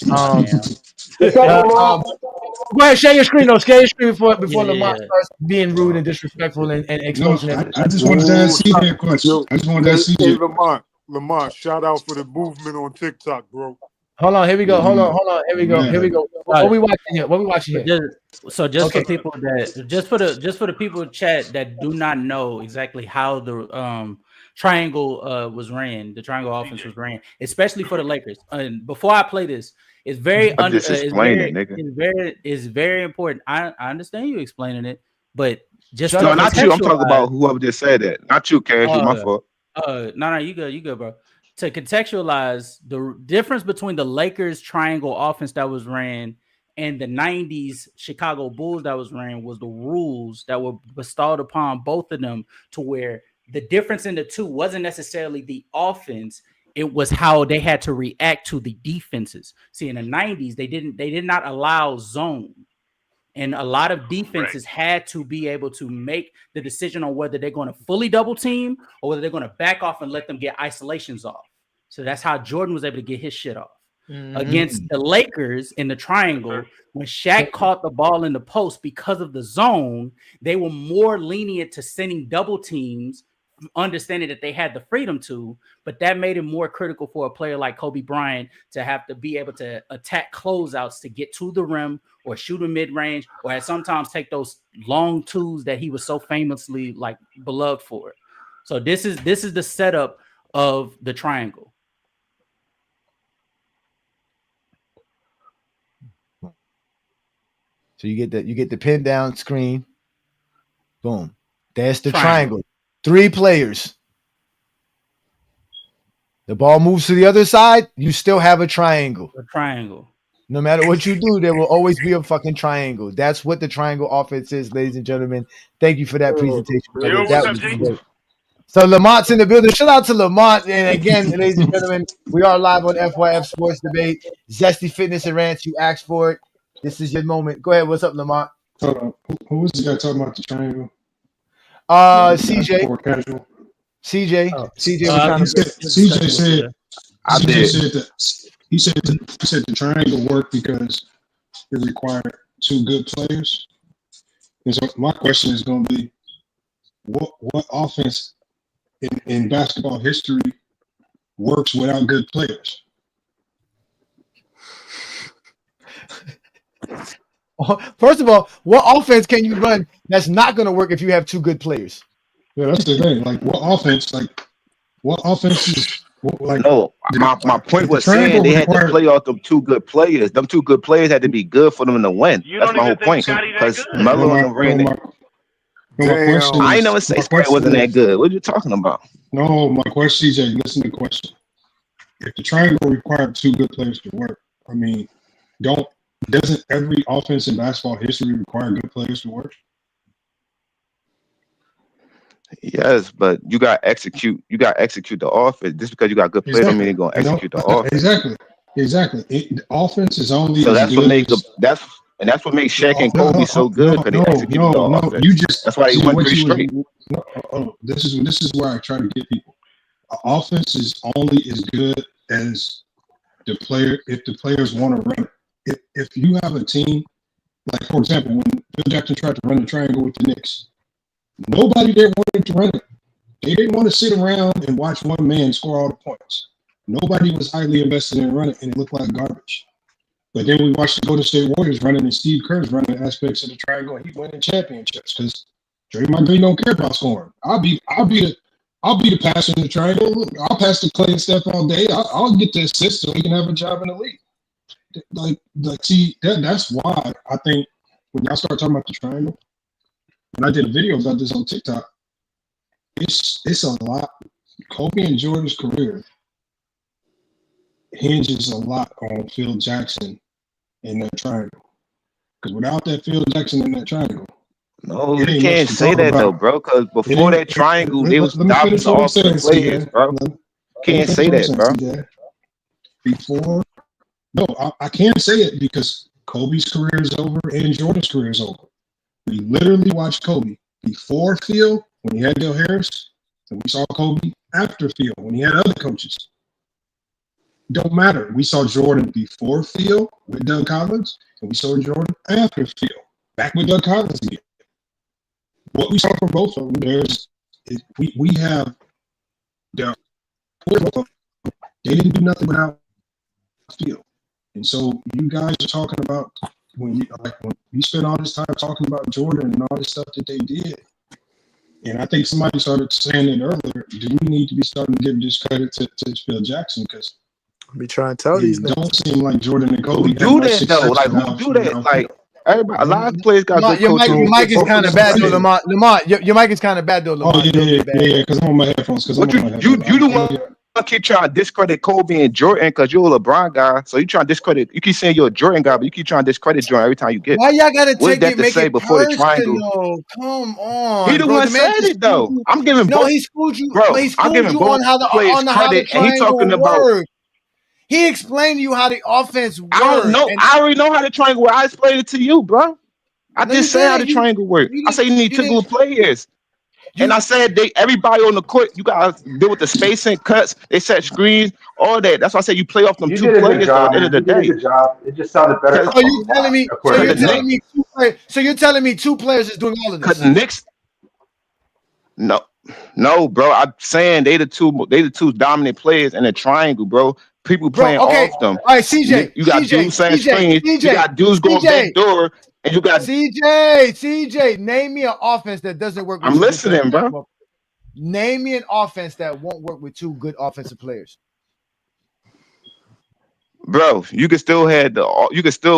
Go ahead, share your screen though. Share your screen before Lamont starts being rude and disrespectful and exposing everything. I just wanted to ask CJ a question. I just wanted to ask CJ. Lamont, shout out for the movement on TikTok, bro. Hold on, here we go. Hold on. Here we go. What we watching here? Just for people that just for the people in chat that do not know exactly how the triangle was ran, the triangle offense was ran, especially for the Lakers. And before I play this, it's very it's very important. I understand you explaining it, but just no, not you. I'm talking about whoever just said that. Not you, Cash. It's my fault. No, you good, bro. To contextualize the difference between the Lakers triangle offense that was ran and the 90s Chicago Bulls that was ran was the rules that were bestowed upon both of them, to where the difference in the 2 wasn't necessarily the offense, it was how they had to react to the defenses. See, in the 90s, they did not allow zone. And a lot of defenses had to be able to make the decision on whether they're going to fully double team or whether they're going to back off and let them get isolations off. So that's how Jordan was able to get his shit off. Against the Lakers in the triangle, when Shaq caught the ball in the post because of the zone, they were more lenient to sending double teams, understanding that they had the freedom to, but that made it more critical for a player like Kobe Bryant to have to be able to attack closeouts to get to the rim or shoot a mid-range, or sometimes take those long 2s that he was so famously beloved for. So this is the setup of the triangle. So you get the pin down screen. Boom. That's the triangle. 3 players. The ball moves to the other side, you still have a triangle. A triangle. No matter what you do, there will always be a fucking triangle. That's what the triangle offense is, ladies and gentlemen. Thank you for that presentation. Yo, what's up, G? So Lamont's in the building. Shout out to Lamont. And again, ladies and gentlemen, we are live on FYF Sports Debate. Zesty Fitness and Rants. You asked for it. This is your moment. Go ahead. What's up, Lamont? Hold on. Who was the guy talking about the triangle? CJ. Casual. CJ. CJ He said the triangle worked because it required 2 good players. And so my question is going to be, what offense in basketball history works without good players? First of all, what offense can you run that's not going to work if you have 2 good players? Yeah, that's the thing. Like, what offense is like? No, my point was saying they had to play off them 2 good players. Them 2 good players had to be good for them to win. That's my whole point. Because Melo and ran it. I ain't never say Scott wasn't that good. What are you talking about? No, my question, CJ, listen to the question. If the triangle required 2 good players to work, I mean, doesn't every offense in basketball history require good players to work? Yes, but you got to execute. You got to execute the offense. Just because you got good players, don't mean you're going to execute the offense. Exactly. The offense is only so that's what makes that's what makes Shaq and Kobe so good because they executed the offense. That's why they won 3 straight. This is where I try to get people. Offense is only as good as the player if the players want to run it. If you have a team, like for example, when Phil Jackson tried to run the triangle with the Knicks, nobody there wanted to run it. They didn't want to sit around and watch one man score all the points. Nobody was highly invested in running, and it looked like garbage. But then we watched the Golden State Warriors running and Steve Kerr's running aspects of the triangle, and he winning championships because Draymond Green don't care about scoring. I'll be the passer in the triangle. Look, I'll pass the Clay and Steph all day. I'll get the assist so he can have a job in the league. Like see, that's why I think when y'all start talking about the triangle, and I did a video about this on TikTok, it's a lot. Kobe and Jordan's career hinges a lot on Phil Jackson in that triangle. Because without that Phil Jackson in that triangle, no, you can't say that though, bro. Because before that triangle, they was dominant offensive players, bro. Can't say that, bro. Before, no, I can't say it because Kobe's career is over and Jordan's career is over. We literally watched Kobe before Phil when he had Dale Harris, and we saw Kobe after Phil when he had other coaches. Don't matter. We saw Jordan before Phil with Doug Collins, and we saw Jordan after Phil, back with Doug Collins again. What we saw from both of them, we have the they didn't do nothing without Phil, and so you guys are talking about when you spend all this time talking about Jordan and all this stuff that they did. And I think somebody started saying it earlier. Do we need to be starting to give this credit to Phil Jackson? Because be trying to tell these don't seem like Jordan and Kobe do that though. Like who do that? Like everybody, a lot of players got good coaching. Your mic is kind of bad though, Lamont. Your mic is kind of bad though, Lamont. Oh yeah, because I'm on my headphones. Because you the one keep trying to discredit Kobe and Jordan because you're a LeBron guy. So you trying to discredit. You keep saying you're a Jordan guy, but you keep trying to discredit Jordan every time you get. Why y'all gotta take it? Make it before the triangle? Come on. He the one said it though. I'm giving. No, he schooled you. Bro, He I'm giving both players credit, and he talking about. He explained to you how the offense works. I don't know. I already know how the triangle works. I explained it to you, bro. I just said how the triangle works. I say you need 2 good players. And I said everybody on the court, you guys deal with the spacing, cuts, they set screens, all that. That's why I said you play off them 2 players at the end of the day. Good job. It just sounded better. So you're telling me 2 players is doing all of this? Because the Knicks, no, bro. I'm saying they the two dominant players in the triangle, bro. People playing off them. All right, CJ. You got dudes setting screens. You got dudes going back door. And you got CJ, name me an offense that doesn't work with I'm listening, bro. Name me an offense that won't work with 2 good offensive players. Bro, you can still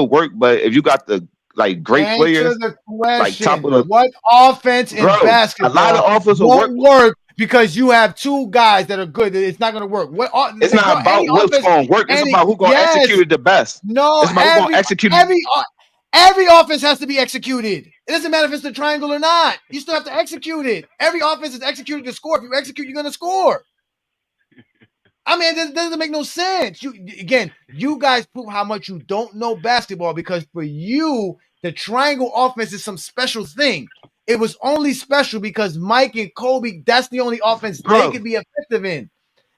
work, but if you got the like great Answer players, the like top question. of the What offense in bro. A lot basketball of offensive won't work because you have two guys that are good? It's not going to work. It's not about what's going to work. It's about who going to execute it the best. No, It's about who going to execute it. Every offense has to be executed. It doesn't matter if it's the triangle or not. You still have to execute it. Every offense is executed to score. If you execute, you're going to score. I mean, it doesn't make no sense. You guys prove how much you don't know basketball, because for you, the triangle offense is some special thing. It was only special because Mike and Kobe, that's the only offense they can be effective in.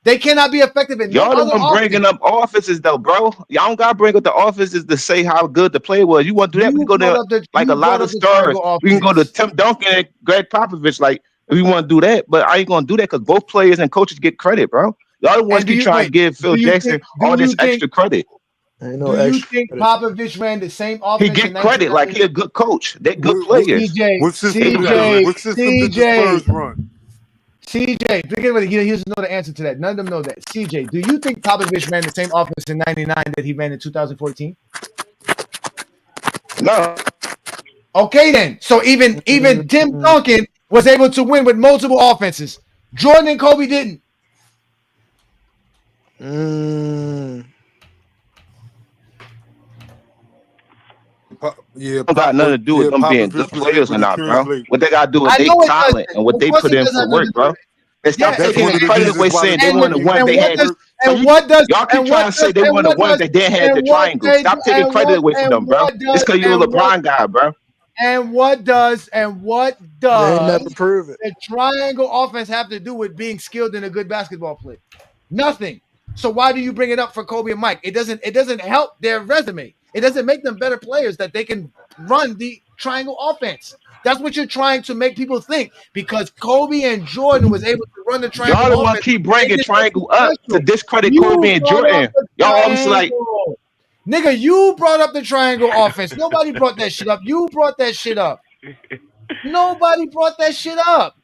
They cannot be effective in Y'all no the other one bringing up offenses though, bro. Y'all don't gotta bring up the offenses to say how good the play was. You want to do that? We can go there like a lot of stars. We can go to Tim Duncan and Greg Popovich, like if we want to do that. But I ain't gonna do that because both players and coaches get credit, bro. Y'all the ones keep trying to give Phil Jackson all this extra credit. Do you think Popovich ran the same offense? He get credit like he a good coach. They're good players. What system did the Spurs run? CJ, he doesn't know the answer to that. None of them know that. CJ, do you think Popovich ran the same offense in '99 that he ran in 2014? No. Okay, then. So even Tim Duncan was able to win with multiple offenses. Jordan and Kobe didn't. Yeah, got nothing to do with them being good players or not, bro. What they got to do with their talent and what they put in for work, bro. And stop taking the credit away saying they won the ones they had. Y'all keep trying to say they won the ones that they had the triangle. Stop taking credit away from them, bro. It's because you're a LeBron guy, bro. And what does They never prove it. the triangle offense have to do with being skilled in a good basketball play? Nothing. So why do you bring it up for Kobe and Mike? It doesn't help their resume. It doesn't make them better players that they can run the triangle offense. That's what you're trying to make people think, because Kobe and Jordan was able to run the triangle. Y'all the one keep bringing triangle up to discredit Kobe and Jordan. Y'all almost like, nigga, you brought up the triangle offense. Nobody brought that shit up. You brought that shit up. Nobody brought that shit up.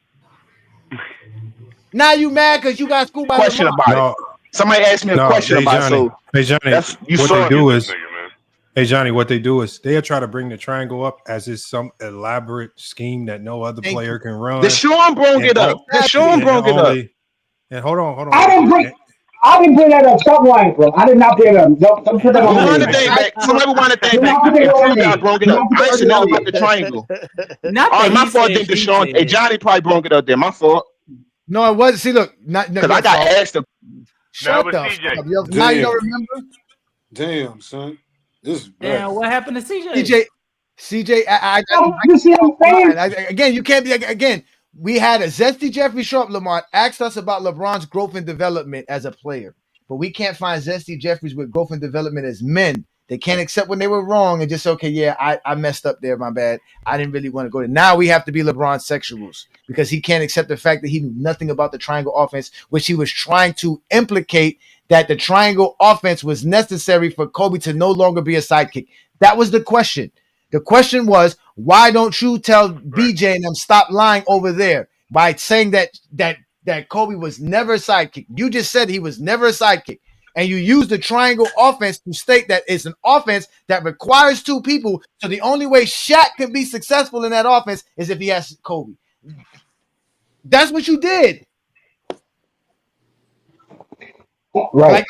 Now you mad because you got schooled by question about it. Somebody asked me a question about it. So hey Johnny, what they do is they'll try to bring the triangle up as it's some elaborate scheme that no other player can run. Deshaun brought it up. Deshaun brought it up. And hold on. I didn't bring that up. Stop lying, bro. I did not bring it up. Don't put that on me. Somebody want to think back. I brought it up. I ain't said nothing about the triangle. All right, my fault. Think Deshaun. Hey, Johnny probably brought it up there. My fault. No, it wasn't. See, look, because I got asked to. Shut up. Now you don't remember? Damn, son. This is Damn, what happened to CJ? CJ, again, you can't be again. We had a Zesty Jeffrey Sharp Lamont asked us about LeBron's growth and development as a player, but we can't find Zesty Jeffries with growth and development as men. They can't accept when they were wrong and just okay, yeah, I messed up there, my bad. I didn't really want to go there. Now we have to be LeBron's sexuals because he can't accept the fact that he knew nothing about the triangle offense, which he was trying to implicate that the triangle offense was necessary for Kobe to no longer be a sidekick. That was the question. The question was, why don't you tell BJ and them stop lying over there by saying that Kobe was never a sidekick? You just said he was never a sidekick. And you use the triangle offense to state that it's an offense that requires two people. So the only way Shaq can be successful in that offense is if he has Kobe. That's what you did. Right.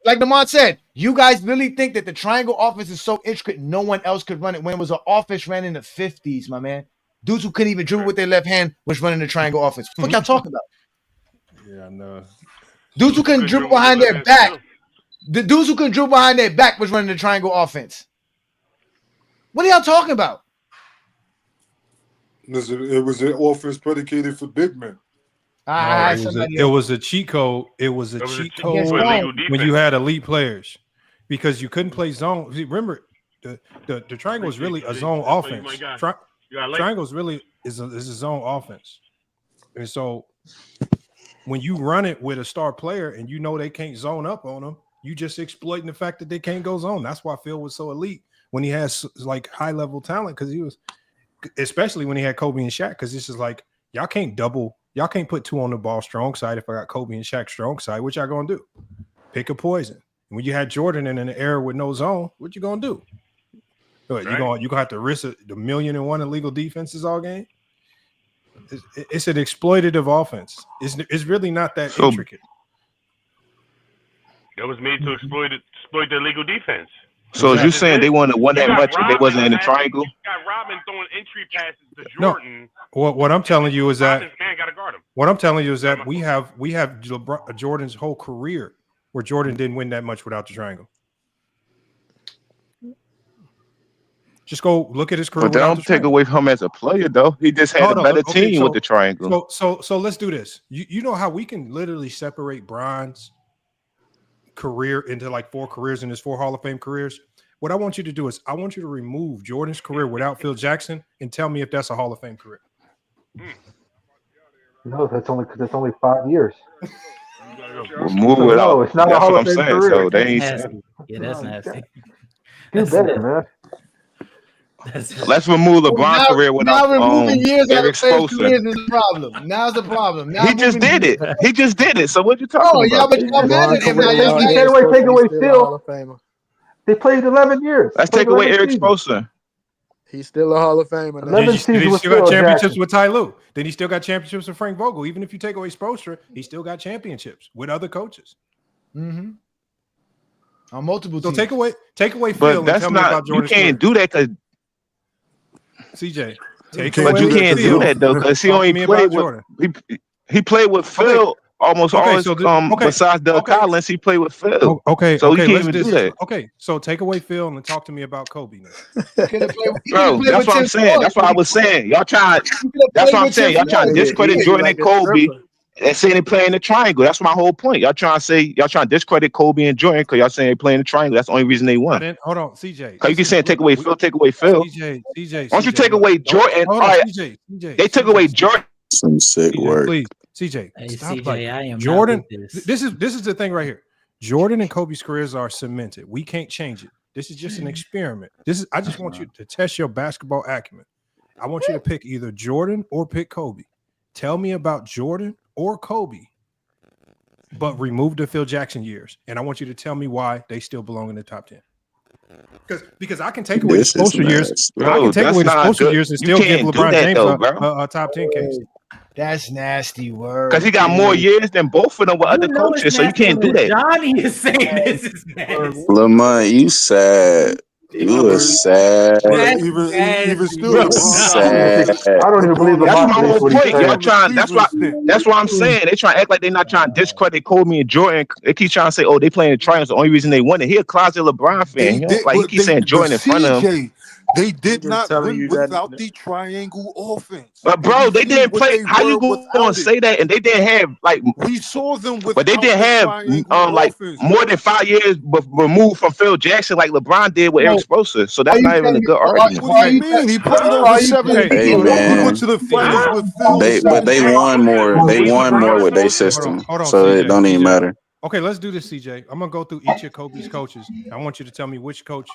Like Lamont said, you guys really think that the triangle offense is so intricate no one else could run it when it was an offense ran in the 50s, my man. Dudes who couldn't even dribble with their left hand was running the triangle offense. What y'all talking about? Yeah, I know. Dudes who couldn't dribble behind their back. The dudes who couldn't dribble behind their back was running the triangle offense. What are y'all talking about? It was an offense predicated for big men. It was a cheat code. It was a cheat code when you had elite players because you couldn't play zone. See, remember, the triangle is really a zone offense. Triangle is really is a zone offense, and so when you run it with a star player and you know they can't zone up on them, you just exploiting the fact that they can't go zone. That's why Phil was so elite when he has like high level talent because he was, especially when he had Kobe and Shaq. Because this is like y'all can't double. Y'all can't put two on the ball strong side if I got Kobe and Shaq strong side. What y'all gonna do? Pick a poison. When you had Jordan in an era with no zone, what you gonna do? Right. You gonna have to risk the 1,000,001 illegal defenses all game? It's an exploitative offense. It's really not that intricate. It was made to exploit the illegal defense. So as you saying they won that much if they wasn't in the triangle? You got Robin throwing entry passes to Jordan. No. What I'm telling you is that man gotta guard him. What I'm telling you is that we have Jordan's whole career where Jordan didn't win that much without the triangle. Just go look at his career. But that don't take away from him as a player, though. He just had a better team with the triangle. So let's do this. You know how we can literally separate Bron's career into like 4 careers in his 4 Hall of Fame careers. What I want you to do is I want you to remove Jordan's career without Phil Jackson and tell me if that's a Hall of Fame career. No, that's only because it's only 5 years. Remove it out. No, it's not that's a Hall what of I'm Fame saying. career. So they ain't Nasty. Yeah, that's nasty. Do better, man. Let's remove LeBron's career without removing years out Eric of Fame Spoelstra. careers is the problem. Now's the problem. Now He just did it. He just did it. So what you talking about? Yeah, but y'all mad at him now. Y'all You can't take away Phil. They played 11 years. Let's take away Eric Spoelstra. He's still a Hall of Famer. 11 seasons he with still got Phil championships Jackson. with Ty Lue. Then he still got championships with Frank Vogel. Even if you take away Spoelstra, he still got championships with other coaches. Mm-hmm. On multiple So teams. take away But Phil and that's tell me not. about You Jordan's can't career. do that because. CJ, But you can't do that though because he Talk to only me played about Jordan. with. He played with Phil almost Okay, always. so Besides Doug Collins, he played with Phil. Okay, So you can't let's even do that. Okay, so take away Phil and talk to me about Kobe now. Bro, that's what I'm saying. That's what I was saying. Y'all trying. That's what I'm saying. Y'all trying to discredit Jordan and Kobe and saying they play in the triangle. That's my whole point. Y'all trying to discredit Kobe and Jordan because y'all saying they play in the triangle. That's the only reason they won. Hold on, CJ. Because you can say take away Phil. CJ. Why don't you take away Jordan? Hold All on, right. CJ. They took away Jordan. Some sick work. Please, CJ. Hey, Stop CJ, like I am Jordan. not with This is the thing right here. Jordan and Kobe's careers are cemented. We can't change it. This is just an experiment. I just want you to test your basketball acumen. I want you to pick either Jordan or pick Kobe. Tell me about Jordan or Kobe, but remove the Phil Jackson years. And I want you to tell me why they still belong in the top 10. Because I can take away the Spoelstra years. I can take away the Spoelstra years and still give LeBron James a top 10 case. That's nasty word. Because he got more years than both of them with other coaches, so you can't do that. Johnny is saying this is nasty. Lamont, you sad. You are sad. Even still, sad. I don't even believe That's Lamont my thinks whole what he's point. saying. Y'all trying. That's what I'm saying. They trying to act like they're not trying to discredit Kobe and Jordan. They keep trying to say, "Oh, they playing the triangles. The only reason they won it." He a closet LeBron fan. He keep saying Jordan in front of him. They did not win without the triangle offense. But bro, they didn't play. How you going to say that? And they didn't have like we saw them with. But they didn't have like more than 5 years removed from Phil Jackson like LeBron did with Eric Spoelstra. So that's not even a good argument. What do you mean? He played over 7 years. Hey, man. He went to the finals with Phil. But they won more. They won more with their system. Hold on, So CJ, it don't even matter. Okay, let's do this, CJ. I'm gonna go through each of Kobe's coaches. I want you to tell me which coach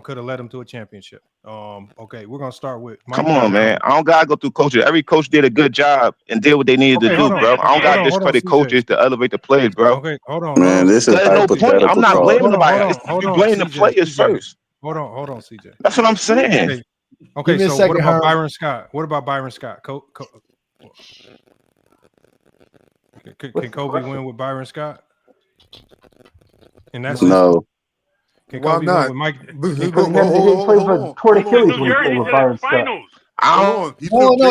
could have led him to a championship. Okay, we're gonna start with Mike. Come on, man. I don't gotta go through coaches. Every coach did a good job and did what they needed to do, bro. I don't gotta discredit coaches to elevate the players, bro. Okay, hold on. Man, this is hypothetical. I'm not blaming nobody. Hold You on, blame the CJ, players first. Hold on, CJ. That's what I'm saying. Okay, Give me a so second, what about Herm. Byron Scott? What about Byron Scott? Can Kobe win with Byron Scott? And that's No. Can Why Kobe not? win with Mike? He played for Torn Achilles when he played with Byron Scott. No,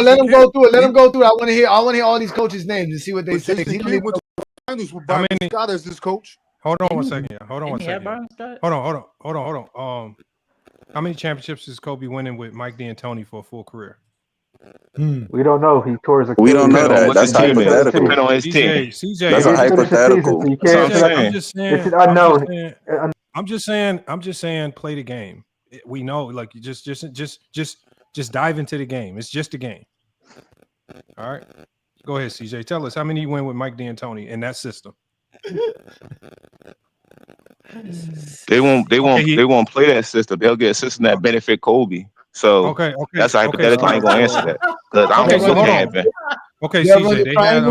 let him go through it. Let him go through it. I want to hear all these coaches' names and see what they say. Jason Kidd went to the finals with Byron Scott as his coach. Hold on one second. Yeah. Hold on one Didn't he have second. Byron Scott? Hold on. How many championships is Kobe winning with Mike D'Antoni for a full career? We don't know. He tore his Achilles. We don't know that. That's hypothetical. Depending on his team. CJ, That's a hypothetical. I'm just saying. It's unknown. I'm just saying. Play the game. We know, like, you just dive into the game. It's just a game. All right. Go ahead, CJ. Tell us how many you win with Mike D'Antoni in that system. They won't play that system. They'll get a system that benefit Kobe. So that's hypothetical. I ain't gonna answer that because I don't know what happened. Okay, CJ, they had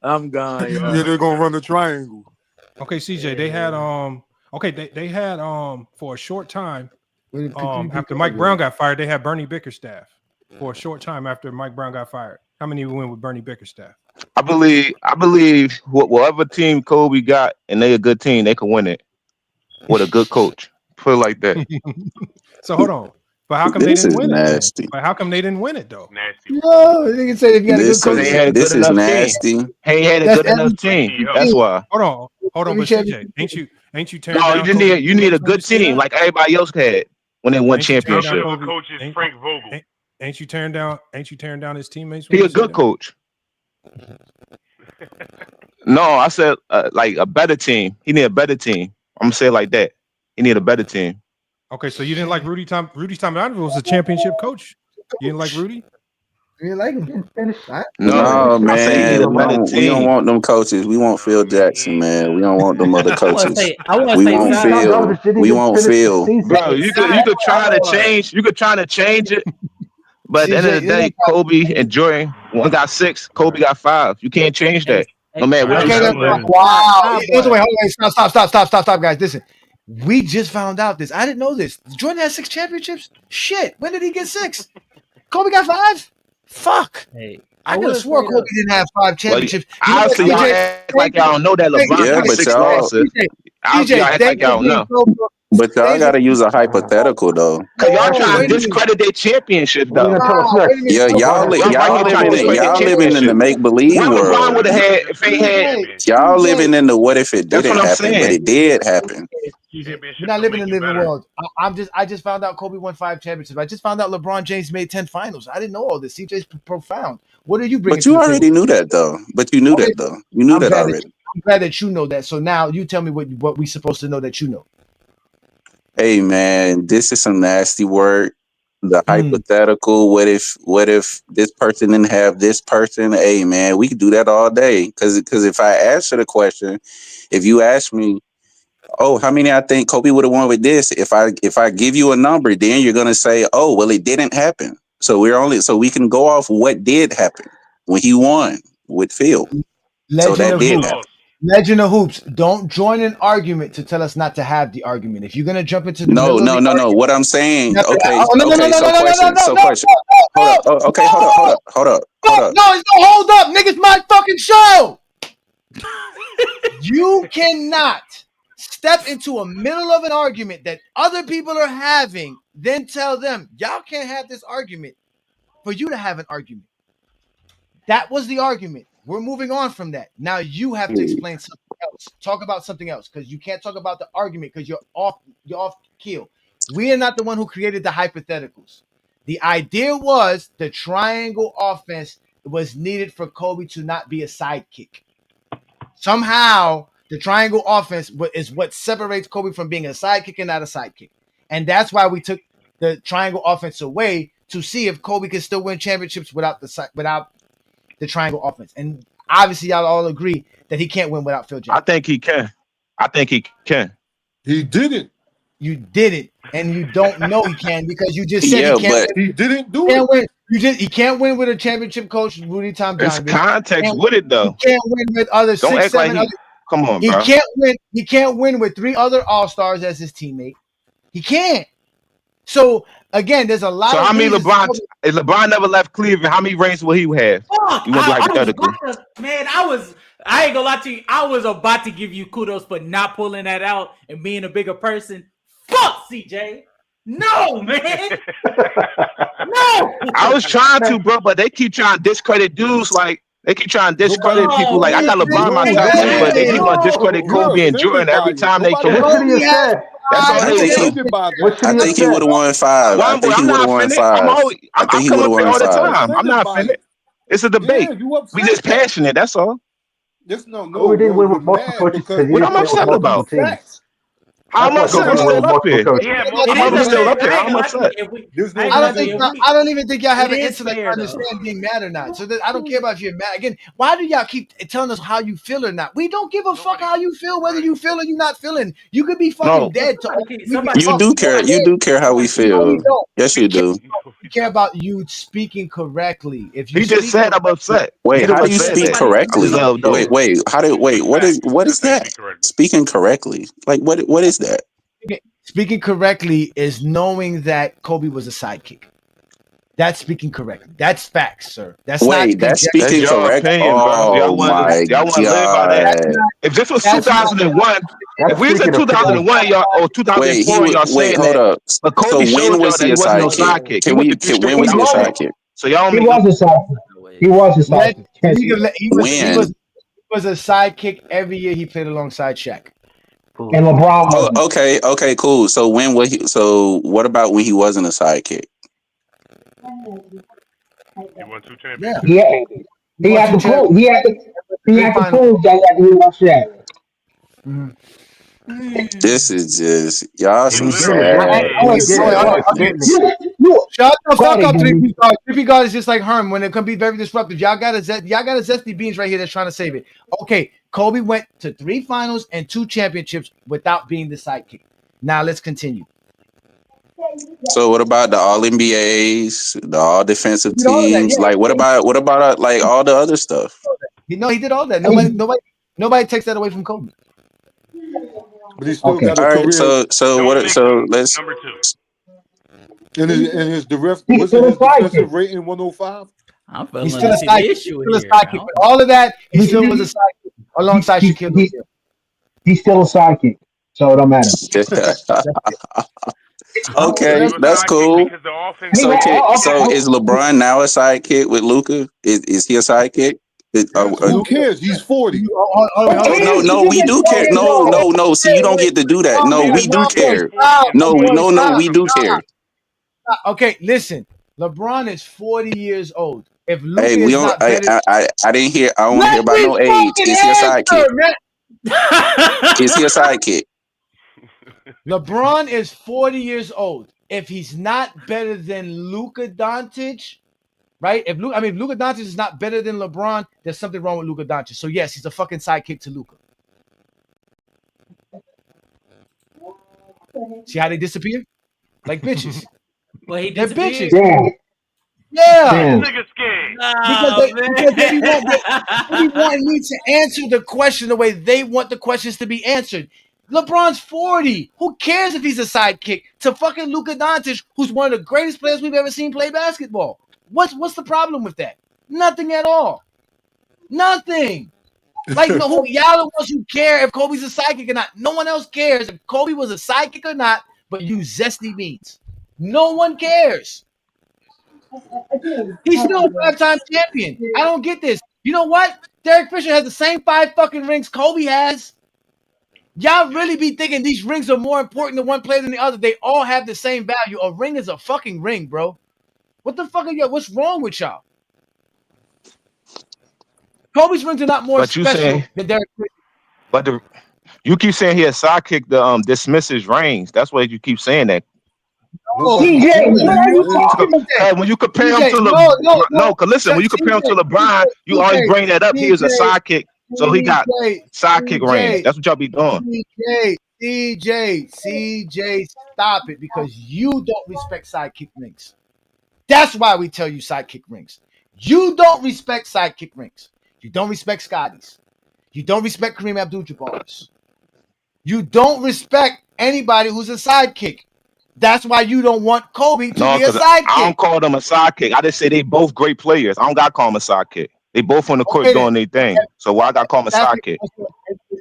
I'm gone. Yeah, they're gonna run the triangle. Okay, CJ, they had they had for a short time After Mike Brown got fired, they had Bernie Bickerstaff for a short time after Mike Brown got fired. How many went with Bernie Bickerstaff? I believe whatever team Kobe got, and they a good team, they can win it with a good coach. Put it like that. So hold on. But how come they didn't win it? But how come they didn't win it though? Nasty. No, you can say if you got a good coach. They had a good enough team. He had a good enough team. That's why. Hold on, but CJ, ain't you turned down? You need a good team like everybody else had when they won championship. Coach is Frank Vogel. Ain't you tearing down his teammates? He a good coach. No, I said like a better team. He need a better team. I'm gonna say it like that. He need a better team. Okay, so you didn't like Rudy Tomjanovich was a championship coach. You didn't like Rudy? You like him? No, man. We don't want them coaches. We want Phil Jackson, man. We don't want them other coaches. We won't feel. Bro, you could try to change. You could try to change it. But at the end of the day, Kobe and Jordan, one got 6, Kobe got 5. You can't change that. No matter what. Wow. Wait, hold on. Stop, guys. Listen. We just found out this. I didn't know this. Jordan has 6 championships? Shit. When did he get 6? Kobe got 5? Fuck. Hey, I could have swore Kobe didn't have 5 championships. Obviously, y'all act like y'all don't know that LeBron got 6 losses. Obviously, y'all act like y'all don't know. But y'all got to use a hypothetical though. Cause y'all trying to discredit their championship though. Yeah, y'all living in the make believe world. Y'all living in the what if it didn't happen, but it did happen. We're not living in the living world. I just found out Kobe won 5 championships. I just found out LeBron James made 10 finals. I didn't know all this. CJ's profound. What are you bringing? But you already knew that though. You knew that already. I'm glad that you know that. So now you tell me what we supposed to know that you know. Hey man, this is some nasty work. The hypothetical. What if this person didn't have this person? Hey man, we could do that all day. Because if I answer the question, if you ask me, oh, how many I think Kobe would have won with this? If I give you a number, then you're gonna say, oh, well, it didn't happen. So we can go off what did happen when he won with Phil. Legend of Hoops, don't join an argument to tell us not to have the argument. If you're gonna jump into the no. What I'm saying, So question. Hold up. No, it's no hold up, niggas. My fucking show. You cannot step into a middle of an argument that other people are having, then tell them y'all can't have this argument for you to have an argument. That was the argument. We're moving on from that. Now you have to explain something else. Talk about something else because you can't talk about the argument because you're off keel. We are not the one who created the hypotheticals. The idea was the triangle offense was needed for Kobe to not be a sidekick. Somehow the triangle offense is what separates Kobe from being a sidekick and not a sidekick. And that's why we took the triangle offense away to see if Kobe could still win championships without the triangle offense. And obviously y'all all agree that he can't win without Phil Jackson. I think he can. He didn't. You didn't. And you don't know he can because you just said he can't win. He didn't do it. He can't win with a championship coach, Rudy Tomjanovich. There's context with it though. He can't win with other Don't 6, act 7 like come on, bro. He can't win with 3 other All-Stars as his teammate. He can't. So again, there's a lot. So how many LeBron? If LeBron never left Cleveland, how many rings will he have? You want to be hypothetical? I ain't gonna lie to you. I was about to give you kudos for not pulling that out and being a bigger person. Fuck CJ. No, man. No. I was trying to, bro, but they keep trying to discredit dudes. Like they keep trying to discredit people. Like I got LeBron my top 10, but they keep on discredit Kobe and Jordan every time they can. That's all they do. I think he would have won 5. I think he would have won 5. I think he would have won 5. I'm not offended. It's a debate. We just passionate. That's all. We didn't win with multiple coaches. What am I upset about? How am I still up here? I'm still up here. How am I upset? I don't even think y'all have an intellect to understand being mad or not. So I don't care about if you're mad. Again, why do y'all keep telling us how you feel or not? We don't give a fuck how you feel, whether you feel or you not feeling. You could be fucking dead. You do care. You do care how we feel. Yes, you do. We care about you speaking correctly. If you just said I'm upset. Wait, how do you speak correctly? Wait. What is that? Speaking correctly. Like what is that? Speaking correctly is knowing that Kobe was a sidekick. That's speaking correctly. That's facts, sir. That's not Wait, that's conjecture. That's speaking your correct. opinion, bro. Oh my Y'all want to live by that. god! If this was That's not 2001, That's if we was in speaking opinion. 2001, y'all or Wait, he 2004, was. y'all Wait, saying hold that, up. but So Kobe when showed y'all was that he he a wasn't no sidekick? sidekick. He went to 3 straight When was he a finals rings. sidekick? So y'all He make was a sidekick. He was a Let sidekick. Yes, he was. he When? was a sidekick every year he played alongside Shaq. And LeBron Oh, wasn't. okay, cool. So when was he? So what about when he wasn't a sidekick? He won 2 Yeah. championships. Yeah, he Won had two to prove. He had to. He Three had to finals. prove that he was Shaq. This is just y'all He some literally sad, did. He did it. sad That's niggas. fitness. Shut the Go fuck ahead, up, Danny. 3P guard. 3P guard is just like Herm when it can be very disruptive. Y'all got a zesty beans right here that's trying to save it. Okay, Kobe went to 3 finals and 2 championships without being the sidekick. Now let's continue. So what about the All NBAs, the All Defensive He did all of that. teams? Like what about like all the other stuff? He did all that. Nobody takes that away from Kobe. But he still got All a right, career. Don't make him let's number 2. And his He's wasn't still a his defensive sidekick. rating 105? I'm He's failing still to a see the sidekick. issue Still a here. sidekick. But all of that, he still was a sidekick alongside Shaquille O'Neal. He's still a sidekick, so it don't matter. He Okay, was a that's sidekick cool. because the offense He So had, changed. is LeBron now a sidekick with Luca? Is he a sidekick? Who cares? He's 40. No, we do care. No. See, you don't get to do that. No, we do care. No, we do care. Okay, listen. LeBron is 40 years old. If Hey, Luka we is don't. not better, I didn't hear. I don't want to hear let about me no age. fucking Is he a sidekick? answer, man. Is he a sidekick? LeBron is 40 years old. If he's not better than Luka Doncic, right? If Luka Doncic is not better than LeBron, there's something wrong with Luka Doncic. So yes, he's a fucking sidekick to Luka. See how they disappear? Like bitches. Well, he They're disappeared. bitches. Damn. Yeah. Damn. Nigga scared. Because they be wanting me to answer the question the way they want the questions to be answered. LeBron's 40. Who cares if he's a sidekick to fucking Luka Doncic, who's one of the greatest players we've ever seen play basketball? What's the problem with that? Nothing at all. Nothing. Like no, y'all the ones who care if Kobe's a sidekick or not. No one else cares if Kobe was a sidekick or not, but you zesty beans. No one cares. He's still a 5-time champion. I don't get this. You know what? Derek Fisher has the same 5 fucking rings Kobe has. Y'all really be thinking these rings are more important to one player than the other. They all have the same value. A ring is a fucking ring, bro. What the fuck are y'all? What's wrong with y'all? Kobe's rings are not more But you special saying, than Derek Fisher. you keep saying he a sidekick to dismiss his reigns. That's why you keep saying that. CJ, what are you talking about? When you compare him CJ, to no. cause listen, when you compare him to LeBron, you always bring that up. He is a sidekick, so he got sidekick reigns. That's what y'all be doing. CJ, stop it because you don't respect sidekick rings. That's why we tell you sidekick rings. You don't respect sidekick rings. You don't respect Scotty's. You don't respect Kareem Abdul-Jabbar's. You don't respect anybody who's a sidekick. That's why you don't want Kobe to be a sidekick. I don't call them a sidekick. I just say they both great players. I don't got to call them a sidekick. They both on the court doing their thing. So why I got to call them a sidekick?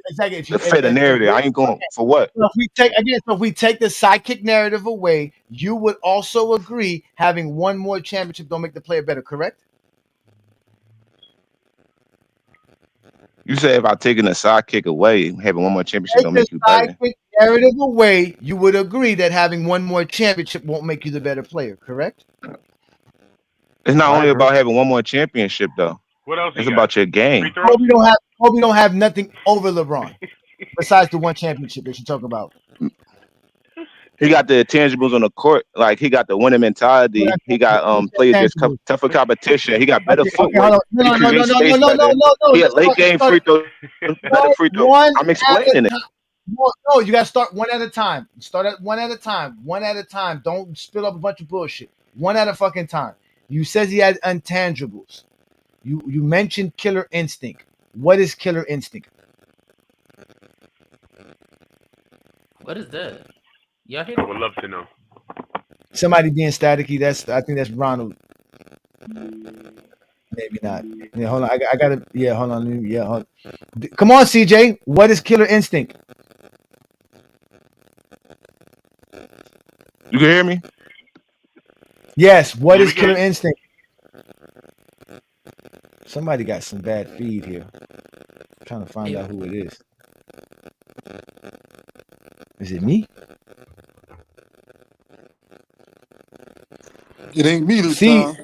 Exactly. To fit the narrative. I ain't going for what? So if we take the sidekick narrative away, you would also agree having one more championship don't make the player better, correct? You said if I taking a sidekick away, having one more championship don't make you better. Sidekick narrative away, you would agree that having one more championship won't make you the better player, correct? It's not only about having one more championship though. What else? It's about your game. Kobe don't have nothing over LeBron besides the one championship that you're talking about. He got the intangibles on the court, like he got the winning mentality. He got players that's tougher competition. He got better footwork. He creates space better. He had late game free throw, better free throw. I'm explaining it. No, you gotta start one at a time. Start at one at a time. One at a time. Don't spill up a bunch of bullshit. One at a fucking time. You says he had intangibles. You mentioned killer instinct. What is killer instinct? What is that? Y'all hear I that? would love to know. Somebody being staticky. I think that's Ronald. Maybe not. Yeah, hold on. I gotta. Yeah, hold on. Yeah, hold on. Come on, CJ. What is Killer Instinct? You can hear me? Yes. What Yeah, is we Killer can. Instinct? Somebody got some bad feed here. I'm trying to find out who it is. Is it me? It ain't me this See, time.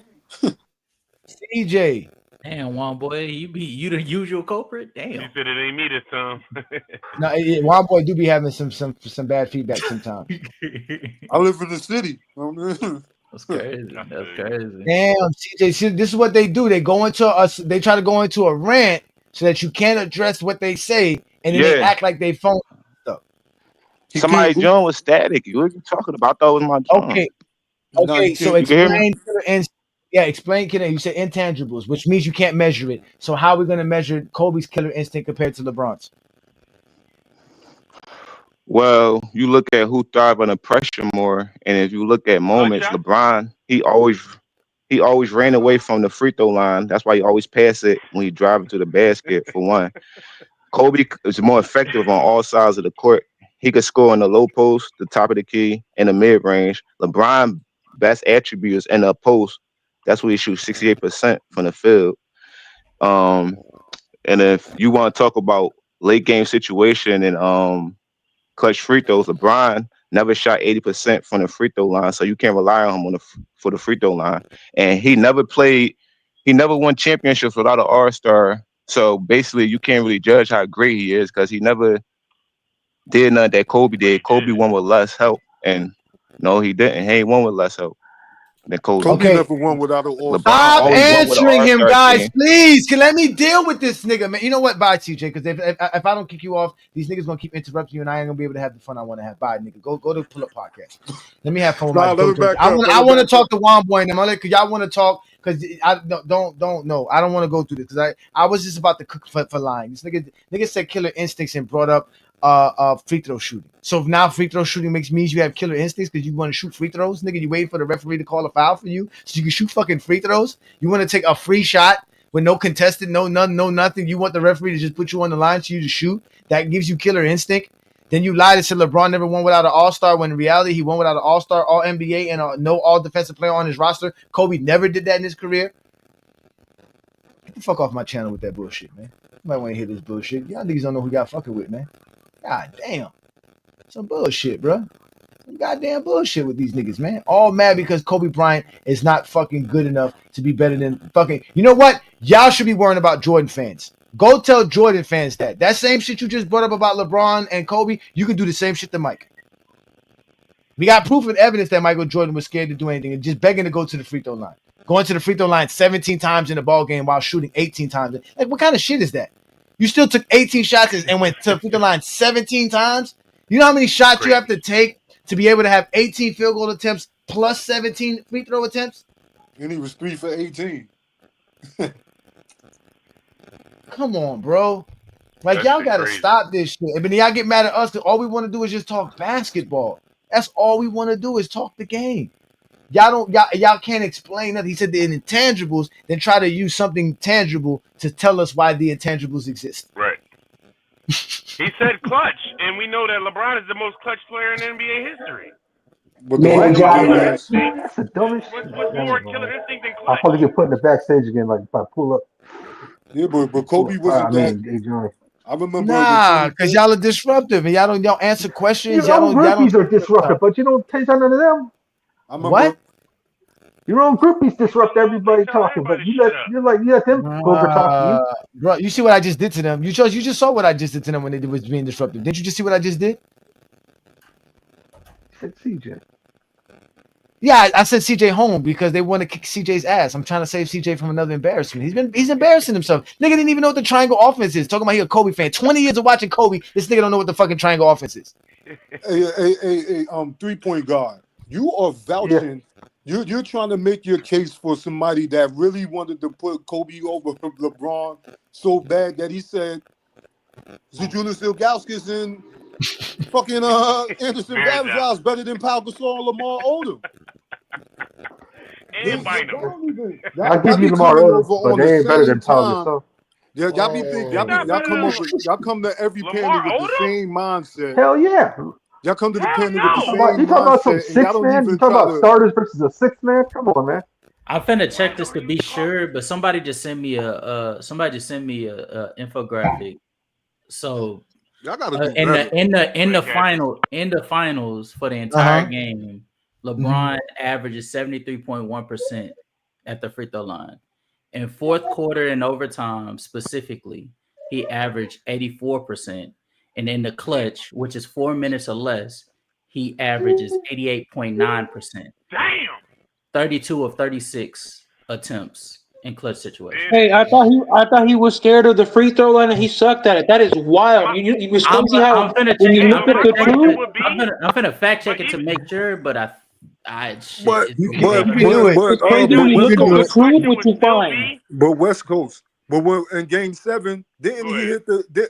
CJ. Damn, one boy, you the usual culprit. Damn. You said it ain't me this time. No, Wild Boy do be having some bad feedback sometimes. I live in the city. That's crazy. That's crazy. Damn, CJ. See, this is what they do. They go into us. They try to go into a rant so that you can't address what they say, and then they Yeah. act like they phone stuff. Somebody's John was static. What are you talking about? I thought it was my John. Okay. No, Okay. you So can't. You can hear me? explain Killer Instinct. Yeah, explain Killer. You said intangibles, which means you can't measure it. So how are we going to measure Kobe's Killer Instinct compared to LeBron's? Well, you look at who thrive under pressure more, and if you look at moments, shot. LeBron, he always ran away from the free throw line. That's why he always pass it when he drive into the basket, for one. Kobe is more effective on all sides of the court. He could score in the low post, the top of the key, and the mid range. LeBron best attribute is in the post. That's where he shoots 68% from the field. And if you want to talk about late game situation and clutch free throws, LeBron never shot 80% from the free throw line, so you can't rely on him for the free throw line. And he never won championships without an All-Star. So basically, you can't really judge how great he is because he never did nothing that Kobe did. Kobe won with less help, and no, he didn't. He ain't won with less help than Kobe. Kobe never won without an All-Star. LeBron Stop always won with an answering him, All-Star guys. team. Please, can let me deal with this nigga, man. You know what? Bye, TJ. Because if I don't kick you off, these niggas gonna keep interrupting you, and I ain't gonna be able to have the fun I want to have. Bye, nigga. Go to Pull Up Podcast. Let me have fun with my dope. I want to talk to Juan Boy and them. Cause y'all want to talk. Cause I don't know. I don't want to go through this. Cause I was just about to cook for lying. This nigga said Killer Instincts and brought up free throw shooting. So now free throw shooting means you have killer instincts because you want to shoot free throws, nigga. You wait for the referee to call a foul for you so you can shoot fucking free throws. You want to take a free shot with no contested, no nothing. You want the referee to just put you on the line so you to shoot. That gives you killer instinct. Then you lied and said LeBron never won without an All-Star when in reality he won without an All-Star, All NBA, and no All Defensive Player on his roster. Kobe never did that in his career. Get the fuck off my channel with that bullshit, man. You might want to hear this bullshit. Y'all niggas don't know who y'all fucking with, man. God damn. Some bullshit, bro. Some goddamn bullshit with these niggas, man. All mad because Kobe Bryant is not fucking good enough to be better than fucking. You know what? Y'all should be worrying about Jordan fans. Go tell Jordan fans that. That same shit you just brought up about LeBron and Kobe, you can do the same shit to Mike. We got proof and evidence that Michael Jordan was scared to do anything and just begging to go to the free throw line. Going to the free throw line 17 times in a ball game while shooting 18 times. Like, what kind of shit is that? You still took 18 shots and went to the free throw line 17 times? You know how many shots you have to take to be able to have 18 field goal attempts plus 17 free throw attempts? And he was 3 for 18. Come on, bro. Like, y'all got to stop this shit. I mean, y'all get mad at us because all we want to do is just talk basketball. That's all we want to do is talk the game. Y'all can't explain nothing. He said the intangibles, then try to use something tangible to tell us why the intangibles exist. Right. He said clutch, and we know that LeBron is the most clutch player in NBA history. But Man, Johnny, Killer that's the dumbest shit. What's more killer instinct than I'll clutch? probably get put in the backstage again, like if I pull up. Yeah, but Kobe wasn't that. Johnny. I remember. Nah, because y'all are disruptive and y'all don't answer questions. Your own groupies are disruptive, but you don't take none of them. What? Your own groupies disrupt everybody talking, but you let them go over talk to you. Bro, you see what I just did to them? You just saw what I just did to them when they was being disruptive. Didn't you just see what I just did? Said CJ. Yeah, I said CJ home because they want to kick CJ's ass. I'm trying to save CJ from another embarrassment. He's embarrassing himself. Nigga didn't even know what the triangle offense is. Talking about he a Kobe fan. 20 years of watching Kobe. This nigga don't know what the fucking triangle offense is. Hey, 3-point guard. You are vouching. Yeah. You're trying to make your case for somebody that really wanted to put Kobe over LeBron so bad that he said Zydrunas Ilgauskas Fucking Anderson Varejao is better than Pau Gasol and Lamar Odom. And Bynum. I'll give you Lamar Odom, but they ain't better than Pau Gasol. Yeah, y'all come to every panel with the same mindset. Hell yeah. Y'all come to the panel with the same You talking about some mindset, and y'all don't 6-man? even You talking try about to. starters versus a 6-man? Come on, man. I'm finna check this to be sure, but somebody just sent me a infographic. So y'all gotta do in the finals for the entire game, LeBron averages 73.1% at the free throw line. In fourth quarter and overtime specifically, he averaged 84%. And in the clutch, which is 4 minutes or less, he averages 88.9%. Damn. 32 of 36 attempts in clutch situations. Hey, I thought he was scared of the free throw line and he sucked at it. That is wild. You was crazy how when you look at the truth. I'm finna fact check it to make sure, but But West Coast. But when in Game 7, didn't he hit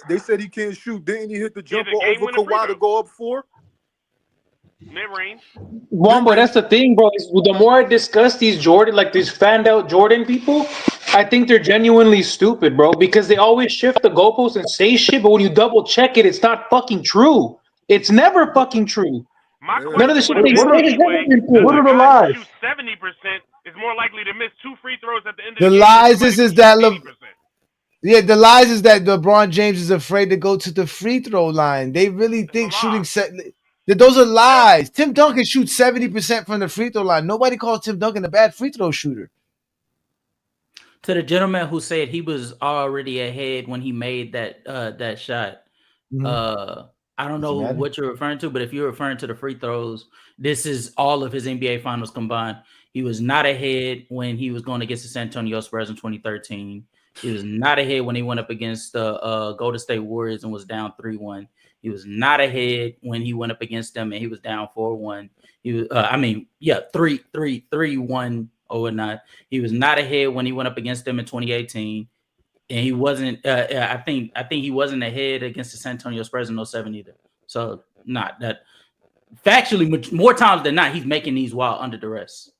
they said he can't shoot. Didn't he hit the jumper over Kawhi to go up 4? Mid-range. Wombo, that's the thing, bro. The more I discuss these Jordan, like these fanned out Jordan people, I think they're genuinely stupid, bro, because they always shift the goalposts and say shit, but when you double check it, it's not fucking true. It's never fucking true. None of the shit they say is never been true. What are the lies? 70% is more likely to miss 2 free throws at the end of The the game. lies is that the lies is that LeBron James is afraid to go to the free throw line. They really think shooting those are lies. Tim Duncan shoots 70% from the free throw line. Nobody calls Tim Duncan a bad free throw shooter. To the gentleman who said he was already ahead when he made that shot, I don't know what you're referring to, but if you're referring to the free throws, this is all of his NBA finals combined. He was not ahead when he was going against the San Antonio Spurs in 2013. He was not ahead when he went up against the Golden State Warriors and was down 3-1. He was not ahead when he went up against them and he was down 4-1. He was, 3-1 or whatnot. He was not ahead when he went up against them in 2018, and he wasn't. I think he wasn't ahead against the San Antonio Spurs in 2007 either. So, not that. Factually, more times than not, he's making these while under duress.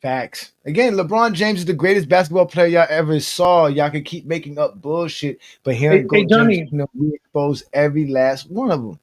Facts. Again, LeBron James is the greatest basketball player y'all ever saw. Y'all can keep making up bullshit, but hearing James, we expose every last one of them.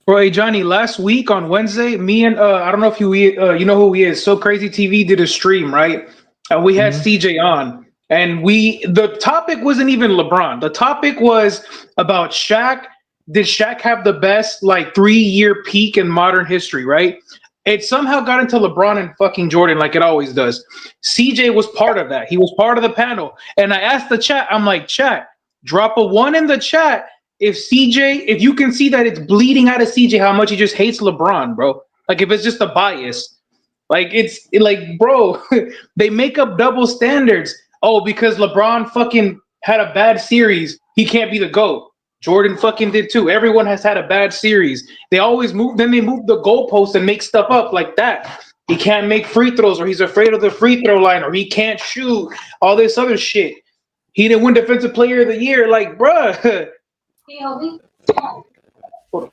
Bro, hey Johnny, last week on Wednesday, me and I don't know if you know who he is. So Crazy TV did a stream, right? And we had CJ on, and the topic wasn't even LeBron. The topic was about Shaq. Did Shaq have the best 3-year peak in modern history? Right? It somehow got into LeBron and fucking Jordan like it always does. CJ was part of that. He was part of the panel. And I asked the chat, I'm like, chat, drop a 1 in the chat if you can see that it's bleeding out of CJ how much he just hates LeBron, bro. Like if it's just a bias. Bro, they make up double standards. Oh, because LeBron fucking had a bad series, he can't be the GOAT. Jordan fucking did too. Everyone has had a bad series. They always move the goalposts and make stuff up like that. He can't make free throws, or he's afraid of the free throw line, or he can't shoot, all this other shit. He didn't win Defensive Player of the Year. Like, bruh.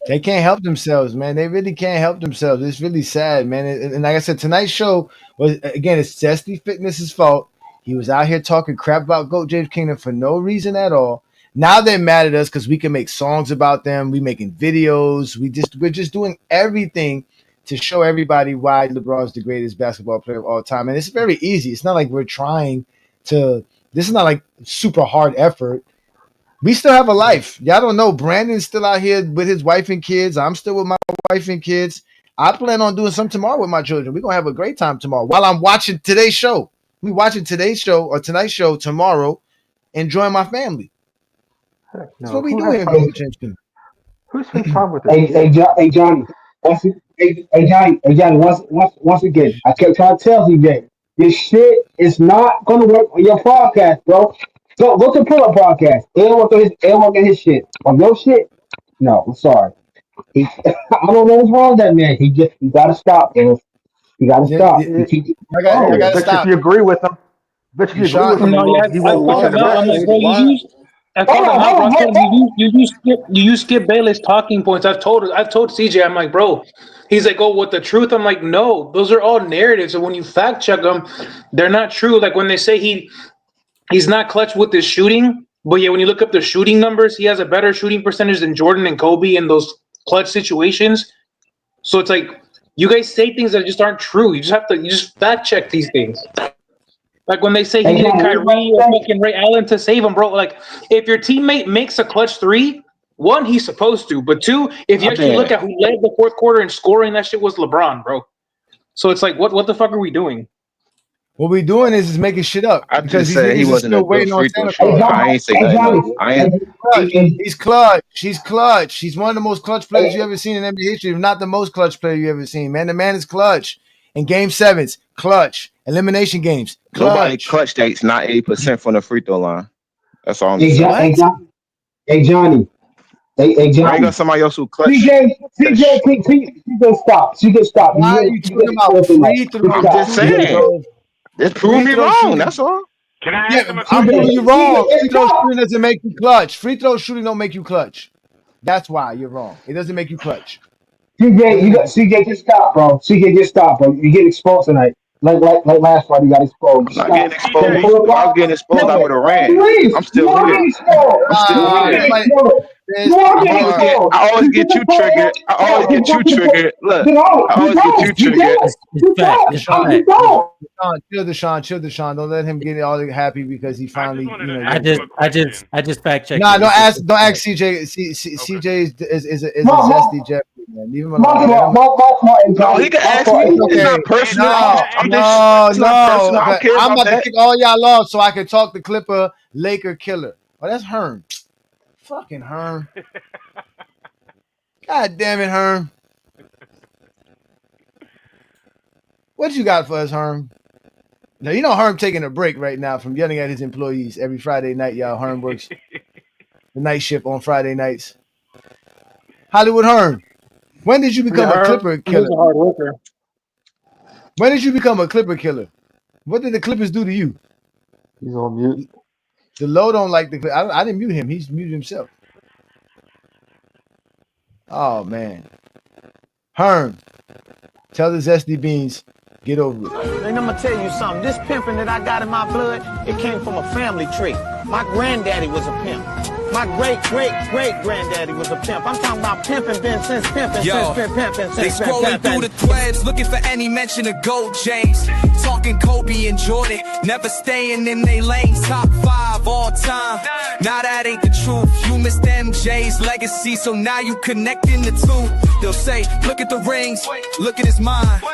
They can't help themselves, man. They really can't help themselves. It's really sad, man. And like I said, tonight's show was, again, it's Zesty Fitness's fault. He was out here talking crap about GOAT James Kingdom for no reason at all. Now they're mad at us because we can make songs about them. We making videos. We're just doing everything to show everybody why LeBron's the greatest basketball player of all time. And it's very easy. It's not like we're trying to. This is not like super hard effort. We still have a life. Y'all don't know. Brandon's still out here with his wife and kids. I'm still with my wife and kids. I plan on doing something tomorrow with my children. We're gonna have a great time tomorrow while I'm watching today's show. We watching today's show or tonight's show tomorrow, enjoying my family. No, that's what we do here. Who's been talking with this? Hey, Johnny. Johnny. Once again, I kept trying to tell CJ, this shit is not gonna work on your podcast, bro. Go to Pull Up Podcast. They don't get his shit. On your shit, no. I'm sorry. I don't know what's wrong with that man. He gotta stop, bro. You gotta stop. I gotta stop. If you agree with him, but if you agree with him, he won't I'm like, bro, I told him, no, bro. I told him, you use Skip Bayless talking points. I've told CJ, I'm like, bro. He's like, oh, what the truth? I'm like, no, those are all narratives. And when you fact check them, they're not true. Like when they say he's not clutch with his shooting, but yeah, when you look up the shooting numbers, he has a better shooting percentage than Jordan and Kobe in those clutch situations. So it's like you guys say things that just aren't true. You just fact check these things. Like when they say he needed Kyrie or fucking Ray Allen to save him, bro. Like if your teammate makes a clutch three, one, he's supposed to, but two, if you actually look at who led the fourth quarter in scoring, that shit was LeBron, bro. So it's like, what the fuck are we doing? What we doing is making shit up. I just said he wasn't a good free throw shooter. I ain't say nothing. He's clutch. He's clutch. He's one of the most clutch players you ever seen in NBA history, if not the most clutch player you ever seen. Man, the man is clutch. In game sevens, clutch. Elimination games, clutch. Nobody clutch dates not 80% from the free throw line. That's all I'm saying. Hey, Johnny. Hey, Johnny. I ain't got somebody else who clutch. CJ, stop. CJ, stop. Why are you talking about free throw? I'm just saying. Just prove me wrong. That's all. Can I ask him a I'm question? proving you wrong. Free throw shooting doesn't make you clutch. Free throw shooting don't make you clutch. That's why you're wrong. It doesn't make you clutch. CJ, just stop, bro. CJ, just stop, bro. You get exposed tonight. Like last Friday, you got exposed. I'm not getting exposed. If I was getting exposed, I would have ran. I'm still here. I always get you triggered. Look, I always get you triggered. Chill, Deshaun. Don't let him get all happy because he finally. I just fact checked. Nah, don't ask CJ. CJ is a zesty Jeff. Man. Leave him alone. No, he can ask me. It's not personal. I'm about to kick all y'all off so I can talk the Clipper Laker killer. Oh, that's Herm. Fucking Herm. God damn it, Herm. What you got for us, Herm? Now, you know Herm taking a break right now from yelling at his employees every Friday night, y'all. Herm works the night shift on Friday nights. Hollywood Herm, when did you become a Clipper killer? He's a hard worker. When did you become a Clipper killer? What did the Clippers do to you? He's on mute. The low don't like the Clippers. I didn't mute him. He's muted himself. Oh, man. Herm, tell the Zesty Beans, get over it. And I'm going to tell you something. This pimping that I got in my blood, it came from a family tree. My granddaddy was a pimp. My great-great-great-granddaddy was a pimp. I'm talking about pimping since pimping. They scrolling through the threads, looking for any mention of Gold James. Talking Kobe and Jordan, never staying in they lanes. Top 5 all time. Nah, that ain't the truth. You missed MJ's legacy, so now you connecting the two. They'll say, look at the rings, look at his mind.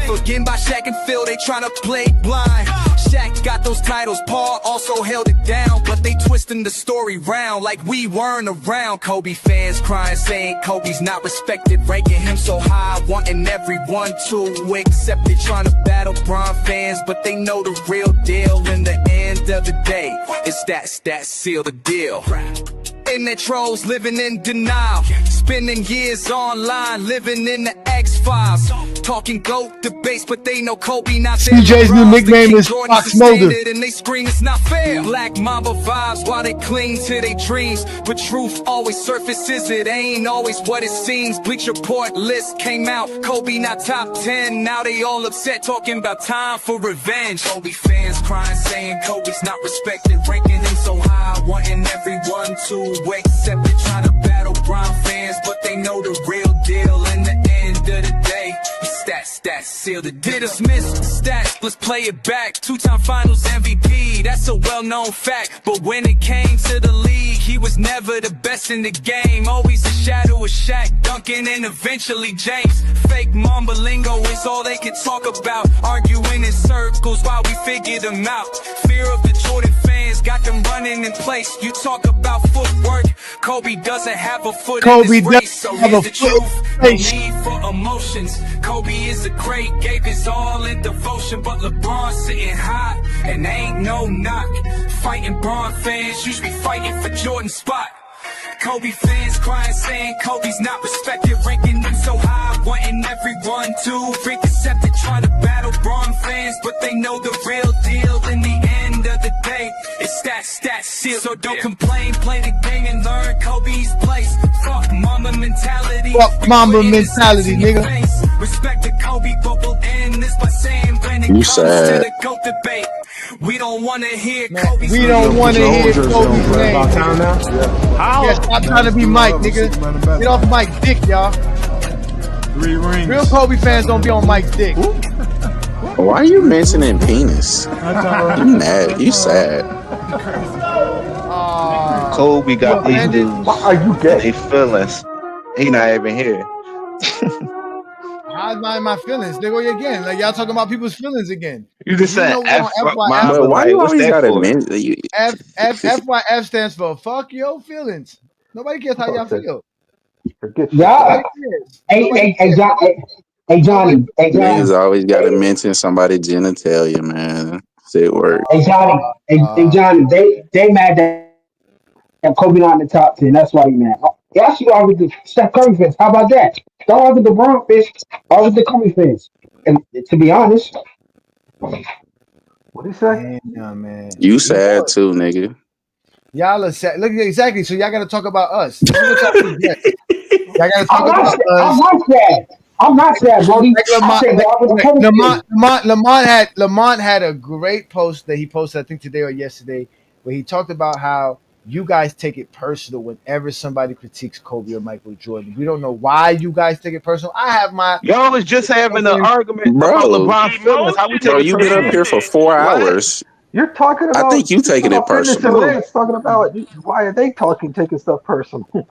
Forgetting by Shaq and Phil, they tryna play blind. Shaq got those titles, Paul also held it down, but they twisting the story round like we weren't around. Kobe fans crying, saying Kobe's not respected, ranking him so high, wanting everyone to accept it. Trying to battle Bron fans, but they know the real deal. In the end of the day, it's that seal the deal. Internet trolls living in denial, spending years online, living in the X-Files. Talking GOAT debates, but they know Kobe not there. CJ's new nickname is Fox Mulder. And they scream it's not fair. Black Mamba vibes while they cling to their dreams, but truth always surfaces. It ain't always what it seems. Bleacher Report list came out, Kobe not top 10. Now they all upset, talking about time for revenge. Kobe fans crying, saying Kobe's not respected, ranking him so high, wanting everyone to accept it. Trying to battle Bron fans, but they know the real deal. In the end of the day, stats seal the deal. Dismiss stats, let's play it back. 2-time finals MVP, that's a well-known fact. But when it came to the league, he was never the best in the game. Always a shadow of Shaq, Duncan, and eventually James. Fake Mamba lingo is all they can talk about, arguing in circles while we figure them out. Fear of the Jordan fans got them running in place. You talk about footwork, Kobe doesn't have a foot in this race. So here's the truth, no need for emotions. Kobe is a great, gave his all in devotion, but LeBron sitting high, and ain't no knock. Fighting Bron fans, usually fighting for Jordan's spot. Kobe fans crying, saying Kobe's not respected, ranking him so high, wanting everyone to accept it. Trying to battle Bron fans, but they know the real deal. In the end of the day, it's that That shit. So don't complain, play the game and learn Kobe's place. Fuck mama mentality. Fuck mama mentality, nigga. Respect the Kobe, but we'll end this by saying when it You comes to sad. the GOAT debate, we don't want to hear Kobe's We don't want to hear Kobe's name. About time now? Yeah, stop trying to be Mike, nigga. Get off Mike's dick, y'all. 3 rings. Real Kobe fans don't be on Mike's dick. Why are you mentioning penis? You mad? You sad? Kobe got these dudes. Why are you gay? They feelings. He not even here. How's my feelings? There go again. Like y'all talking about people's feelings again. You just said F, But why you always gotta mention you? FYF stands for fuck your feelings. Nobody cares how y'all feel. Yeah. Hey, Johnny. Niggas always gotta mention somebody's genitalia, man. Say it work. Hey, Johnny. Hey, Johnny. They mad that Kobe not in the top 10. That's why he mad. Y'all should argue the Steph Curry fans. How about that? Don't argue the Bron fans. Argue the Kobe fans. And to be honest, what do you say? Yeah, man. You sad too, nigga. Y'all are sad. Look, exactly. So y'all gotta talk about us. This is what y'all do best. Y'all gotta talk about us. I'm not sad, Brody. Lamont had a great post that he posted, I think today or yesterday, where he talked about how you guys take it personal whenever somebody critiques Kobe or Michael Jordan. We don't know why you guys take it personal. I have my Y'all was just having an argument Bro. about LeBron's feelings. How we take Bro, it you been personal? up here for 4 hours. You're talking about. I think you taking it personal. Talking about why are they taking stuff personal? With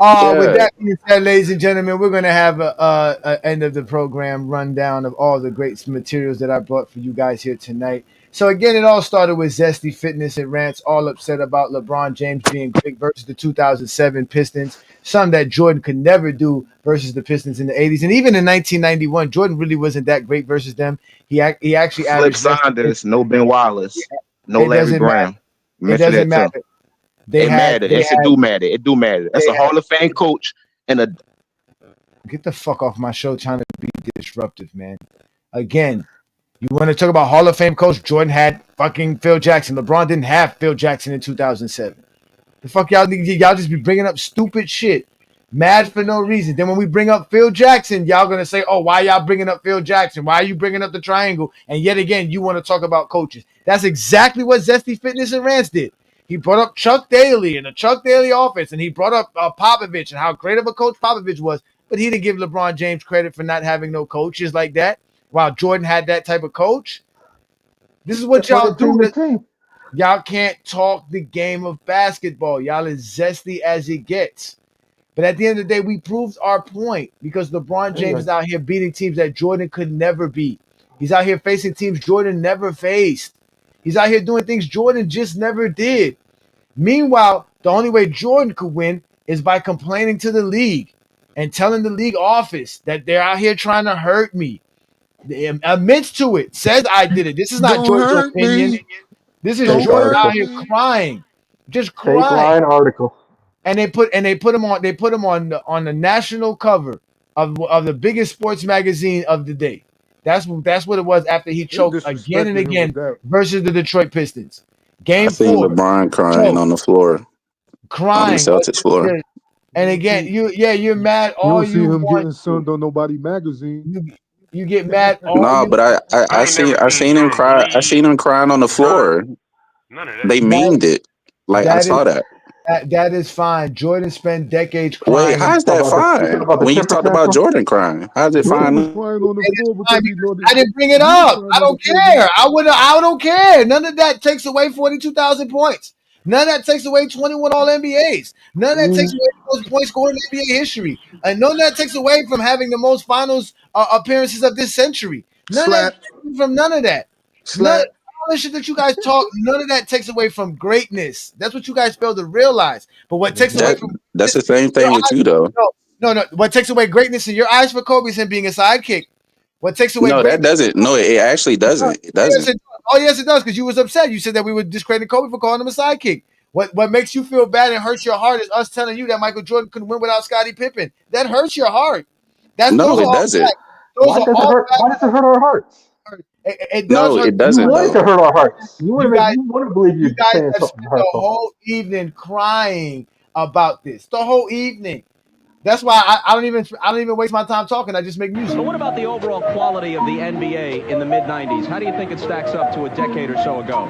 Yeah. that being said, ladies and gentlemen, we're going to have a end of the program rundown of all the great materials that I brought for you guys here tonight. So again, it all started with Zesty Fitness and Rants, all upset about LeBron James being great versus the 2007 Pistons, something that Jordan could never do versus the Pistons in the 80s. And even in 1991, Jordan really wasn't that great versus them. He actually Flip averaged Saunders, no Ben Wallace, no It Larry doesn't Graham. It Mention doesn't that matter. too. It matter. Yes, it do matter. It do matter. That's a Hall of Fame coach and a. Get the fuck off my show trying to be disruptive, man. Again, you want to talk about Hall of Fame coach? Jordan had fucking Phil Jackson. LeBron didn't have Phil Jackson in 2007. The fuck y'all just be bringing up stupid shit. Mad for no reason. Then when we bring up Phil Jackson, y'all going to say, oh, why y'all bringing up Phil Jackson? Why are you bringing up the triangle? And yet again, you want to talk about coaches. That's exactly what Zesty Fitness and Rants did. He brought up Chuck Daly and the Chuck Daly offense, and he brought up Popovich and how great of a coach Popovich was, but he didn't give LeBron James credit for not having no coaches like that, while Jordan had that type of coach. This is what y'all do. Y'all can't talk the game of basketball. Y'all is zesty as it gets. But at the end of the day, we proved our point because LeBron James is out here beating teams that Jordan could never beat. He's out here facing teams Jordan never faced. He's out here doing things Jordan just never did. Meanwhile, the only way Jordan could win is by complaining to the league and telling the league office that they're out here trying to hurt me. They admits to it, says I did it. This is not Jordan's opinion. This is Jordan out here crying, just crying. Fake line article. And they put him on the national cover of the biggest sports magazine of the day. That's what it was after he choked again and again versus the Detroit Pistons. Game 4. LeBron crying on the floor. Crying. On the Celtics floor. And again, you're mad all you see him want. getting sunned on Nobody magazine. You get mad all No, but I seen him cry. I seen him crying on the floor. They memed it. Like I saw that. That is fine. Jordan spent decades crying. Wait, how's that fine? When you talked about Jordan crying, how's it fine? I didn't bring it up. I don't care. I don't care. None of that takes away 42,000 points. None of that takes away 21 All NBAs. None of that takes away those points scored in NBA history. And none of that takes away from having the most finals appearances of this century. None of that from none of that. None of the shit that you guys talk, none of that takes away from greatness. That's what you guys fail to realize. But what takes away from that's the same thing with you though. No. What takes away greatness in your eyes for Kobe is him being a sidekick. What takes away? No, that doesn't. No, it actually doesn't. It doesn't. Yes, it does. Because you was upset. You said that we would discredit Kobe for calling him a sidekick. What makes you feel bad and hurts your heart is us telling you that Michael Jordan couldn't win without Scottie Pippen. That hurts your heart. No, it doesn't. Why does it hurt our hearts? It does No, hurt. it You doesn't want it though. to hurt our hearts. You You want to guys, you want to believe you you're guys saying have something to spent hurt the someone. whole evening crying about this. The whole evening. That's why I don't even waste my time talking. I just make music. So what about the overall quality of the NBA in the mid-90s? How do you think it stacks up to a decade or so ago?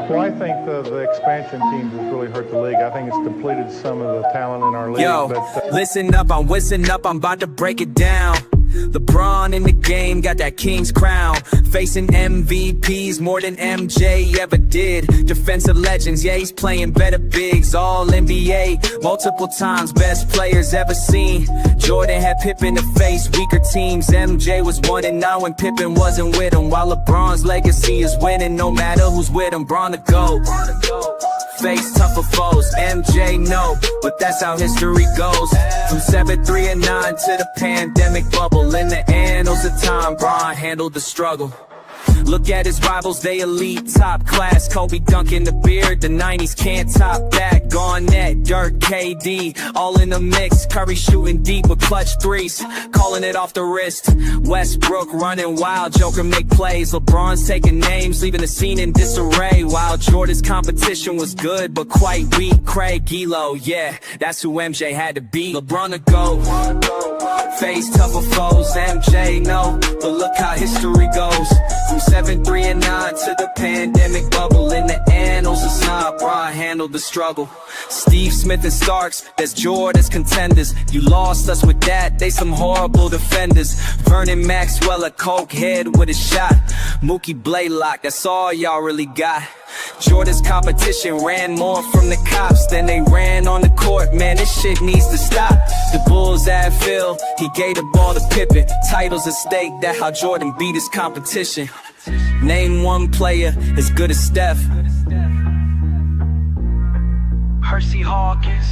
Well, I think the expansion teams has really hurt the league. I think it's depleted some of the talent in our league. Yo, but, listen up, I'm whizzing up, I'm about to break it down. LeBron in the game, got that king's crown. Facing MVPs more than MJ ever did. Defensive legends, yeah, he's playing better bigs. All NBA, multiple times, best players ever seen. Jordan had Pippen to face weaker teams. MJ was 1-9 when Pippen wasn't with him. While LeBron's legacy is winning, no matter who's with him. Bron the GOAT. Face tougher foes, MJ no, but that's how history goes. From 7-3 and 9 to the pandemic bubble. In the annals of time, Bron handled the struggle. Look at his rivals, they elite, top class. Kobe dunking the beard, the 90s can't top that. Garnett, Dirk, KD, all in the mix. Curry shooting deep with clutch threes, calling it off the wrist. Westbrook running wild, Joker make plays. LeBron's taking names, leaving the scene in disarray. While Jordan's competition was good, but quite weak. Craig, Elo, yeah, that's who MJ had to beat. LeBron to go, face tougher foes, MJ no, but look how history goes. From 7-3 and 9 to the pandemic bubble. In the annals of time, Bron handled the struggle. Steve Smith and Starks, that's Jordan's contenders. You lost us with that, they some horrible defenders. Vernon Maxwell, a coke head with a shot. Mookie Blaylock, that's all y'all really got. Jordan's competition ran more from the cops than they ran on the court. Man, this shit needs to stop. The Bulls at Phil, he gave the ball to Pippen. Titles at stake, that how Jordan beat his competition. Name one player as good as Steph. Hersey Hawkins,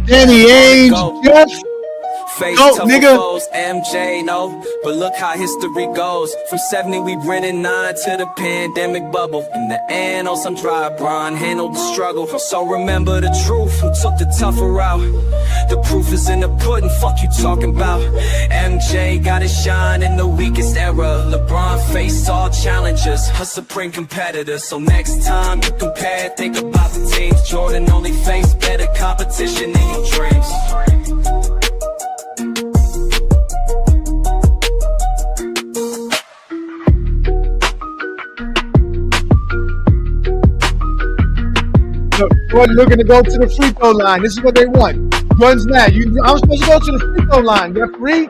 Danny Ainge, Jeff. Face No, tougher nigga. foes, MJ, no, but look how history goes. From 70 we ran in 9 to the pandemic bubble. In the annals I'm dry, Bron handled the struggle. So remember the truth, who took the tougher route. The proof is in the pudding, fuck you talking about. MJ got his shine in the weakest era. LeBron faced all challengers, a supreme competitor. So next time you compare, think about the teams. Jordan only faced better competition than your dreams. Jordan looking to go to the free throw line. This is what they want. Jordan's mad. I'm supposed to go to the free throw line. Referee,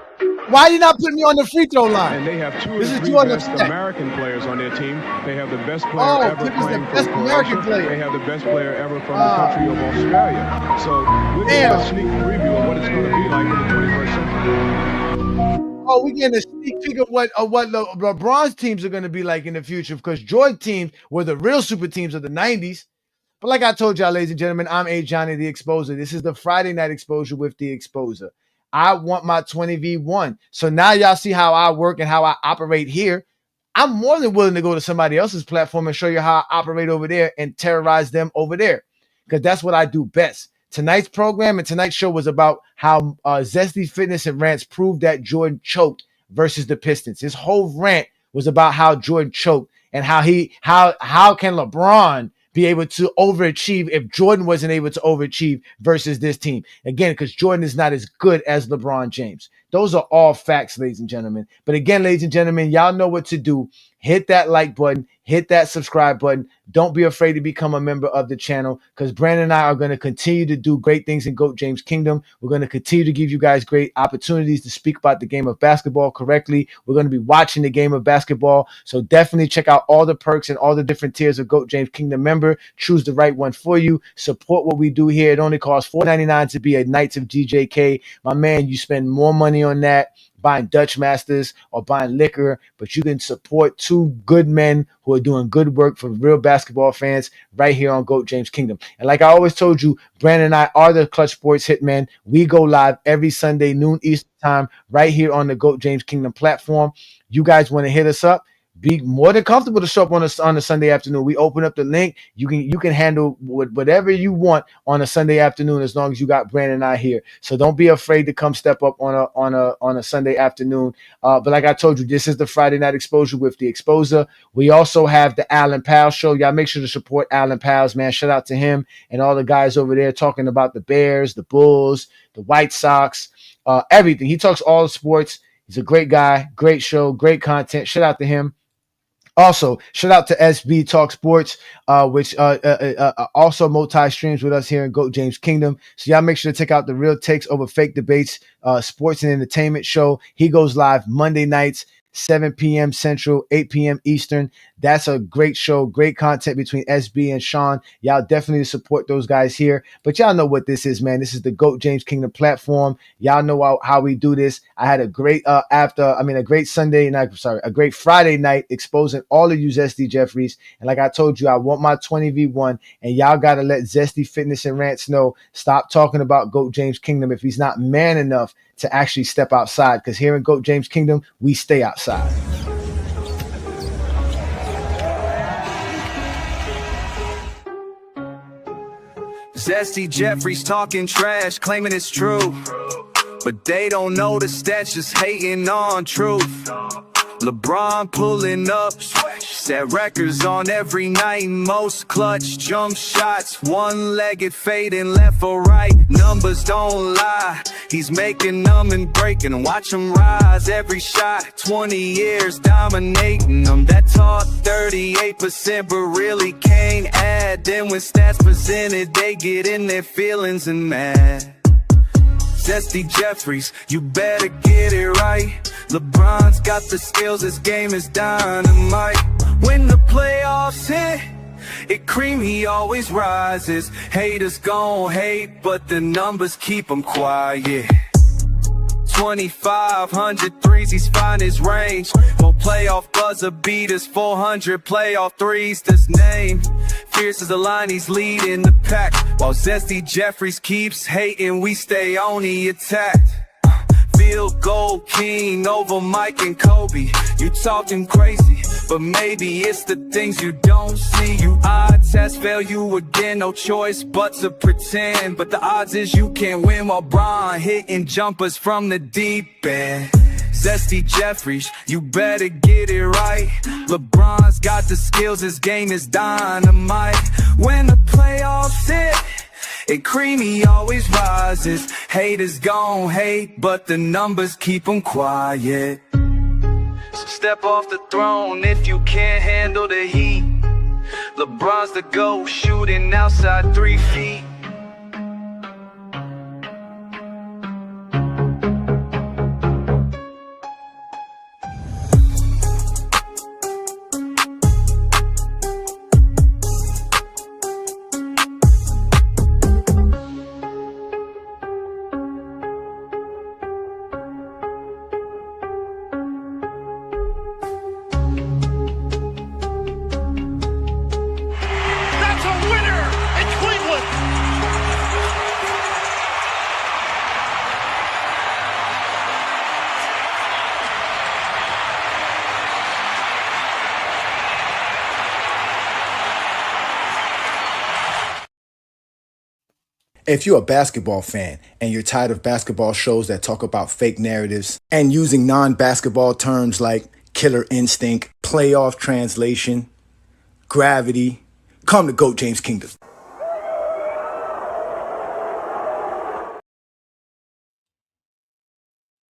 why are you not putting me on the free throw line? and they have two of This the is three Jordan's best upset. American players on their team. They have the best player Oh, ever Pitt is the playing for best American Croatia. player. They have the best player ever from the country of Australia. So we're getting a sneak preview of what it's going to be like in the 21st century. Oh, we getting a sneak peek of what LeBron's teams are going to be like in the future, because Jordan teams were the real super teams of the 90s. But like I told y'all, ladies and gentlemen, I'm Ajani the Exposer. This is the Friday Night Exposure with the Exposer. I want my 20v1. So now y'all see how I work and how I operate here. I'm more than willing to go to somebody else's platform and show you how I operate over there and terrorize them over there, because that's what I do best. Tonight's program and tonight's show was about how Zesty Fitness and Rants proved that Jordan choked versus the Pistons. His whole rant was about how Jordan choked and how can LeBron be able to overachieve if Jordan wasn't able to overachieve versus this team. Again, because Jordan is not as good as LeBron James. Those are all facts, ladies and gentlemen. But again, ladies and gentlemen, y'all know what to do. Hit that like button. Hit that subscribe button. Don't be afraid to become a member of the channel, because Brandon and I are going to continue to do great things in GOAT James Kingdom. We're going to continue to give you guys great opportunities to speak about the game of basketball correctly. We're going to be watching the game of basketball. So definitely check out all the perks and all the different tiers of GOAT James Kingdom member. Choose the right one for you. Support what we do here. It only costs $4.99 to be a Knights of GJK. My man, you spend more money on that buying Dutch Masters or buying liquor, but you can support two good men who are doing good work for real basketball fans right here on GOAT James Kingdom. And like I always told you, Brandon and I are the Clutch Sports Hitmen. We go live every Sunday, noon Eastern time, right here on the GOAT James Kingdom platform. You guys want to hit us up? be more than comfortable to show up on a Sunday afternoon. We open up the link. You can handle whatever you want on a Sunday afternoon as long as you got Brandon and I here. So don't be afraid to come step up on a Sunday afternoon. But like I told you, this is the Friday Night Exposure with the Exposer. We also have the Alan Powell Show. Y'all make sure to support Alan Powell's, man. Shout out to him and all the guys over there talking about the Bears, the Bulls, the White Sox, everything. He talks all the sports. He's a great guy, great show, great content. Shout out to him. Also, shout out to SB Talk Sports, which also multi-streams with us here in GOAT James Kingdom. So y'all make sure to check out the Real Takes Over Fake Debates sports and entertainment show. He goes live Monday nights, 7 p.m. Central, 8 p.m. Eastern. That's a great show, great content between SB and Sean. Y'all definitely support those guys here. But y'all know what this is, man. This is the GOAT James Kingdom platform. Y'all know how we do this. I had a great a great a great Friday night exposing all of you Zesty Jeffries. And like I told you, I want my 20v1, and y'all got to let Zesty Fitness and Rants know, stop talking about GOAT James Kingdom if he's not man enough to actually step outside, because here in GOAT James Kingdom, we stay outside. Zesty Jeffries talking trash, claiming it's true, but they don't know the stats, just hating on truth. LeBron pulling up, set records on every night, most clutch jump shots, one-legged fading left or right, numbers don't lie, he's making them and breaking, watch them rise every shot, 20 years dominating them, that talk 38% but really can't add, then when stats presented they get in their feelings and mad. Zesty Jeffries, you better get it right. LeBron's got the skills, his game is dynamite. When the playoffs hit, it creamy always rises. Haters gon' hate, but the numbers keep them quiet. 2,500 threes, he's find his range. More playoff buzzer beaters, 400 playoff threes, this name. Fierce as the line, he's leading the pack. While Zesty Jeffries keeps hating, we stay on the attack. Field goal king over Mike and Kobe. You talking crazy, but maybe it's the things you don't see. You eye test, fail you again, no choice but to pretend. But the odds is you can't win while Bron hitting jumpers from the deep end. Zesty Jeffries, you better get it right. LeBron's got the skills, his game is dynamite. When the playoffs hit, it creamy always rises. Haters gon' hate, but the numbers keep them quiet. So step off the throne if you can't handle the heat. LeBron's the GOAT, shooting outside 3 feet. If you're a basketball fan and you're tired of basketball shows that talk about fake narratives and using non-basketball terms like killer instinct, playoff translation, gravity, come to GOAT James Kingdom.